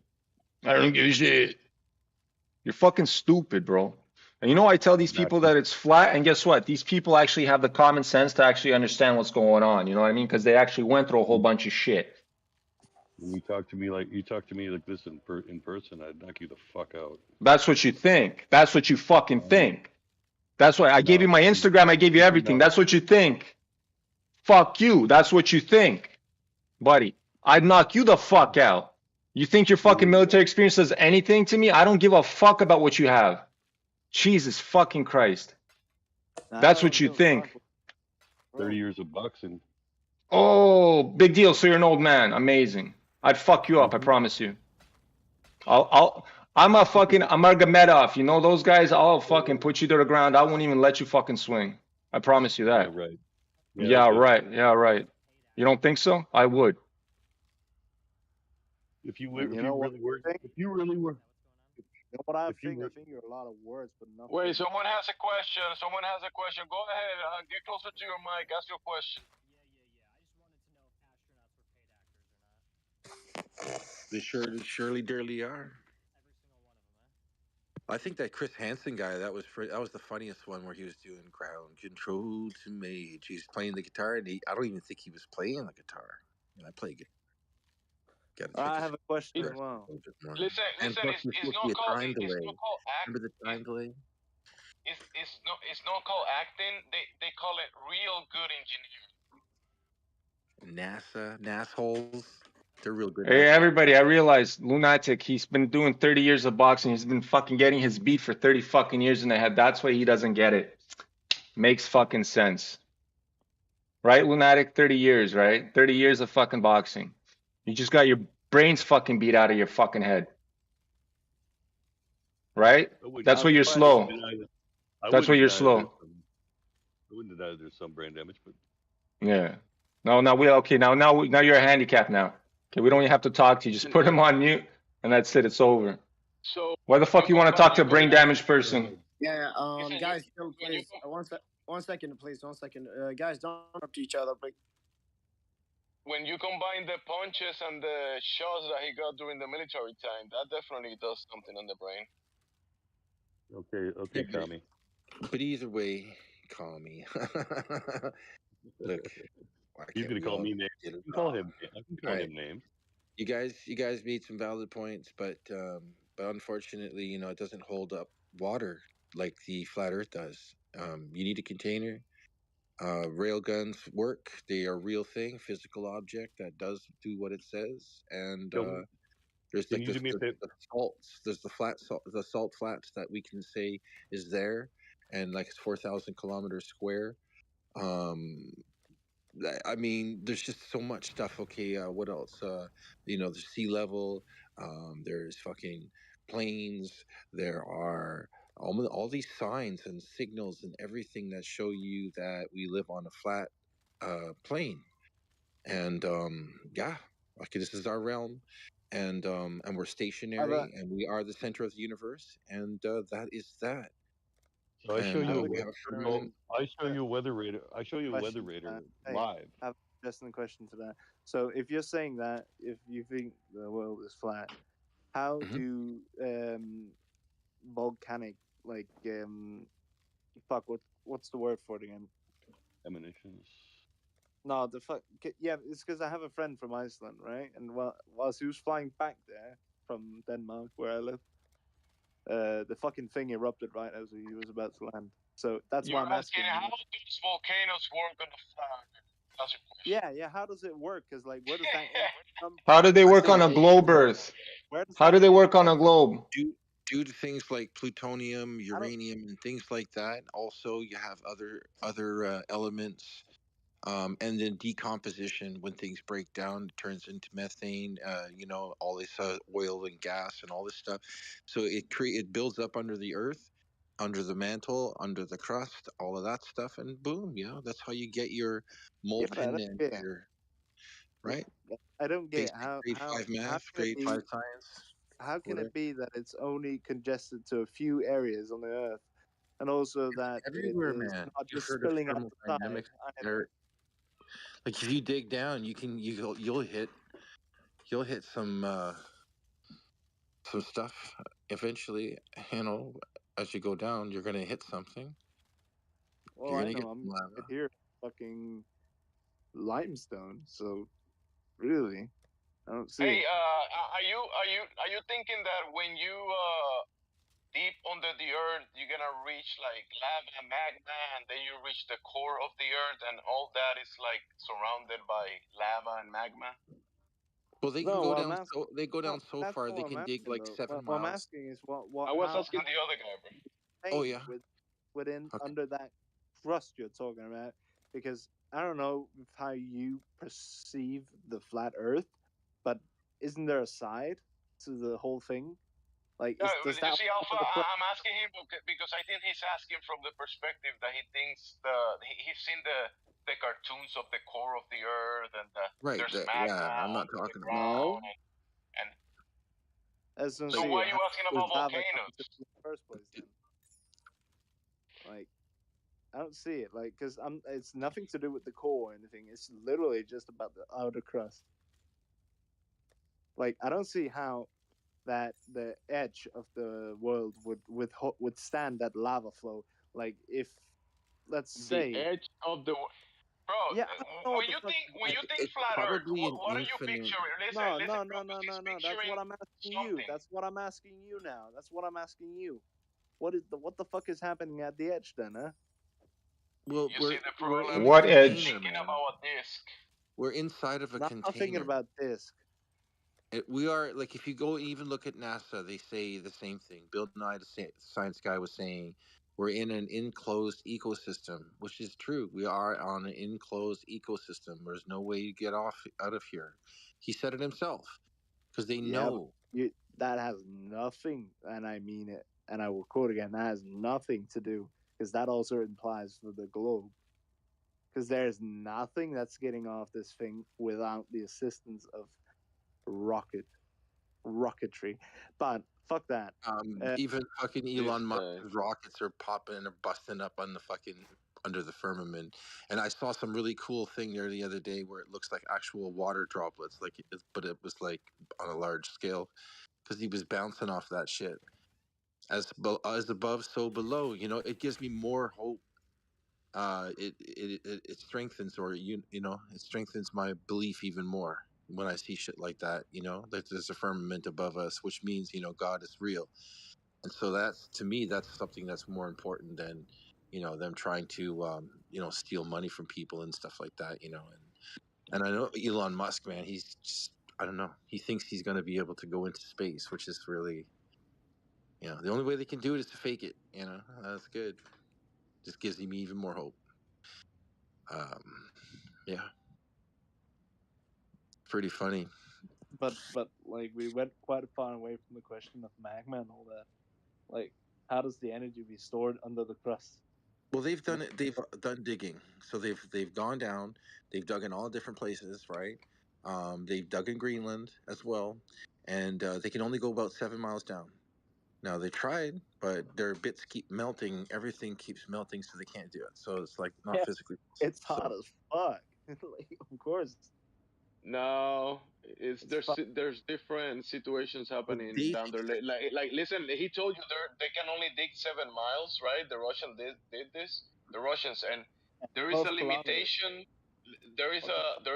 I don't give a shit. You're fucking stupid, bro. And you know, I tell these people that it's flat, and guess what? These people actually have the common sense to actually understand what's going on. You know what I mean? Because they actually went through a whole bunch of shit. When you talk to me like this in person, I'd knock you the fuck out. That's what you think. That's what you fucking think. That's why I gave you my Instagram. I gave you everything. That's what you think. Fuck you. That's what you think, buddy. I'd knock you the fuck out. You think your fucking military experience does anything to me? I don't give a fuck about what you have. Jesus fucking Christ. That's what you think. 30 years of boxing. Oh, big deal. So you're an old man. Amazing. I'd fuck you up. I promise you. I'm a fucking Amargamedov. You know those guys? I'll fucking put you to the ground. I won't even let you fucking swing. I promise you that. Yeah, right. Yeah, right. Yeah, right. You don't think so? I would. If you really were. You know what I think? I think you're a lot of words, but nothing. Wait, someone has a question. Go ahead. Get closer to your mic. Ask your question. They surely dearly are. I think that Chris Hansen guy, that was the funniest one where he was doing ground control to mage. He's playing the guitar, and I don't even think he was playing the guitar. And I play guitar. Gotta check I his have a question as guitar well. a bit more. Listen, And listen. plus, there's supposed to be a time delay. Remember the time delay? It's not called acting. They call it real good engineering. NASAholes. They're real good Hey, at it. everybody, I realized Lunatic, he's been doing 30 years of boxing. He's been fucking getting his beat for 30 fucking years in the head. That's why he doesn't get it. Makes fucking sense. Right, Lunatic? 30 years, right? 30 years of fucking boxing. You just got your brains fucking beat out of your fucking head. Right? That's why you're slow. That's why you're slow. I wouldn't deny there's some brain damage, but Yeah. No, now you're a handicap now. Okay, we don't even have to talk to you. Just put him on mute, and that's it. It's over. So Why the fuck you want to talk to a brain damaged person? Yeah, guys, still, please, one second, please, 1 second. Guys, don't interrupt each other, please. When you combine the punches and the shots that he got during the military time, that definitely does something on the brain. Okay, Kami. But either way, call me. Look, why He's can't gonna we call all me names. get I can call him. I can call All right. him names. You guys made some valid points, but unfortunately, it doesn't hold up water like the flat Earth does. You need a container. Rail guns work; they are a real thing, physical object that does do what it says. And there's Can like you do me a favor? the salts. There's the salt flats that we can say is there, and like it's 4,000 kilometers square. I mean, there's just so much stuff. Okay, what else? There's sea level. There's fucking planes. There are all these signs and signals and everything that show you that we live on a flat plane. And yeah, okay, this is our realm, and we're stationary, and we are the center of the universe, and that is that. So I show And you. we have a firmament. I show you a weather radar. I show you a weather Question to radar that. Hey, live. I have a interesting question to that. So, if you're saying that, if you think the world is flat, how do volcanic, like, fuck, what's the word for it again? Emanations. No, the fuck, yeah, it's because I have a friend from Iceland, right? And whilst he was flying back there from Denmark, where I live, the fucking thing erupted right as he was about to land. So that's why You're I'm asking. how does volcanoes work on the flat? That's your question. Yeah. How does it work? Because like, where does that come? How do they work on a globe Earth? How do they work on a globe? Due to things like plutonium, uranium, and things like that. Also, you have other elements, and then decomposition. When things break down, it turns into methane. All this oil and gas and all this stuff. So it builds up under the earth, under the mantle, under the crust, all of that stuff, and boom, that's how you get your Yeah, but I molten don't and get. your right. I don't get Basic grade 5 math, can it grade be 5 science. how can whatever. it be that it's only congested to a few areas on the Earth, and also that it Everywhere, is man. not You've just heard of spilling out the side? thermodynamics. Like if you dig down, you'll hit some stuff eventually. As you go down, you're gonna hit something. Well, You're I gonna know get I'm some lava. right here, fucking limestone. So really, I don't see Hey, it. are you thinking that when you deep under the earth, you're gonna reach like lava and magma, and then you reach the core of the earth, and all that is like surrounded by lava and magma? Well, they can No, go what I'm down asking. so they go down so That's far not they what I'm can dig asking like though. 7 What I'm miles. asking is I was how asking the other guy, bro. Oh yeah. Within under that crust you're talking about, because I don't know how you perceive the flat Earth, but isn't there a side to the whole thing? Like, does You that see, Alpha, I'm asking him because I think he's asking from the perspective that he thinks he's seen the cartoons of the core of the earth, and Right. there's Yeah, magma I'm not under the talking about ground, and as in so see why are you how asking does about lava come volcanoes? to in the first place then? Like, I don't see it. Like, because it's nothing to do with the core or anything. It's literally just about the outer crust. Like, I don't see how that the edge of the world would withstand that lava flow. Like, if let's The say, edge of the bro. yeah, I don't know what the fuck. When you think It's flat Earth, probably an what are you infinite. picturing? Listen, No, listen, no, bro. no, no, He's no, no. That's picturing what I'm asking you. something. That's what I'm asking you now. That's what I'm asking you. What the fuck is happening at the edge then, huh? Well, You see, the we're problem in a What is you're edge? container, thinking man. about a disk. We're inside of a No, I'm not thinking container. about this. We are, like, if you go even look at NASA, they say the same thing. Bill Nye, the science guy, was saying we're in an enclosed ecosystem, which is true. We are on an enclosed ecosystem. There's no way to get out of here. He said it himself because they Yeah, but know. that has nothing, and I mean it, and I will quote again, that has nothing to do, because that also implies for the globe. Because there's nothing that's getting off this thing without the assistance of rocketry. But fuck that. Even fucking This Elon Musk guy. rockets are popping and are busting up on the fucking under the firmament. And I saw some really cool thing there the other day where it looks like actual water droplets, but it was like on a large scale because he was bouncing off that shit. As above, so below. You know, it gives me more hope. It strengthens, or it strengthens my belief even more when I see shit like that. You know, that there's a firmament above us, which means God is real. And so that's, to me, that's something that's more important than them trying to steal money from people and stuff like that. And I know Elon Musk, man, he's just, I don't know, he thinks he's going to be able to go into space, which is really, the only way they can do it is to fake it. That's good. Just gives me even more hope. Yeah, pretty funny. But like, we went quite far away from the question of magma and all that. Like, how does the energy be stored under the crust? Well, they've done it. They've done digging. So they've gone down. They've dug in all different places, right? They've dug in Greenland as well, and they can only go about 7 miles down. Now they tried, but their bits keep melting. Everything keeps melting, so they can't do it. So it's like not Yeah, physically. it's So hot as fuck. Like, of course. No, it's It's fuck. there's different situations happening they down there. Like listen, he told you they can only dig 7 miles, right? The Russian did this, the Russians, and there is a 12 kilometers. limitation. There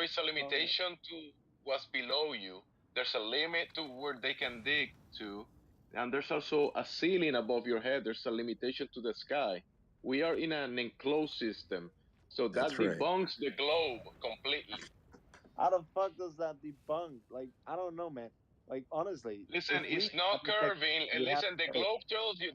is a limitation to what's below you. There's a limit to where they can dig to, and there's also a ceiling above your head. There's a limitation to the sky. We are in an enclosed system, so that that's right. debunks the globe completely. How the fuck does that debunk? Like, I don't know, man. Like, honestly, if Listen, we it's not have the tech, curving. And we have listen, the to. globe tells you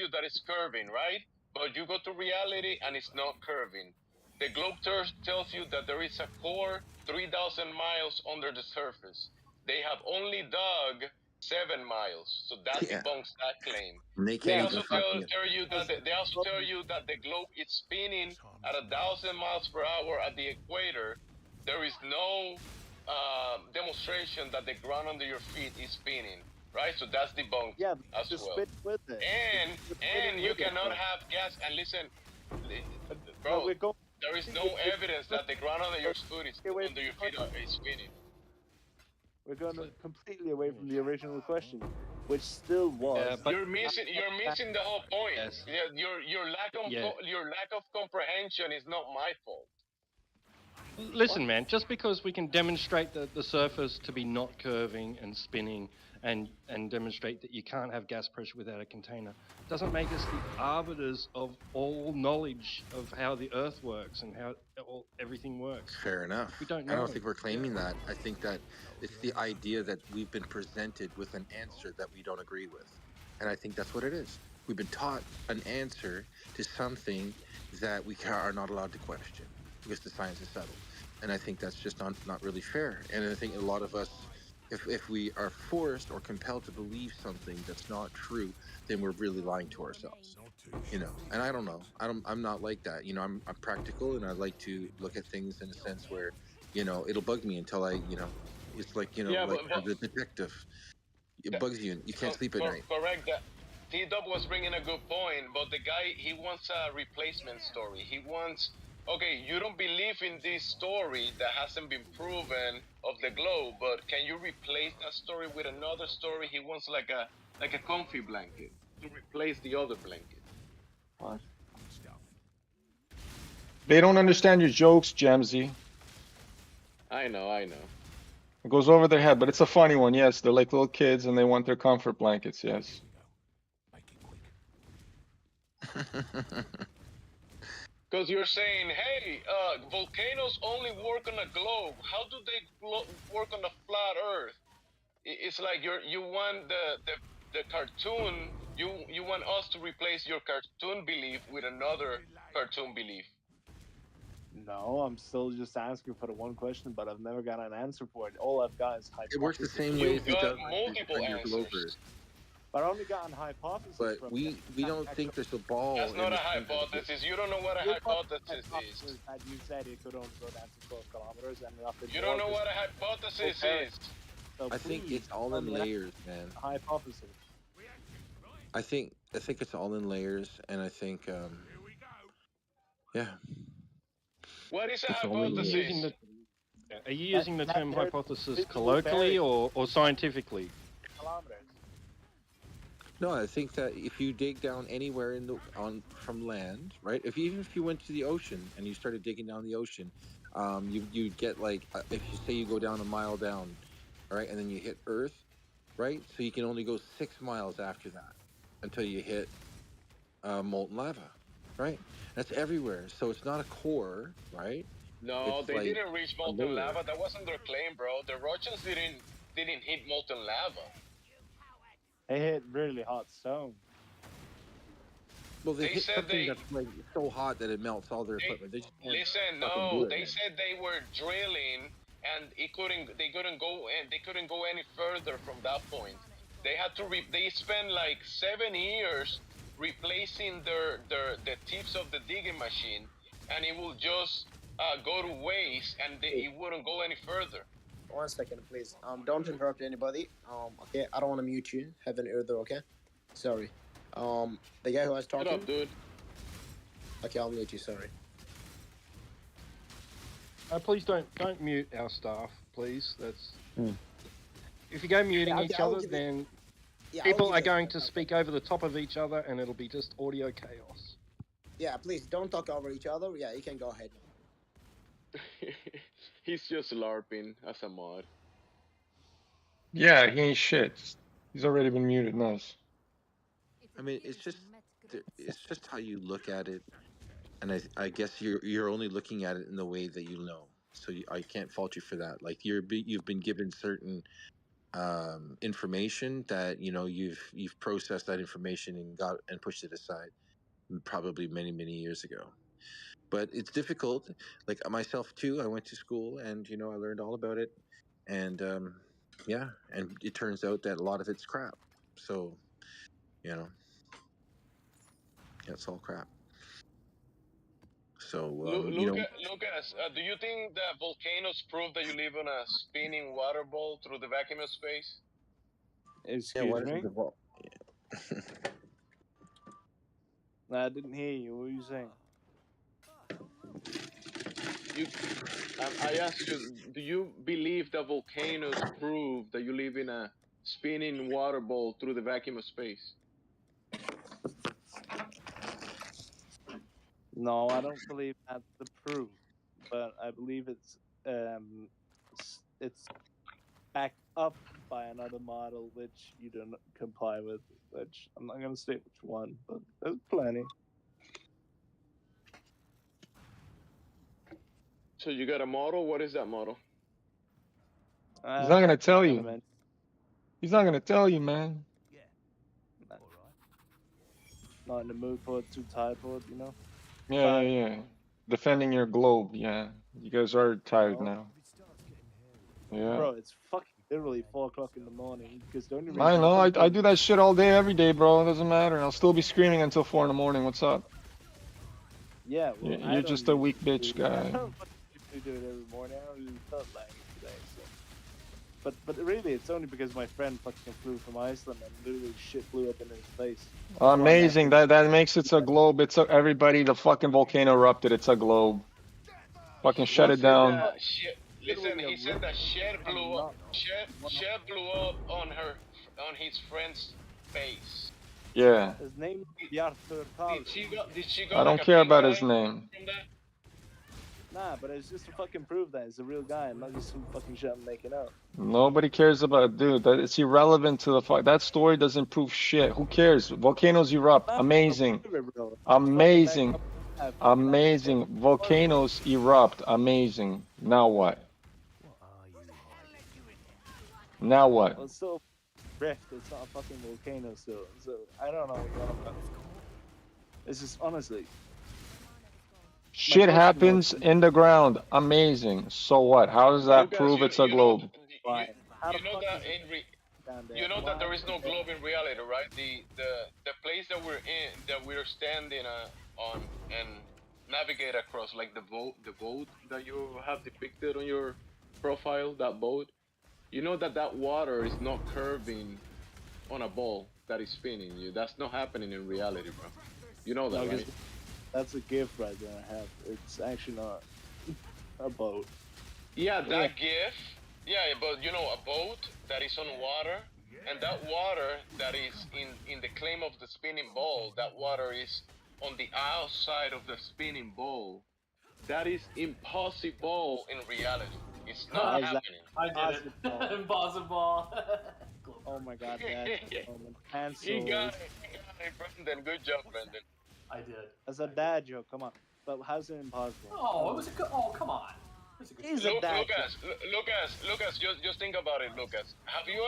that it's curving, right? But you go to reality and it's not curving. The globe tells you that there is a core 3,000 miles under the surface. They have only dug 7 miles, so that Yeah, debunks that claim. and they They can't even also fucking. tell you that the globe is spinning at 1,000 miles per hour at the equator. There is no demonstration that the ground under your feet is spinning, right? So that's debunked Yeah, as just well. spit with it. And you cannot have gas. And listen, bro, we're going. there is no evidence that the ground under your feet is spinning. We're going completely away from the original question, which still was. You're missing the whole point. Yes. Your lack of comprehension is not my fault. Listen, man, just because we can demonstrate the surface to be not curving and spinning and demonstrate that you can't have gas pressure without a container doesn't make us the arbiters of all knowledge of how the Earth works and how everything works. Fair enough. We don't I know. don't think we're claiming that. I think that it's the idea that we've been presented with an answer that we don't agree with. And I think that's what it is. We've been taught an answer to something that we are not allowed to question because the science is settled. And I think that's just not really fair. And I think a lot of us, if we are forced or compelled to believe something that's not true, then we're really lying to ourselves. And I don't know. I'm not like that. I'm practical, and I like to look at things in a sense where, it'll bug me until I, it's like, Yeah, like but the detective. It bugs you, and you can't sleep at night. Correct that. T-Dub was bringing a good point, but the guy, he wants a replacement story. He wants okay, you don't believe in this story that hasn't been proven of the globe, but can you replace that story with another story? He wants like a comfy blanket to replace the other blanket. What? They don't understand your jokes, Jamsy. I know. It goes over their head, but it's a funny one. Yes, they're like little kids and they want their comfort blankets. Yes. Because you're saying, hey, volcanoes only work on a globe. How do they work on a flat Earth? It's like you want the cartoon. You want us to replace your cartoon belief with another cartoon belief. No, I'm still just asking for the one question, but I've never got an answer for it. All I've got is hypothesis. It works the same way if you got multiple answers. But I only got an hypothesis. But from we don't think there's a ball. That's not in a the center of hypothesis. this. You don't know what a hypothesis is. That you said it could only go down to 12 kilometers and nothing. You don't know what a hypothesis is. So I think it's all in layers, man. Hypothesis. I think it's all in layers, and I think yeah. What is a It's all in hypothesis? Are you using the term hypothesis colloquially or scientifically? No, I think that if you dig down anywhere from land, right? Even if you went to the ocean and you started digging down the ocean, you'd get like if you say you go down a mile down, all right, and then you hit Earth, right? So you can only go 6 miles after that until you hit molten lava, right? That's everywhere. So it's not a core, right? No, It's they like didn't reach molten lava. That wasn't their claim, bro. The Russians didn't hit molten lava. They hit really hot stone. Well, they hit something that's like so hot that it melts all their equipment. They just Listen, no, they said they were drilling and they couldn't go any further from that point. They had to they spent like 7 years replacing the tips of the digging machine, and it will just go to waste, and it wouldn't go any further. 1 second, please. Don't interrupt anybody. Okay, I don't want to mute you. Heaven either. Okay, sorry. The guy who was talking. Shut up, dude. Okay, I'll mute you. Sorry. Please don't mute our staff, please. That's if you go muting each other, then people are going to speak over the top of each other, and it'll be just audio chaos. Yeah, please don't talk over each other. Yeah, you can go ahead. He's just LARPing as a mod. Yeah, he ain't shit. He's already been muted. Nice. I mean, it's just how you look at it, and I guess you're only looking at it in the way that you know. So I can't fault you for that. Like you've been given certain information that you've processed that information and pushed it aside, probably many years ago. But it's difficult. Like myself too. I went to school and I learned all about it, and yeah, and it turns out that a lot of it's crap. So it's all crap. So look at us. Do you think that volcanoes prove that you live on a spinning water ball through the vacuum of space? Excuse me? I didn't hear you. What were you saying? I asked you, do you believe that volcanoes prove that you live in a spinning water ball through the vacuum of space? No, I don't believe that's the proof, but I believe it's backed up by another model which you don't comply with, which I'm not going to say which one, but there's plenty. So you got a model? What is that model? He's not gonna tell you. He's not gonna tell you, man. Not in the mood for it, too tired for it, Yeah. Defending your globe, yeah. You guys are tired now. Yeah. Bro, it's fucking literally 4 o'clock in the morning. Because the only reason I know. I do that shit all day, every day, bro. It doesn't matter. I'll still be screaming until 4 in the morning. What's up? Yeah, well, You're just a weak bitch guy. I don't do it every morning. I don't really felt like it today, so. But really, it's only because my friend fucking flew from Iceland and literally shit blew up in his face. Amazing. That makes it a globe. It's everybody. The fucking volcano erupted. It's a globe. Fucking shut Was it it down. that shit? Listen, Literally a he said that Shed and blew up. not Shed blew up on his friend's face. Yeah. his name is Bjartur Did she I got like don't a care pink about his eye name. from that? Nah, but it's just to fucking prove that it's a real guy and not just some fucking shit I'm making up. Nobody cares about, dude. That it's irrelevant to the fuck. That story doesn't prove shit. Who cares? Volcanoes erupt. Nah, Amazing. prove it, bro. It's fucking back Amazing. up. Yeah, fucking that's Amazing. Volcanoes erupt. Amazing. Now what? Now what? Well, it's still rift. It's not a fucking volcano still. So I don't know what you're on about. It's just honestly. Shit question happens was- in the ground. Amazing. So what? How does that Lucas, prove it's a globe? Why? How the You know fuck that is it down there? you know that Why there is no is it- globe in reality, right? The place that we're in, that we're standing on and navigate across, like the boat that you have depicted on your profile, that boat. You know that water is not curving on a ball that is spinning. That's not happening in reality, bro. You know that, No, 'cause right? that's a gift right there I have. It's actually not a boat. Yeah, Yeah. that GIF. Yeah, but you know, a boat that is on water, and that water that is in the claim of the spinning ball, that water is on the outside of the spinning ball. That is impossible in reality. It's Why not is that happening. I did it. possible? Impossible. Oh my god, Dad. You Cancel. got it, Brendan. Good job, Brendan. I did. That's a dad joke. Come on. But how's it impossible? Oh, it was a good. Oh, come on. It was a good. He's a dad Lucas, just think about it, Lucas. Have you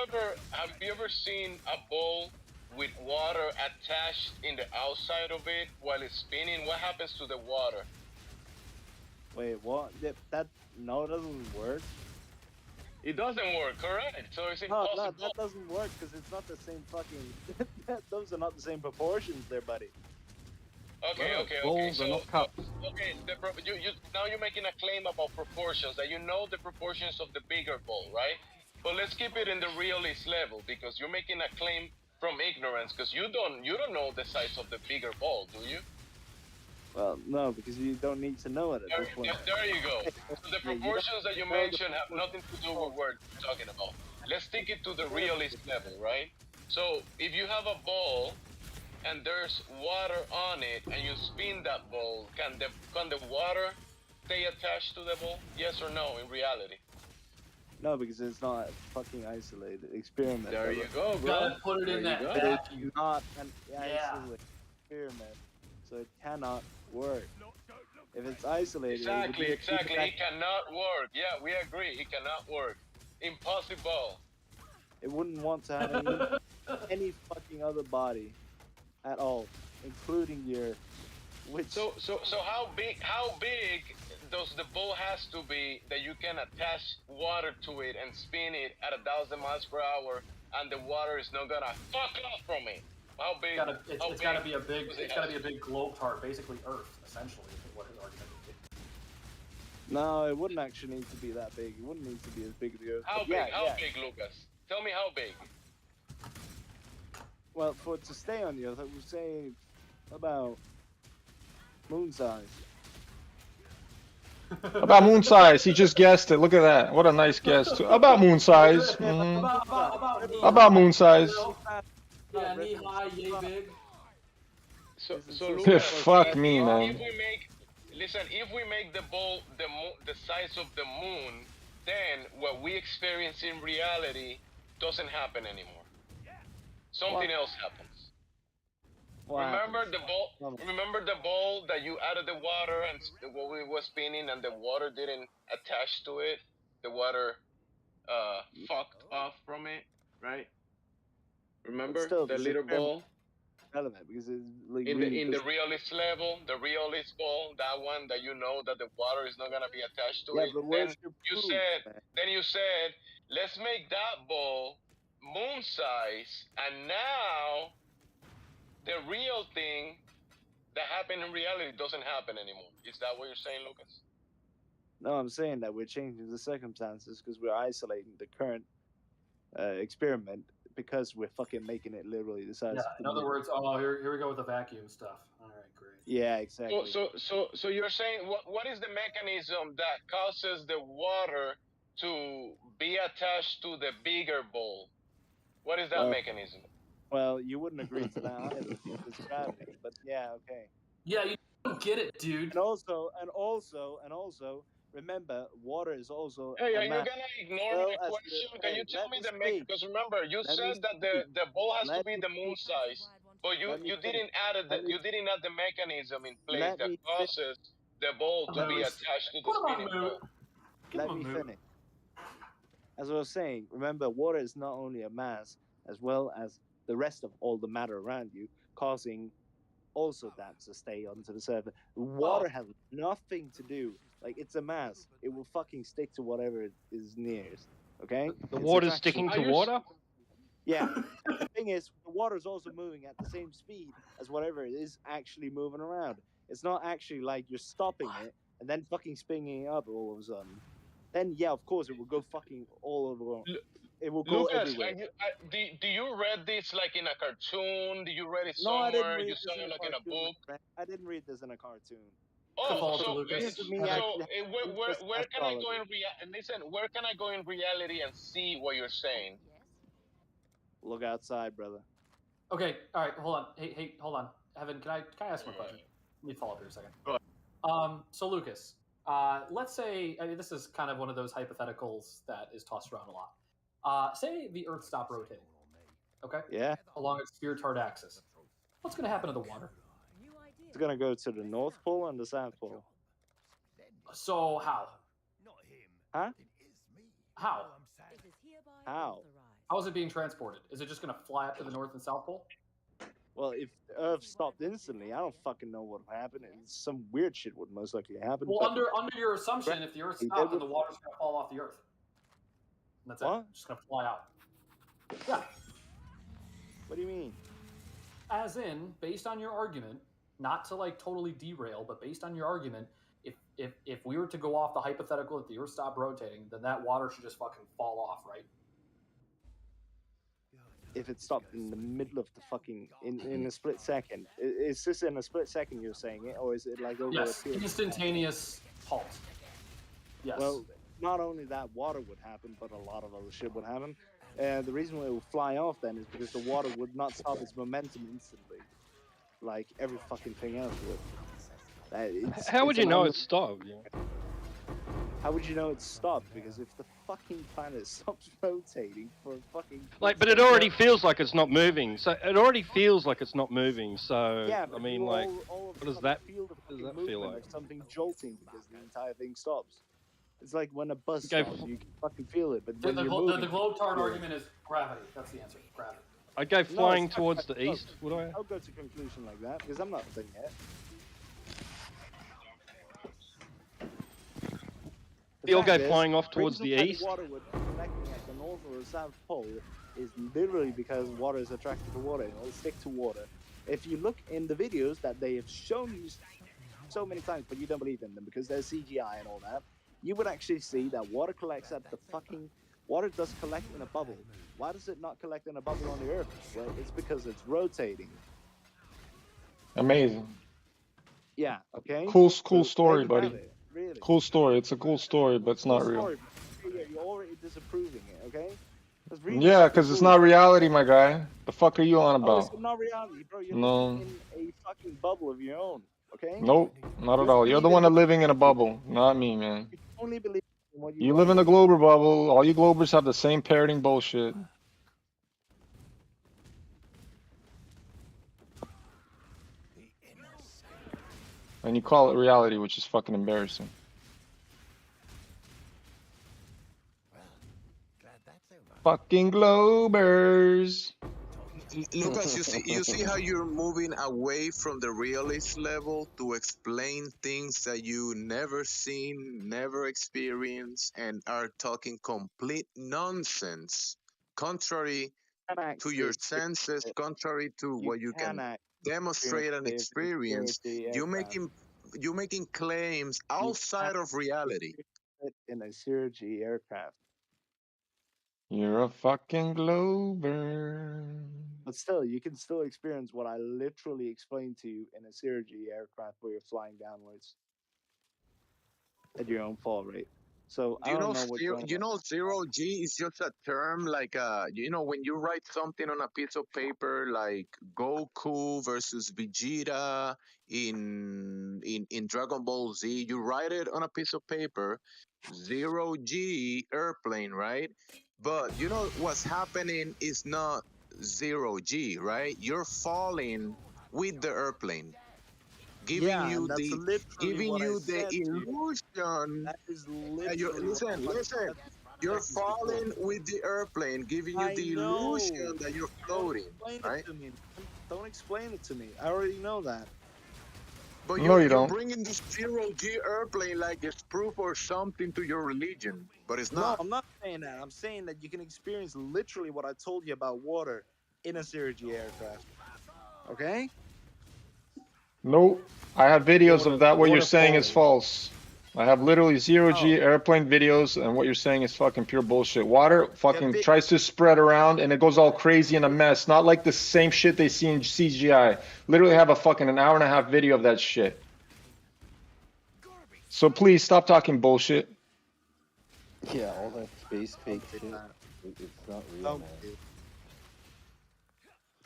ever seen a ball with water attached in the outside of it while it's spinning? What happens to the water? Wait, what? That no, it doesn't work. It doesn't work, correct? So it's No, impossible. that doesn't work because it's not the same fucking. Those are not the same proportions, there, buddy. Okay. Bowls are not cups. Okay, now you're making a claim about proportions, that you know the proportions of the bigger ball, right? But let's keep it in the realist level, because you're making a claim from ignorance, because you don't know the size of the bigger ball, do you? Well, no, because you don't need to know it at this point. There you go. So the proportions that you mentioned have nothing to do with what we're talking about. Let's take it to the realist level, right? So if you have a ball and there's water on it and you spin that ball, can the water stay attached to the ball? Yes or no in reality? No, because it's not a fucking isolated experiment. There you go, You bro. gotta put it in that It's vacuum. not an isolated experiment, so it cannot work. If it's isolated, Exactly. It cannot work. Yeah, we agree. It cannot work. Impossible. It wouldn't want to have any fucking other body at all, including your. Which So how big does the ball has to be that you can attach water to it and spin it at 1,000 miles per hour and the water is not gonna fuck off from it? How big? It's gotta be a big. It's gotta be a big globe tart, basically Earth, essentially. I think what his argument would be. No, it wouldn't actually need to be that big. It wouldn't need to be as big as the Earth. How but big? yeah, How big, Lucas? Tell me how big. Well, for it to stay on the Earth, I would say about moon size. About moon size. He just guessed it. Look at that. What a nice guess. About moon size. About moon size. Yeah, knee high, yay big. So Lucas, Fuck me, man. If we make the ball the size of the moon, then what we experience in reality doesn't happen anymore. Something else happens. Remember the ball that you added the water and what we was spinning and the water didn't attach to it? The water fucked off from it, right? Remember the little ball? Relevant because it's like In really the realist level, the realist ball, that one that you know that the water is not gonna be attached to it. But where's your proof, man? You said, let's make that ball moon size, and now the real thing that happened in reality doesn't happen anymore. Is that what you're saying, Lucas? No, I'm saying that we're changing the circumstances because we're isolating the current experiment because we're fucking making it literally the size. Yeah. In other words, oh, here we go with the vacuum stuff. All right, Yeah, exactly. So you're saying what is the mechanism that causes the water to be attached to the bigger ball? What is that mechanism? Well, you wouldn't agree to that either because it's gravity. But yeah, okay. Yeah, you don't get it, dude. And also, remember, water is also Hey, a are you mass. gonna ignore Well, my as question? Can hey, you tell let me me the speak. because remember you Let me said that speak. the ball has to Let be me the moon speak. size, but Let me you finish. didn't add Let me you didn't add the mechanism in place let that me finish. causes the ball to be attached to the Put him on spinning mute. ball. Let me finish. As I was saying, remember, water is not only a mass as well as the rest of all the matter around you, causing also that to stay onto the surface. Water has nothing to do. Like, it's a mass. It will fucking stick to whatever it is nearest. Okay? The Its water's attraction- sticking to water? Yeah. And the thing is, the water is also moving at the same speed as whatever it is actually moving around. It's not actually like you're stopping it and then fucking spinning it up all of a sudden. Then, yeah, of course, it will go fucking all over. It will go Lucas, everywhere. do you read this like in a cartoon? Do you read it No, I didn't somewhere? You read saw this in it a like in a cartoon, my book? friend. I didn't read this in a cartoon. Oh, This is me actually where can I go in listen? Where can I go in reality and see what you're saying? Look outside, brother. Okay, all right, hold on. Hey, hold on. Evan, can I ask him a question? Let me follow up here a second. Go So Lucas, let's say, I mean, this is kind of one of those hypotheticals that is tossed around a lot. Say the Earth stopped rotating, okay? Yeah. Along its sphere-tard axis. What's going to happen to the water? It's gonna go to the North Pole and the South Pole. So how? Huh? How? How? How is it being transported? Is it just going to fly up to the North and South Pole? Well, if the Earth stopped instantly, I don't fucking know what would happen. Some weird shit would most likely happen. Well, but under your assumption, if the Earth they stopped, then would- the water's going to fall off the Earth. And that's What? it. It's just going to fly out. Yeah. What do you mean? As in, based on your argument, not to like totally derail, but based on your argument, if we were to go off the hypothetical that the Earth stopped rotating, then that water should just fucking fall off, right? If it stopped in the middle of the fucking in a split second, is this in a split second you're saying it, or is it like over Yes, a period? instantaneous halt. Yes. Well, not only that water would happen, but a lot of other shit would happen. The reason why it would fly off then is because the water would not stop its momentum instantly, like every fucking thing else would. How would you know it's stopped? How would you know it's stopped? Because if the fucking planet stops rotating for fucking Like, but it already feels like it's not moving. So it already feels like it's not moving. So yeah, I mean, like, all of what does a that sudden feel the what does fucking that feel movement like? of something jolting because the entire thing stops. It's like when a bus Okay. stops, you can fucking feel it, but The, when the, you're glo- moving, the globe-tard argument is gravity. That's the answer. Gravity. I'd go No, flying it's not towards the gravity. east. Would I? I'll go to a conclusion like that because I'm not thinking it. You'll go fact is, flying off towards reason the why east? water would be connecting at the North or the South Pole is literally because water is attracted to water and it'll stick to water. If you look in the videos that they have shown you so many times, but you don't believe in them because they're CGI and all that, you would actually see that water collects at the fucking... Water does collect in a bubble. Why does it not collect in a bubble on the Earth? Well, it's because it's rotating. Amazing. Yeah, okay? Cool So, story, there you buddy. have it, really. Cool story. It's a cool story, but it's not real. Story, but you're already disapproving it, okay? Yeah, because it's not reality, my guy. The fuck are you on Oh, it's about? not reality, bro. You're No. living in a fucking bubble of your own, okay? Nope, not at Just all. You're the believe one in that living in a bubble, not me, man. you only believe in what you You want live in to a Glober bubble. All you Globers have the same parroting bullshit. And you call it reality, which is fucking embarrassing. Fucking Globers. Lucas, you see how you're moving away from the realist level to explain things that you never seen, never experienced, and are talking complete nonsense, contrary to your senses, contrary to what you can demonstrate and experience. You making claims outside of reality. in a zero-G aircraft. You're a fucking Glober. But still, you can still experience what I literally explained to you in a zero G aircraft where you're flying downwards at your own fall rate. So I don't know what you're on You about. know, zero G is just a term like when you write something on a piece of paper like Goku versus Vegeta in Dragon Ball Z, you write it on a piece of paper, zero G airplane, right? But you know what's happening is not zero G, right? You're falling with the airplane, Yeah, and that's literally giving what I you the said to you. illusion. That is You're, literally what I listen, fucking listen. said You're seconds before. falling with the airplane, giving you I the illusion know. that you're Don't floating, explain right? it to me, man. Don't explain it to me. I already know that. But No, you you're don't. bringing this zero G airplane like it's proof or something to your religion, but it's No, not. I'm not saying that. I'm saying that you can experience literally what I told you about water in a zero G aircraft. Okay? Nope. I have videos of that. What you're Water saying is falling. false. I have literally zero Oh, G airplane videos, and what you're saying is fucking pure bullshit. Water yeah, fucking tries to spread around, and it goes all crazy in a mess. Not like the same shit they see in CGI. Literally have a fucking an hour and a half video of that shit. So please stop talking bullshit. Yeah, all that space fake do shit. that. It's not real, Don't man. do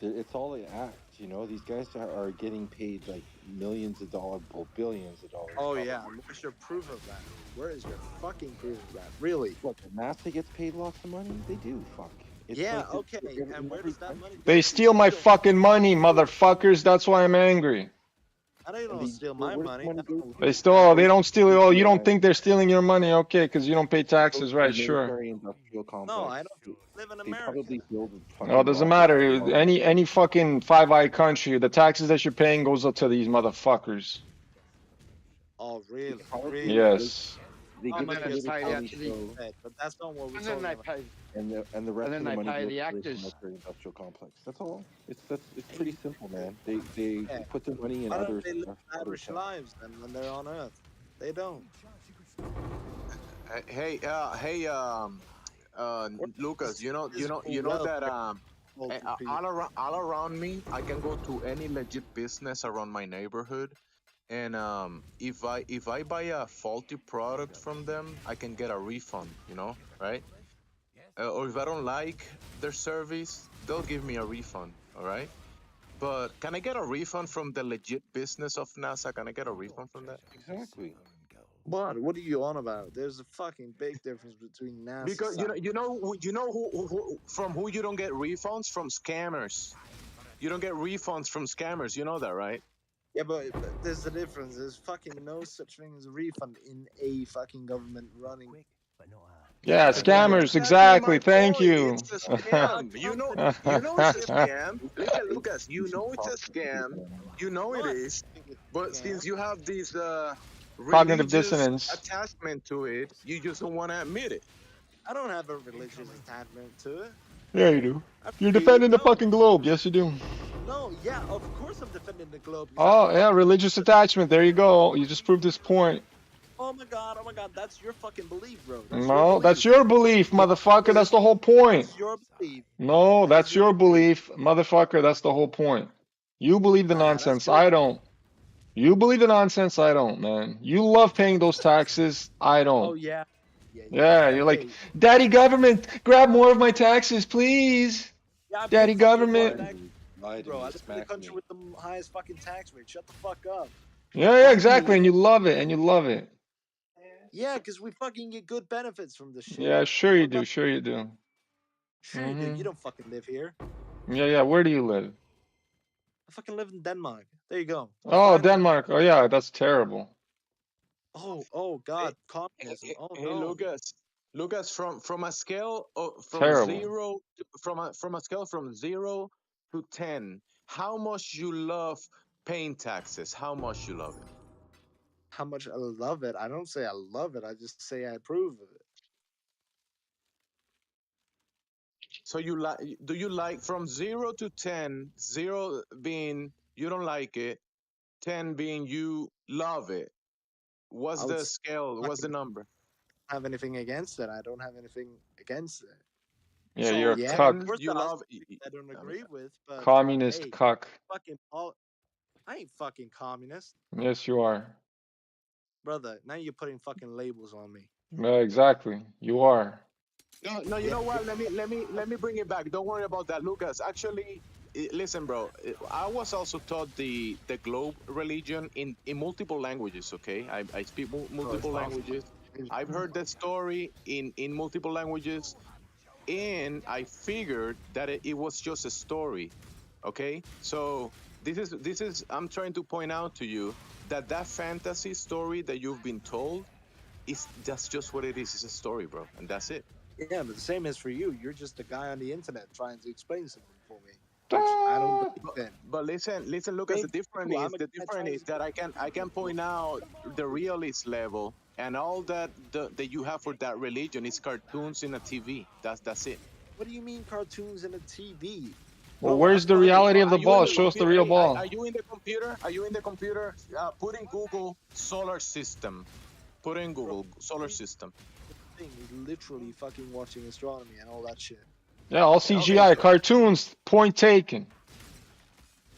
that. It's all an act, you know. These guys are getting paid like millions of dollars, or billions of dollars. Oh probably. yeah, where's your proof of that? Where is your fucking proof of that? Really? Look, NASA gets paid lots of money. They do. Fuck. It's Yeah, like okay. And where does that money go They to? steal my fucking money, motherfuckers. That's why I'm angry. I don't steal my where does money. money I go don't They leak still, that. oh, they don't steal it. Oh, you don't think they're stealing your money? Okay, because you don't pay taxes, right? Sure. Military-industrial complex. No, I don't live in They America. probably build fucking Oh, it doesn't rockets. matter. Any fucking Five Eye country, the taxes that you're paying goes up to these motherfuckers. Oh, really? Probably, Really? Yes. They How give much it to gets the paid Daily actually Show, paid, but that's not what we're And then talking they about. pay. and the rest then of the they money pay goes the to actors. the military-industrial complex. That's all. It's pretty simple, man. They Yeah. put their money in Why other don't they live stuff. lavish lives then when they're on Earth? They don't. Hey, Lucas, you know that all around me, I can go to any legit business around my neighborhood, and if I buy a faulty product from them, I can get a refund. You know, right? Or if I don't like their service, they'll give me a refund. All right. But can I get a refund from the legit business of NASA? Can I get a refund from that? Exactly. What are you on about? There's a fucking big difference between NASA. Because from who you don't get refunds from scammers. You don't get refunds from scammers. You know that, right? Yeah, but there's a difference. There's fucking no such thing as a refund in a fucking government running. Yeah, scammers. Exactly. Thank you. It's a scam. You know it's a scam. Listen, Lucas, you know it's a scam. You know it is. But since you have this Cognitive religious dissonance. attachment to it, you just don't want to admit it. I don't have a religious attachment to it. Yeah, you do. You're defending the fucking globe. Yes, you do. No, yeah, of course I'm defending the globe. Oh, yeah, religious attachment. There you go. You just proved this point. Oh my god, that's your fucking belief, bro. That's No, that's your belief, motherfucker. That's the whole point. That's your belief. No, that's your belief, motherfucker. That's the whole point. You believe the nonsense. I don't. You believe the nonsense. I don't, man. You love paying those taxes. I don't. Oh yeah. Yeah, you're like, Daddy government, grab more of my taxes, please. Yeah, Daddy government. Bro, I live in the country with the highest fucking tax rate. Shut the fuck up. Yeah, exactly. And you love it. And you love it. Yeah, because we fucking get good benefits from this shit. Yeah, sure you do. Sure you do. Sure you do. You don't fucking live here. Yeah. Where do you live? I fucking live in Denmark. There you go. Oh, Denmark. Oh, yeah, that's terrible. Oh God, communism. Oh Hey, no. Lucas, from a scale from Terrible. zero from a scale from 0 to 10, how much you love paying taxes? How much you love it? How much I love it. I don't say I love it. I just say I approve of it. So do you like from 0 to 10, 0 being you don't like it, 10 being you love it? What's the scale? What's the number? Have anything against it? I don't have anything against it. Yeah, So you're a Yeah. cuck. Of course, you there are love. some things I don't agree with, but Communist hey, cuck. fucking all. I ain't fucking communist, Yes, you are. brother. Now you're putting fucking labels on me. Yeah, exactly. You are. No, you Yeah, know what? Let me bring it back. Don't worry about that, Lucas. Actually, listen, bro. I was also taught the globe religion in multiple languages. Okay, I speak multiple languages. I've heard that story in multiple languages, and I figured that it was just a story. Okay, so this is I'm trying to point out to you that fantasy story that you've been told is that's just what it is. It's a story, bro, and that's it. yeah, but the same is for you. You're just a guy on the internet trying to explain something for me, which I don't believe in. But listen, Lucas. Same for you. I'm a The guy difference trying is to that I can point out the realist level and all that you have for that religion is cartoons in a TV. That's it. What do you mean cartoons in a TV? Well, Bro, where's I'm the not. reality of Are the you in ball? the Show us the computer? real ball. Are you in the computer? Are you in the computer? Put in Google solar system. Put in Google solar system. Thing is literally fucking watching astronomy and all that shit. Yeah, all Okay, CGI. Cartoons. Point taken.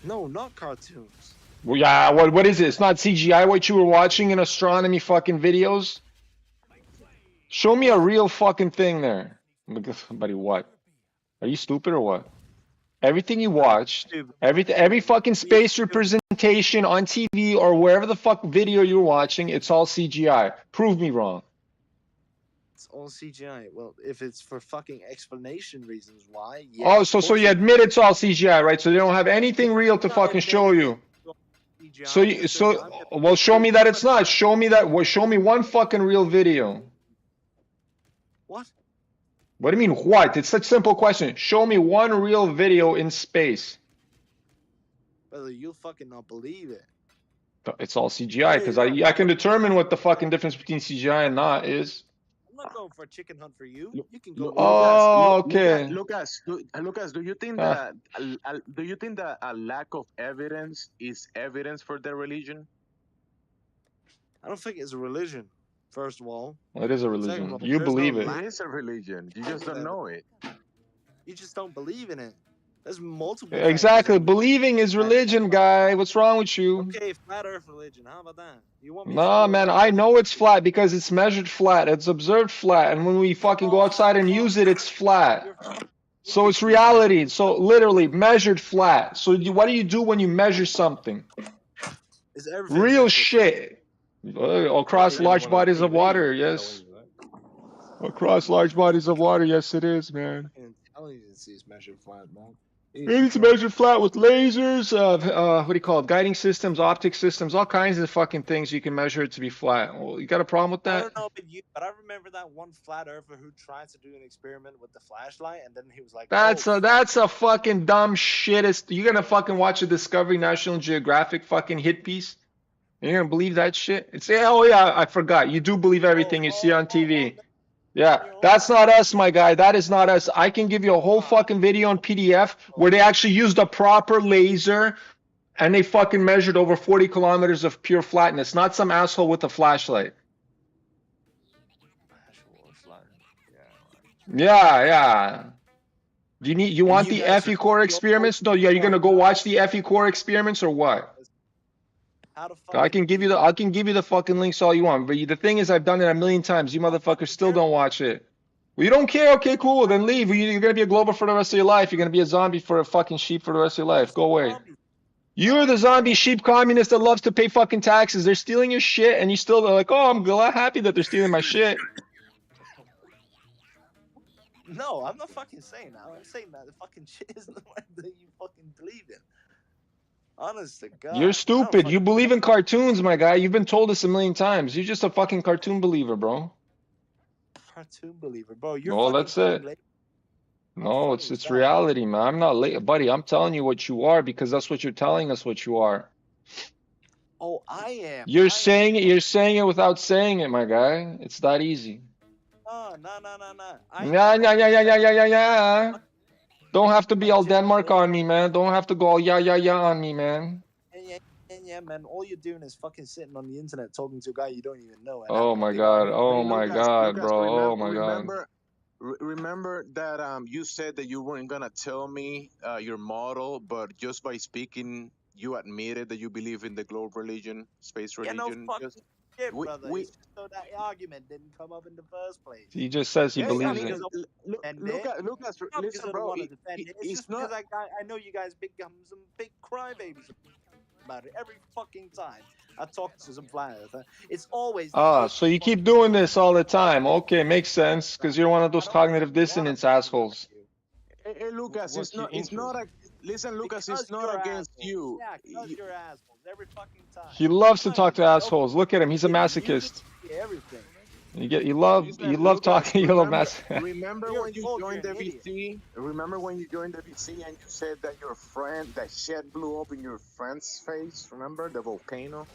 No, not cartoons. Well, yeah, what is it? It's not CGI what you were watching in astronomy fucking videos? Show me a real fucking thing there. Look at somebody what? Are you stupid or what? Everything you watched, Stupid. every fucking space representation on TV or wherever the fuck video you're watching, it's all CGI. Prove me wrong. It's all CGI. Well, if it's for fucking explanation reasons why, yeah. Oh, of so course you it- admit it's all CGI, right? So they don't have anything real to I'm not fucking show admitting you. it's all CGI, So mister. I'm just well, show me that it's not. Show me that. Well, show me one fucking real video. What? What do you mean what? It's such a simple question. Show me one real video in space. Brother, you'll fucking not believe it. It's all CGI because Hey, yo, I can determine what the fucking difference between CGI and not is. I'm not going for a chicken hunt for you. You can go. Oh, okay. Lucas, do you think Ah. that a lack of evidence is evidence for the religion? I don't think it's a religion. First of all, Well, it is a Second religion. of all, You there's no believe it. lack It is a religion. You just don't know it. You just don't believe in it. There's multiple. Exactly. Believing is religion, guy. What's wrong with you? Okay, flat Earth religion. How about that? You want me? Nah, man, I know it's flat because it's measured flat. It's observed flat. And when we fucking go outside and use it, it's flat. So it's reality. So literally measured flat. So what do you do when you measure something? Is everything Real measured shit. Across large bodies of water, yes. Across large bodies of water, yes it is, man. Intelligence is measured flat, man. It's measured flat with lasers, what do you call it? Guiding systems, optic systems, all kinds of fucking things you can measure it to be flat. Well, you got a problem with I that? don't know about you, but I remember that one flat earther who tried to do an experiment with the flashlight, and then he was like, That's a fucking dumb shit. You're gonna fucking watch a Discovery National Geographic fucking hit piece? You're gonna believe that shit? Oh yeah, I forgot. You do believe everything you see on TV. Yeah, that's not us, my guy. That is not us. I can give you a whole fucking video on PDF where they actually used a proper laser and they fucking measured over 40 kilometers of pure flatness, not some asshole with a flashlight. Yeah. You want the FE core experiments? No, yeah, you're gonna go watch the FE core experiments or what? I can give you the fucking links all you want, but the thing is, I've done it a million times. You motherfuckers still don't watch it. Well, you don't care? Okay, cool. Then leave. You're gonna be a global for the rest of your life. You're gonna be a zombie for a fucking sheep for the rest of your life. Go away. You're the zombie sheep communist that loves to pay fucking taxes. They're stealing your shit, and you still are like, oh, I'm happy that they're stealing my shit. No, I'm not fucking saying that. I'm saying that the fucking shit isn't the one that you fucking believe in. Honest to God. You're stupid. You believe in cartoons, my guy. You've been told this a million times. You're just a fucking cartoon believer, bro. Cartoon believer, bro. You're Well, fucking that's it. late. No, it's reality, man. I'm not late, buddy. I'm telling you what you are because that's what you're telling us what you are. Oh, I am. You're saying it without saying it, my guy. It's that easy. No. Yeah. Don't have to be all Denmark on me, man. Don't have to go all yeah on me, man. Yeah, man. All you're doing is fucking sitting on the internet talking to a guy you don't even know. Oh my god. Oh my god, bro. Oh my god. Remember that you said that you weren't gonna tell me your model, but just by speaking, you admitted that you believe in the globe religion, space Yeah, no religion. fucking Just shit, brother. we It's just so that argument didn't come up in the first place. He just says he It's hey, I not believes mean, it. because I defend it. Lucas, It's not because listen, I don't bro. want to defend it. It's It's just not. because I know you guys become some big crybabies about it every fucking time I talk to some flat earther. It's always the Ah, big so you fucking keep doing this all the time. Okay, makes sense, because you're one of I those don't cognitive want to dissonance fucking agree with assholes. you. Hey, Lucas, What's your it's interest? not a. Listen, Lucas, it's Because not you're against assholes. you. Yeah, because you're assholes every fucking time. He loves to Not talk even to joking. assholes. Look at him. He's a Get muted. masochist. Everything. You Listen, love Lucas, talking. You love remember You're when you told you're joined an the idiot. VC? Remember when you joined the VC and you said that your friend, that shit blew up in your friend's face? Remember the volcano?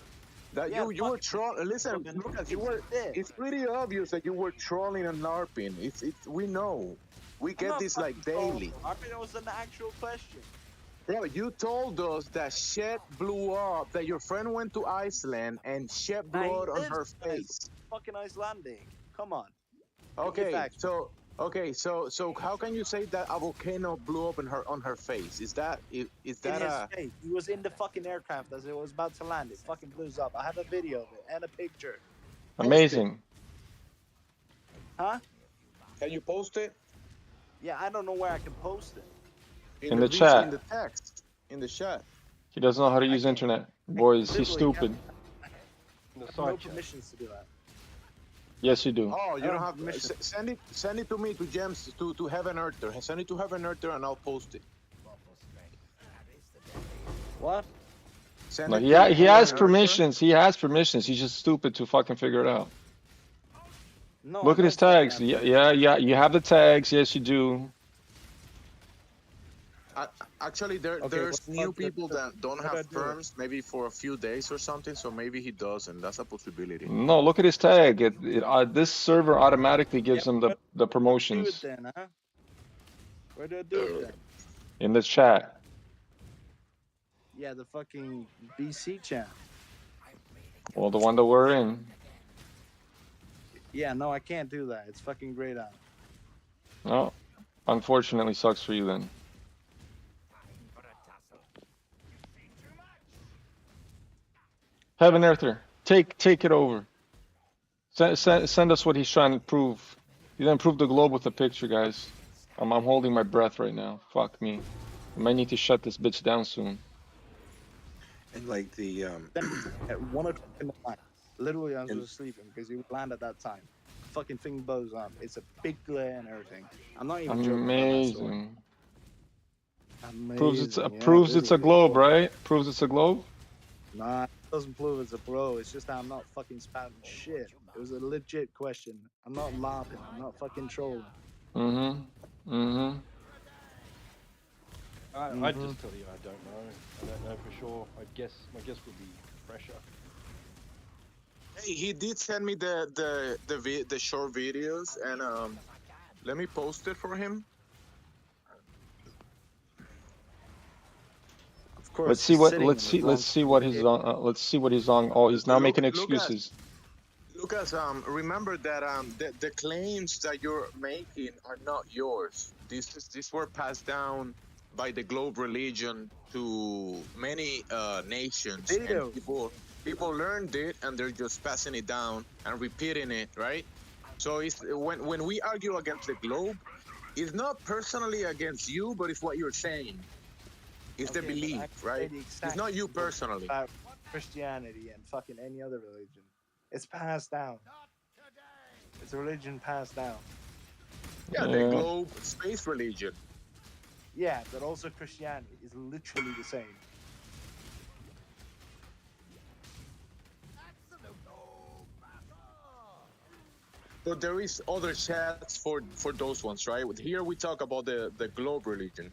That Yeah, you were trolling. Listen, fucking Lucas, you piece of were. shit. It's pretty obvious that you were trolling and LARPing. It's we know. We I'm get not this like fucking trolling. daily. I mean, it was an actual question. Bro, you told us that shit blew up, that your friend went to Iceland and shit Now, he blood on lives her in Iceland. face. Fucking Icelandic. Come on. Get your Okay, facts. so how can you say that a volcano blew up in her on her face? Is that is In that his a face. He was in the fucking aircraft as it was about to land. It fucking blew up. I have a video of it and a picture. Amazing. Huh? Can you post it? Yeah, I don't know where I can post it. In the chat. In the text, in the chat. He doesn't know how to use internet. Boys, he's Literally, stupid. I have no permissions to do that. Yes, you do. Oh, you don't have permission. send it to me to Gems to Heaven Earther. Send it to Heaven Earther and I'll post it. What? Send No, it he to he has Heaven Earther. permissions. He has permissions. He's just stupid to fucking figure it out. No, Look I at his don't fucking tags. have Yeah. You have the tags. Yes, you do. Actually, Okay, there's what new fuck did- people that don't what did I have do? perms, maybe for a few days or something. So maybe he doesn't. That's a possibility. No, look at his tag. This server automatically gives Yeah, him what the do it promotions then, huh? Where do I do it then? in the chat. Yeah, the fucking BC chat. Well, the one that we're in. Yeah, no, I can't do that. It's fucking grayed out. No, unfortunately, sucks for you then. Heaven Earther, take it over. Send us what he's trying to prove. He's gonna prove the globe with a picture, guys. I'm holding my breath right now. Fuck me. I might need to shut this bitch down soon. And like the At 1 o'clock in the night, literally, I was sleeping because he would land at that time. Fucking thing blows up. It's a big glare and everything. I'm not even joking about that story. Amazing. Amazing. Proves it's a literally. globe, right? Proves it's a globe. Nah, it doesn't prove it's a bro. It's just that I'm not fucking spouting shit. It was a legit question. I'm not laughing. I'm not fucking trolling. Mm-hmm. I just tell you, I don't know. I don't know for sure. My guess would be pressure. Hey, he did send me the short videos, and let me post it for him. Of course. Let's see what he's on. Let's see what he's on. Oh, he's now making excuses. Lucas, remember that the claims that you're making are not yours. These were passed down by the globe religion to many nations, and people learned it, and they're just passing it down and repeating it, right? So it's when we argue against the globe, it's not personally against you, but it's what you're saying. It's the belief, right? It's not you personally. About Christianity and fucking any other religion. It's passed down. It's a religion passed down. Yeah, the globe space religion. Yeah, but also Christianity is literally the same. But there is other chats for those ones, right? Here we talk about the globe religion.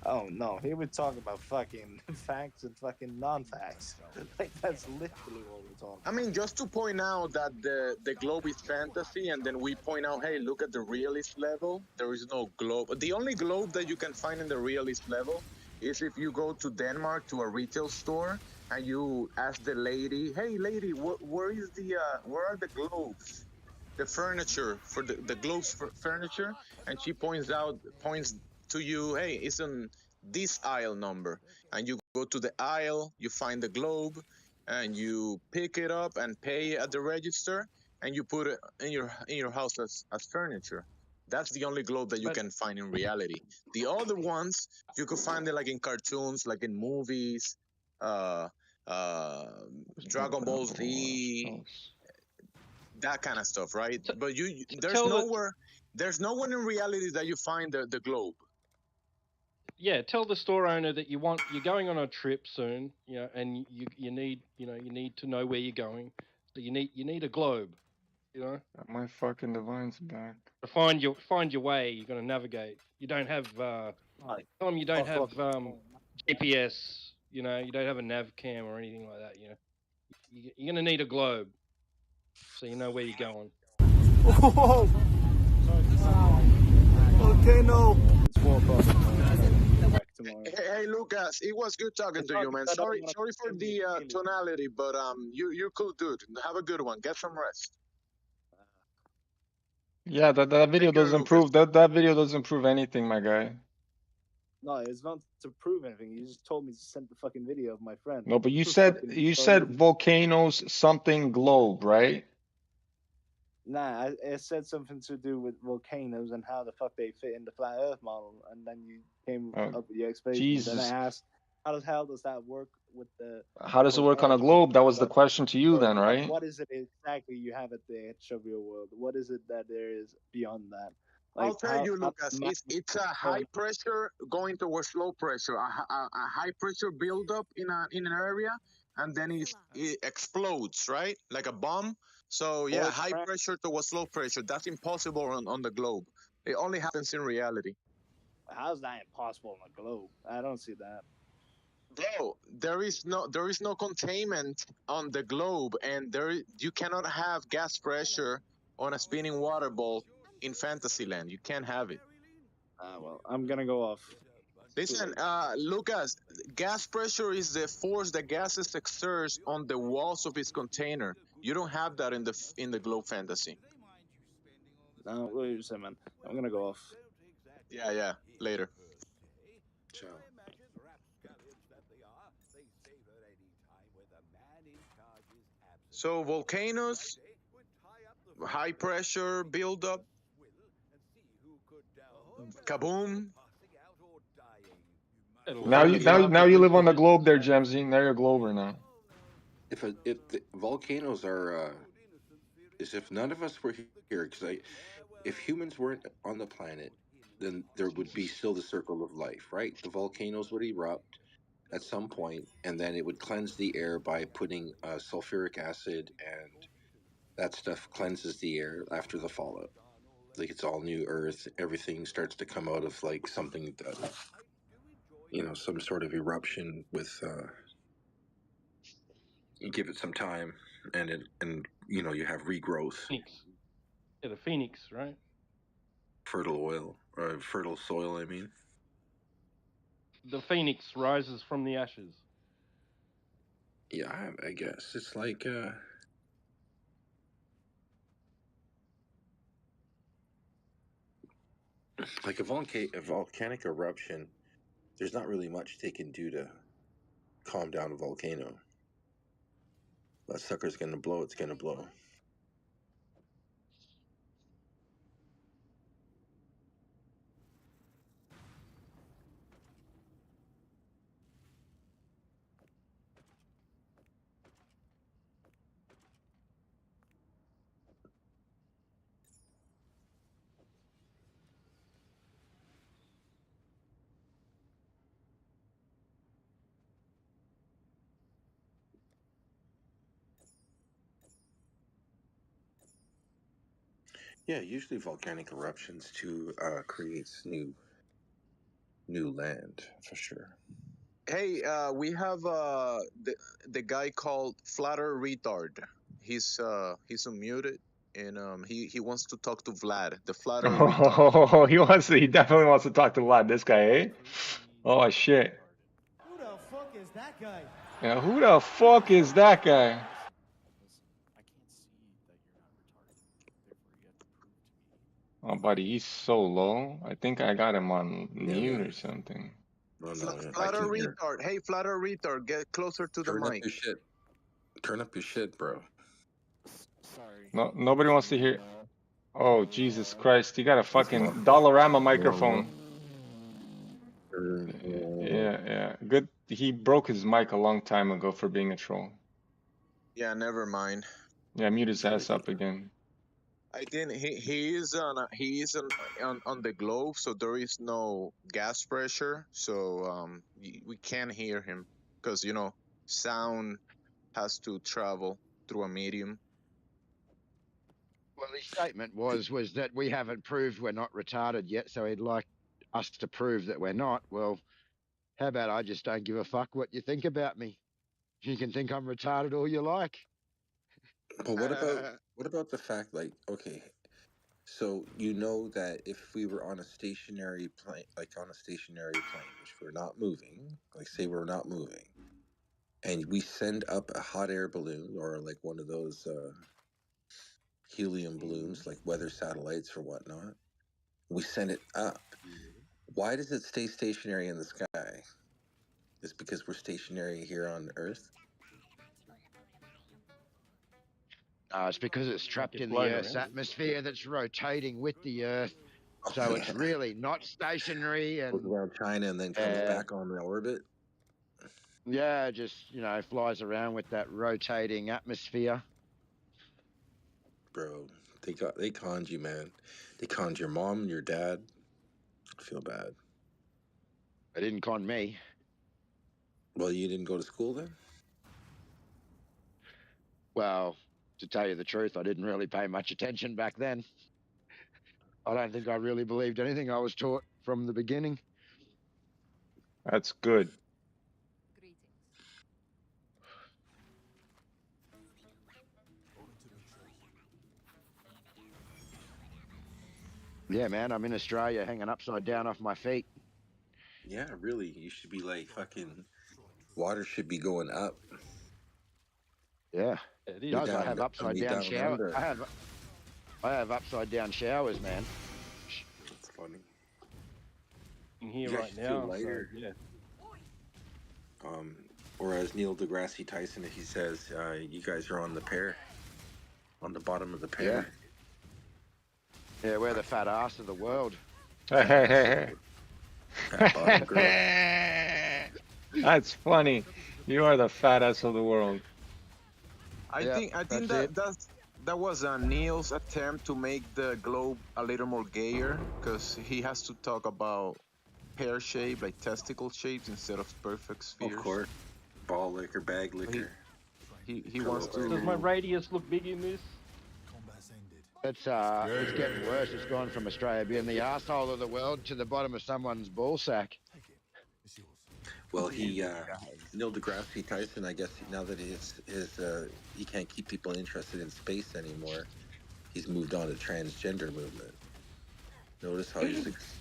Oh no, here we talk about fucking facts and fucking non-facts. Like that's literally what we're talking. I mean, just to point out that the globe is fantasy, and then we point out, hey, look at the realist level. There is no globe. The only globe that you can find in the realist level is if you go to Denmark to a retail store and you ask the lady, hey, lady, where are the globes? the furniture for the globe's furniture, and she points to you, hey, it's on this aisle number, and you go to the aisle, you find the globe, and you pick it up and pay at the register, and you put it in your house as furniture. That's the only globe that you can find in reality. The other ones you could find it like in cartoons, like in movies, uh, Dragon Ball Z, that kind of stuff, right? But there's nowhere in reality that you find the globe. Yeah, tell the store owner that you're going on a trip soon, you know, and you need to know where you're going. So you need a globe, you know. My fucking divine's back. To find your way, you're gonna navigate. You don't have Tom, you don't have GPS, you know, you don't have a nav cam or anything like that, you know. You're gonna need a globe so you know where you're going. Oh! Volcano! It's 4 o'clock. Hey, Lucas, it was good talking to you, man. Sorry for the tonality, but you're cool, dude. Have a good one. Get some rest. Yeah, that video doesn't prove that video doesn't prove anything, my guy. No, it's not to prove anything. You just told me to send the fucking video of my friend. No, but you said volcanoes something globe, right? Nah, it said something to do with volcanoes and how the fuck they fit in the flat Earth model, and then you came up with your explanation. Jesus. Then I asked, how the hell does that work with the? How does it work on a globe? That was the question to you then, right? What is it exactly you have at the edge of your world? What is it that there is beyond that? Like, I'll tell you, Lucas, it's a high pressure going towards low pressure, a high pressure buildup in an area, and then it explodes, right? Like a bomb. So yeah, high pressure towards low pressure. That's impossible on the globe. It only happens in reality. How's that impossible on the globe? I don't see that. Bro, there is no containment on the globe, and you cannot have gas pressure on a spinning water ball in Fantasyland. You can't have it. Well, I'm gonna go off. Listen, Lucas, gas pressure is the force that gases exerts on the walls of its container. You don't have that in the globe fantasy. No, what you say, man? I'm gonna go off. Yeah. Later. Ciao. So volcanoes, high pressure buildup, kaboom. Now you live on the globe there, Jamesy. Now you're a glober now. If the volcanoes are as if none of us were here, because if humans weren't on the planet, then there would be still the circle of life, right? The volcanoes would erupt at some point, and then it would cleanse the air by putting sulfuric acid, and that stuff cleanses the air after the fallout. Like it's all new Earth. Everything starts to come out of like something that, some sort of eruption with. You give it some time, and you have regrowth. Phoenix. Yeah, the phoenix, right? Fertile oil or fertile soil, I mean. The phoenix rises from the ashes. Yeah, I guess it's like a volcanic eruption. There's not really much they can do to calm down a volcano. That sucker's gonna blow. It's gonna blow. Yeah, usually volcanic eruptions to creates new land for sure. Hey, we have the guy called Flatter Retard. He's unmuted, and he wants to talk to Vlad, the Flatter Retard. Oh, he definitely wants to talk to Vlad, this guy, eh? Oh shit. Who the fuck is that guy? Yeah, who the fuck is that guy? Oh, buddy, he's so low. I think I got him on Yeah, mute or something. no, I Flatter can hear. retard. Hey, flatter retard, get closer to the Turn up mic. your shit. Turn up your shit, bro. Sorry. No, nobody wants to hear. Oh, Jesus Christ! You got a It's not. fucking Dollarama No, microphone. Yeah. Good. He broke his mic a long time ago for being a troll. Yeah, never mind. Yeah, mute his ass up again. I didn't. He is on the globe, so there is no gas pressure, so we can't hear him because sound has to travel through a medium. Well, his statement was that we haven't proved we're not retarded yet, so he'd like us to prove that we're not. Well, how about I just don't give a fuck what you think about me? You can think I'm retarded all you like. But what about the fact, like, okay, so you know that if we were on a stationary plane, which we're not moving, like say we're not moving, and we send up a hot air balloon or like one of those helium balloons, like weather satellites or whatnot, we send it up. Why does it stay stationary in the sky? It's because we're stationary here on Earth. It's because it's trapped in the float Earth's around. atmosphere that's rotating with the Earth. So it's really not stationary Goes and around China and then comes back on the orbit. yeah, just flies around with that rotating atmosphere. Bro, they conned you, man. They conned your mom, your dad. I feel bad. They didn't con me. Well, you didn't go to school then? Well, to tell you the truth, I didn't really pay much attention back then. I don't think I really believed anything I was taught from the beginning. That's good. Yeah, man, I'm in Australia hanging upside down off my feet. Yeah, really. You should be like fucking. Water should be going up. Yeah, it it does. I Down, have upside down down shower. under. I have upside down showers, man. That's funny. In here You guys right should feel now, lighter. so yeah. Or as Neil deGrasse Tyson, he says, you guys are on the pear, on the bottom of the pear. Yeah, we're the fat ass of the world. Fat bottom girl. That's funny. You are the fat ass of the world. I think that was Neil's attempt to make the globe a little more gayer because he has to talk about pear shape, like testicle shapes, instead of perfect spheres. Of course, ball liquor, bag liquor. He wants to. Does my radius look big in this? It's getting worse. It's gone from Australia being the asshole of the world to the bottom of someone's ball sack. Well, Neil deGrasse Tyson, I guess now that he can't keep people interested in space anymore, he's moved on to transgender movement. Notice how he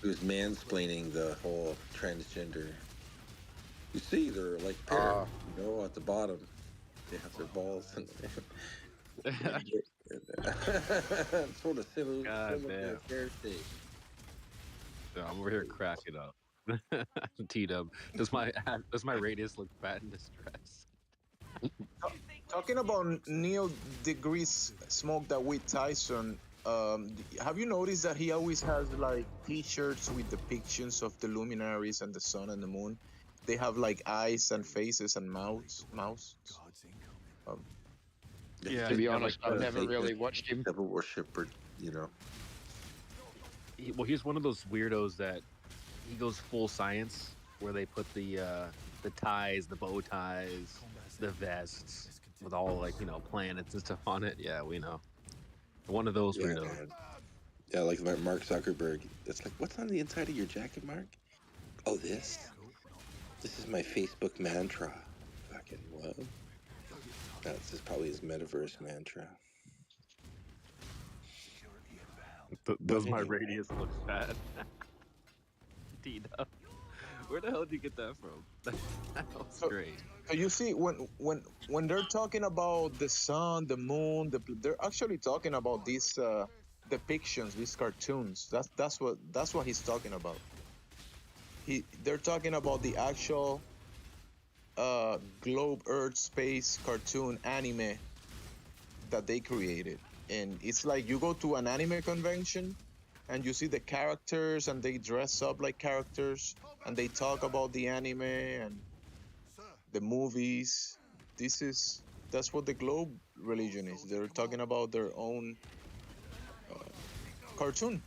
was mansplaining the whole transgender. You see, they're like pear, at the bottom, they have their balls. Sort of similar to a pear shape. I'm over here cracking up. T-Dub, does my radius look fat in distress? Talking about Neil deGrasse Smoke That with Tyson, have you noticed that he always has like T-shirts with depictions of the luminaries and the sun and the moon? They have like eyes and faces and mouths. Yeah, to be honest, I've never really watched him. Devil worshiper, Well, he's one of those weirdos that he goes full science, where they put the ties, the bow ties, the vests with all like planets and stuff on it. Yeah, we know. One of those weirdos. Man. Yeah, like Mark Zuckerberg. It's like, what's on the inside of your jacket, Mark? Oh, this. This is my Facebook mantra. Fucking what? This is probably his metaverse mantra. Does my radius look fat? T-Dub. Where the hell did you get that from? That was great. So you see, when they're talking about the sun, the moon, they're actually talking about these depictions, these cartoons. That's what he's talking about. They're talking about the actual globe Earth space cartoon anime that they created. And it's like you go to an anime convention and you see the characters and they dress up like characters and they talk about the anime and the movies. That's what the globe religion is. They're talking about their own cartoon.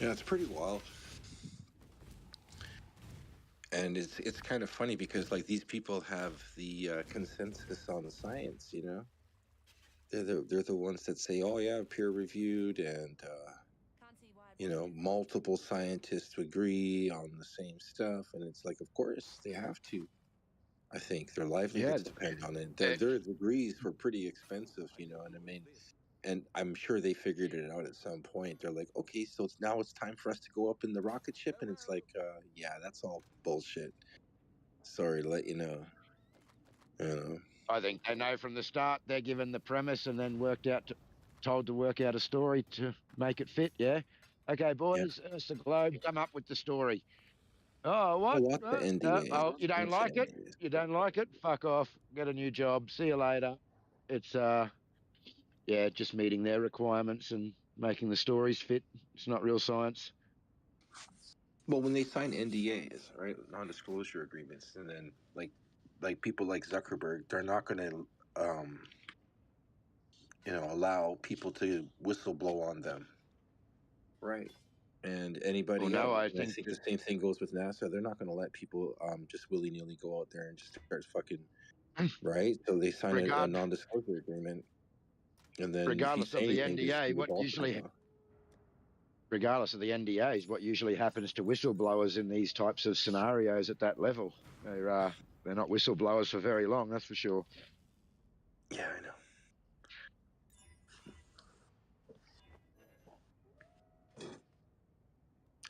Yeah, it's pretty wild. And it's kind of funny because like these people have the consensus on science, you know. They're the ones that say, "Oh yeah, peer reviewed," and you know, multiple scientists agree on the same stuff, and it's like, of course they have to. I think their livelihoods depend on it. Their degrees were pretty expensive, you know, and I mean, and I'm sure they figured it out at some point. They're like, okay, so it's time for us to go up in the rocket ship, and it's like, yeah, that's all bullshit. Sorry to let you know. You know. I think they know from the start they're given the premise and then told to work out a story to make it fit. Yeah. Okay, boys, Earth's a globe. Come up with the story. Oh, what? Well, lots of NDAs. Oh, you don't Lots of like it? NDAs. You don't like it? Fuck off. Get a new job. See you later. It's yeah, just meeting their requirements and making the stories fit. It's not real science. Well, when they sign NDAs, right, non-disclosure agreements, and then like people like Zuckerberg, they're not going to, you know, allow people to whistleblow on them, right? And anybody no, else, I and I think think the same thing goes with NASA. They're not going to let people just willy nilly go out there and just start fucking, right? So they sign a non-disclosure agreement, and then if you regardless say of the anything, they just NDA, shoot your balls off. regardless of the NDAs, what usually happens to whistleblowers in these types of scenarios at that level, they're not whistleblowers for very long, that's for sure. Yeah, I know.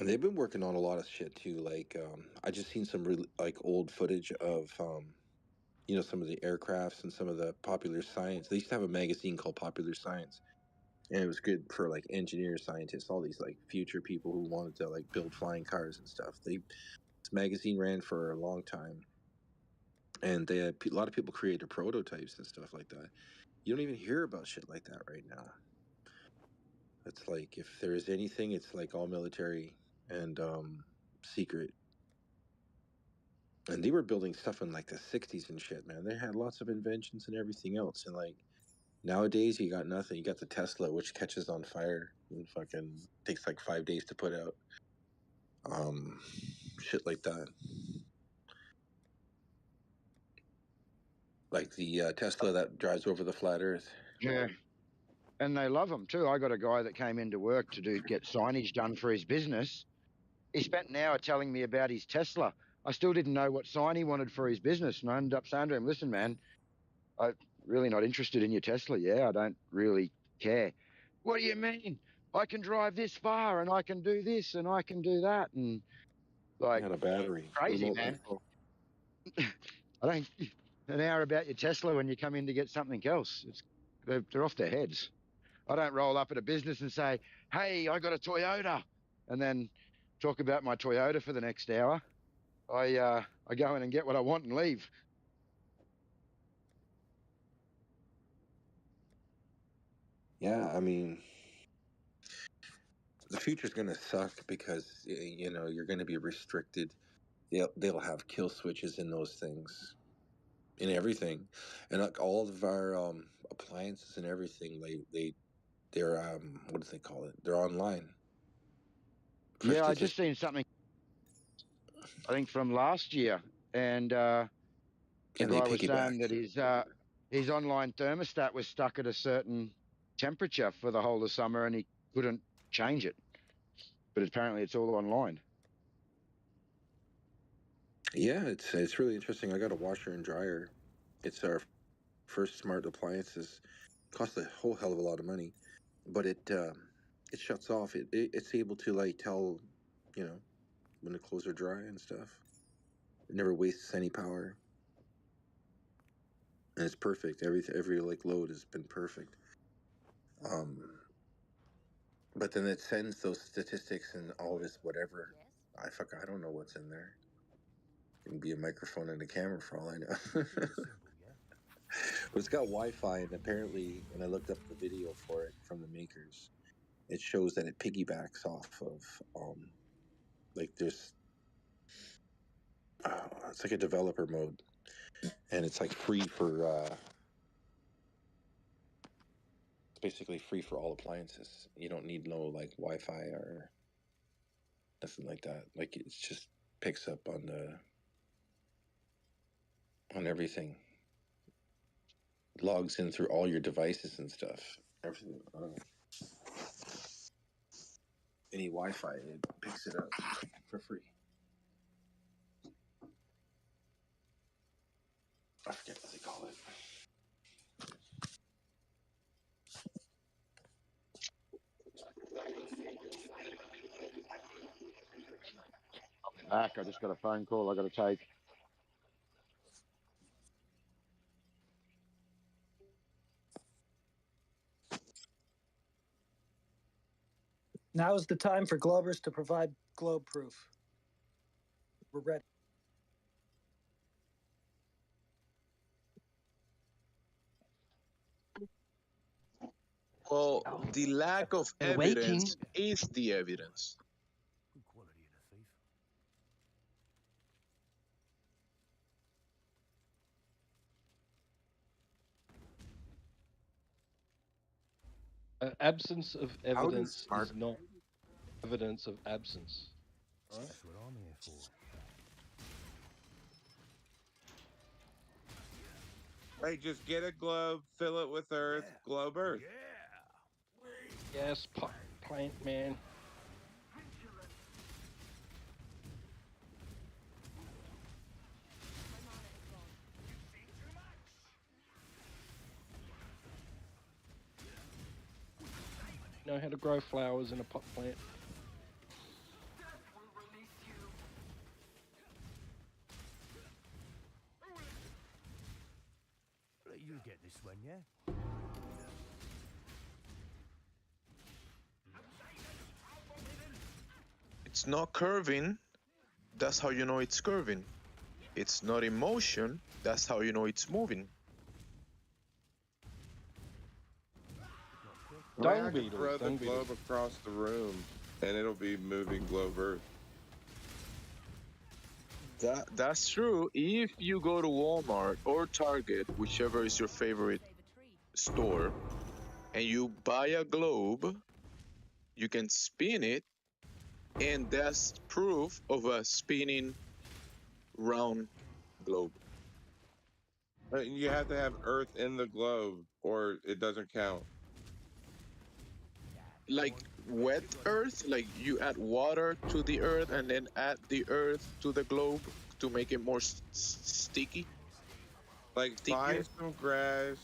And they've been working on a lot of shit too. Like, I just seen some really like old footage of, you know, some of the aircrafts and some of the Popular Science. They used to have a magazine called Popular Science, and it was good for like engineers, scientists, all these like future people who wanted to like build flying cars and stuff. This magazine ran for a long time, and they had a lot of people created prototypes and stuff like that. You don't even hear about shit like that right now. It's like if there is anything, it's like all military and secret. And they were building stuff in like the 60s and shit, man. They had lots of inventions and everything else. And like nowadays, you got nothing. You got the Tesla, which catches on fire and fucking takes like 5 days to put out. Shit like that. Like the Tesla that drives over the flat Earth. Yeah. And they love them too. I got a guy that came into work to get signage done for his business. He spent an hour telling me about his Tesla. I still didn't know what sign he wanted for his business. And I ended up saying to him, listen, man, I'm really not interested in your Tesla. Yeah, I don't really care. What do you mean? I can drive this far and I can do this and I can do that. And like, And a battery. crazy, Remote man. control. I don't an hour about your Tesla when you come in to get something else. They're off their heads. I don't roll up at a business and say, hey, I got a Toyota, and then talk about my Toyota for the next hour. I go in and get what I want and leave. Yeah, I mean, the future's gonna suck because you know you're gonna be restricted. They'll have kill switches in those things, in everything, and like all of our appliances and everything. They're what do they call it? They're online. Yeah, I just seen something, I think from last year, and the they guy was piggyback. saying that his online thermostat was stuck at a certain temperature for the whole of summer, and he couldn't change it. But apparently, it's all online. Yeah, it's really interesting. I got a washer and dryer. It's our first smart appliances. Cost a whole hell of a lot of money, but it shuts off. It's able to like tell, you know, when the clothes are dry and stuff. It never wastes any power, and it's perfect. Every like load has been perfect. But then it sends those statistics and all this whatever. I don't know what's in there. It can be a microphone and a camera for all I know. But it's got Wi-Fi, and apparently, when I looked up the video for it from the makers, it shows that it piggybacks off of like there's it's like a developer mode, and it's like free for it's basically free for all appliances. You don't need no like Wi-Fi or nothing like that. Like it just picks up on everything, logs in through all your devices and stuff. Everything. Any Wi-Fi, it picks it up for free. I forget what they call it. Back. I just got a phone call I got to take. Now is the time for Globers to provide globe proof. We're ready. Well, the lack of They're evidence waiting. is the evidence. Absence of How does evidence is not evidence of absence. Right? That's what I'm here for. Hey, just get a globe, fill it with earth, globe earth. Yes, plant man. Know how to grow flowers in a pot plant. You get this one, yeah? It's not curving. That's how you know it's curving. It's not in motion. That's how you know it's moving. I can throw the globe across the room, and it'll be moving globe earth. That's true. If you go to Walmart or Target, whichever is your favorite store, and you buy a globe, you can spin it, and that's proof of a spinning round globe. But you have to have earth in the globe, or it doesn't count. Like wet earth, like you add water to the earth and then add the earth to the globe to make it more sticky. Like find some grass,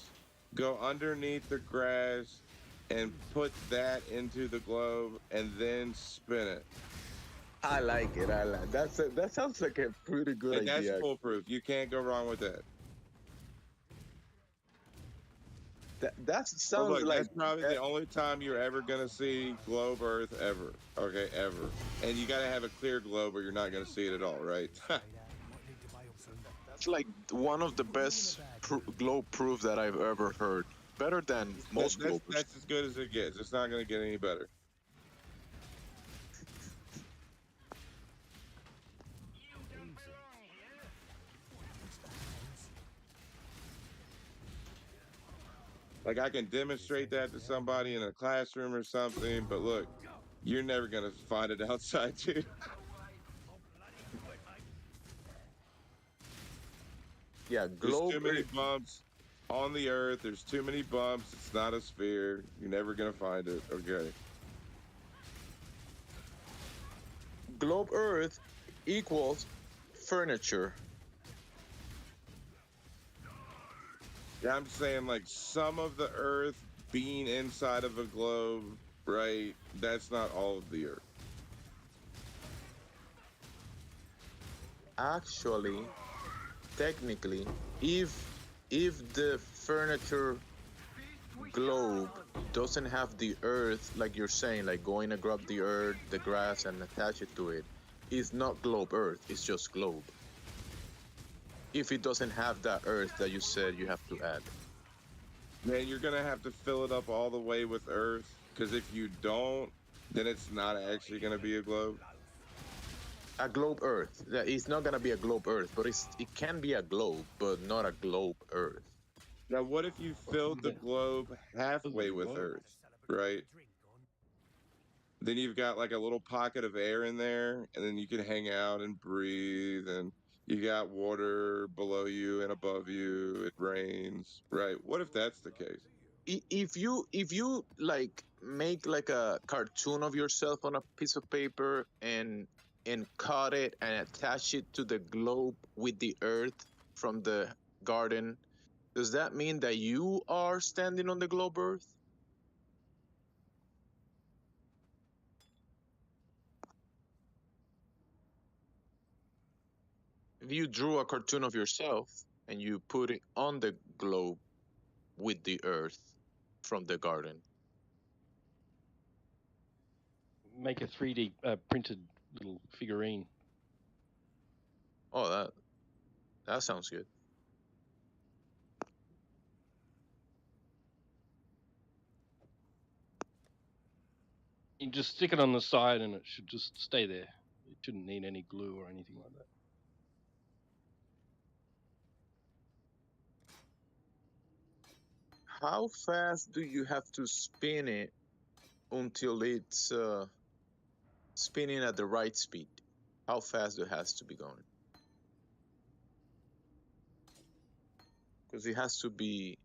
go underneath the grass, and put that into the globe, and then spin it. I like it. That sounds like a pretty good And that's idea. foolproof. You can't go wrong with that. That sounds look, like that's probably the only time you're ever gonna see globe Earth ever. Okay, ever. And you gotta have a clear globe, or you're not gonna see it at all, right? That's like one of the best globe proof that I've ever heard. Better than most globes. That's as good as it gets. It's not gonna get any better. Like I can demonstrate that to somebody in a classroom or something, but look, you're never gonna find it outside, dude. Yeah, There's too many bumps on the Earth. There's too many bumps. It's not a sphere. You're never gonna find it. Okay. Globe Earth equals furniture. Yeah, I'm saying like some of the Earth being inside of a globe, right? That's not all of the Earth. Actually, technically, if the furniture globe doesn't have the earth, like you're saying, like going to grab the earth, the grass, and attach it to it, it's not globe earth, it's just globe. If it doesn't have that earth that you said you have to add. Man, you're gonna have to fill it up all the way with earth, because if you don't, then it's not actually gonna be a globe. A globe earth. It's not gonna be a globe earth, but it can be a globe, but not a globe earth. Now, what if you filled the globe halfway with earth, right? Then you've got like a little pocket of air in there, and then you can hang out and breathe, and you got water below you and above you. It rains, right? What if that's the case? If you like make like a cartoon of yourself on a piece of paper and cut it and attach it to the globe with the earth from the garden, does that mean that you are standing on the globe earth? If you drew a cartoon of yourself and you put it on the globe with the earth from the garden, Make a 3D printed little figurine. oh, that sounds good. You just stick it on the side and it should just stay there. It shouldn't need any glue or anything like that. How fast do you have to spin it until it's spinning at the right speed? How fast it has to be going? Because it has to be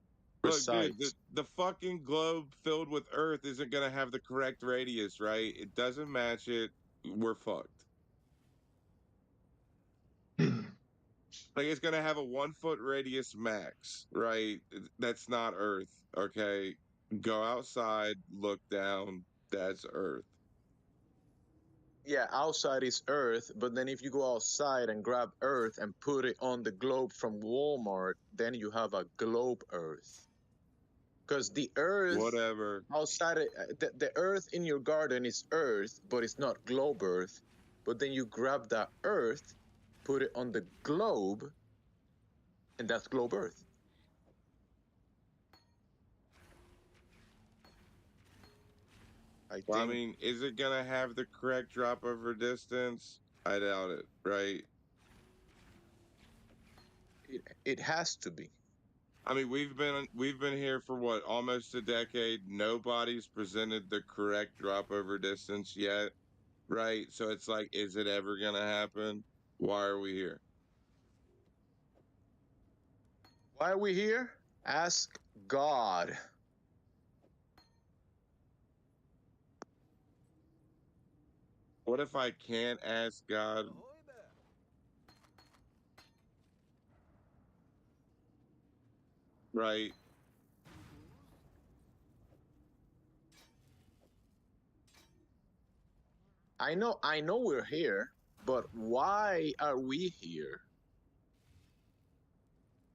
Look, precise. dude, the fucking globe filled with earth isn't gonna have the correct radius, right? It doesn't match it. We're fucked. Like it's gonna have a 1 foot radius max, right? That's not Earth. Okay, go outside, look down. That's Earth. Yeah, outside is Earth, but then if you go outside and grab Earth and put it on the globe from Walmart, then you have a globe Earth. Because the Earth Whatever. outside, the Earth in your garden is Earth, but it's not globe Earth. But then you grab that Earth, put it on the globe, and that's globe Earth. Well, I mean, is it gonna have the correct drop over distance? I doubt it, right? It has to be. I mean, we've been here for what, almost a decade. Nobody's presented the correct drop over distance yet, right? So it's like, is it ever gonna happen? Why are we here? Why are we here? Ask God. What if I can't ask God? Right? I know we're here, but why are we here?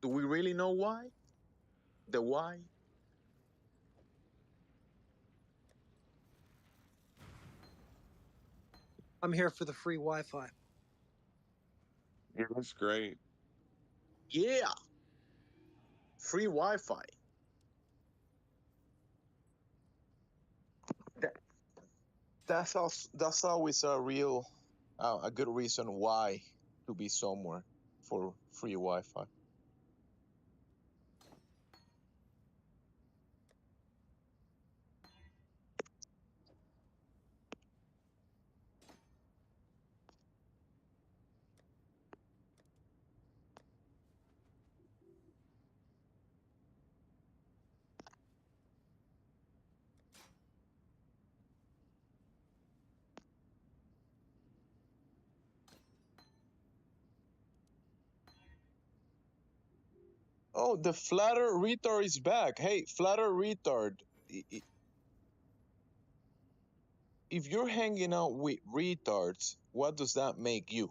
Do we really know why? The why? I'm here for the free Wi-Fi. Yeah, that's great. Yeah. Free Wi-Fi. That's always a real a good reason why to be somewhere for free Wi-Fi. Oh, the flatter retard is back. Hey, flatter retard. If you're hanging out with retards, what does that make you?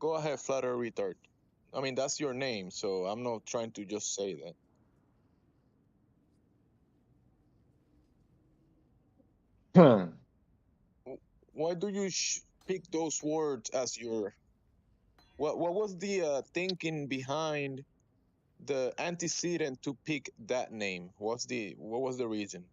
Go ahead, flatter retard. I mean, that's your name, so I'm not trying to just say that. Why do you pick those words as your? What was the thinking behind the antecedent to pick that name? What was the reason?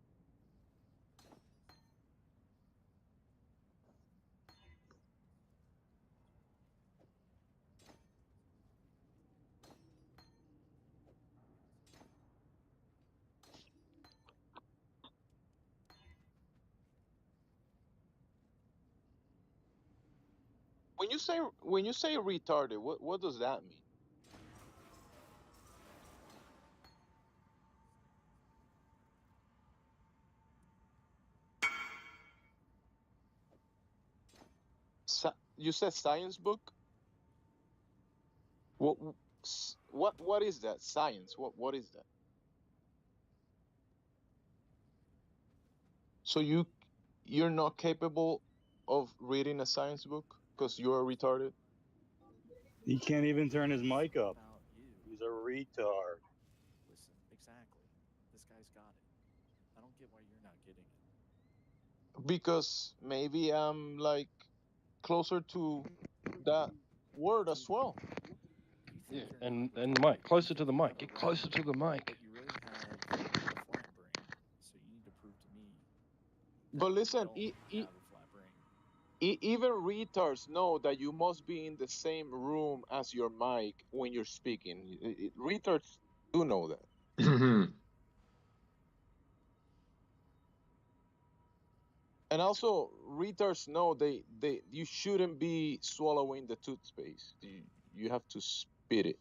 When you say retarded, what does that mean? You said science book. What is that? Science. What is that? So you're not capable of reading a science book because you're retarded? He can't even turn his mic up. He's a retard. Listen, exactly. This guy's got it. I don't get why you're not getting it. Because maybe I'm like closer to that word as well. Yeah, and the mic, closer to the mic. Get closer to the mic. You really have a flat brain, so you need to prove to me But listen, you don't have a flat brain. even retards know that you must be in the same room as your mic when you're speaking. Retards do know that. And also, retards know you shouldn't be swallowing the toothpaste. You have to spit it.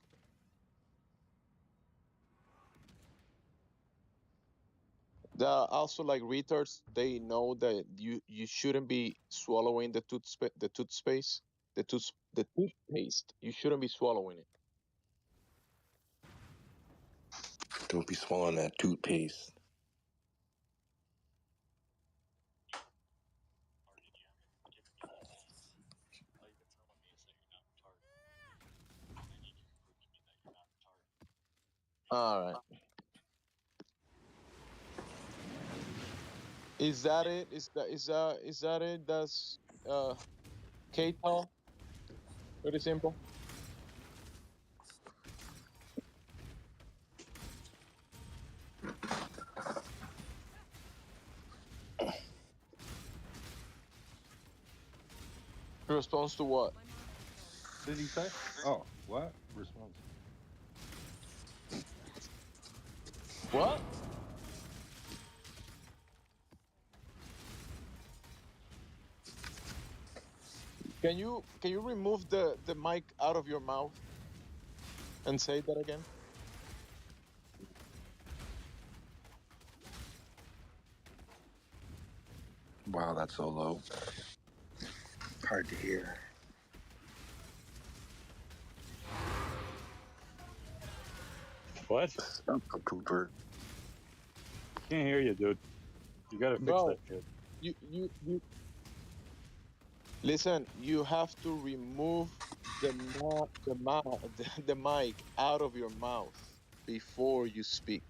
Also, like retards, they know that you shouldn't be swallowing the toothpaste. The toothpaste. You shouldn't be swallowing it. Don't be swallowing that toothpaste. All right. Is that it? Is that it? That's K-Tal? Pretty simple. Response to what? Did he say? Oh, what? Response. What? Can you remove the mic out of your mouth and say that again? Wow, that's so low. Hard to hear. What? Cooper. Can't hear you, dude. You gotta fix Bro, that shit. you listen. You have to remove the mic out of your mouth before you speak.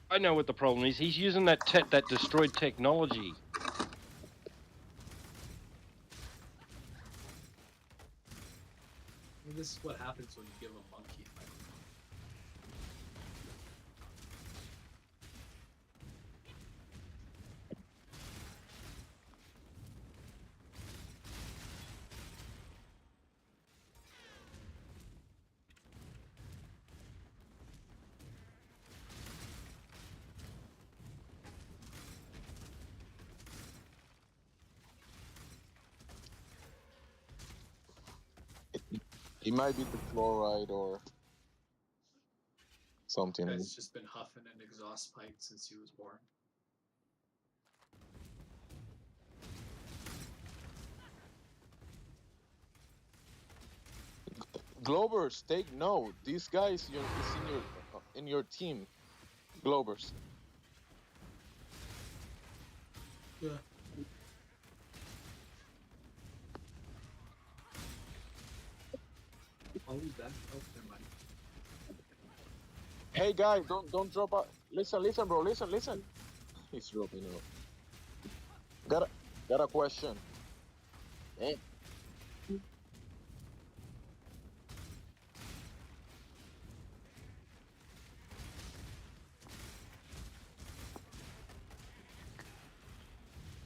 I know what the problem is. He's using that destroyed technology. I mean, this is what happens when you give a monkey a microphone. It might be the fluoride or something. Guy's just been huffing an exhaust pipe since he was born. Globers, take note. This guy is in your team. Globers. Yeah. Hey guy, don't drop out. Listen, bro. Listen. He's dropping out. Got a question. Hey,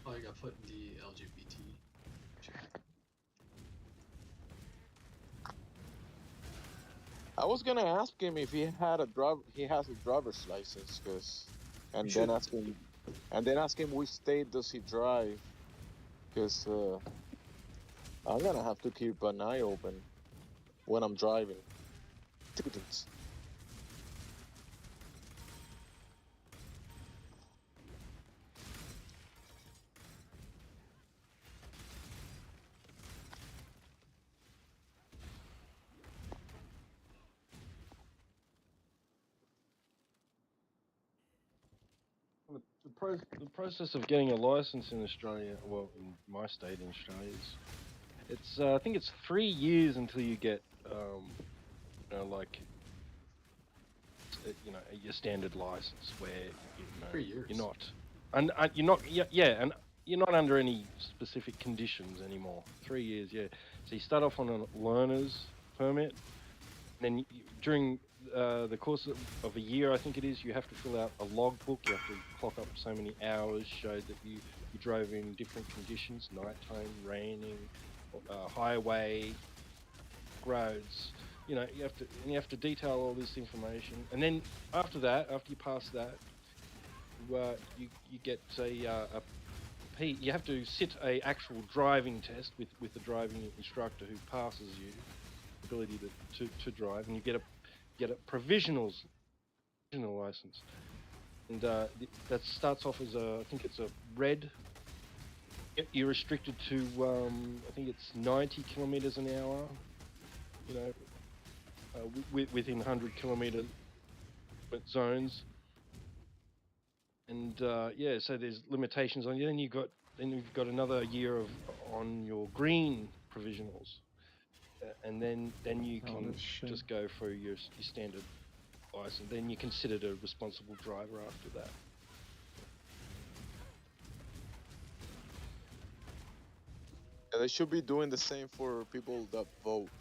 Oh, I got put in the LGBT. I was gonna ask him if he had a he has a driver's license, and then should. ask him, which state does he drive, cause I'm gonna have to keep an eye open when I'm driving. Students. The process of getting a license in Australia, well, in my state in Australia, it's I think it's 3 years until you get like your standard license where 3 years. you're not and you're not under any specific conditions anymore. 3 years, yeah. So you start off on a learner's permit, then during the course of a year, I think it is, you have to fill out a logbook. You have to clock up so many hours, show that you drove in different conditions: nighttime, raining, highway, roads. You have to detail all this information, and then after you pass that, you get you have to sit a actual driving test with the driving instructor who passes you ability to drive, and you get a provisional license, and that starts off as I think it's a red. You're restricted to I think it's 90 kilometers an hour. Within 100-kilometer zones, and yeah, so there's limitations on you. Then you've got another year on your green provisionals, and then you can just go for your standard license. Then you're considered a responsible driver after that. Yeah, they should be doing the same for people that vote.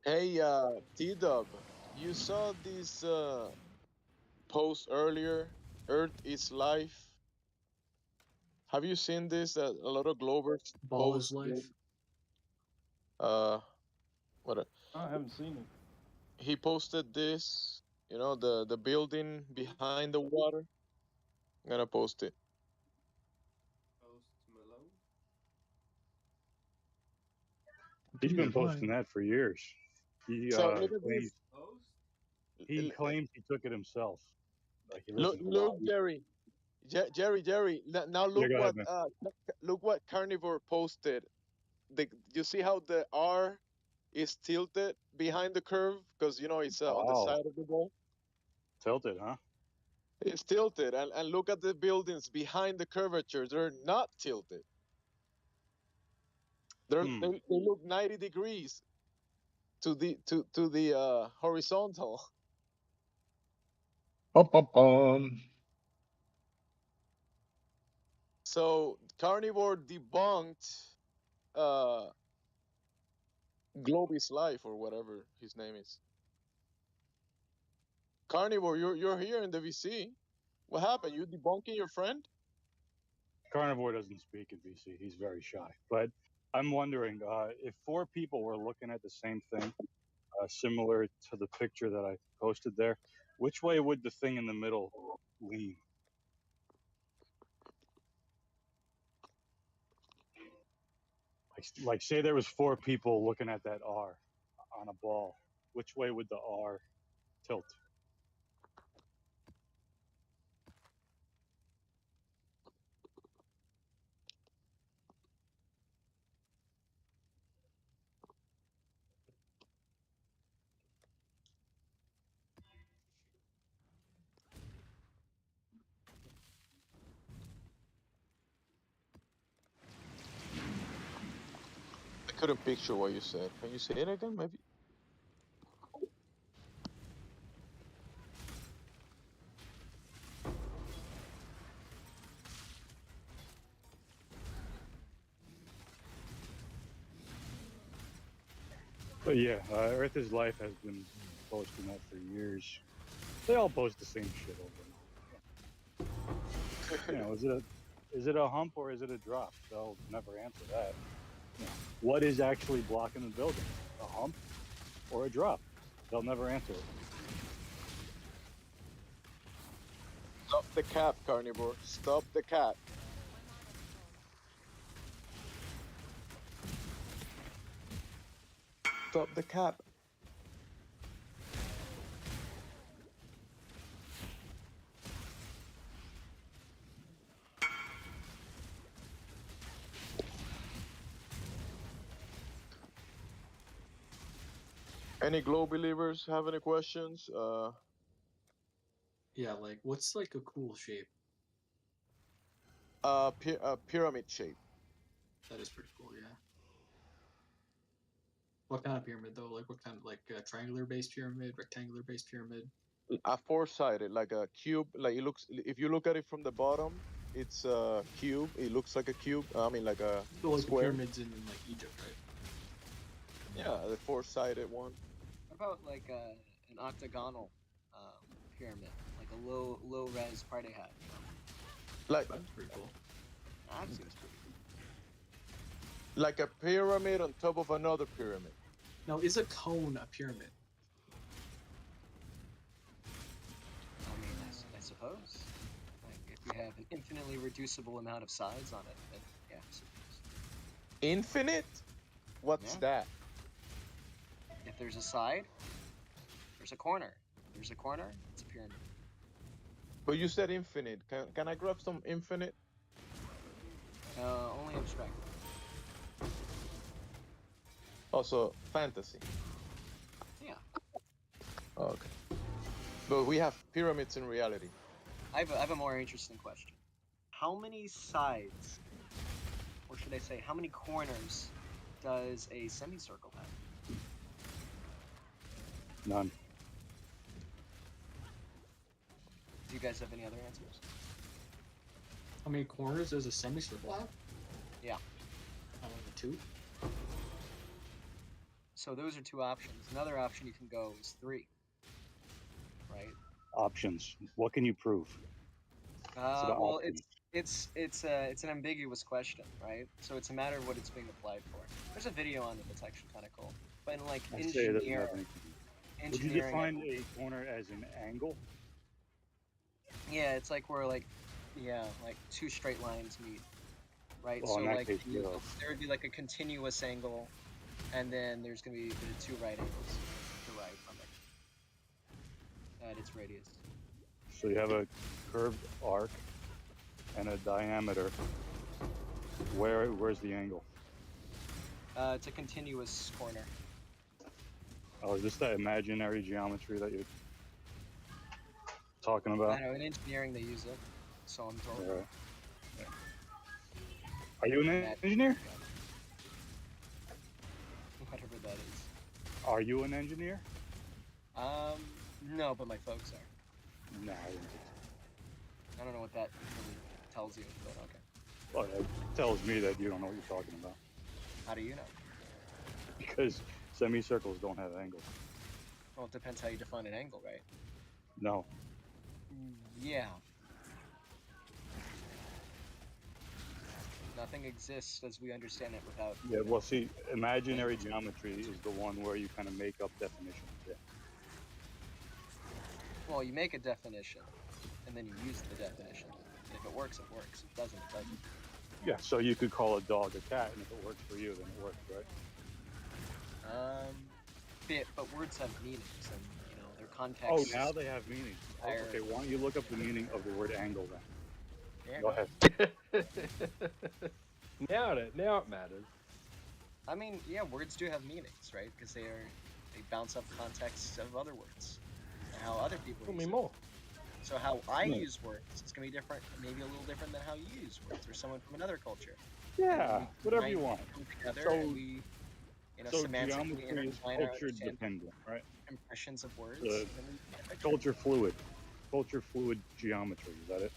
Hey, T-Dub, you saw this post earlier, Earth is Life. Have you seen this? That a lot of Globers Ball is post. life. Uh, what? I haven't seen it. He posted this. The building behind the water. I'm gonna post it. He's been posting that for years. He So look at claims this. he took it himself. Like he Look, listened to look, Jerry. Jerry. Now Yeah, look go what ahead, man. look what Carnivore posted. You see how the R is tilted behind the curve because it's on the Wow. side of the ball. Tilted, huh? It's tilted, and look at the buildings behind the curvature. They're not tilted. They look 90 degrees to the horizontal. So Carnivore debunked uh Globe is Life or whatever his name is. Carnivore, you're here in the VC. What happened? You debunking your friend? Carnivore doesn't speak in VC. He's very shy. But I'm wondering if four people were looking at the same thing, similar to the picture that I posted there, which way would the thing in the middle lean? Like say there was four people looking at that R on a ball. Which way would the R tilt? couldn't picture what you said. Can you say it again, maybe? But yeah, Earth's life has been posting that for years. They all post the same shit over and over. You know, is it a hump or is it a drop? They'll never answer that. You know, what is actually blocking the building? A hump or a drop? They'll never answer it. Stop the cap, carnivore. Stop the cap. Stop the cap. Any glow believers have any questions? Yeah, like what's like a cool shape? Pyramid shape. That is pretty cool, yeah. What kind of pyramid though? Like what kind of like a triangular based pyramid, rectangular based pyramid? A four-sided, like a cube. Like it looks. If you look at it from the bottom, it's a cube. It looks like a cube. I mean, like a So like square. the pyramids in like Egypt, right? Yeah, the four-sided one. What about like an octagonal pyramid, like a low res party hat? You know? Like That's pretty cool. That seems pretty cool. Like a pyramid on top of another pyramid. Now, is a cone a pyramid? I mean, I suppose. Like, if you have an infinitely reducible amount of sides on it, then yeah, I suppose. Infinite? What's that? If there's a side, there's a corner. If there's a corner, it's a pyramid. But you said infinite. Can I grab some infinite? Only abstract. Also, fantasy. Yeah. Okay. But we have pyramids in reality. I have a more interesting question. How many sides, or should I say, how many corners does a semicircle have? None. Do you guys have any other answers? How many corners does a semicircle have? Yeah. Two. So those are two options. Another option you can go is three. Right? Options. What can you prove? Well, it's an ambiguous question, right? So it's a matter of what it's being applied for. There's a video on it that's actually kind of cool. But in like I'd say it doesn't have engineering, anything. Would you define a corner as an angle? yeah, it's like where like two straight lines meet, right? Well, so in that like case, yeah. there would be like a continuous angle, and then there's gonna be the two right angles to the right from it at its radius. So you have a curved arc and a diameter. Where's the angle? It's a continuous corner. Oh, is this that imaginary geometry that you're talking about? I know in engineering they use it, so I'm told. Right. Yeah. Are you an engineer? Whatever that is. Are you an engineer? No, but my folks are. Nah. I don't know what that really tells you, but okay. Well, it tells me that you don't know what you're talking about. How do you know? Because semicircles don't have angles. Well, it depends how you define an angle, right? No. Yeah. Nothing exists as we understand it without... Yeah, well, see, imaginary geometry is the one where you kind of make up definitions. Yeah. Well, you make a definition, and then you use the definition. If it works, it works. If it doesn't, it doesn't. Yeah, so you could call a dog a cat, and if it works for you, then it works, right? But words have meanings, and you know their context. Oh, now they have meaning. Oh, okay, why don't you look up the meaning of the word angle then? Yeah, Go ahead. Now it matters. I mean, yeah, words do have meanings, right? Because they bounce off contexts of other words and how other people. Tell use me it. more. So how I Yeah. use words, it's gonna be different, maybe a little different than how you use words, or someone from another culture. Yeah, And we whatever might you want. come together So- and we So semantically geometry is intertwine our culture understanding dependent, right? impressions of words. Uh, And then we get a picture. culture fluid geometry. Is that it?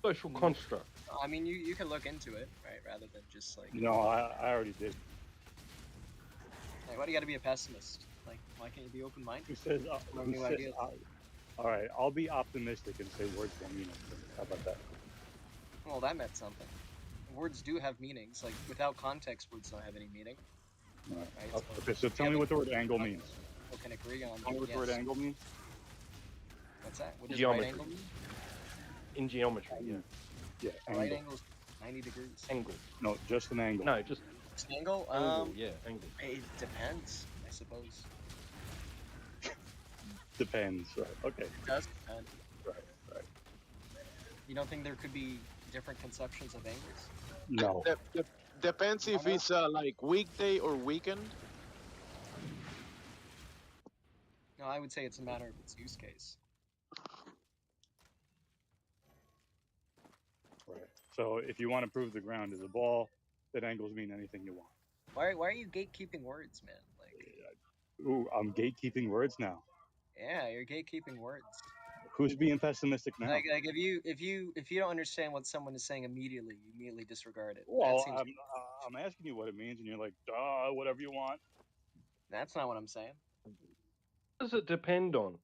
Social construct. I mean, you can look into it, right, rather than just like. No, I already did. Like, why do you got to be a pessimist? Like, why can't you be open-minded? Who says? Learn Who new says? ideas. All right, I'll be optimistic and say words don't mean anything. How about that? Well, that meant something. Words do have meanings. Like, without context, words don't have any meaning. All right. Right? Okay, so tell me what the word angle means. People can agree on. Tell me what the word angle means. What's that? What does Geometry. right angle mean? In geometry, yeah. Yeah, Right angle. angle's 90 degrees. Angle. No, just an angle. No, just Angle? angle. Yeah, angle. It depends, I suppose. Depends. Right. Okay. It does depend. Right. You don't think there could be different conceptions of angles? No. Depends if it's like weekday or weekend. No, I would say it's a matter of its use case. Right. So if you want to prove the ground is a ball, then angles mean anything you want. Why are you gatekeeping words, man? Like, Ooh, I'm gatekeeping words now. yeah, you're gatekeeping words. Who's being pessimistic now? Like if you don't understand what someone is saying immediately, you immediately disregard it. Well, That seems, I'm asking you what it means, and you're like, duh, whatever you want. that's not what I'm saying. What does it depend on?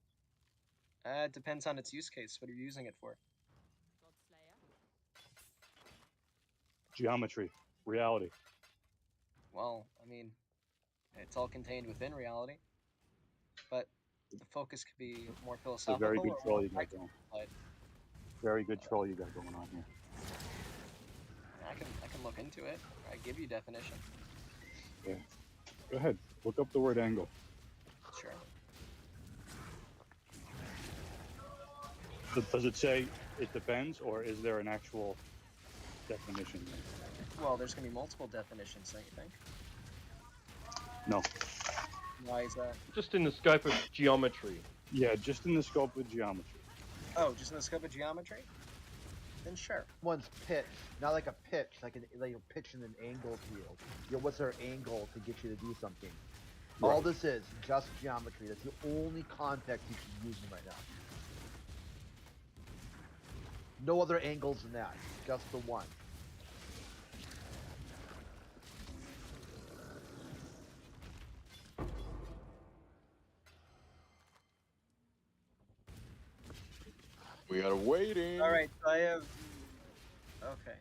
It depends on its use case. What are you using it for? Geometry, reality. Well, I mean, it's all contained within reality, but the focus could be more It's a philosophical very good or troll more you got practical. going. But Very good troll you got going on here. I can look into it. I give you definition. Yeah. Go ahead. Look up the word angle. Sure. Does it say it depends, or is there an actual definition? Well, there's gonna be multiple definitions, don't you think? No. Why is that? Just in the scope of geometry. Yeah, just in the scope of geometry. Oh, just in the scope of geometry? Then sure. One's pitch, not like a pitch, like you're pitching an angle field. What's their angle to get you to do something? Right. All this is just geometry. That's the only context you should be using right now. No other angles than that. Just the one. We are waiting. All right, so I have. Okay.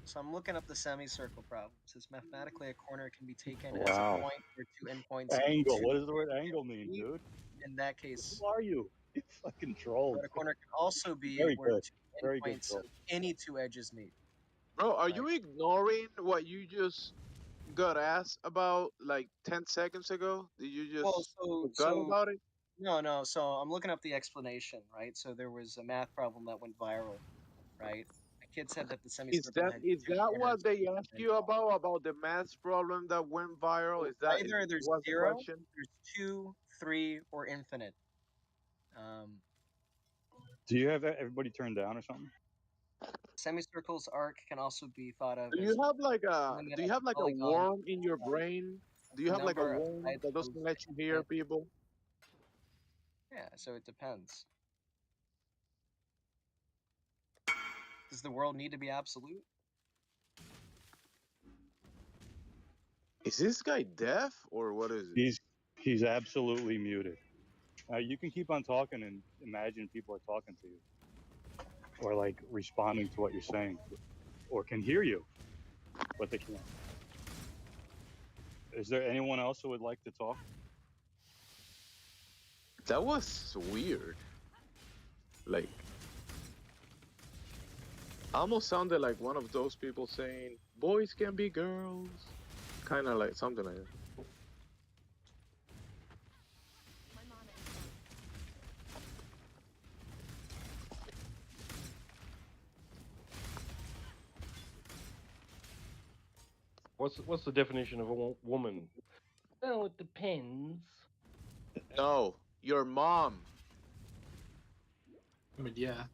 So I'm looking up the semicircle problem. It says mathematically a corner can be taken as a Wow. point where two endpoints. Angle. What does the word angle mean, dude? In that case, Who are you? You fucking troll. but a corner can also be Very where good. two Very good endpoints troll. of any two edges meet. Bro, are you ignoring what you just got asked about like 10 seconds ago? Did you just Well, forgot about it? No. So I'm looking up the explanation, right? So there was a math problem that went viral, right? A kid said that the semicircle had Is two that corners. what they asked you about the math problem that went viral? Is that Either there's was the 0, question? there's 2, 3, or infinite. Do you have everybody turned down or something? Semicircle's arc can also be thought of Do as you have like a something that do you has have like a polygon, worm in your brain? Do you have like a number of worm sides that goes doesn't let you hear people? Yeah, so it depends. Does the world need to be absolute? Is this guy deaf or what is it? He's absolutely muted. You can keep on talking and imagine people are talking to you, or like responding to what you're saying, or can hear you, but they can't. Is there anyone else who would like to talk? That was weird. Like, almost sounded like one of those people saying, boys can be girls. Kind of like something like that. What's the definition of a woman? Well, it depends. No, your mom. I mean, yeah.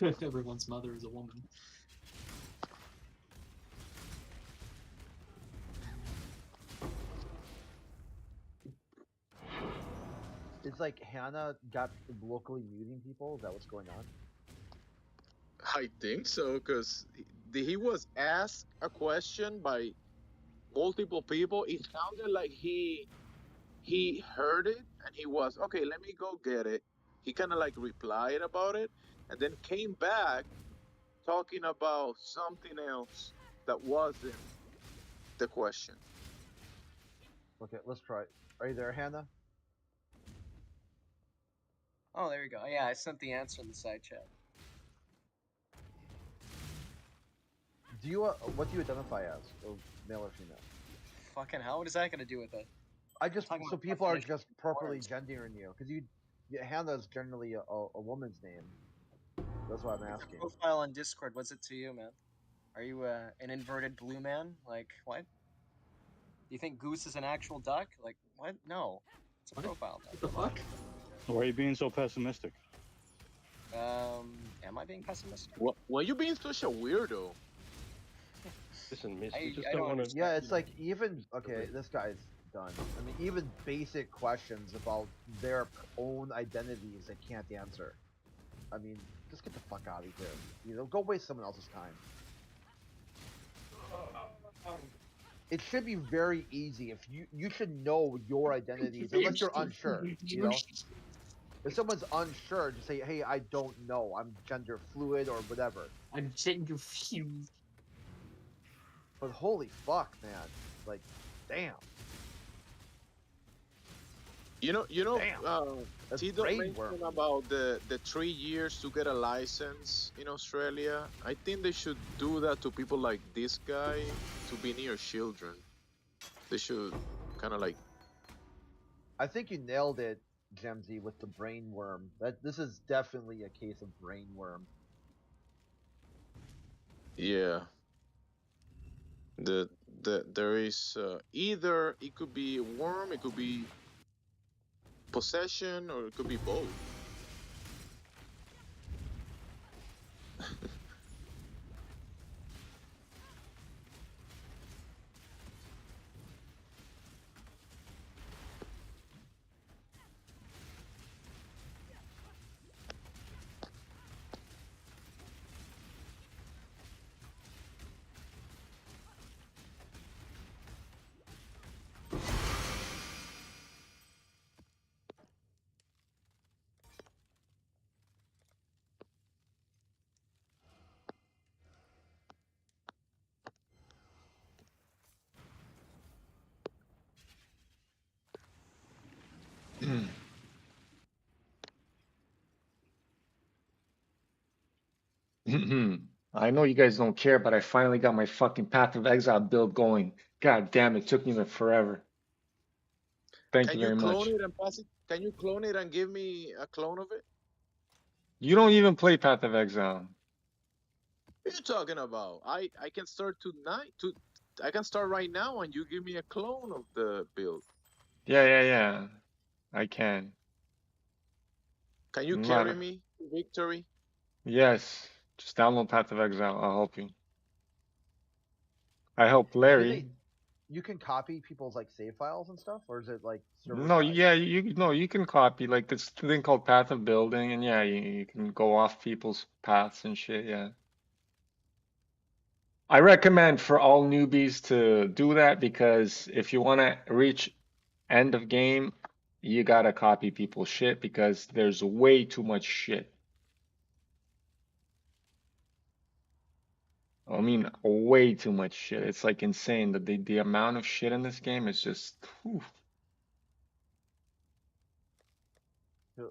Everyone's mother is a woman. It's like Hannah got locally muting people. Is that what's going on? I think so, because he was asked a question by multiple people. It sounded like he heard it and he was okay. Let me go get it. He kind of like replied about it and then came back talking about something else that wasn't the question. Okay, let's try. Are you there, Hannah? Oh, there you go. Yeah, I sent the answer in the side chat. Do you what do you identify as, male or female? Fucking hell, what is that gonna do with it? I just Talking so about people are definitions just of properly words. gendering you because Hannah's generally a woman's name. That's why I'm asking. Profile on Discord. What's it to you, man? Are you an inverted blue man? Like what? Do you think Goose is an actual duck? Like what? No, it's a profile. What the fuck? Why are you being so pessimistic? Am I being pessimistic? Why are you being such a weirdo? Listen, miss, we I just don't don't want to. understand. Yeah, it's like even okay. This guy's done. I mean, even basic questions about their own identities they can't answer. I mean, just get the fuck out of here. You know, go waste someone else's time. It should be very easy if you should know your identities unless you're unsure. You know, if someone's unsure, just say, "Hey, I don't know. I'm gender fluid or whatever." I'm gender fluid. But holy fuck, man! Like, damn. Tito mentioned about the 3 years to get a license in Australia. I think they should do that to people like this guy to be near children. They should kind of like. I think you nailed it, Gemsy, with the brain worm. This is definitely a case of brain worm. Yeah. There is either it could be a worm, it could be possession, or it could be both. I know you guys don't care, but I finally got my fucking Path of Exile build going. God damn, it took me like forever. Thank Can you you very clone much. it and pass it? Can you clone it and give me a clone of it? You don't even play Path of Exile. What are you talking about? I can start tonight. I can start right now, and you give me a clone of the build. Yeah. I can. Can you I'm carry not. me to victory? Yes. Just download Path of Exile. I'll help you. I help Did Larry. they? You can copy people's like save files and stuff, or is it like server No, side? yeah, you can copy like this thing called Path of Building, and yeah, you can go off people's paths and shit. Yeah. I recommend for all newbies to do that because if you want to reach end of game, you gotta copy people's shit because there's way too much shit. I mean, way too much shit. It's like insane. The amount of shit in this game is just. Whew.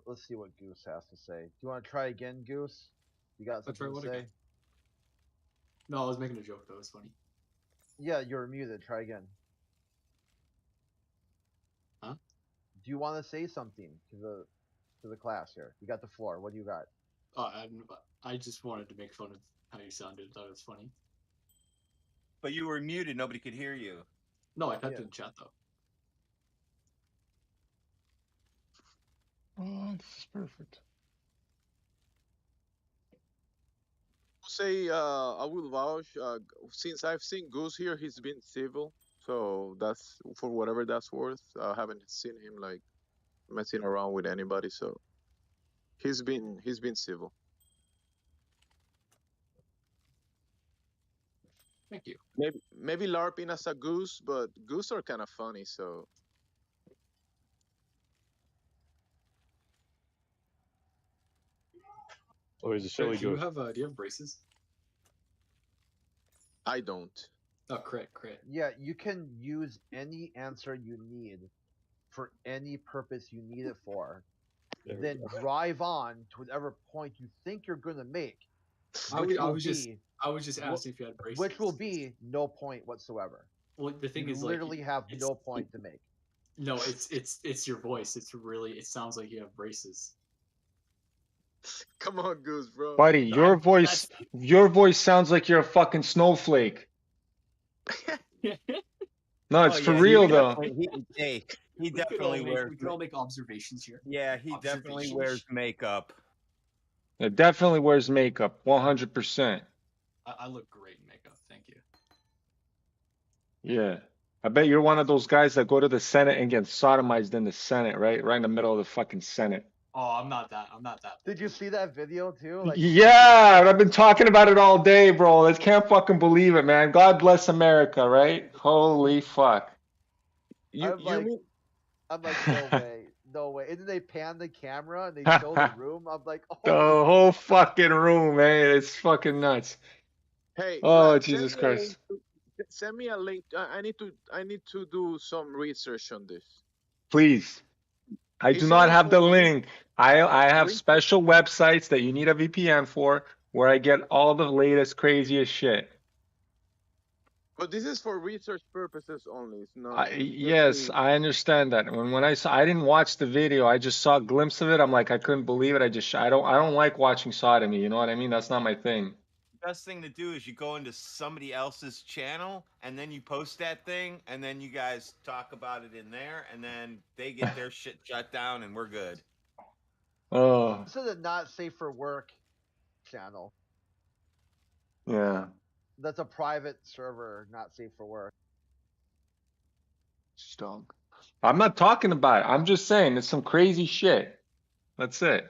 Let's see what Goose has to say. Do you want to try again, Goose? You got Let's try something to what say? again? No, I was making a joke though. It's funny. Yeah, you're muted. Try again. Huh? Do you want to say something to the class here? You got the floor. What do you got? I just wanted to make fun of how you sounded. Thought it was funny. But you were muted. Nobody could hear you. No, I typed it in chat though. Oh, this is perfect. Say I will vouch. Since I've seen Goose here, he's been civil. So that's for whatever that's worth. I haven't seen him like messing around with anybody, so he's been civil. Thank you. Maybe LARPing as a goose, but goose are kind of funny, so. Oh, he's a silly Do you goose. have braces? I don't. Oh, crit. Yeah, you can use any answer you need for any purpose you need it for. Then drive on to whatever point you think you're going to make. I was just asking if you had braces. Which will be no point whatsoever. Well, the thing you is, literally like, have no point to make. No, it's your voice. It sounds like you have braces. Come on, Goose, bro. Buddy, your voice sounds like you're a fucking snowflake. No, it's for real though. He definitely wears. We could all make observations here. Yeah, he definitely wears makeup. It definitely wears makeup, 100%. I look great in makeup. Thank you. Yeah. I bet you're one of those guys that go to the Senate and get sodomized in the Senate, right? Right in the middle of the fucking Senate. Oh, I'm not that. Did you see that video too? Like, Yeah, I've been talking about it all day, bro. I can't fucking believe it, man. God bless America, right? Holy fuck. I'm like, no way. And then they pan the camera and they show the room. I'm like, oh. The whole fucking room, man. It's fucking nuts. Hey, oh, Vlad, Jesus Christ. Send me a link. I need to do some research on this. Please. I do not have the link. I have special websites that you need a VPN for where I get all the latest craziest shit. But this is for research purposes only. It's not. Yes, I understand that. When I didn't watch the video. I just saw a glimpse of it. I'm like, I couldn't believe it. I don't like watching sodomy. You know what I mean? That's not my thing. Best thing to do is you go into somebody else's channel and then you post that thing and then you guys talk about it in there and then they get their shit shut down and we're good. Oh. This is a not safe for work channel. Yeah. That's a private server, not safe for work. Stunk. I'm not talking about it. I'm just saying it's some crazy shit. That's it.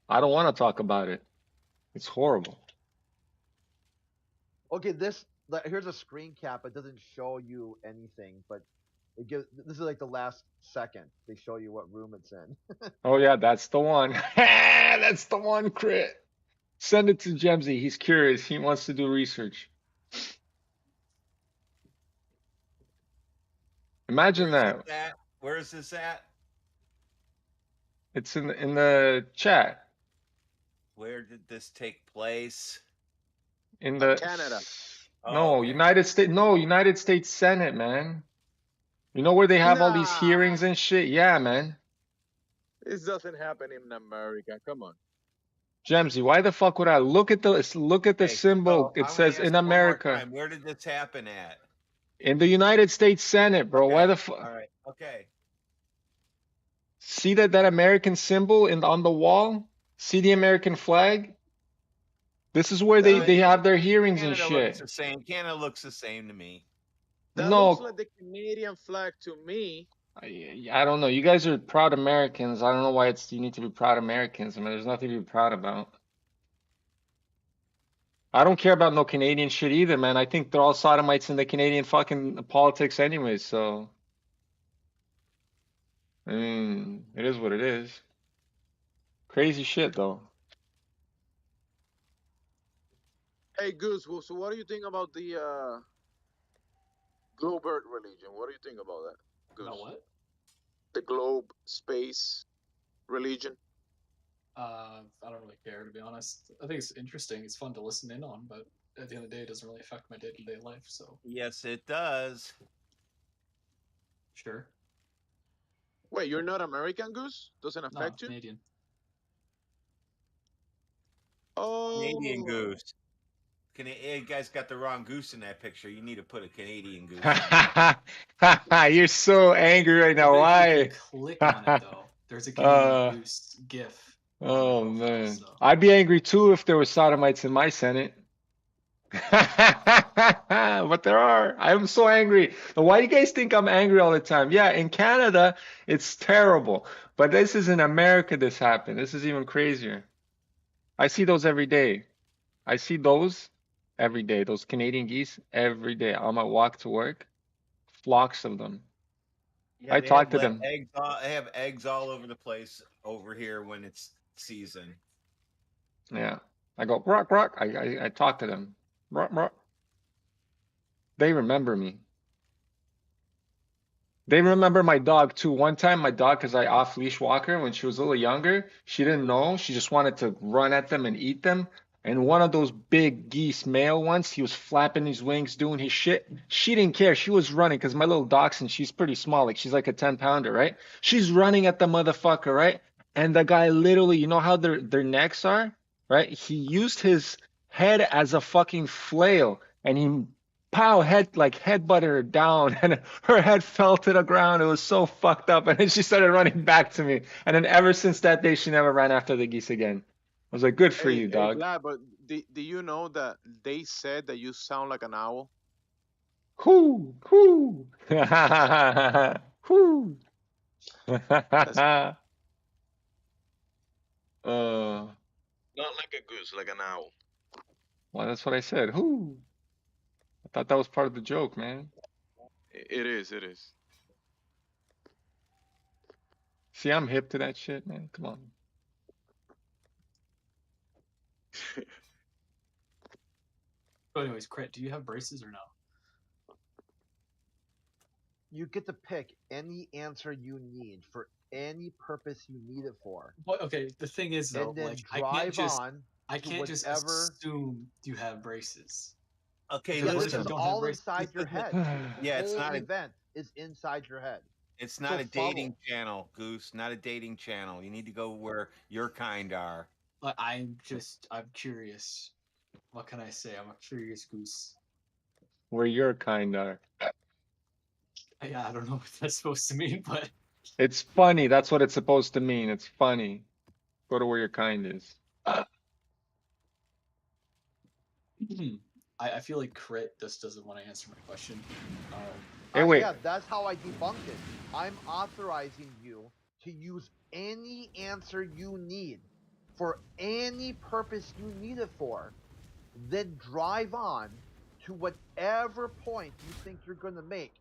I don't want to talk about it. It's horrible. Okay, here's a screen cap. It doesn't show you anything, but this is like the last second. They show you what room it's in. Oh yeah, that's the one. That's the one, Crit. Send it to Gemsy. He's curious. He wants to do research. Imagine that. Where is this at? It's in the chat. Where did this take place? In the Canada. No, okay. United States Senate, man. You know where they have all these hearings and shit? Yeah, man. This doesn't happen in America. Come on. Gemsy, why the fuck would I look at the symbol? It says in America. Where did this happen at? In the United States Senate, bro. Okay. Why the fuck? All right. Okay. See that American symbol on the wall? See the American flag? This is where they have their hearings Canada and shit. Looks the same. Canada looks the same to me. That looks like the Canadian flag to me. I don't know. You guys are proud Americans. I don't know why you need to be proud Americans. I mean, there's nothing to be proud about. I don't care about no Canadian shit either, man. I think they're all sodomites in the Canadian fucking politics anyway, so. I mean, it is what it is. Crazy shit, though. Hey, Goose, so what do you think about the Globert religion? What do you think about that, Goose? About what? The globe space religion. I don't really care, to be honest. I think it's interesting. It's fun to listen in on, but at the end of the day, it doesn't really affect my day-to-day life. So. Yes, it does. Sure. Wait, you're not American, Goose? Doesn't affect you? Canadian. Oh. Canadian Goose. You guys got the wrong goose in that picture. You need to put a Canadian goose. You're so angry right now. Why? Click on it though. There's a Canadian goose GIF. Oh man, I'd be angry too if there were sodomites in my Senate. But there are. I'm so angry. Why do you guys think I'm angry all the time? Yeah, in Canada, it's terrible. But this is in America, this happened. This is even crazier. I see those every day. I see those every day. Those Canadian geese every day on my walk to work. Flocks of them. Yeah, I talk to them. they have eggs all over the place over here when it's season. Yeah. I go, rock, rock. I talk to them. Rock, rock. They remember me. They remember my dog too. One time, my dog, because I off leash walk her when she was a little younger, she didn't know. She just wanted to run at them and eat them. And one of those big geese, male ones, he was flapping his wings, doing his shit. She didn't care. She was running because my little dachshund, she's pretty small. Like she's like a 10-pounder, right? She's running at the motherfucker, right? And the guy literally, you know how their necks are, right? He used his head as a fucking flail and he pow, head butted her down and her head fell to the ground. It was so fucked up. And then she started running back to me. And then ever since that day, she never ran after the geese again. I was like, good for you, Hey, dog. Vlad, but do you know that they said that you sound like an owl? Whoo, whoo, whoo. That's uh, not like a goose, like an owl. well, that's what I said. Whoo. I thought that was part of the joke, man. It is, it is. See, I'm hip to that shit, man. Come on. So anyways, Crit, do you have braces or no? You get to pick any answer you need for any purpose you need it for. But okay, the thing is though, And then like drive on I to can't just whatever. assume you have braces. Okay, Yeah, What this if you is don't have all braces? inside your head. The Yeah, it's whole not a event is inside your head. it's So not a dating follow. channel, Goose. Not a dating channel. You need to go where your kind are. But I'm curious. What can I say? I'm a curious goose. Where your kind are. Yeah, I don't know what that's supposed to mean, but It's funny. That's what it's supposed to mean. It's funny. Go to where your kind is. I feel like Crit just doesn't want to answer my question. Hey, wait. Yeah, that's how I debunked it. I'm authorizing you to use any answer you need for any purpose you need it for. Then drive on to whatever point you think you're going to make,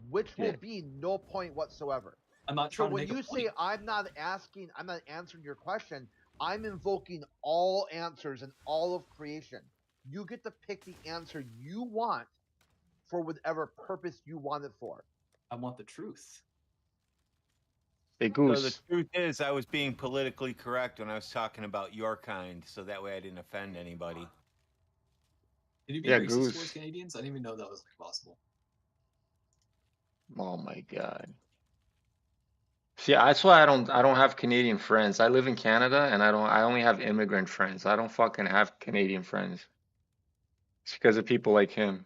which will be no point whatsoever. I'm not So trying to when make a you say point. I'm not answering your question, I'm invoking all answers and all of creation. You get to pick the answer you want for whatever purpose you want it for. I want the truth. Hey, So the Goose. truth is, I was being politically correct when I was talking about your kind, so that way I didn't offend anybody. Can you be Yeah, racist Goose. towards Canadians? I didn't even know that was like possible. Oh my God. See, that's why I don't have Canadian friends. I live in Canada and I only have immigrant friends. I don't fucking have Canadian friends. It's because of people like him.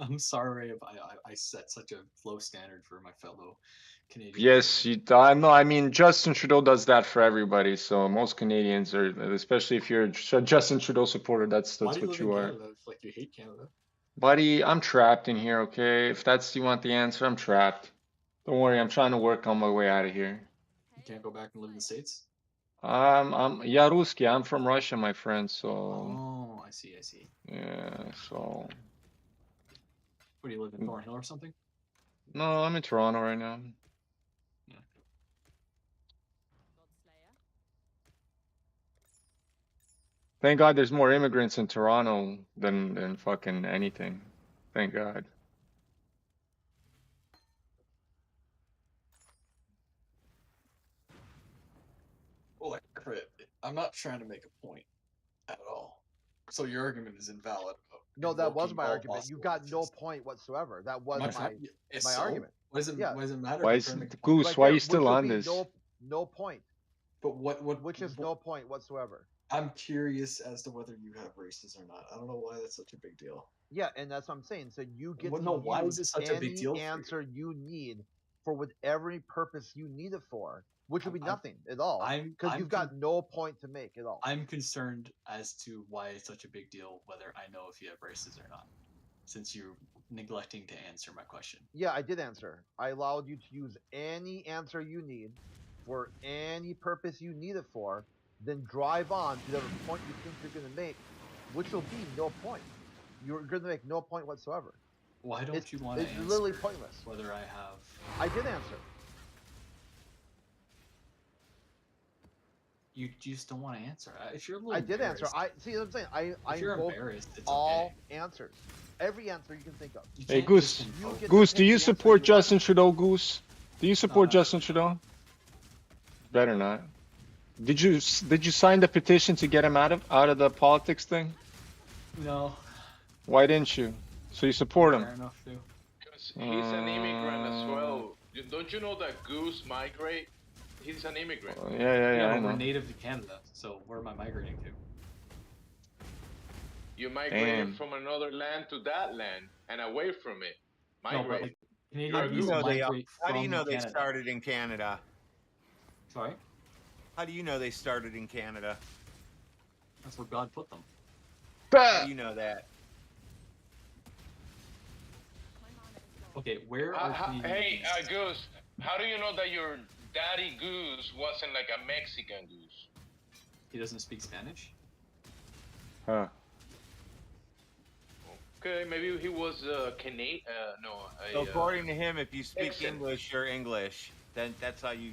I'm sorry if I set such a low standard for my fellow Canadians. Yes, I know. I mean, Justin Trudeau does that for everybody. So most Canadians are, especially if you're a Justin Trudeau supporter, that's Why do you what live in you are. Canada if like you hate Canada? Buddy, I'm trapped in here, okay? If that's you want the answer, I'm trapped. Don't worry, I'm trying to work on my way out of here. You can't go back and live in the States? Yeah, Ruski, I'm from Russia, my friend, so Oh, I see. yeah, so Where do you live in Thornhill or something? no, I'm in Toronto right now. Thank God there's more immigrants in Toronto than fucking anything. Thank God. Well, like Crit, I'm not trying to make a point at all. So your argument is invalid. No, that was invoking my all argument. You possible got no point whatsoever. That was my so? argument. Why does it Yeah. why does it matter? Why if I'm is trying to make a point? Goose? Right Why are there, you still which will on be this? no point. But which is no point whatsoever. I'm curious as to whether you have races or not. I don't know why that's such a big deal. Yeah, and that's what I'm saying. So you get Well, to no, why use is it such a big any deal for you? answer you need for whatever purpose you need it for. which would be nothing at all, because you've got no point to make at all. I'm concerned as to why it's such a big deal whether I know if you have braces or not, since you're neglecting to answer my question. Yeah, I did answer. I allowed you to use any answer you need for any purpose you need it for, then drive on to whatever point you think you're going to make, which will be no point. You're going to make no point whatsoever. Why don't you want to It's answer literally pointless. whether I have... I did answer. You just don't want to answer. If you're a little I did answer. embarrassed- I see what I'm saying. I If you're invoked embarrassed, it's all answers. Every answer you can think of. Hey, Goose. Goose, do you support Justin Trudeau, Goose? Do you support Justin Trudeau? Better not. Did you sign the petition to get him out of the politics thing? No. Why didn't you? So you support him? Fair enough, too. He's an immigrant as well. Don't you know that goose migrate? He's an immigrant. Yeah, I but we're know. native to Canada, so where am I migrating to? You migrated Damn. from another land to that land and away from it. No, but, Migrate. like, You're How a do you goose. know they? migrate How do you from know they Canada. started in Canada? Sorry? How do you know they started in Canada? That's where God put them. How do you know that? Okay, where are Hey, Goose, how do you know that your daddy goose wasn't like a Mexican goose? He doesn't speak Spanish? Huh. Okay, maybe he was Canadian. So according to him, if you speak Exile. English, you're English. Then that's how you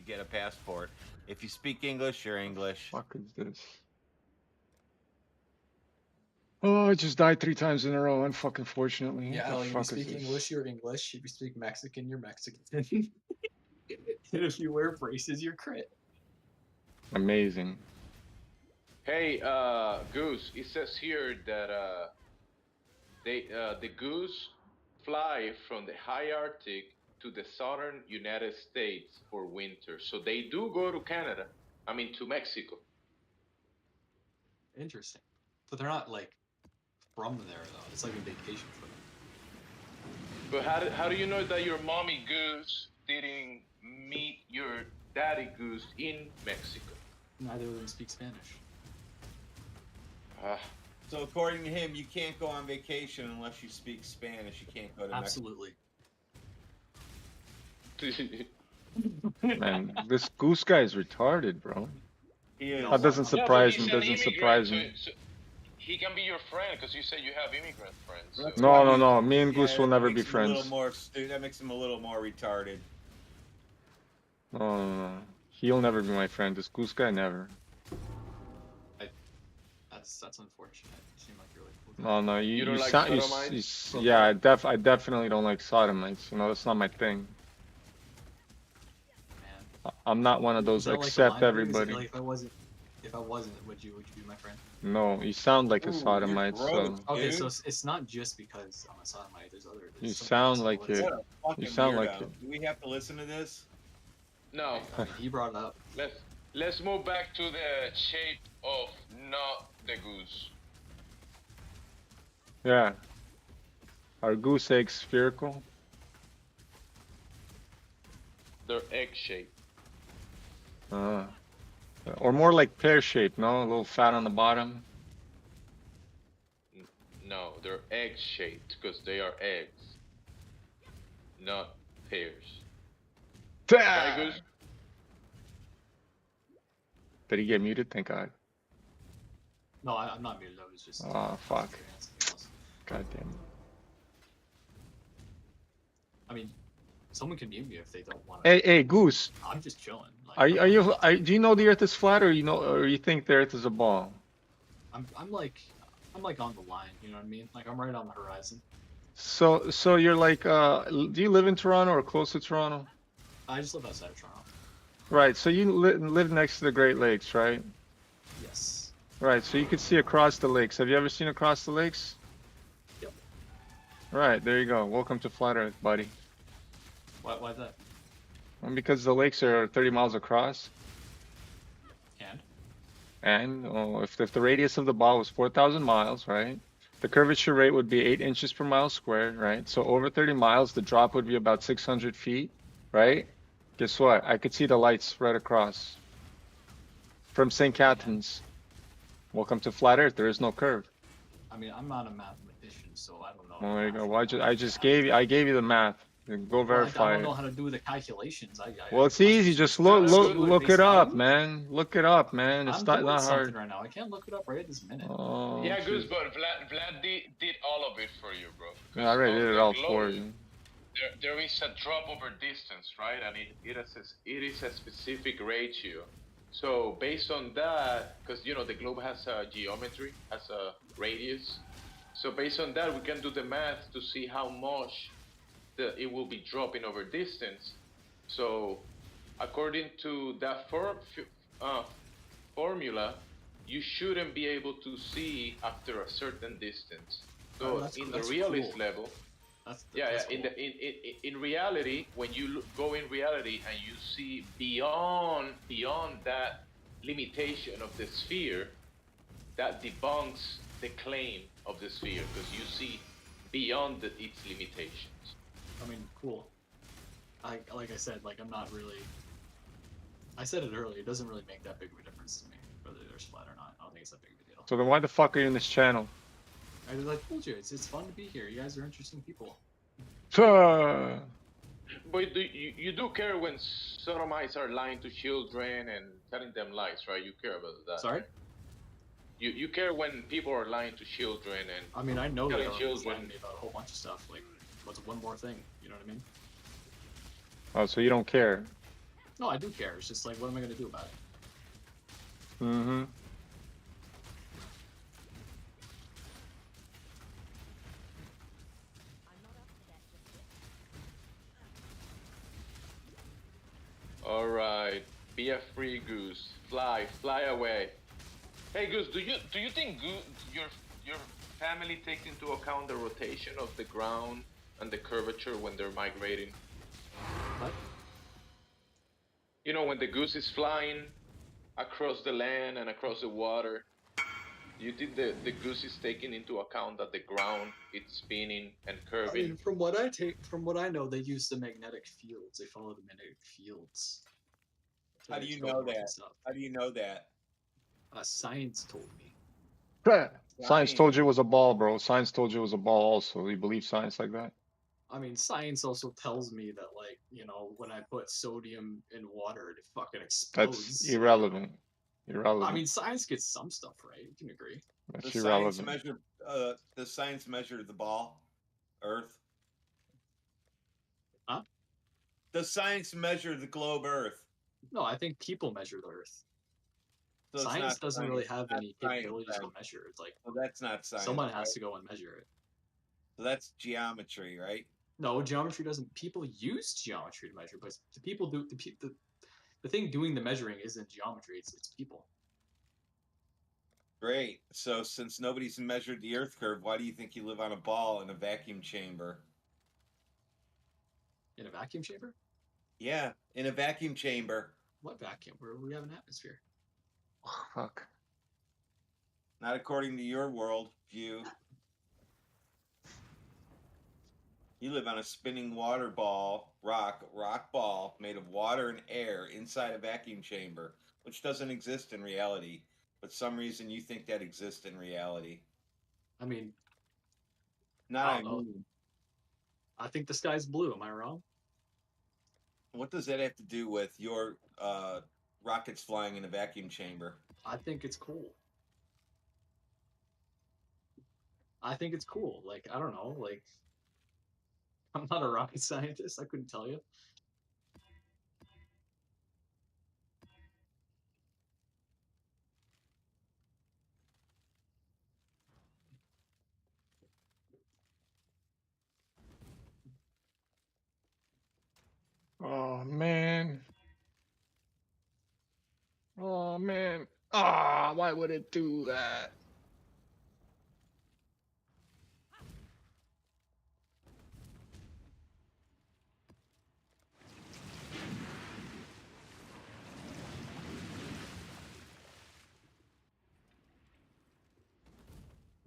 get a passport. If you speak English, you're English. Fuck is this? Oh, I just died 3 times in a row, unfucking fortunately. Yeah, What like the if fuck you is speak this? English, you're English. If you speak Mexican, you're Mexican. And if you wear braces, you're crit. Amazing. Hey, Goose, it says here that the goose fly from the high Arctic to the southern United States for winter. So they do go to Canada. I mean, to Mexico. Interesting. But they're not like from there though. It's like a vacation for them. But how do you know that your mommy goose didn't meet your daddy goose in Mexico? Neither of them speak Spanish. So according to him, you can't go on vacation unless you speak Spanish. You can't go to Absolutely. Man, this Goose guy is retarded, bro. He is. That doesn't surprise me. Doesn't surprise me. So he can be your friend because you said you have immigrant friends. So. No. Me and Goose will never be A little friends. more, that makes him a little more retarded. No. He'll never be my friend. This Goose guy, never. That's unfortunate. You seem like you're really cool. No. You don't like sound. sodomites? Yeah, I definitely don't like sodomites. You know, that's not my thing. I'm not one of those Is that like a accept line for you? Is it everybody. like if I wasn't, would you be my friend? No, you sound like a Ooh, sodomite. you're So gross, Okay, dude. so it's not just because I'm a sodomite. There's other. you There's something sound else. like What is it. What a fucking You sound like weirdo. it. Do we have to listen to this? No. He brought it up. Let's move back to the shape of not the goose. Yeah. Are goose eggs spherical? They're egg shaped. Or more like pear shaped, no? A little fat on the bottom. No, they're egg shaped because they are eggs, not pears. Right, Goose? Did he get muted? Thank God. No, I'm not muted. I was just. Oh, fuck. something else. God damn it. I mean, someone can mute me if they don't want to. Hey, Goose. I'm just chilling. Like, Do you know the Earth is flat, or you think the Earth is a ball? I'm like on the line. You know what I mean? Like I'm right on the horizon. So you're like, do you live in Toronto or close to Toronto? I just live outside of Toronto. Right. So you live next to the Great Lakes, right? Yes. Right. So you could see across the lakes. Have you ever seen across the lakes? Yep. Right. There you go. Welcome to Flat Earth, buddy. Why that? And because the lakes are 30 miles across. And if the radius of the ball was 4,000 miles, right? The curvature rate would be 8 inches per mile squared, right? So over 30 miles, the drop would be about 600 feet, right? Guess what? I could see the lights right across. From St. Catharines. Welcome to Flat Earth. There is no curve. I mean, I'm not a mathematician, so I don't know. Oh, there you go. Well, I just gave you the math. Go Well, I verify don't it. know how to do the calculations. Well, it's easy. Just look it up, man. Look it up, man. It's I'm not doing something hard. right now. I can't look it up right this minute. Oh, Yeah, Goose, shit. but Vlad did all of it for you, bro. Yeah, I already On did it the all globe, for you. there is a drop over distance, right? And it is a specific ratio. So based on that, because you know the globe has a geometry, has a radius. So based on that, we can do the math to see how much it will be dropping over distance. So according to that formula, you shouldn't be able to see after a certain distance. So in the realist level, in reality, when you go in reality and you see beyond that limitation of the sphere, that debunks the claim of the sphere because you see beyond its limitations. I mean, cool. Like I said, like I'm not really. I said it earlier. It doesn't really make that big of a difference to me whether there's flat or not. I don't think it's that big of a deal. So then why the fuck are you in this channel? I told you, it's fun to be here. You guys are interesting people. But you do care when sodomites are lying to children and telling them lies, right? You care about that. Sorry? Right? You care when people are lying to children and I mean, I know they're telling lying children to me about a whole bunch of stuff. Like, what's one more thing? You know what I mean? Oh, so you don't care? No, I do care. It's just like, what am I gonna do about it? Mm-hmm. all right, be a free goose, fly away. Hey Goose, do you think your family takes into account the rotation of the ground and the curvature when they're migrating? What? You know, when the goose is flying across the land and across the water, do you think the goose is taking into account that the ground it's spinning and curving? I mean, from what I know, they use the magnetic fields. They follow the magnetic fields. How do you know that? How do you know that? Science told me. Science told you it was a ball, bro. Science told you it was a ball also. You believe science like that? I mean, science also tells me that, like, you know, when I put sodium in water, it fucking explodes. That's irrelevant. Irrelevant. I mean, science gets some stuff right. You can agree. That's Does irrelevant. science measure the ball, Earth? Huh? Does science measure the globe Earth? No, I think people measure the Earth. So Science doesn't really have any capabilities then. to measure. It's like, well, that's not science. someone has right? to go and measure it. So that's geometry, right? No, geometry doesn't. People use geometry to measure, but the people do the thing doing the measuring isn't geometry. It's people. Great. So since nobody's measured the Earth curve, why do you think you live on a ball in a vacuum chamber? In a vacuum chamber? Yeah, in a vacuum chamber. What vacuum? Where we have an atmosphere. Oh, fuck. Not according to your world view. You live on a spinning water ball, rock ball made of water and air inside a vacuum chamber, which doesn't exist in reality. But some reason you think that exists in reality. I mean, Not I don't know. I think the sky's blue. Am I wrong? What does that have to do with your rockets flying in a vacuum chamber? I think it's cool. I think it's cool. Like, I don't know. Like, I'm not a rocket scientist. I couldn't tell you. Oh man. Oh man. Ah, why would it do that?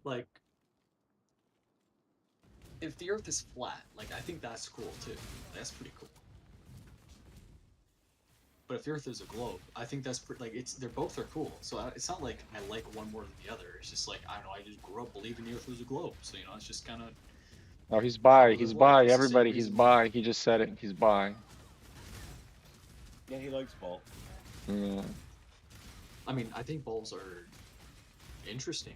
Like, if the Earth is flat, like, I think that's cool too. That's pretty cool. But if the Earth is a globe, I think that's like they're both are cool. So it's not like I like one more than the other. It's just like I don't know. I just grew up believing the Earth was a globe. So it's just kind of. Oh, he's bi. live He's life. bi. It's the same Everybody, he's reason. bi. He just said it. He's bi. Yeah, he likes both. Yeah. I mean, I think bulbs are interesting.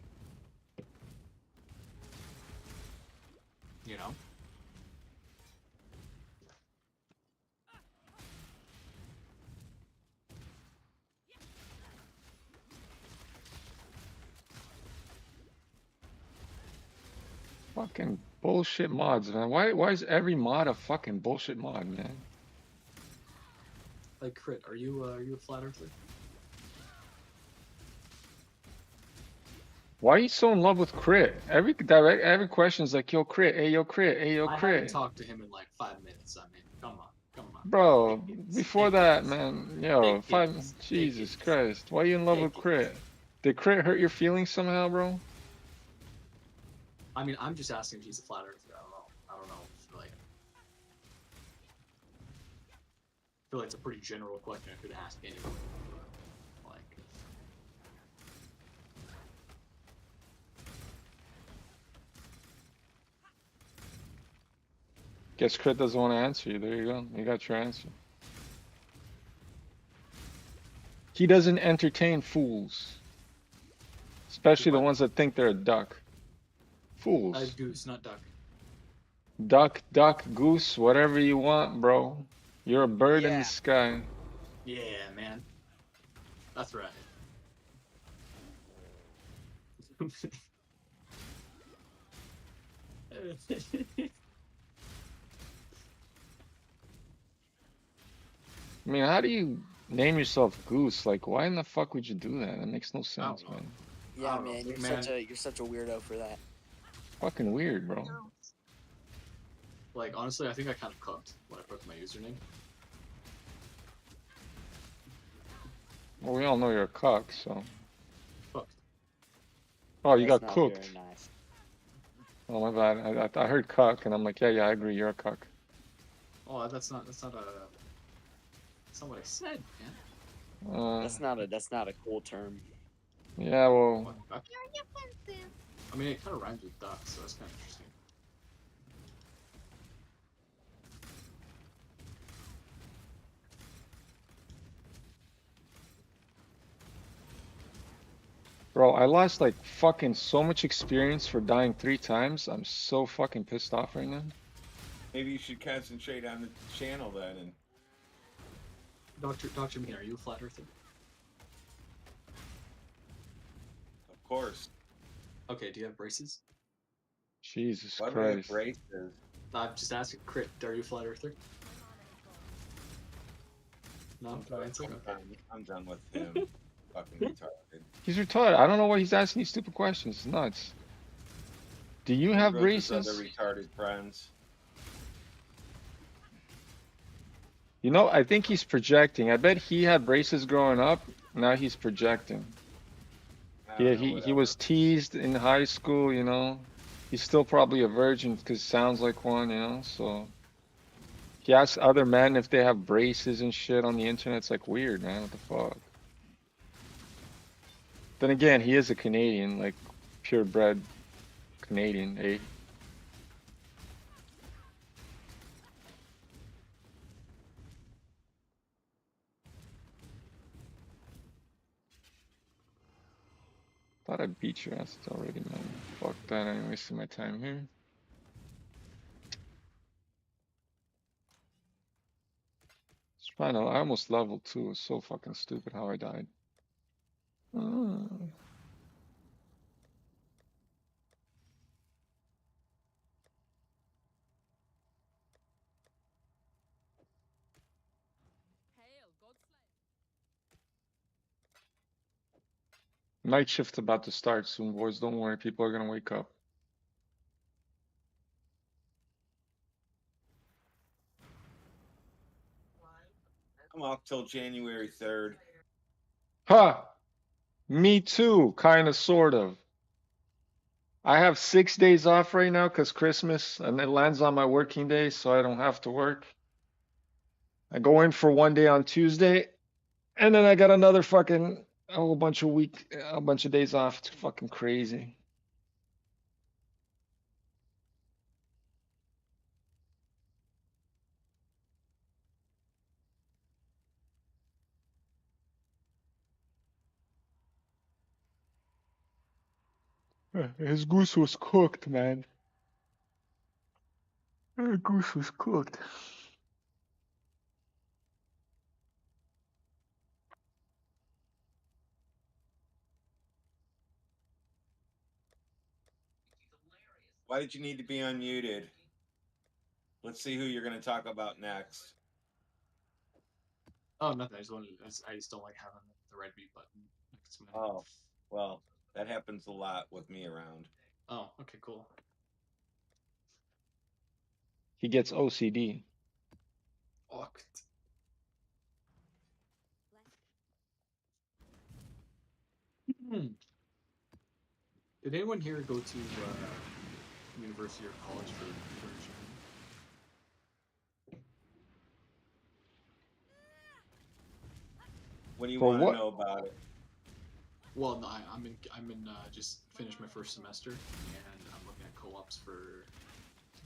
You know. Fucking bullshit mods, man. Why is every mod a fucking bullshit mod, man? Like Crit, are you a flat earther? Why are you so in love with Crit? Every question's like, yo, Crit, hey, yo, Crit, hey, yo, I haven't Crit. talked to him in like 5 minutes. I mean, come on. Bro, before that, gives. man, yo, Big five, gives. Big Jesus gives. Christ. Why are you in love Big with Crit? Did Crit hurt your feelings somehow, bro? I mean, I'm just asking if he's a flat earther. I don't know. Like, I feel like it's a pretty general question. I could ask anyone. Like, Guess Crit doesn't want to answer you. There you go. You got your answer. He doesn't entertain fools. Especially the ones that think they're a duck. Fools. goose, not duck. Duck, goose, whatever you want, bro. You're a bird in the sky. Yeah, man. That's right. I mean, how do you name yourself Goose? Like, why in the fuck would you do that? That makes no sense, man. Yeah, man, you're such a weirdo for that. Fucking weird, bro. Like, honestly, I think I kind of cooked when I put my username. Well, we all know you're a cuck, so. Cooked. Oh, you That's got not cooked. very nice. Oh my bad. I heard cuck, and I'm like, yeah, I agree. You're a cuck. Oh, that's not what I said, man. That's not a cool term. Yeah, well. I mean, it kind of rhymes with duck, so that's kind of interesting. Bro, I lost like fucking so much experience for dying 3 times. I'm so fucking pissed off right now. Maybe you should concentrate on the channel then. And Dr. Mean, are you a flat earther? of course. Okay, do you have braces? Jesus Why do I have Christ. braces? I'm just asking. Crit, are you a flat earther? No, no answer. Okay. I'm done with him. Fucking retarded. He's retarded. I don't know why he's asking these stupid questions. It's nuts. Do you have He wrote his braces? other retarded friends. You know, I think he's projecting. I bet he had braces growing up. Now he's projecting. Yeah, he was teased in high school, you know. He's still probably a virgin because sounds like one, you know. So he asks other men if they have braces and shit on the internet. It's like weird, man. What the fuck? Then again, he is a Canadian, like purebred Canadian, eh? Thought I beat your ass already, man. Fuck that, I ain't wasting my time here. It's fine, I almost leveled 2. It's so fucking stupid how I died. Night shift's about to start soon, boys. Don't worry, people are gonna wake up. I'm off till January 3rd. Ha! Me too, kinda, sort of. I have 6 days off right now because Christmas, and it lands on my working day, so I don't have to work. I go in for 1 day on Tuesday, And then I got another fucking a bunch of days off. It's fucking crazy. His goose was cooked, man. His goose was cooked. Why did you need to be unmuted? Let's see who you're going to talk about next. Oh, nothing. I just don't like having the red mute button next to me. Oh, well, that happens a lot with me around. Oh, okay, cool. He gets OCD. Fucked. Did anyone here go to university or college for engineering? What do you For want to what? know about it? Well, no, I'm in just finished my first semester, and I'm looking at co-ops to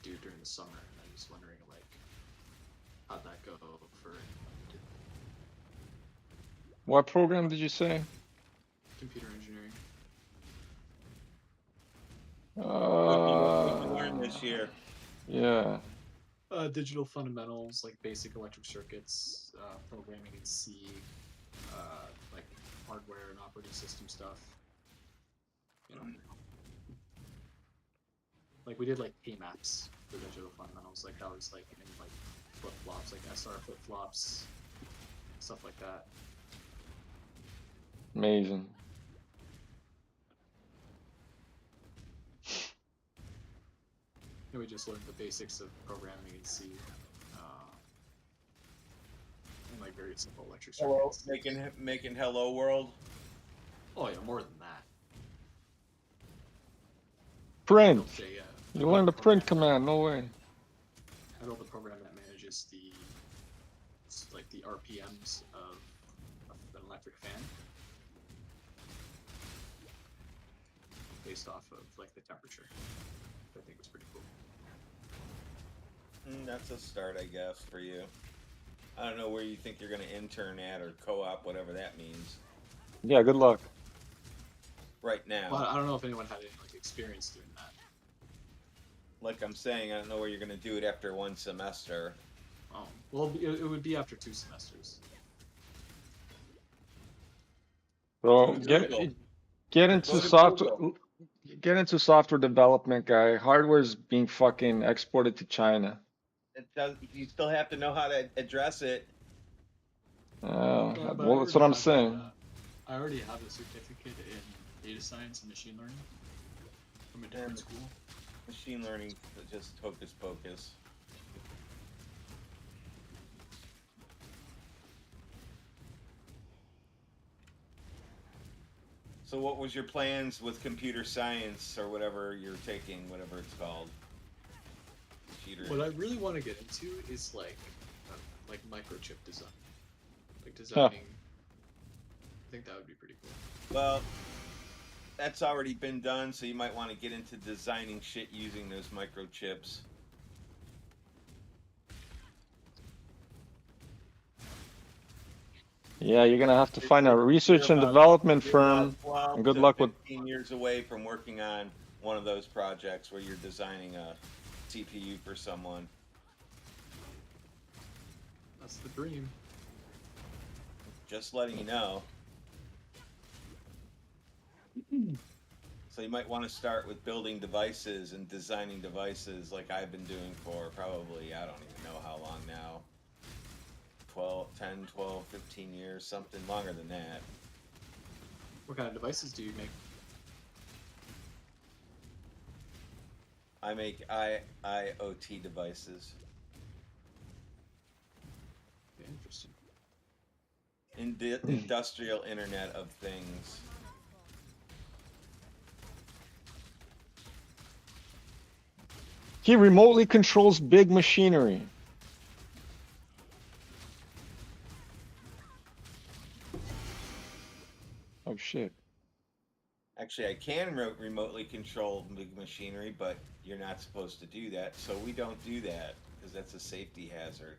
do during the summer, and I'm just wondering like how'd that go for What program did you say? computer engineering. What did you learn this year? Yeah. Digital fundamentals, like basic electric circuits, programming in C, like hardware and operating system stuff. You know, like we did like K-maps for digital fundamentals. Like that was like in like flip-flops, like SR flip-flops, stuff like that. Amazing. And we just learned the basics of programming in C, and like very simple electric circuits. Hello, making Hello World. Oh yeah, more than that. Print. Say, You learned the print command. No way. I built a program that manages the RPMs of an electric fan based off of like the temperature. I think was pretty cool. That's a start, I guess, for you. I don't know where you think you're going to intern at or co-op, whatever that means. Yeah, good luck. Right now. Well, I don't know if anyone had any like experience doing that. Like I'm saying, I don't know where you're going to do it after one semester. Oh, well, it would be after 2 semesters. So Google. get into software development, guy. Hardware's being fucking exported to China. It does. You still have to know how to address it. Well, that's what I'm saying. I already have a certificate in data science and machine learning from a different school. Machine learning, just hocus pocus. So what was your plans with computer science or whatever you're taking, whatever it's called? What I really want to get into is like microchip design, like designing. I think that would be pretty cool. Well, that's already been done, so you might want to get into designing shit using those microchips. Yeah, you're gonna have to find a research and development firm. And good luck with 15 years away from working on one of those projects where you're designing a CPU for someone. That's the dream. Just letting you know. So you might want to start with building devices and designing devices like I've been doing for probably, I don't even know how long now. 10, 12, 15 years, something longer than that. What kind of devices do you make? I make IoT devices. Yeah, interesting. Industrial Internet of Things. He remotely controls big machinery. Oh shit. Actually, I can remotely control big machinery, but you're not supposed to do that, so we don't do that because that's a safety hazard.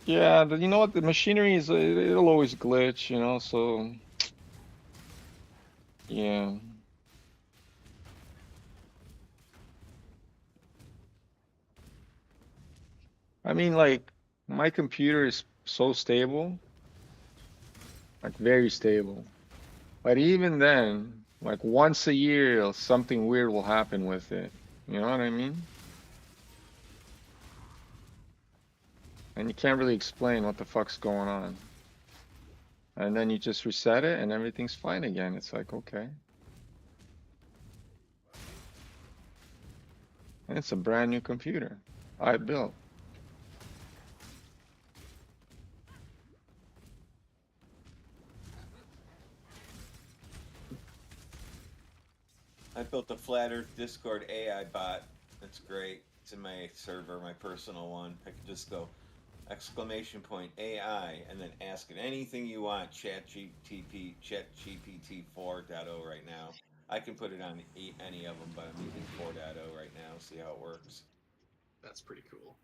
Yeah, you know what? The machinery is it'll always glitch, you know. So yeah. I mean, like my computer is so stable, like very stable. But even then, like once a year, something weird will happen with it. You know what I mean? And you can't really explain what the fuck's going on. And then you just reset it and everything's fine again. It's like, okay. And it's a brand new computer I built. I built a flat Earth Discord AI bot. That's great. It's in my server, my personal one. I can just go exclamation point AI and then ask it anything you want. ChatGPT 4.0 right now. I can put it on any of them, but I'm using 4.0 right now. See how it works. That's pretty cool.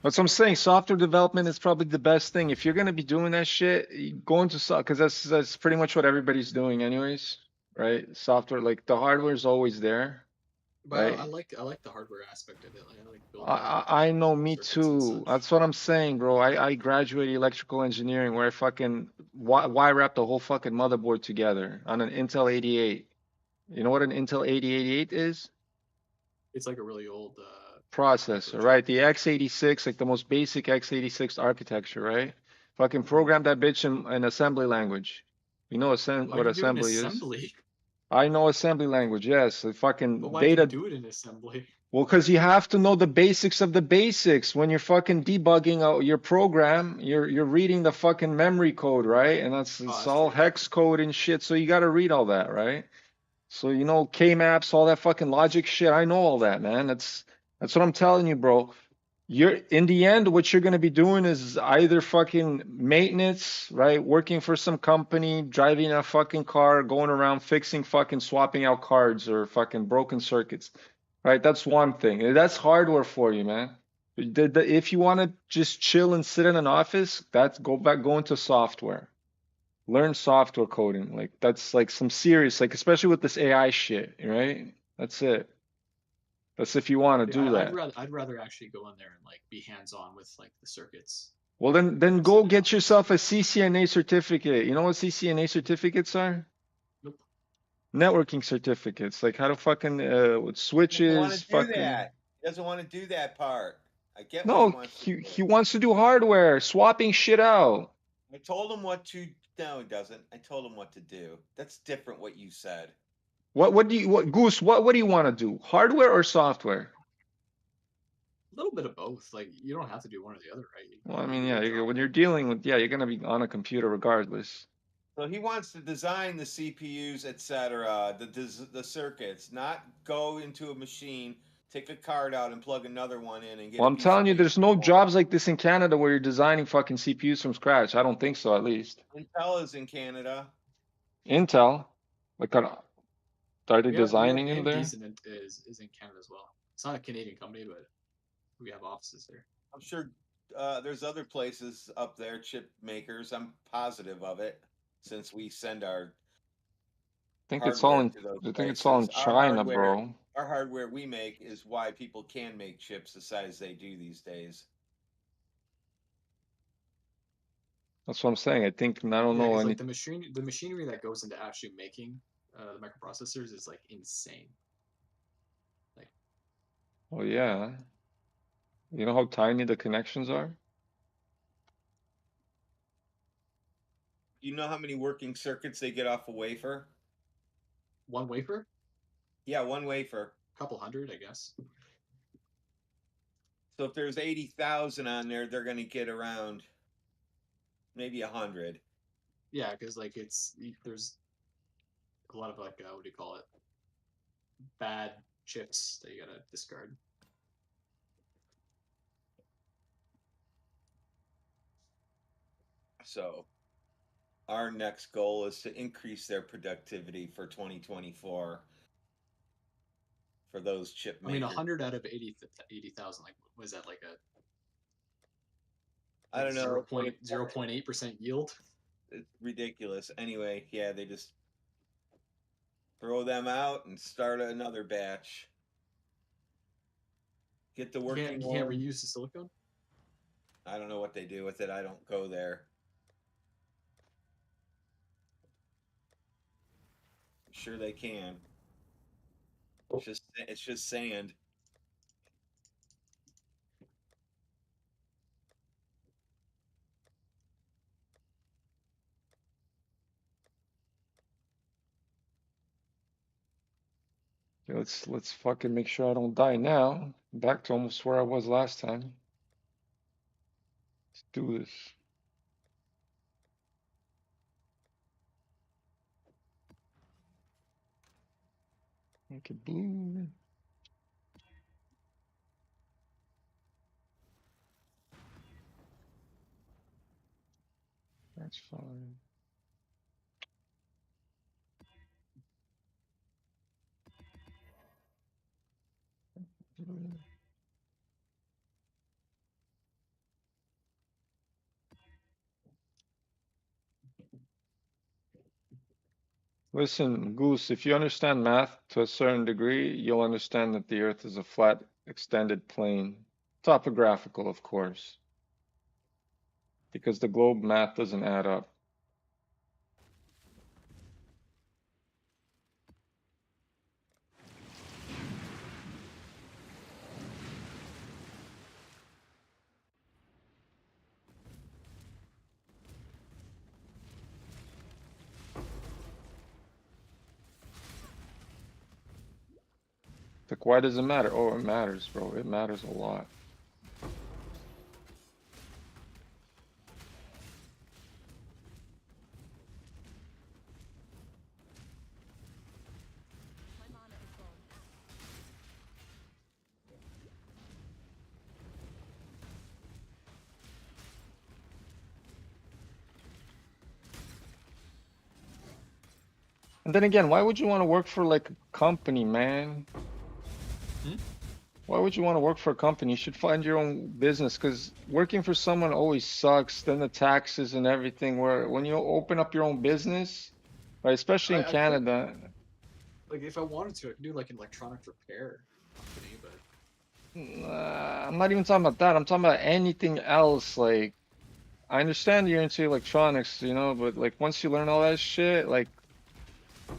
That's what I'm saying. Software development is probably the best thing. If you're gonna be doing that shit, go into because that's pretty much what everybody's doing, anyways, right? Software, like the hardware is always there, But right? I like the hardware aspect of it. Like, I like building I know, me circuits and too. such. That's what I'm saying, bro. I graduated electrical engineering where I fucking wire wrap the whole fucking motherboard together on an Intel 88. You know what an Intel 8088 is? It's like a really old Processor, right? The x86, like the most basic x86 architecture, right? Fucking program that bitch in assembly language. You know Why what do you do it in assembly is? assembly? I know assembly language, yes. The But fucking why'd you data. do it in assembly? Well, because you have to know the basics of the basics when you're fucking debugging your program. You're reading the fucking memory code, right? And it's all hex code and shit. So you got to read all that, right? So you know K maps, all that fucking logic shit. I know all that, man. That's what I'm telling you, bro. You're in the end, what you're gonna be doing is either fucking maintenance, right? Working for some company, driving a fucking car, going around fixing fucking swapping out cards or fucking broken circuits. Right? That's one thing. That's hardware for you, man. If you want to just chill and sit in an office, go into software. Learn software coding. Like that's like some serious, like especially with this AI shit, right? That's it. That's if you want to Yeah, do that. I'd rather actually go in there and like be hands on with like the circuits. Well, then go get yourself a CCNA certificate. You know what CCNA certificates are? Nope. Networking certificates, like how to fucking with He doesn't want switches, to do fucking. that. He doesn't want to do that part. I get what he No, wants to he do. wants to do hardware, swapping shit out. I told him what to. No, he doesn't. I told him what to do. That's different. What you said. Goose? What do you want to do? Hardware or software? A little bit of both. Like you don't have to do one or the other, right? Well, I mean, yeah, when you're dealing with, yeah, you're gonna be on a computer regardless. So he wants to design the CPUs, etc., the circuits, not go into a machine, take a card out, and plug another one in and get Well, a I'm piece of telling you, paper. there's no jobs like this in Canada where you're designing fucking CPUs from scratch. I don't think so, at least. Intel is in Canada. Intel, like, are they We have designing in AMD there? is in Canada as well. It's not a Canadian company, but we have offices there. I'm sure there's other places up there, chip makers. I'm positive of it, since we send our I think it's all hardware in. to those I think it's all in places. China, bro. Our hardware we make is why people can make chips the size they do these days. That's what I'm saying. I think I don't Yeah, know because any. like the machinery that goes into actually making the microprocessors is like insane. Like, Oh yeah. You know how tiny the connections are? You know how many working circuits they get off a wafer? one wafer? Yeah, one wafer. Couple hundred, I guess. So if there's 80,000 on there, they're going to get around maybe 100. Yeah, because like there's a lot of like what do you call it? Bad chips that you gotta discard. So our next goal is to increase their productivity for 2024 for those chip I mean, makers. 100 out of 80,000. Like, was that like a? I don't know. 0.8% yield. It's ridiculous. Anyway, yeah, they just throw them out and start another batch. Get the working You can't reuse the silicone. I don't know what they do with it. I don't go there. I'm sure they can. It's just sand. Let's fucking make sure I don't die now. Back to almost where I was last time. Let's do this. Make it blue. That's fine. Listen, Goose, if you understand math to a certain degree, you'll understand that the Earth is a flat, extended plane. Topographical, of course. Because the globe math doesn't add up. Like, why does it matter? Oh, it matters, bro. It matters a lot. And then again, why would you want to work for like a company, man? Why would you want to work for a company? You should find your own business, because working for someone always sucks. Then the taxes and everything. Where when you open up your own business, right, especially in Canada. Like, if I wanted to, I could do like an electronic repair company, but. I'm not even talking about that. I'm talking about anything else. Like, I understand you're into electronics, you know, but like once you learn all that shit, like,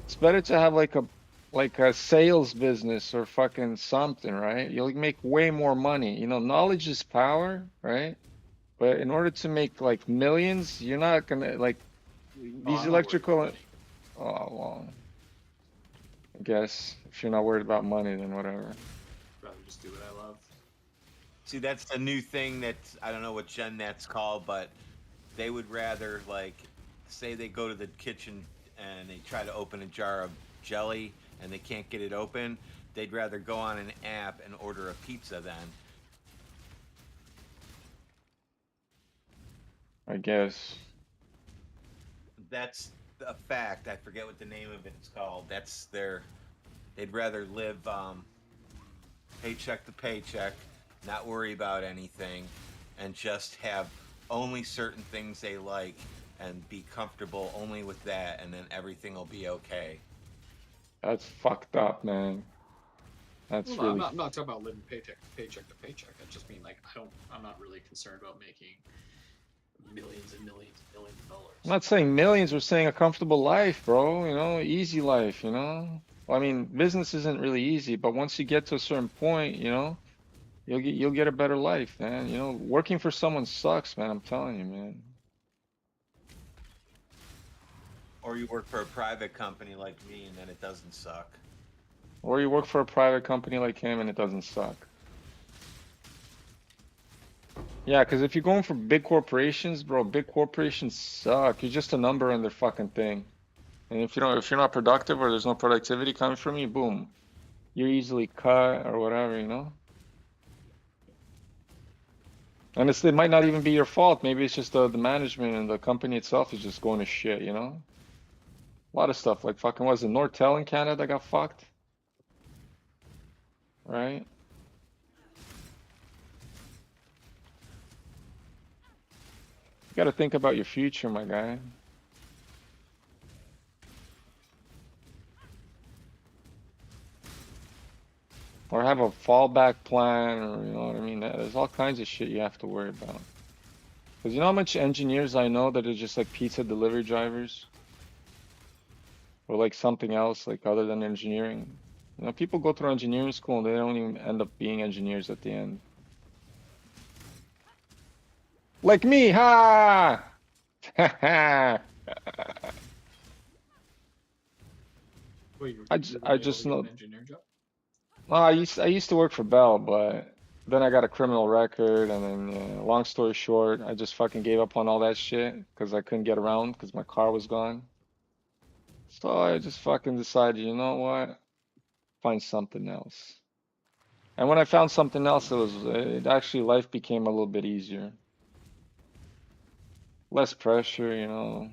it's better to have like a sales business or fucking something, right? You'll make way more money. You know, knowledge is power, right? But in order to make like millions, you're not gonna like these electrical. Oh well, I guess if you're not worried about money, then whatever. Rather just do what I love. See, that's a new thing that I don't know what gen that's called, but they would rather, like, say they go to the kitchen and they try to open a jar of jelly and they can't get it open. They'd rather go on an app and order a pizza then. I guess. That's a fact. I forget what the name of it's called. That's they'd rather live paycheck to paycheck, not worry about anything, and just have only certain things they like and be comfortable only with that, and then everything will be okay. That's fucked up, man. That's Well, really. I'm not talking about living paycheck to paycheck. I just mean like I'm not really concerned about making millions and millions and millions of dollars. I'm not saying millions, we're saying a comfortable life, bro. You know, easy life, you know? I mean, business isn't really easy, but once you get to a certain point, you know, you'll get a better life, man. You know, working for someone sucks, man. I'm telling you, man. Or you work for a private company like me and then it doesn't suck. Or you work for a private company like him and it doesn't suck. Yeah, because if you're going for big corporations, bro, big corporations suck. You're just a number in their fucking thing. And if you're not productive or there's no productivity coming from you, boom, you're easily cut or whatever, you know? And it might not even be your fault. Maybe it's just the management and the company itself is just going to shit, you know? A lot of stuff like fucking was it Nortel in Canada got fucked? Right? You got to think about your future, my guy. Or have a fallback plan, or you know what I mean? There's all kinds of shit you have to worry about. Because you know how much engineers I know that are just like pizza delivery drivers? Or like something else, like other than engineering. You know, people go through engineering school and they don't even end up being engineers at the end. Like me, ha! Wait, I you I weren't able to just get an know. engineer job? Well, I used to work for Bell, but then I got a criminal record, and then yeah, long story short, I just fucking gave up on all that shit because I couldn't get around because my car was gone. So I just fucking decided, you know what? Find something else. And when I found something else, it actually life became a little bit easier. Less pressure, you know.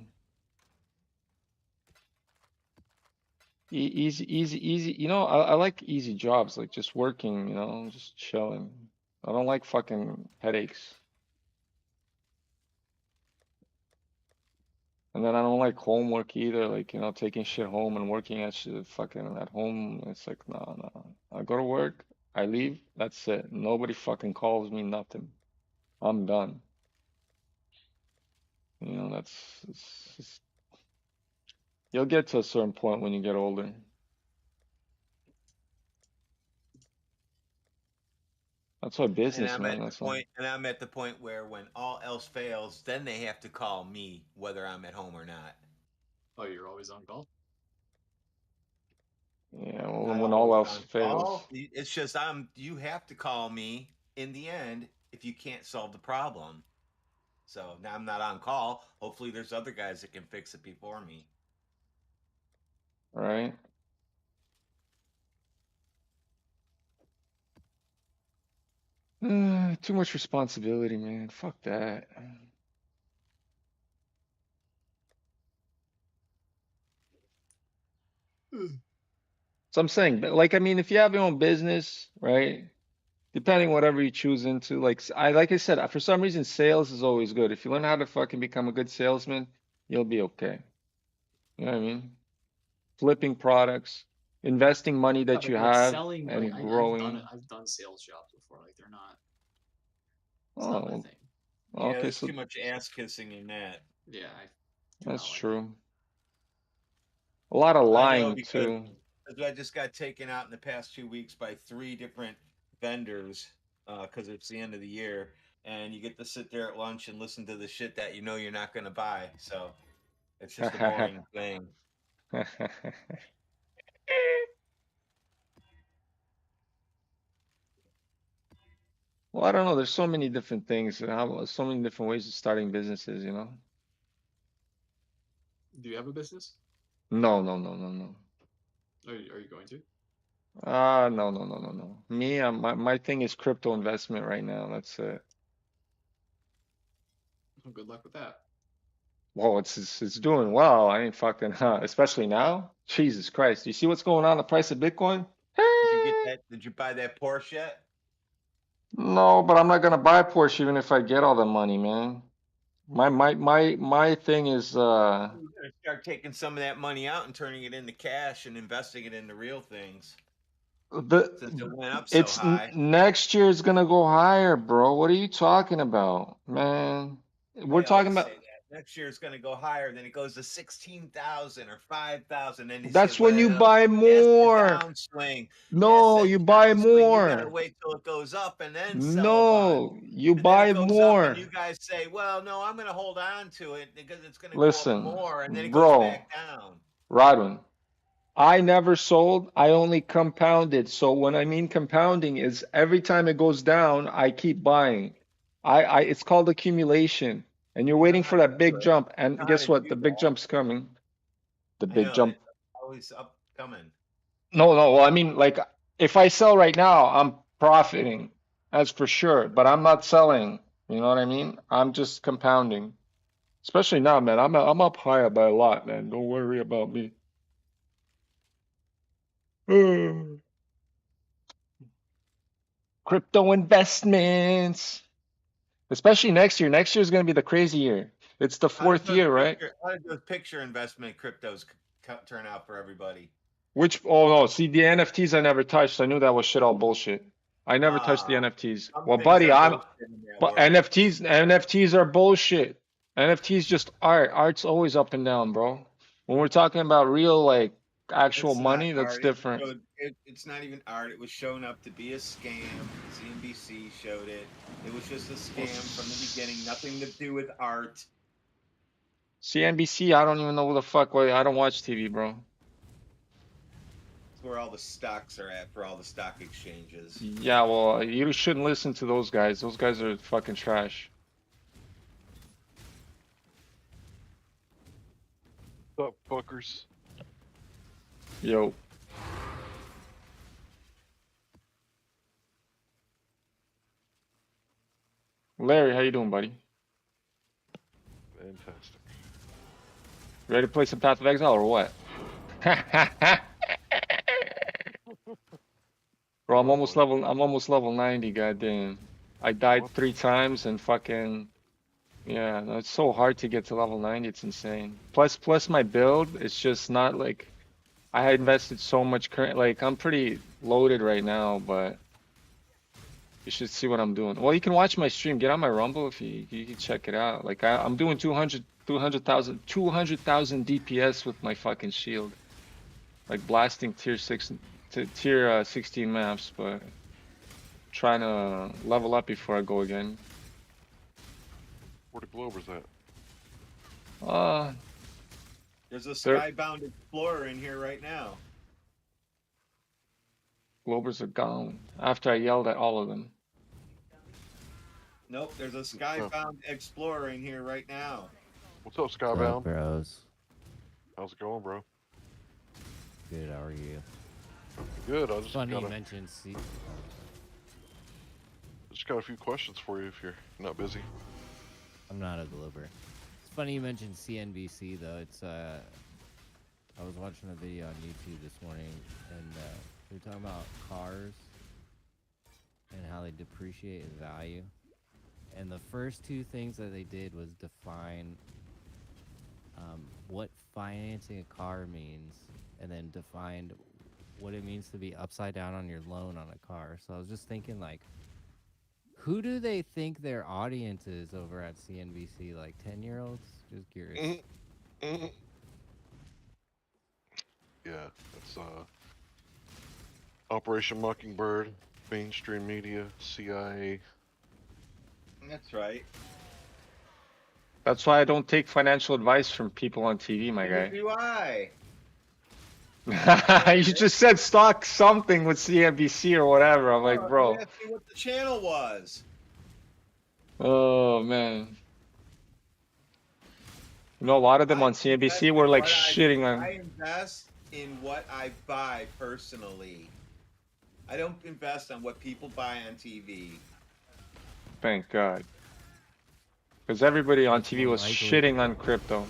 Easy. You know, I like easy jobs, like just working, you know, just chilling. I don't like fucking headaches. And then I don't like homework either, like, you know, taking shit home and working at shit fucking at home. It's like, no. I go to work, I leave, that's it. Nobody fucking calls me, nothing. I'm done. You know, it's just, you'll get to a certain point when you get older. That's why And business, I'm man. at the That's why. point, and I'm at the point where when all else fails, then they have to call me whether I'm at home or not. Oh, you're always on call? Yeah, I'm well, not when all always else on fails. call. It's just you have to call me in the end if you can't solve the problem. So now I'm not on call. Hopefully there's other guys that can fix it before me. Right? Too much responsibility, man. Fuck that. So I'm saying, but like, I mean, if you have your own business, right? Depending whatever you choose into, like I said, for some reason, sales is always good. If you learn how to fucking become a good salesman, you'll be okay. You know what I mean? Flipping products, investing money Yeah, that but you like have selling, like and I've done it. growing. I've done sales jobs before. Like they're not. It's not my Oh, thing. Yeah, okay, there's so too much ass kissing in that. Yeah, I do that's not like it. true. A lot of I know lying because too. I just got taken out in the past 2 weeks by 3 different vendors because it's the end of the year, and you get to sit there at lunch and listen to the shit that you know you're not going to buy. So it's just a boring thing. Well, I don't know. There's so many different things, so many different ways of starting businesses, you know? Do you have a business? No. Are you going to? No. Me, my thing is crypto investment right now. That's it. Well, good luck with that. Whoa, it's doing well. I ain't fucking, especially now. Jesus Christ. You see what's going on, the price of Bitcoin? Did you get that? Did you buy that Porsche yet? No, but I'm not gonna buy a Porsche even if I get all the money, man. My thing is You gotta start taking some of that money out and turning it into cash and investing it into real things since it went up so high. next year is gonna go higher, bro. What are you talking about, man? We're They talking always say about that. Next year it's going to go higher. Then it goes to 16,000 or 5,000. Then they say, that's when you well, buy that's the more. downswing. That's No, the you buy downswing. You got to more. wait till it goes up and then sell a bunch. No, you And then it buy goes up and more. you guys say, well, no, I'm going to hold on to it because it's going to go up Listen, more. And then it goes bro, back down. Rodwin, I never sold. I only compounded. So when I mean compounding is every time it goes down, I keep buying. It's called accumulation. And you're You know waiting how for to that do big it. jump. You And know how guess to what? do The big that. jump's coming. The I big know. jump. It's always upcoming. No. Well, I mean, like, if I sell right now, I'm profiting. That's for sure. But I'm not selling You know what I mean? I'm just compounding. Especially now, man. I'm up higher by a lot, man. Don't worry about me. Crypto investments. Especially next year. Next year is going to be the crazy year. It's the fourth year, right? How did those picture investment cryptos turn out for everybody? Which, oh no, see, the NFTs I never touched. I knew that was shit all bullshit. I never touched the NFTs. Some Well, things buddy, are bullshit in that but world. NFTs are bullshit. NFTs just art. Art's always up and down, bro. When we're talking about real, like, actual It's not money, that's art. different. It's not even art. It was shown up to be a scam. CNBC showed it. It was just a scam from the beginning. Nothing to do with art. CNBC, I don't even know who the fuck. Wait, I don't watch TV, bro. It's where all the stocks are at for all the stock exchanges. Yeah, well, you shouldn't listen to those guys. Those guys are fucking trash. What's up, fuckers? Yo. Larry, how you doing, buddy? Fantastic. Ready to play some Path of Exile or what? Bro, I'm almost level 90, goddamn. I died 3 times and fucking yeah, no, it's so hard to get to level 90, it's insane. Plus my build, it's just not like I had invested so much current, like I'm pretty loaded right now, but you should see what I'm doing. Well, you can watch my stream, get on my Rumble if you can check it out. Like I'm doing 200,000 DPS with my fucking shield. Like blasting tier 6 to tier 16 maps, but trying to level up before I go again. Where the Globers at? There's a skybound explorer in here right now. Globers are gone after I yelled at all of them. Nope, there's a skybound explorer in here right now. What's up, Skybound? Bros? How's it going, bro? Good, how are you? Good, I just Funny got you mentioned just got a few questions for you if you're not busy. I'm not a Glober. It's funny you mentioned CNBC though. It's I was watching a video on YouTube this morning and they were talking about cars and how they depreciate in value. And the first 2 things that they did was define what financing a car means, and then defined what it means to be upside down on your loan on a car. So I was just thinking, like, who do they think their audience is over at CNBC? Like 10-year-olds? Just curious. Yeah, it's Operation Mockingbird, mainstream media, CIA. That's right. That's why I don't take financial advice from people on TV, my Neither guy. do I. You just said stock something with CNBC or whatever. I'm like, bro. You asked me what the channel was. Oh man. You know, a lot of them on CNBC were like shitting on. I invest in what I buy personally. I don't invest on what people buy on TV. Thank God. Because everybody on TV was likely. shitting on crypto.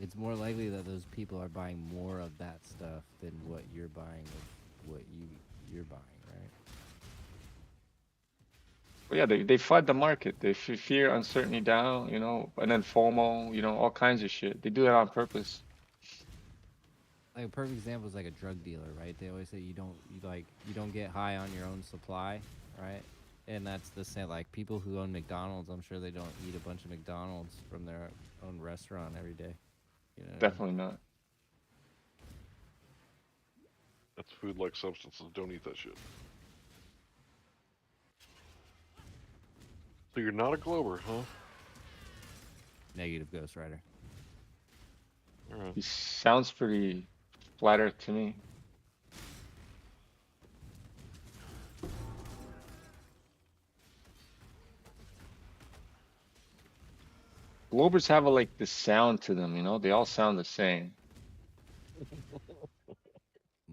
It's more likely that those people are buying more of that stuff than what you're buying of what you're buying, right? But yeah, they flood the market. They fear uncertainty down, you know, and then FOMO, you know, all kinds of shit. They do that on purpose. Like a perfect example is like a drug dealer, right? They always say you don't get high on your own supply, right? And that's the same. Like people who own McDonald's, I'm sure they don't eat a bunch of McDonald's from their own restaurant every day. You know? Definitely not. That's food-like substances. Don't eat that shit. So you're not a Glober, huh? Negative, Ghost Rider. Alright. He sounds pretty flat earth to me. Globers have like this sound to them, you know? They all sound the same.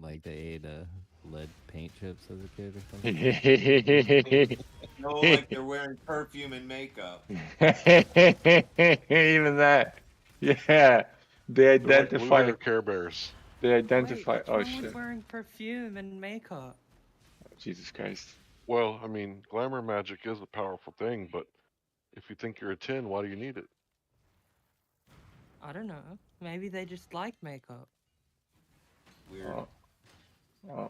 Like they ate lead paint chips as a kid or something. No, like they're wearing perfume and makeup. Even that. Yeah. They They're like identify. loser Care Bears. They Wait, identify. what's Oh wrong shit. with wearing perfume and makeup? Jesus Christ. Well, I mean, glamour magic is a powerful thing, but if you think you're a 10, why do you need it? I don't know. Maybe they just like makeup. Weird.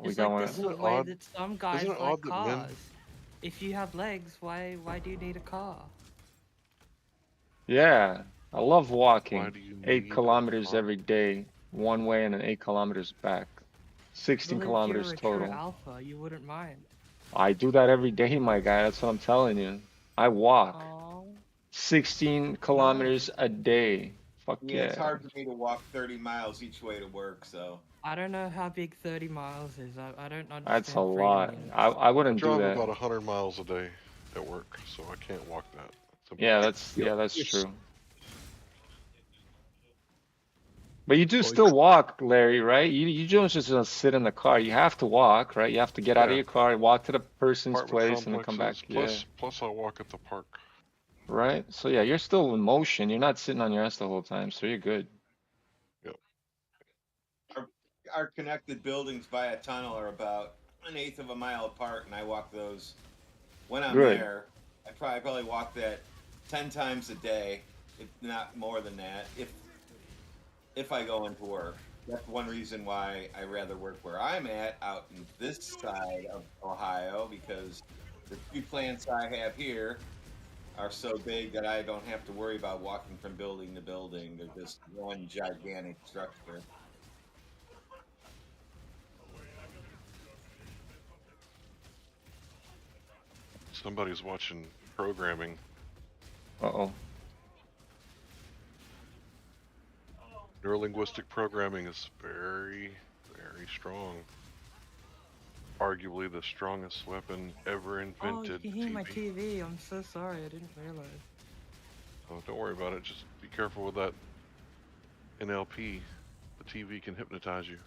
We It's got like one. the Isn't it way odd? that some Isn't guys it like odd that men? cars. If you have legs, why do you need a car? Yeah. I love Why walking. do you 8 need a kilometers car? every day, one way, and then 8 kilometers back. 16 Well, if you're kilometers a true total. alpha, you wouldn't mind. I do that every day, my guy. That's what I'm telling you. I walk Oh, 16 nice. kilometers a day. Fuck Yeah, it's yeah. hard for me to walk 30 miles each way to work, so. I don't know how big 30 miles is. I don't That's a understand freedom lot. units. I I wouldn't do drive that. about 100 miles a day at work, so I can't walk that. It's Yeah, impossible. that's true. But you do Well, still walk, Larry, right? You don't just sit in the car. You have to walk, right? You have to get out of Yeah. your car, walk to the person's Apartment place, and then come back. complexes. Yeah. Plus I walk at the park. Right? So yeah, you're still in motion. You're not sitting on your ass the whole time, so you're good. Yep. Our connected buildings by a tunnel are about 1/8 of a mile apart, and I walk those. When I'm Good. there, I probably walk that 10 times a day, if not more than that, if I go into work. That's one reason why I rather work where I'm at, out in this side of Ohio, because the 2 plants I have here are so big that I don't have to worry about walking from building to building. They're just one gigantic structure. Somebody's watching programming. Uh-oh. Neurolinguistic programming is very, very strong. Arguably the strongest weapon ever Oh, you invented. can hear my TV. TV. I'm so sorry. I didn't realize. Oh, don't worry about it. Just be careful with that NLP. The TV can hypnotize you.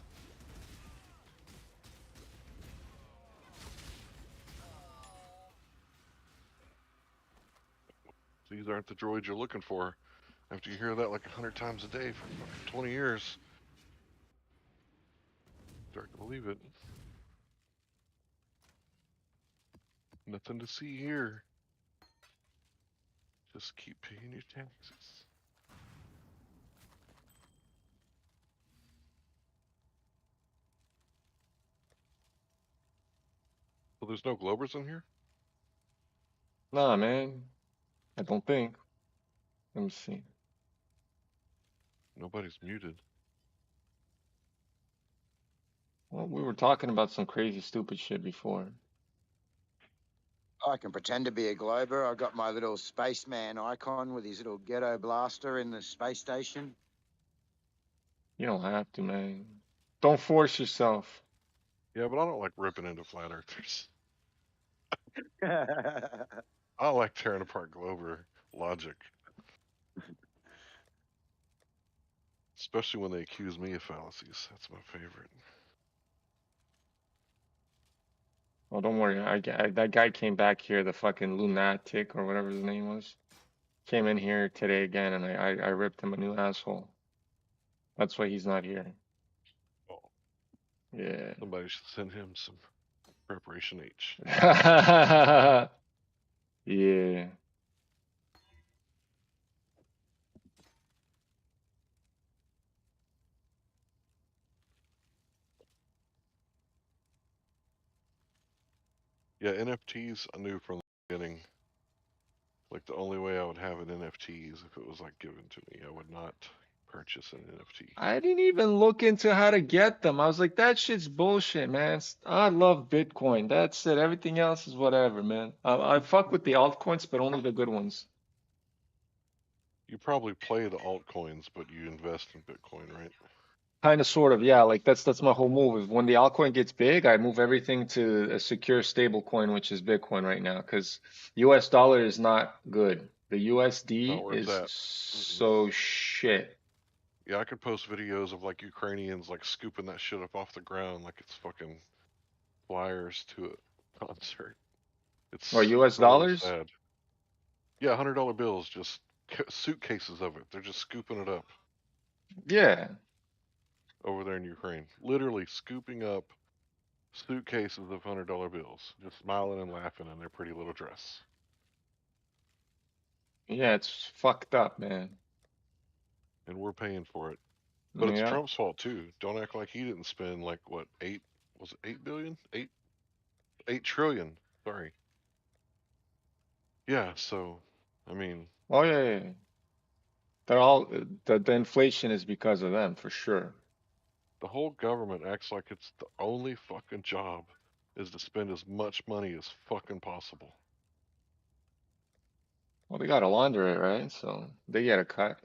These aren't the droids you're looking for. After you hear that like 100 times a day for fucking 20 years, start to believe it. Nothing to see here. Just keep paying your taxes. So there's no Globers in here? Nah, man. I don't think. Let me see. Nobody's muted. Well, we were talking about some crazy, stupid shit before. I can pretend to be a Glober. I got my little spaceman icon with his little ghetto blaster in the space station. You don't have to, man. Don't force yourself. Yeah, but I don't like ripping into flat earthers. I like tearing apart Glober logic. Especially when they accuse me of fallacies. That's my favorite. Oh, don't worry. That guy came back here, the fucking lunatic or whatever his name was. Came in here today again, and I ripped him a new asshole. That's why he's not here. Oh. Yeah. Somebody should send him some preparation H. Yeah. Yeah, NFTs I knew from the beginning. Like the only way I would have an NFT is if it was like given to me. I would not purchase an NFT. I didn't even look into how to get them. I was like, that shit's bullshit, man. I love Bitcoin. That's it. Everything else is whatever, man. I fuck with the altcoins, but only the good ones. You probably play the altcoins, but you invest in Bitcoin, right? Kind of, sort of, yeah. Like that's my whole move. When the altcoin gets big, I move everything to a secure stable coin, which is Bitcoin right now, because US dollar is not good. The Not USD where it's is at. so shit. Yeah, I could post videos of like Ukrainians like scooping that shit up off the ground like it's fucking flyers to a concert. It's Or US really dollars? sad. Yeah, $100 bills, just suitcases of it. They're just scooping it up Yeah. over there in Ukraine. Literally scooping up suitcases of $100 bills, just smiling and laughing in their pretty little dress. Yeah, it's fucked up, man. And we're paying for it. But it's Yeah. Trump's fault too. Don't act like he didn't spend like what, 8 billion? 8 trillion. Sorry. Yeah, so I mean, Oh yeah, yeah. They're all the inflation is because of them for sure. the whole government acts like it's the only fucking job is to spend as much money as fucking possible. Well, they gotta launder it, right? So they get a cut.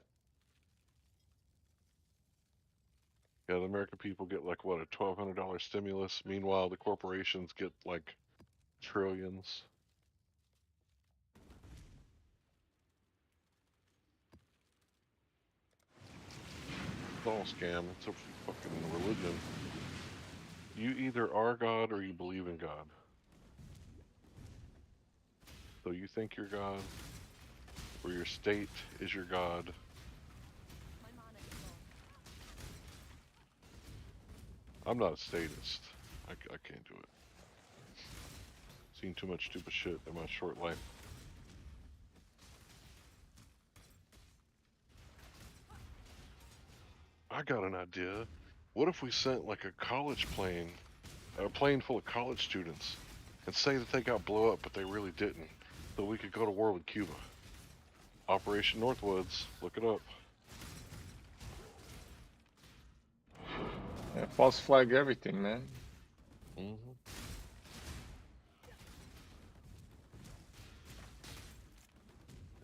Yeah, the American people get like what, a $1,200 stimulus. Meanwhile, the corporations get like trillions. It's all a scam. It's a fucking religion. You either are God or you believe in God. So you think you're God, or your state is your God. I'm not a statist. I can't do it. Seen too much stupid shit in my short life. I got an idea. What if we sent like a plane full of college students, and say that they got blow up, but they really didn't, so we could go to war with Cuba? Operation Northwoods. Look it up. Yeah, false flag everything, man. Mm-hmm.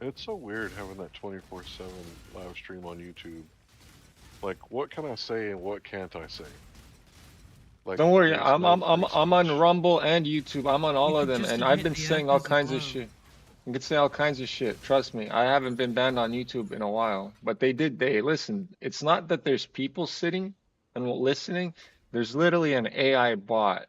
It's so weird having that 24/7 live stream on YouTube. Like, what can I say and what can't I say? Like, Don't worry, there's no free I'm on speech. Rumble and YouTube. I'm on all You of could them, just and I've admit been the saying Earth all is a kinds of globe. shit. You can say all kinds of shit. Trust me, I haven't been banned on YouTube in a while. But they listen. It's not that there's people sitting and listening. There's literally an AI bot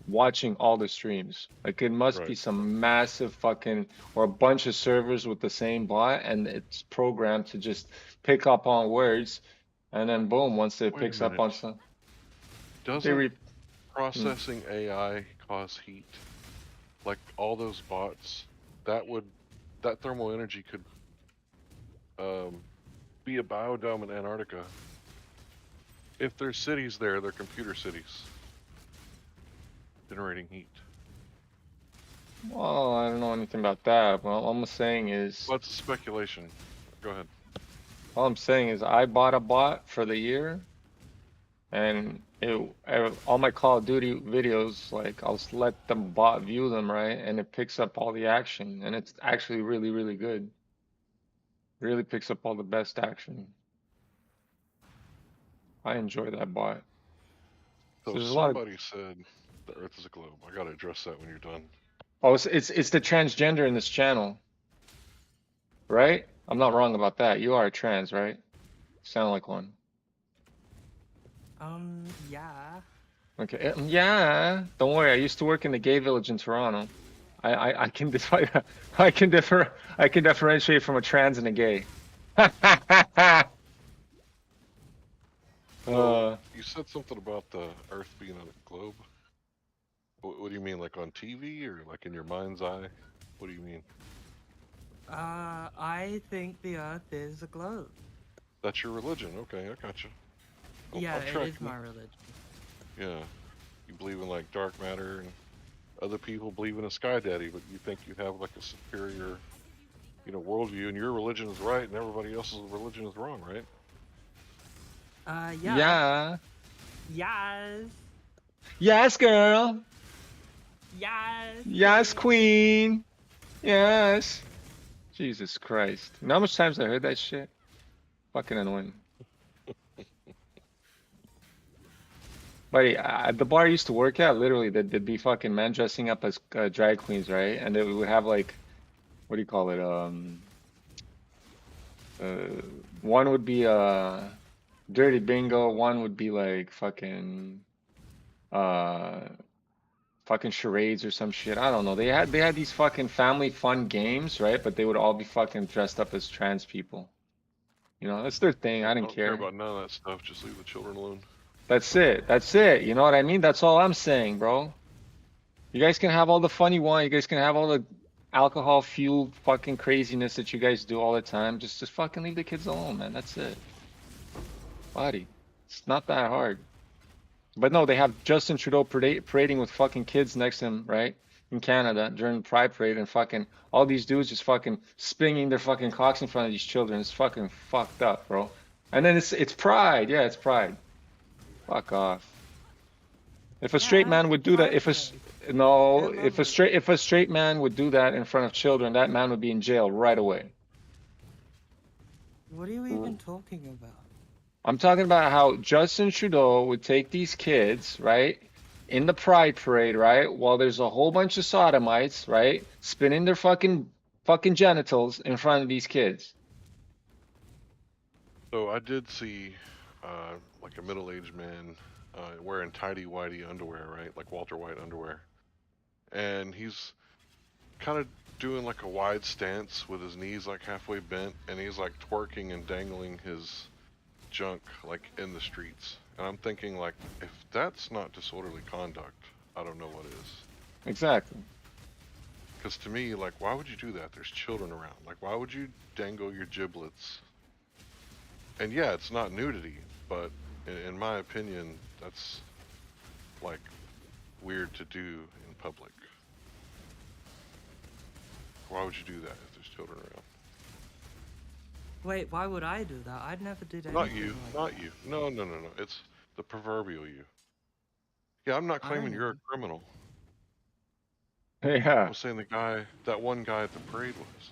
watching all the streams. Like it must be Right. some massive fucking or a bunch of servers with the same bot, and it's programmed to just pick up on words, and then boom, once it Wait a picks up on minute. some, they Doesn't processing AI cause heat? Like all those bots, that thermal energy could be a biodome in Antarctica. If there's cities there, they're computer cities generating heat. Well, I don't know anything about that. But all I'm saying is, Well, it's a speculation. Go ahead. all I'm saying is, I bought a bot for the year, and all my Call of Duty videos, like I'll just let the bot view them, right, and it picks up all the action, and it's actually really, really good. Really picks up all the best action. I enjoy that bot. So There's a lot of somebody said the Earth is a globe. I gotta address that when you're done. oh, it's the transgender in this channel, right? I'm not wrong about that. You are a trans, right? Sound like one. Yeah. Okay. Yeah. Don't worry. I used to work in the gay village in Toronto. I can I can differentiate from a trans and a gay. So you said something about the Earth being a globe. What do you mean, like on TV or like in your mind's eye? What do you mean? I think the Earth is a globe. That's your religion. Okay, I gotcha. Yeah, I'm it is tracking. my religion. Yeah, you believe in like dark matter, and other people believe in a sky daddy, but you think you have like a superior, worldview, and your religion is right, and everybody else's religion is wrong, right? Yeah. Yeah. Yes. Yes, girl. Yes. Yes, queen. Yes. Jesus Christ. You know how much times I heard that shit? Fucking annoying. Buddy, the bar I used to work at, literally, there'd be fucking men dressing up as drag queens, right? And they would have like, what do you call it? One would be dirty bingo. One would be like fucking fucking charades or some shit. I don't know. They had these fucking family fun games, right? But they would all be fucking dressed up as trans people. You know, that's their thing. I I didn't don't care care. about none of that stuff. Just leave the children alone. That's it. That's it. You know what I mean? That's all I'm saying, bro. You guys can have all the fun you want. You guys can have all the alcohol fueled fucking craziness that you guys do all the time. Just fucking leave the kids alone, man. That's it. Buddy, it's not that hard. But no, they have Justin Trudeau parading with fucking kids next to him, right? In Canada during the Pride Parade, and fucking all these dudes just fucking spinning their fucking cocks in front of these children. It's fucking fucked up, bro. And then it's Pride. Yeah, it's Pride. Fuck off. If a straight man would do that, if a straight man would do that in front of children, that man would be in jail right away. What are you even talking about? I'm talking about how Justin Trudeau would take these kids, right, in the Pride Parade, right, while there's a whole bunch of sodomites, right, spinning their fucking genitals in front of these kids. So I did see, like a middle-aged man wearing tidy-whitey underwear, right, like Walter White underwear, and he's kind of doing like a wide stance with his knees like halfway bent, and he's like twerking and dangling his junk like in the streets. And I'm thinking, like, if that's not disorderly conduct, I don't know what is. Exactly. Because to me, like, why would you do that? There's children around. Like, why would you dangle your giblets? And yeah, it's not nudity, but in my opinion, that's like weird to do in public. Why would you do that if there's children around? Wait, why would I do that? I'd never did anything. Not you, not you. No. It's the proverbial you. Yeah, I'm not claiming you're a criminal. Yeah. I'm saying that one guy at the parade was.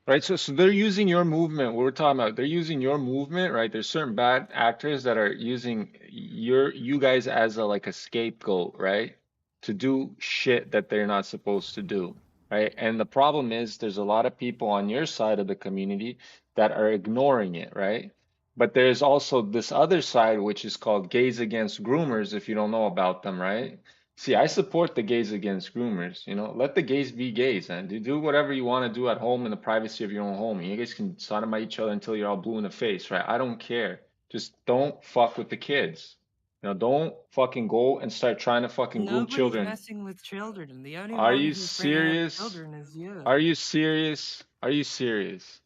Right, so they're using your movement. What we're talking about, they're using your movement, right? There's certain bad actors that are using you guys as like a scapegoat, right? To do shit that they're not supposed to do, right? And the problem is there's a lot of people on your side of the community that are ignoring it, right? But there's also this other side which is called gays against groomers, if you don't know about them, right? See, I support the gays against groomers. You know, let the gays be gays, and do whatever you want to do at home in the privacy of your own home. You guys can sodomize each other until you're all blue in the face, right? I don't care. Just don't fuck with the kids. You know, don't fucking go and start trying to fucking groom Nobody's children. messing with children. The only Are one you who's bringing up serious? children is you. Are you serious? Are you serious?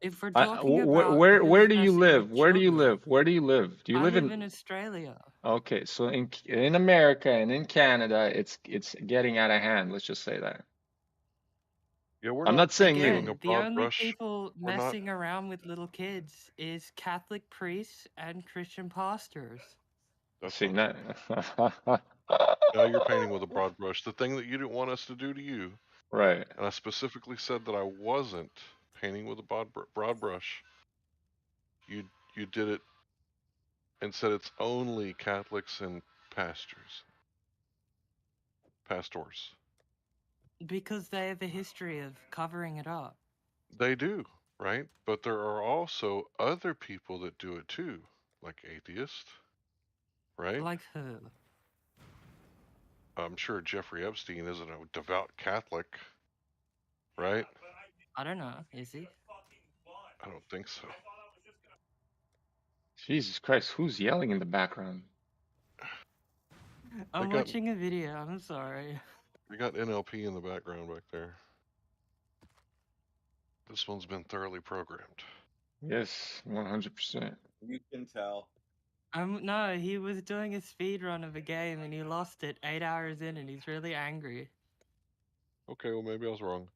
If we're talking about Where do you messing live? with Where do you children, live? Where do you live? Do you I live live in? in Australia. Okay, so in America and in Canada, it's getting out of hand. Let's just say that. Yeah, we're I'm not saying you. Again, the only people messing around with little kids is Catholic priests and Christian pastors. That's See, not not true. Now you're painting with a broad brush. The thing that you didn't want us to do to you. Right. And I specifically said that I wasn't painting with a broad brush. You did it and said it's only Catholics and pastors. Because they have a history of covering it up. They do, right? But there are also other people that do it too, like atheists, right? Like who? I'm sure Jeffrey Epstein isn't a devout Catholic, right? I don't know. Is he? I don't think so. Jesus Christ, who's yelling in the background? I'm watching a video. I'm sorry. We got NLP in the background back there. This one's been thoroughly programmed. Yes, 100%. You can tell. No, he was doing a speed run of a game and he lost it 8 hours in and he's really angry. Okay, well maybe I was wrong.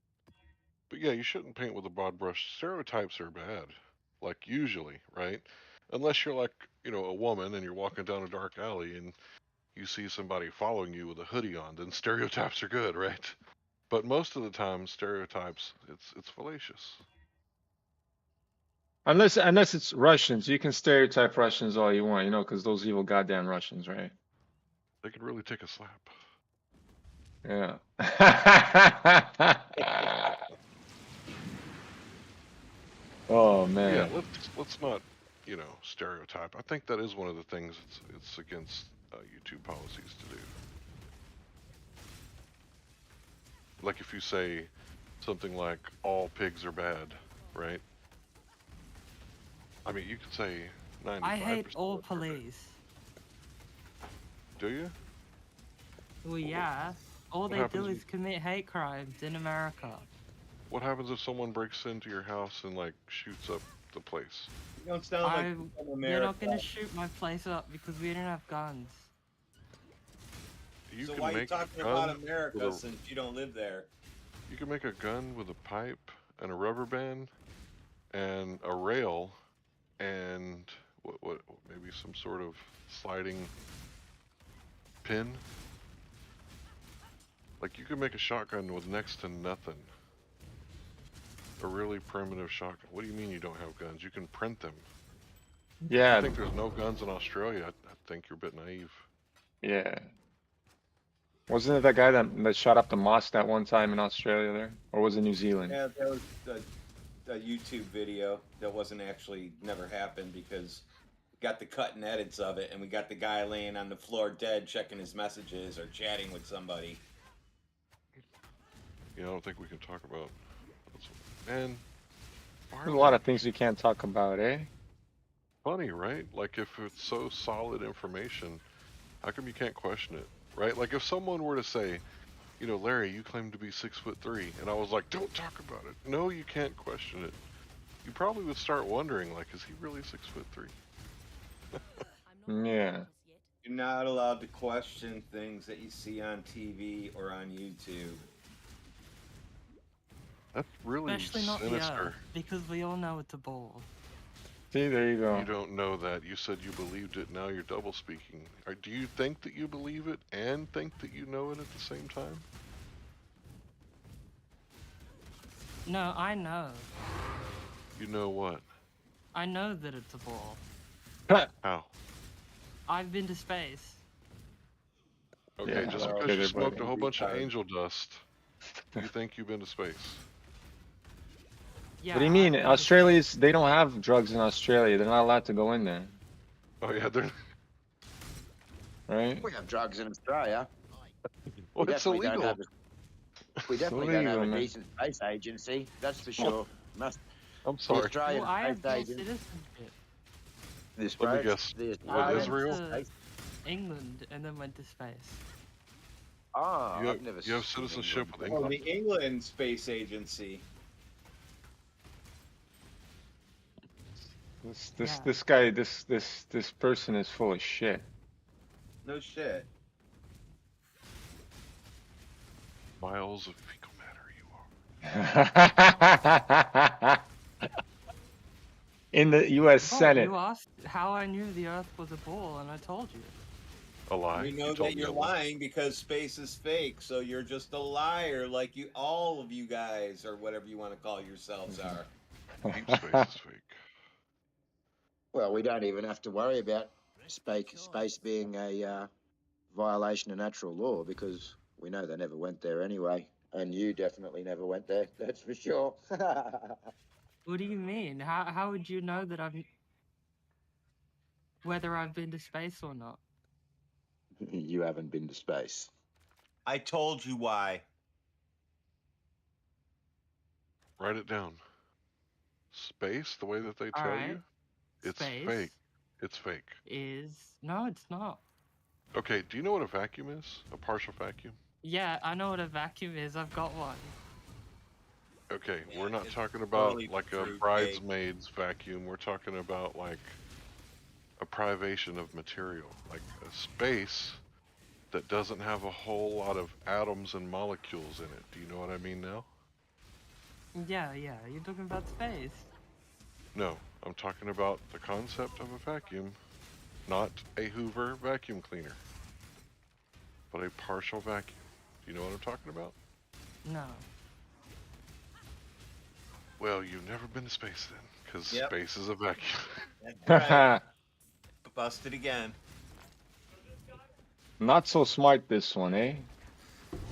But yeah, you shouldn't paint with a broad brush. Stereotypes are bad. Like usually, right? Unless you're like, a woman and you're walking down a dark alley and you see somebody following you with a hoodie on, then stereotypes are good, right? But most of the time, stereotypes, it's fallacious. Unless it's Russians, you can stereotype Russians all you want, because those evil goddamn Russians, right? They could really take a slap. Yeah. Oh man. Yeah, let's not, stereotype. I think that is one of the things it's against YouTube policies to do. Like if you say something like all pigs are bad, right? I mean, you could say 95%. I hate all police. Do you? Well, yeah. All What they happens do if- is commit hate crimes in America. What happens if someone breaks into your house and like shoots up the place? You don't sound like from They're not America. gonna shoot my place up because we don't have guns. You So can why are you make a talking gun about with America a- since you don't live there? You can make a gun with a pipe and a rubber band and a rail and what maybe some sort of sliding pin. Like you can make a shotgun with next to nothing. A really primitive shotgun. What do you mean you don't have guns? You can print them. Yeah. I think there's no guns in Australia. I think you're a bit naive. Yeah. Wasn't it that guy that shot up the mosque that one time in Australia there? Or was it New Zealand? Yeah, that was a YouTube video that wasn't actually never happened because we got the cut and edits of it, and we got the guy laying on the floor dead, checking his messages or chatting with somebody. I don't think we can talk about. And There's a lot of things we can't talk about, eh? funny, right? Like if it's so solid information, how come you can't question it, right? Like if someone were to say, Larry, you claim to be 6'3", and I was like, don't talk about it. No, you can't question it. You probably would start wondering, like, is he really 6'3"? Yeah. You're not allowed to question things that you see on TV or on YouTube. That's really Especially not the sinister. Earth, because we all know it's a ball. See, there you go. You don't know that. You said you believed it. Now you're double speaking. Or do you think that you believe it and think that you know it at the same time? No, I know. You know what? I know that it's a ball. How? I've been to space. Okay, Yeah, just well, because you okay, smoked buddy. a whole bunch of Retard. angel dust, you think you've been to space. Yeah, What do you mean? I've been to Australia's, they don't have drugs in Australia. They're not allowed to go in there. Oh yeah, they're Right? We have drugs in Australia. well, we it's definitely don't illegal. have. We It's definitely don't have a illegal, man. decent space agency. That's for sure. Must I'm the sorry. Australian Well, I have Space dual Agency. citizenship. The Let me Australian, guess. the What, I Australian Israel? went to Space. England and then went to space. Oh, You I've never have seen citizenship England. with Oh, England? the England Space Agency. This Yeah. guy, this person is full of shit. No shit. Miles of fecal matter you are. In the U.S. Oh, Senate. you asked how I knew the Earth was a ball, and I told you. A lie. We know You told that me you're a lie. lying because space is fake, so you're just a liar, like all of you guys, or whatever you want to call yourselves, are. Deep space is fake. Well, we don't even have to worry about space being a violation of natural law because we know they never went there anyway, and you definitely never went there. That's for sure. What do you mean? How would you know that whether I've been to space or not? You haven't been to space. I told you why. Write it down. Space, the way that they All tell right. you, it's Space fake. It's fake. No, it's not. Okay, do you know what a vacuum is? A partial vacuum? Yeah, I know what a vacuum is. I've got one. Okay, Yeah, we're not it's talking about totally like a fruitcake. bridesmaid's vacuum. We're talking about like a privation of material, like a space that doesn't have a whole lot of atoms and molecules in it. Do you know what I mean now? Yeah, you're talking about space. No, I'm talking about the concept of a vacuum, not a Hoover vacuum cleaner, but a partial vacuum. Do you know what I'm talking about? No. Well, you've never been to space then, because Yep. space is a vacuum. That's right. Busted again. Not so smart, this one, eh?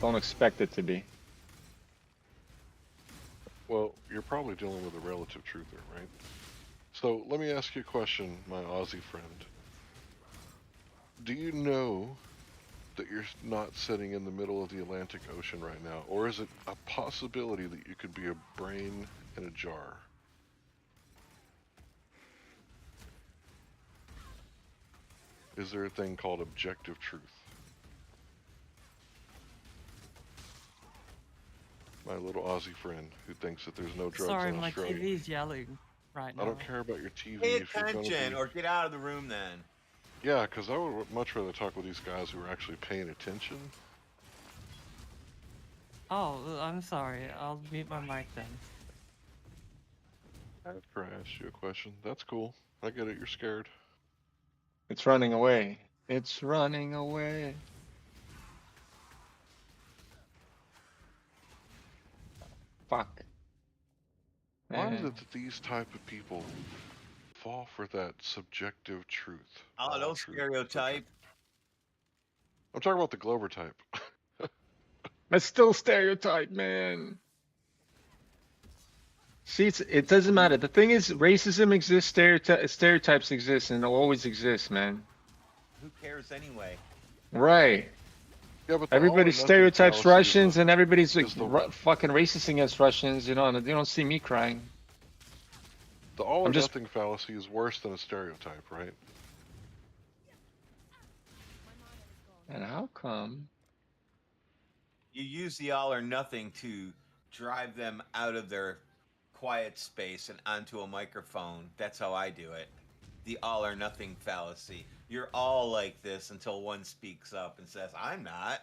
Don't expect it to be. Well, you're probably dealing with a relative truther, right? So let me ask you a question, my Aussie friend. Do you know that you're not sitting in the middle of the Atlantic Ocean right now? Or is it a possibility that you could be a brain in a jar? Is there a thing called objective truth? My little Aussie friend who thinks that there's no drugs Sorry, in my Australia. TV's yelling right now. I don't care about your TV. Pay If you're attention gonna be... or get out of the room then. Yeah, because I would much rather talk with these guys who are actually paying attention. Oh, I'm sorry. I'll mute my mic then. After I asked you a question. That's cool. I get it. You're scared. It's running away. It's running away. Fuck. Why is Man. it that these type of people fall for that subjective truth? Oh, don't stereotype. I'm talking about the Glover type. That's still stereotype, man. See, it doesn't matter. The thing is, racism exists, stereotypes exist, and they'll always exist, man. Who cares anyway? Right. Yeah, but everybody stereotypes Russians, and everybody's like fucking racist against Russians, you know, and they don't see me crying. The all or nothing fallacy is worse than a stereotype, right? And how come? You use the all or nothing to drive them out of their quiet space and onto a microphone. That's how I do it. The all or nothing fallacy. You're all like this until one speaks up and says, I'm not.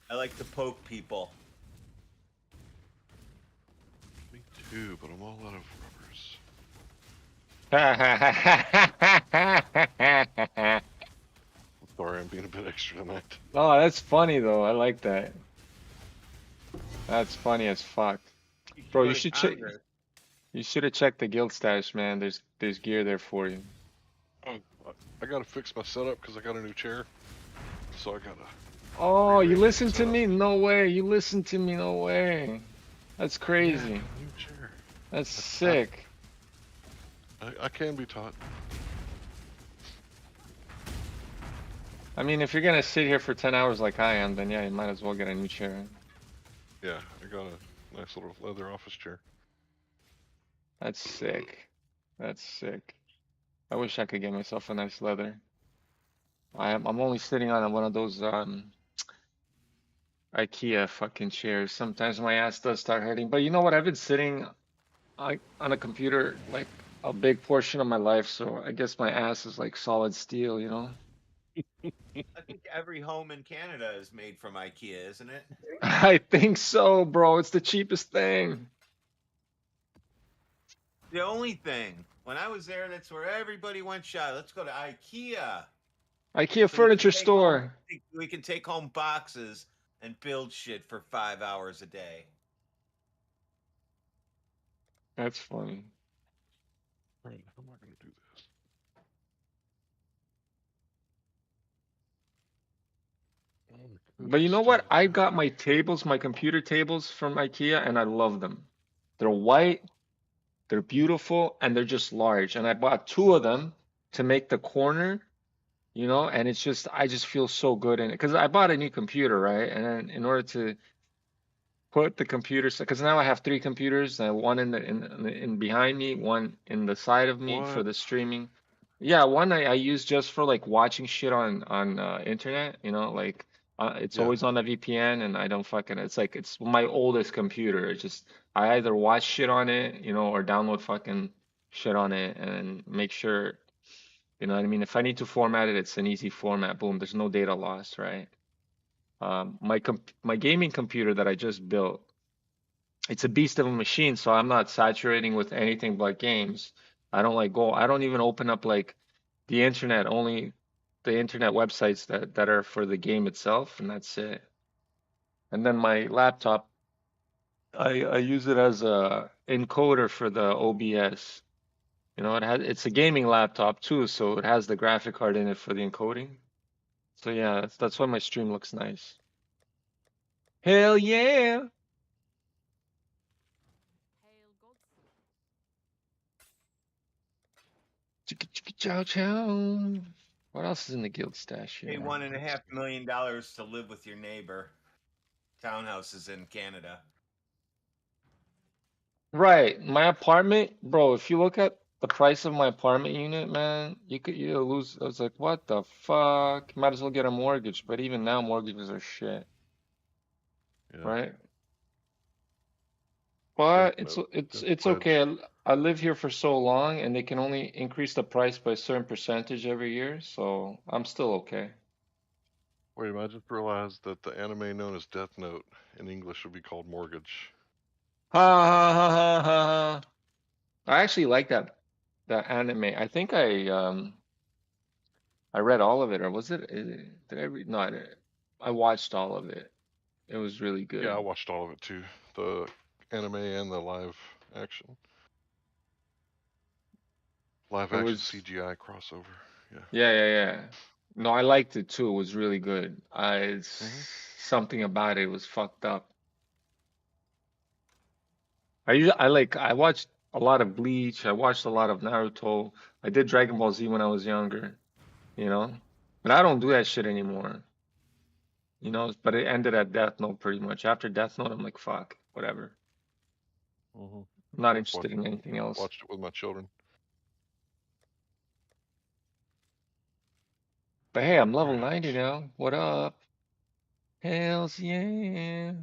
I like to poke people. Me too, but I'm all out of rubbers. Sorry, I'm being a bit extra tonight. Oh, that's funny though. I like that. That's funny as fuck. Bro, you should check. You should have checked the guild stash, man. There's gear there for you. Oh, I gotta fix my setup because I got a new chair. So I gotta. Oh, you listen to me? No way. You listen to me? No way. That's crazy. Yeah, new chair. That's sick. I can be taught. I mean, if you're gonna sit here for 10 hours like I am, then yeah, you might as well get a new chair. Yeah, I got a nice little leather office chair. That's sick. That's sick. I wish I could get myself a nice leather. I'm only sitting on one of those IKEA fucking chairs. Sometimes my ass does start hurting. But you know what? I've been sitting on a computer like a big portion of my life, so I guess my ass is like solid steel, you know? I think every home in Canada is made from IKEA, isn't it? I think so, bro. It's the cheapest thing. The only thing. When I was there, that's where everybody went shy. Let's go to IKEA. IKEA furniture store. We can take home boxes and build shit for 5 hours a day. That's funny. Right, how am I gonna do this? But you know what? I got my tables, my computer tables from IKEA, and I love them. They're white, they're beautiful, and they're just large. And I bought 2 of them to make the corner, you know, and it's just, I just feel so good in it. Because I bought a new computer, right? And then in order to put the computers, because now I have 3 computers, one in behind me, one in the side of me for the streaming. Yeah, one I use just for like watching shit on internet, you know, like it's always on a VPN, and I don't fucking, it's like it's my oldest computer. It's just I either watch shit on it, you know, or download fucking shit on it and make sure, you know what I mean? If I need to format it, it's an easy format. Boom, there's no data loss, right? My gaming computer that I just built, it's a beast of a machine, so I'm not saturating with anything but games. I don't even open up like the internet, only the internet websites that are for the game itself, and that's it. And then my laptop, I use it as a encoder for the OBS. You know, it's a gaming laptop too, so it has the graphic card in it for the encoding. So yeah, that's why my stream looks nice. Hell yeah. Chicka chicka chow chow. What else is in the guild stash Pay here? $1.5 million to live with your neighbor. Townhouses in Canada. Right, my apartment, bro. If you look at the price of my apartment unit, man, you'll lose. I was like, what the fuck? Might as well get a mortgage. But even now, mortgages are shit, Yeah. right? But Death it's pledge. okay. I live here for so long, and they can only increase the price by a certain percentage every year, so I'm still okay. Wait a minute, I just realized that the anime known as Death Note in English would be called Mortgage. Ha ha ha ha ha. I actually like that anime. I think I read all of it, or was it? Did I read? No, I watched all of it. It was really good. Yeah, I watched all of it too. The anime and the live action. Live It action was, CGI crossover. Yeah. yeah. No, I liked it too. It was really good. Something about it was fucked up. I watched a lot of Bleach. I watched a lot of Naruto. I did Dragon Ball Z when I was younger, you know? But I don't do that shit anymore, you know? But it ended at Death Note pretty much. After Death Note, I'm like, fuck, whatever. I'm not interested in anything else. Watched it with my children. But hey, I'm level 90 now. What up? Hells yeah.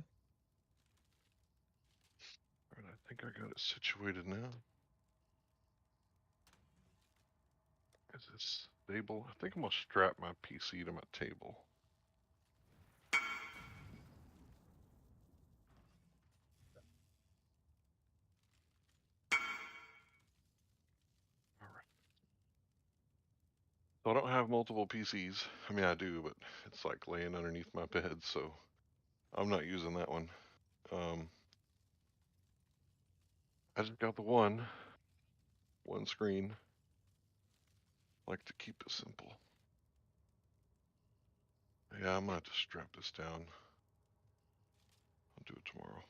Alright, I think I got it situated now. Is this stable? I think I'm gonna strap my PC to my table. So I don't have multiple PCs. I mean, I do, but it's like laying underneath my bed, so I'm not using that one. I just got the one screen. Like to keep it simple. Yeah, I'm gonna have to strap this down. I'll do it tomorrow.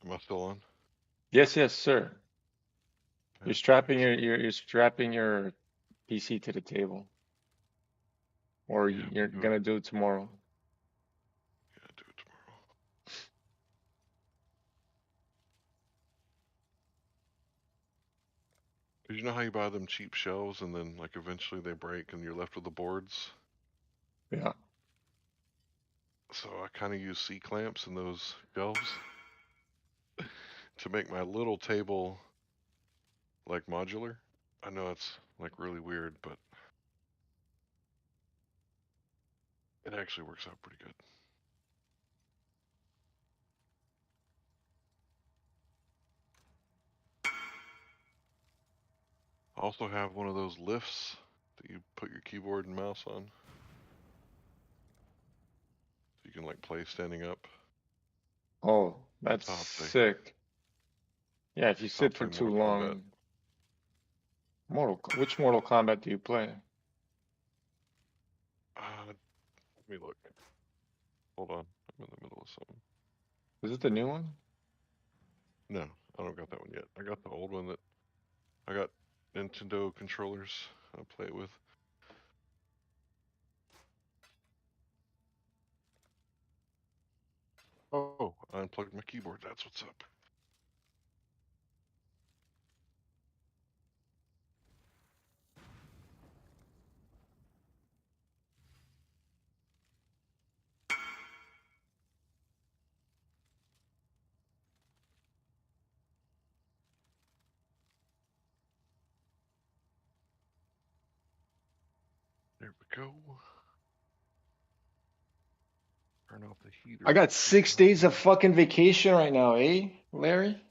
Am I still on? Yes, sir. You're strapping you're strapping your PC to the table. Or you're gonna do it tomorrow. Yeah, do it tomorrow. Cause you know how you buy them cheap shelves and then like eventually they break and you're left with the boards? Yeah. So I kind of use C-clamps in those shelves to make my little table like modular. I know it's like really weird, but it actually works out pretty good. I also have one of those lifts that you put your keyboard and mouse on. You can like play standing up. Oh, that's sick. Yeah, if you sit for too long. Which Mortal Kombat do you play? Let me look. Hold on, I'm in the middle of something. Is it the new one? No, I don't got that one yet. I got the old one that I got Nintendo controllers I play it with. Oh, I unplugged my keyboard. That's what's up. There we go. Turn off the heater. I got 6 days of fucking vacation right now, eh, Larry?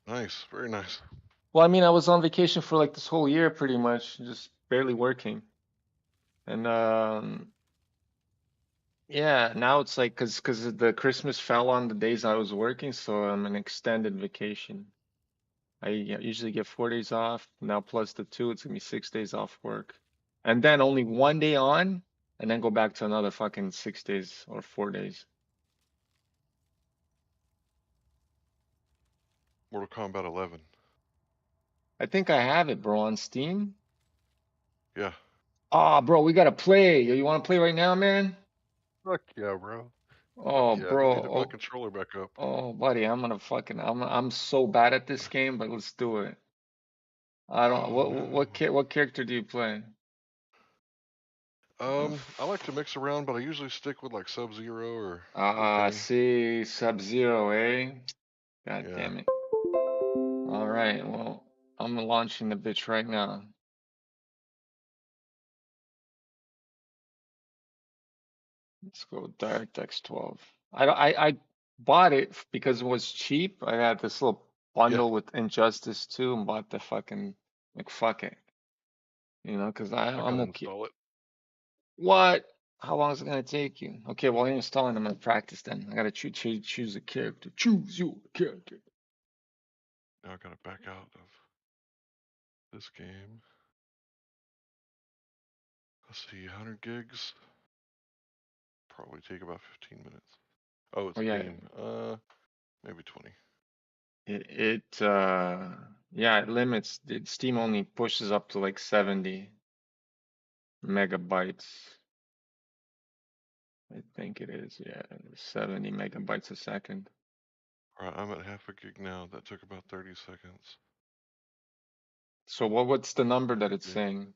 Nice, very nice. Well, I mean, I was on vacation for like this whole year pretty much, just barely working. And yeah, now it's like cause the Christmas fell on the days I was working, so I'm an extended vacation. I usually get 4 days off. Now plus the 2, it's gonna be 6 days off work. And then only 1 day on, and then go back to another fucking 6 days or 4 days. Mortal Kombat 11. I think I have it, bro, on Steam. Yeah. Ah, bro, we gotta play. You wanna play right now, man? Fuck yeah, bro. Oh, Yeah, I bro. need to put my controller back up. Oh, buddy, I'm so bad at this game, but let's do it. I don't. What character do you play? I like to mix around, but I usually stick with like Sub-Zero or Liu Ah, Kang. see, Sub-Zero, eh? God Yeah. damn it. All right, well, I'm launching the bitch right now. Let's go DirectX 12. I bought it because it was cheap. I had this little bundle with Injustice 2 and bought the fucking, like, fuck it. You know, because I I'm gotta okay. install it. What? How long is it gonna take you? Okay, well, you're installing. I'm gonna practice then. I gotta choose a character. Choose your character. Now I gotta back out of this game. Let's see, 100 gigs. Probably take about 15 minutes. Oh, it's Oh yeah, game. Maybe 20. yeah, it limits. Steam only pushes up to like 70 megabytes. I think it is. Yeah, 70 megabytes a second. Alright, I'm at half a gig now. That took about 30 seconds. So what's the number that it's saying?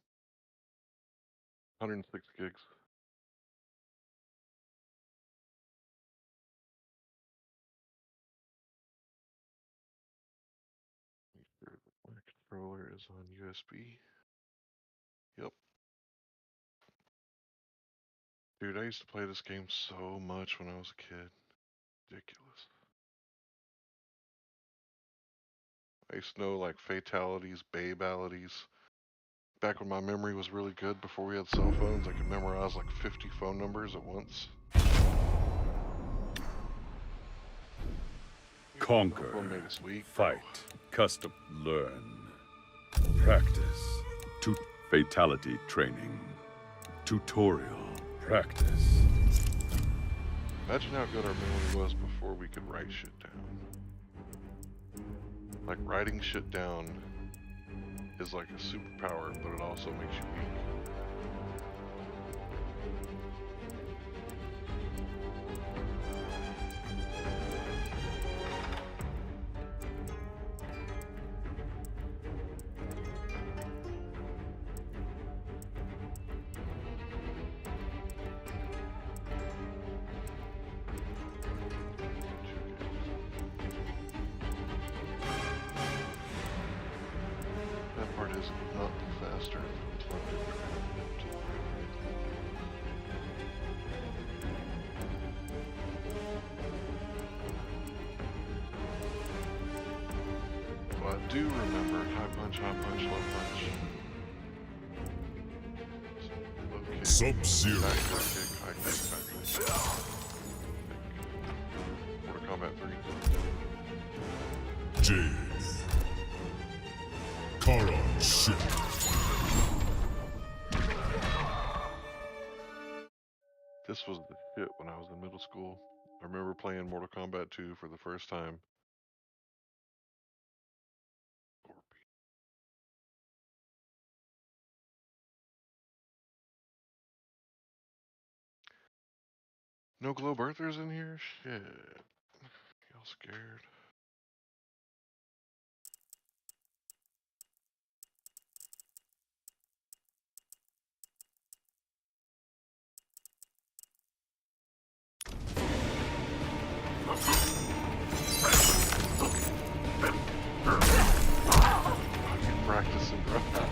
106 gigs. My controller is on USB. Yep. Dude, I used to play this game so much when I was a kid. Ridiculous. I used to know like fatalities, babalities. Back when my memory was really good before we had cell phones, I could memorize like 50 phone numbers at once. Conquer, Made us weak, fight, custom, learn, practice, fatality training, tutorial, practice. Imagine how good our memory was before we could write shit down. Like writing shit down is like a superpower, but it also makes you weak. That part is not be faster. It's not good. Well, I do remember high punch, low punch. Sub-Zero. High kick. Mortal Kombat 3. Jade. Karon ship. This was the shit when I was in middle school. I remember playing Mortal Kombat 2 for the first time. No globe earthers in here? Shit. Y'all scared? Practicing, bro.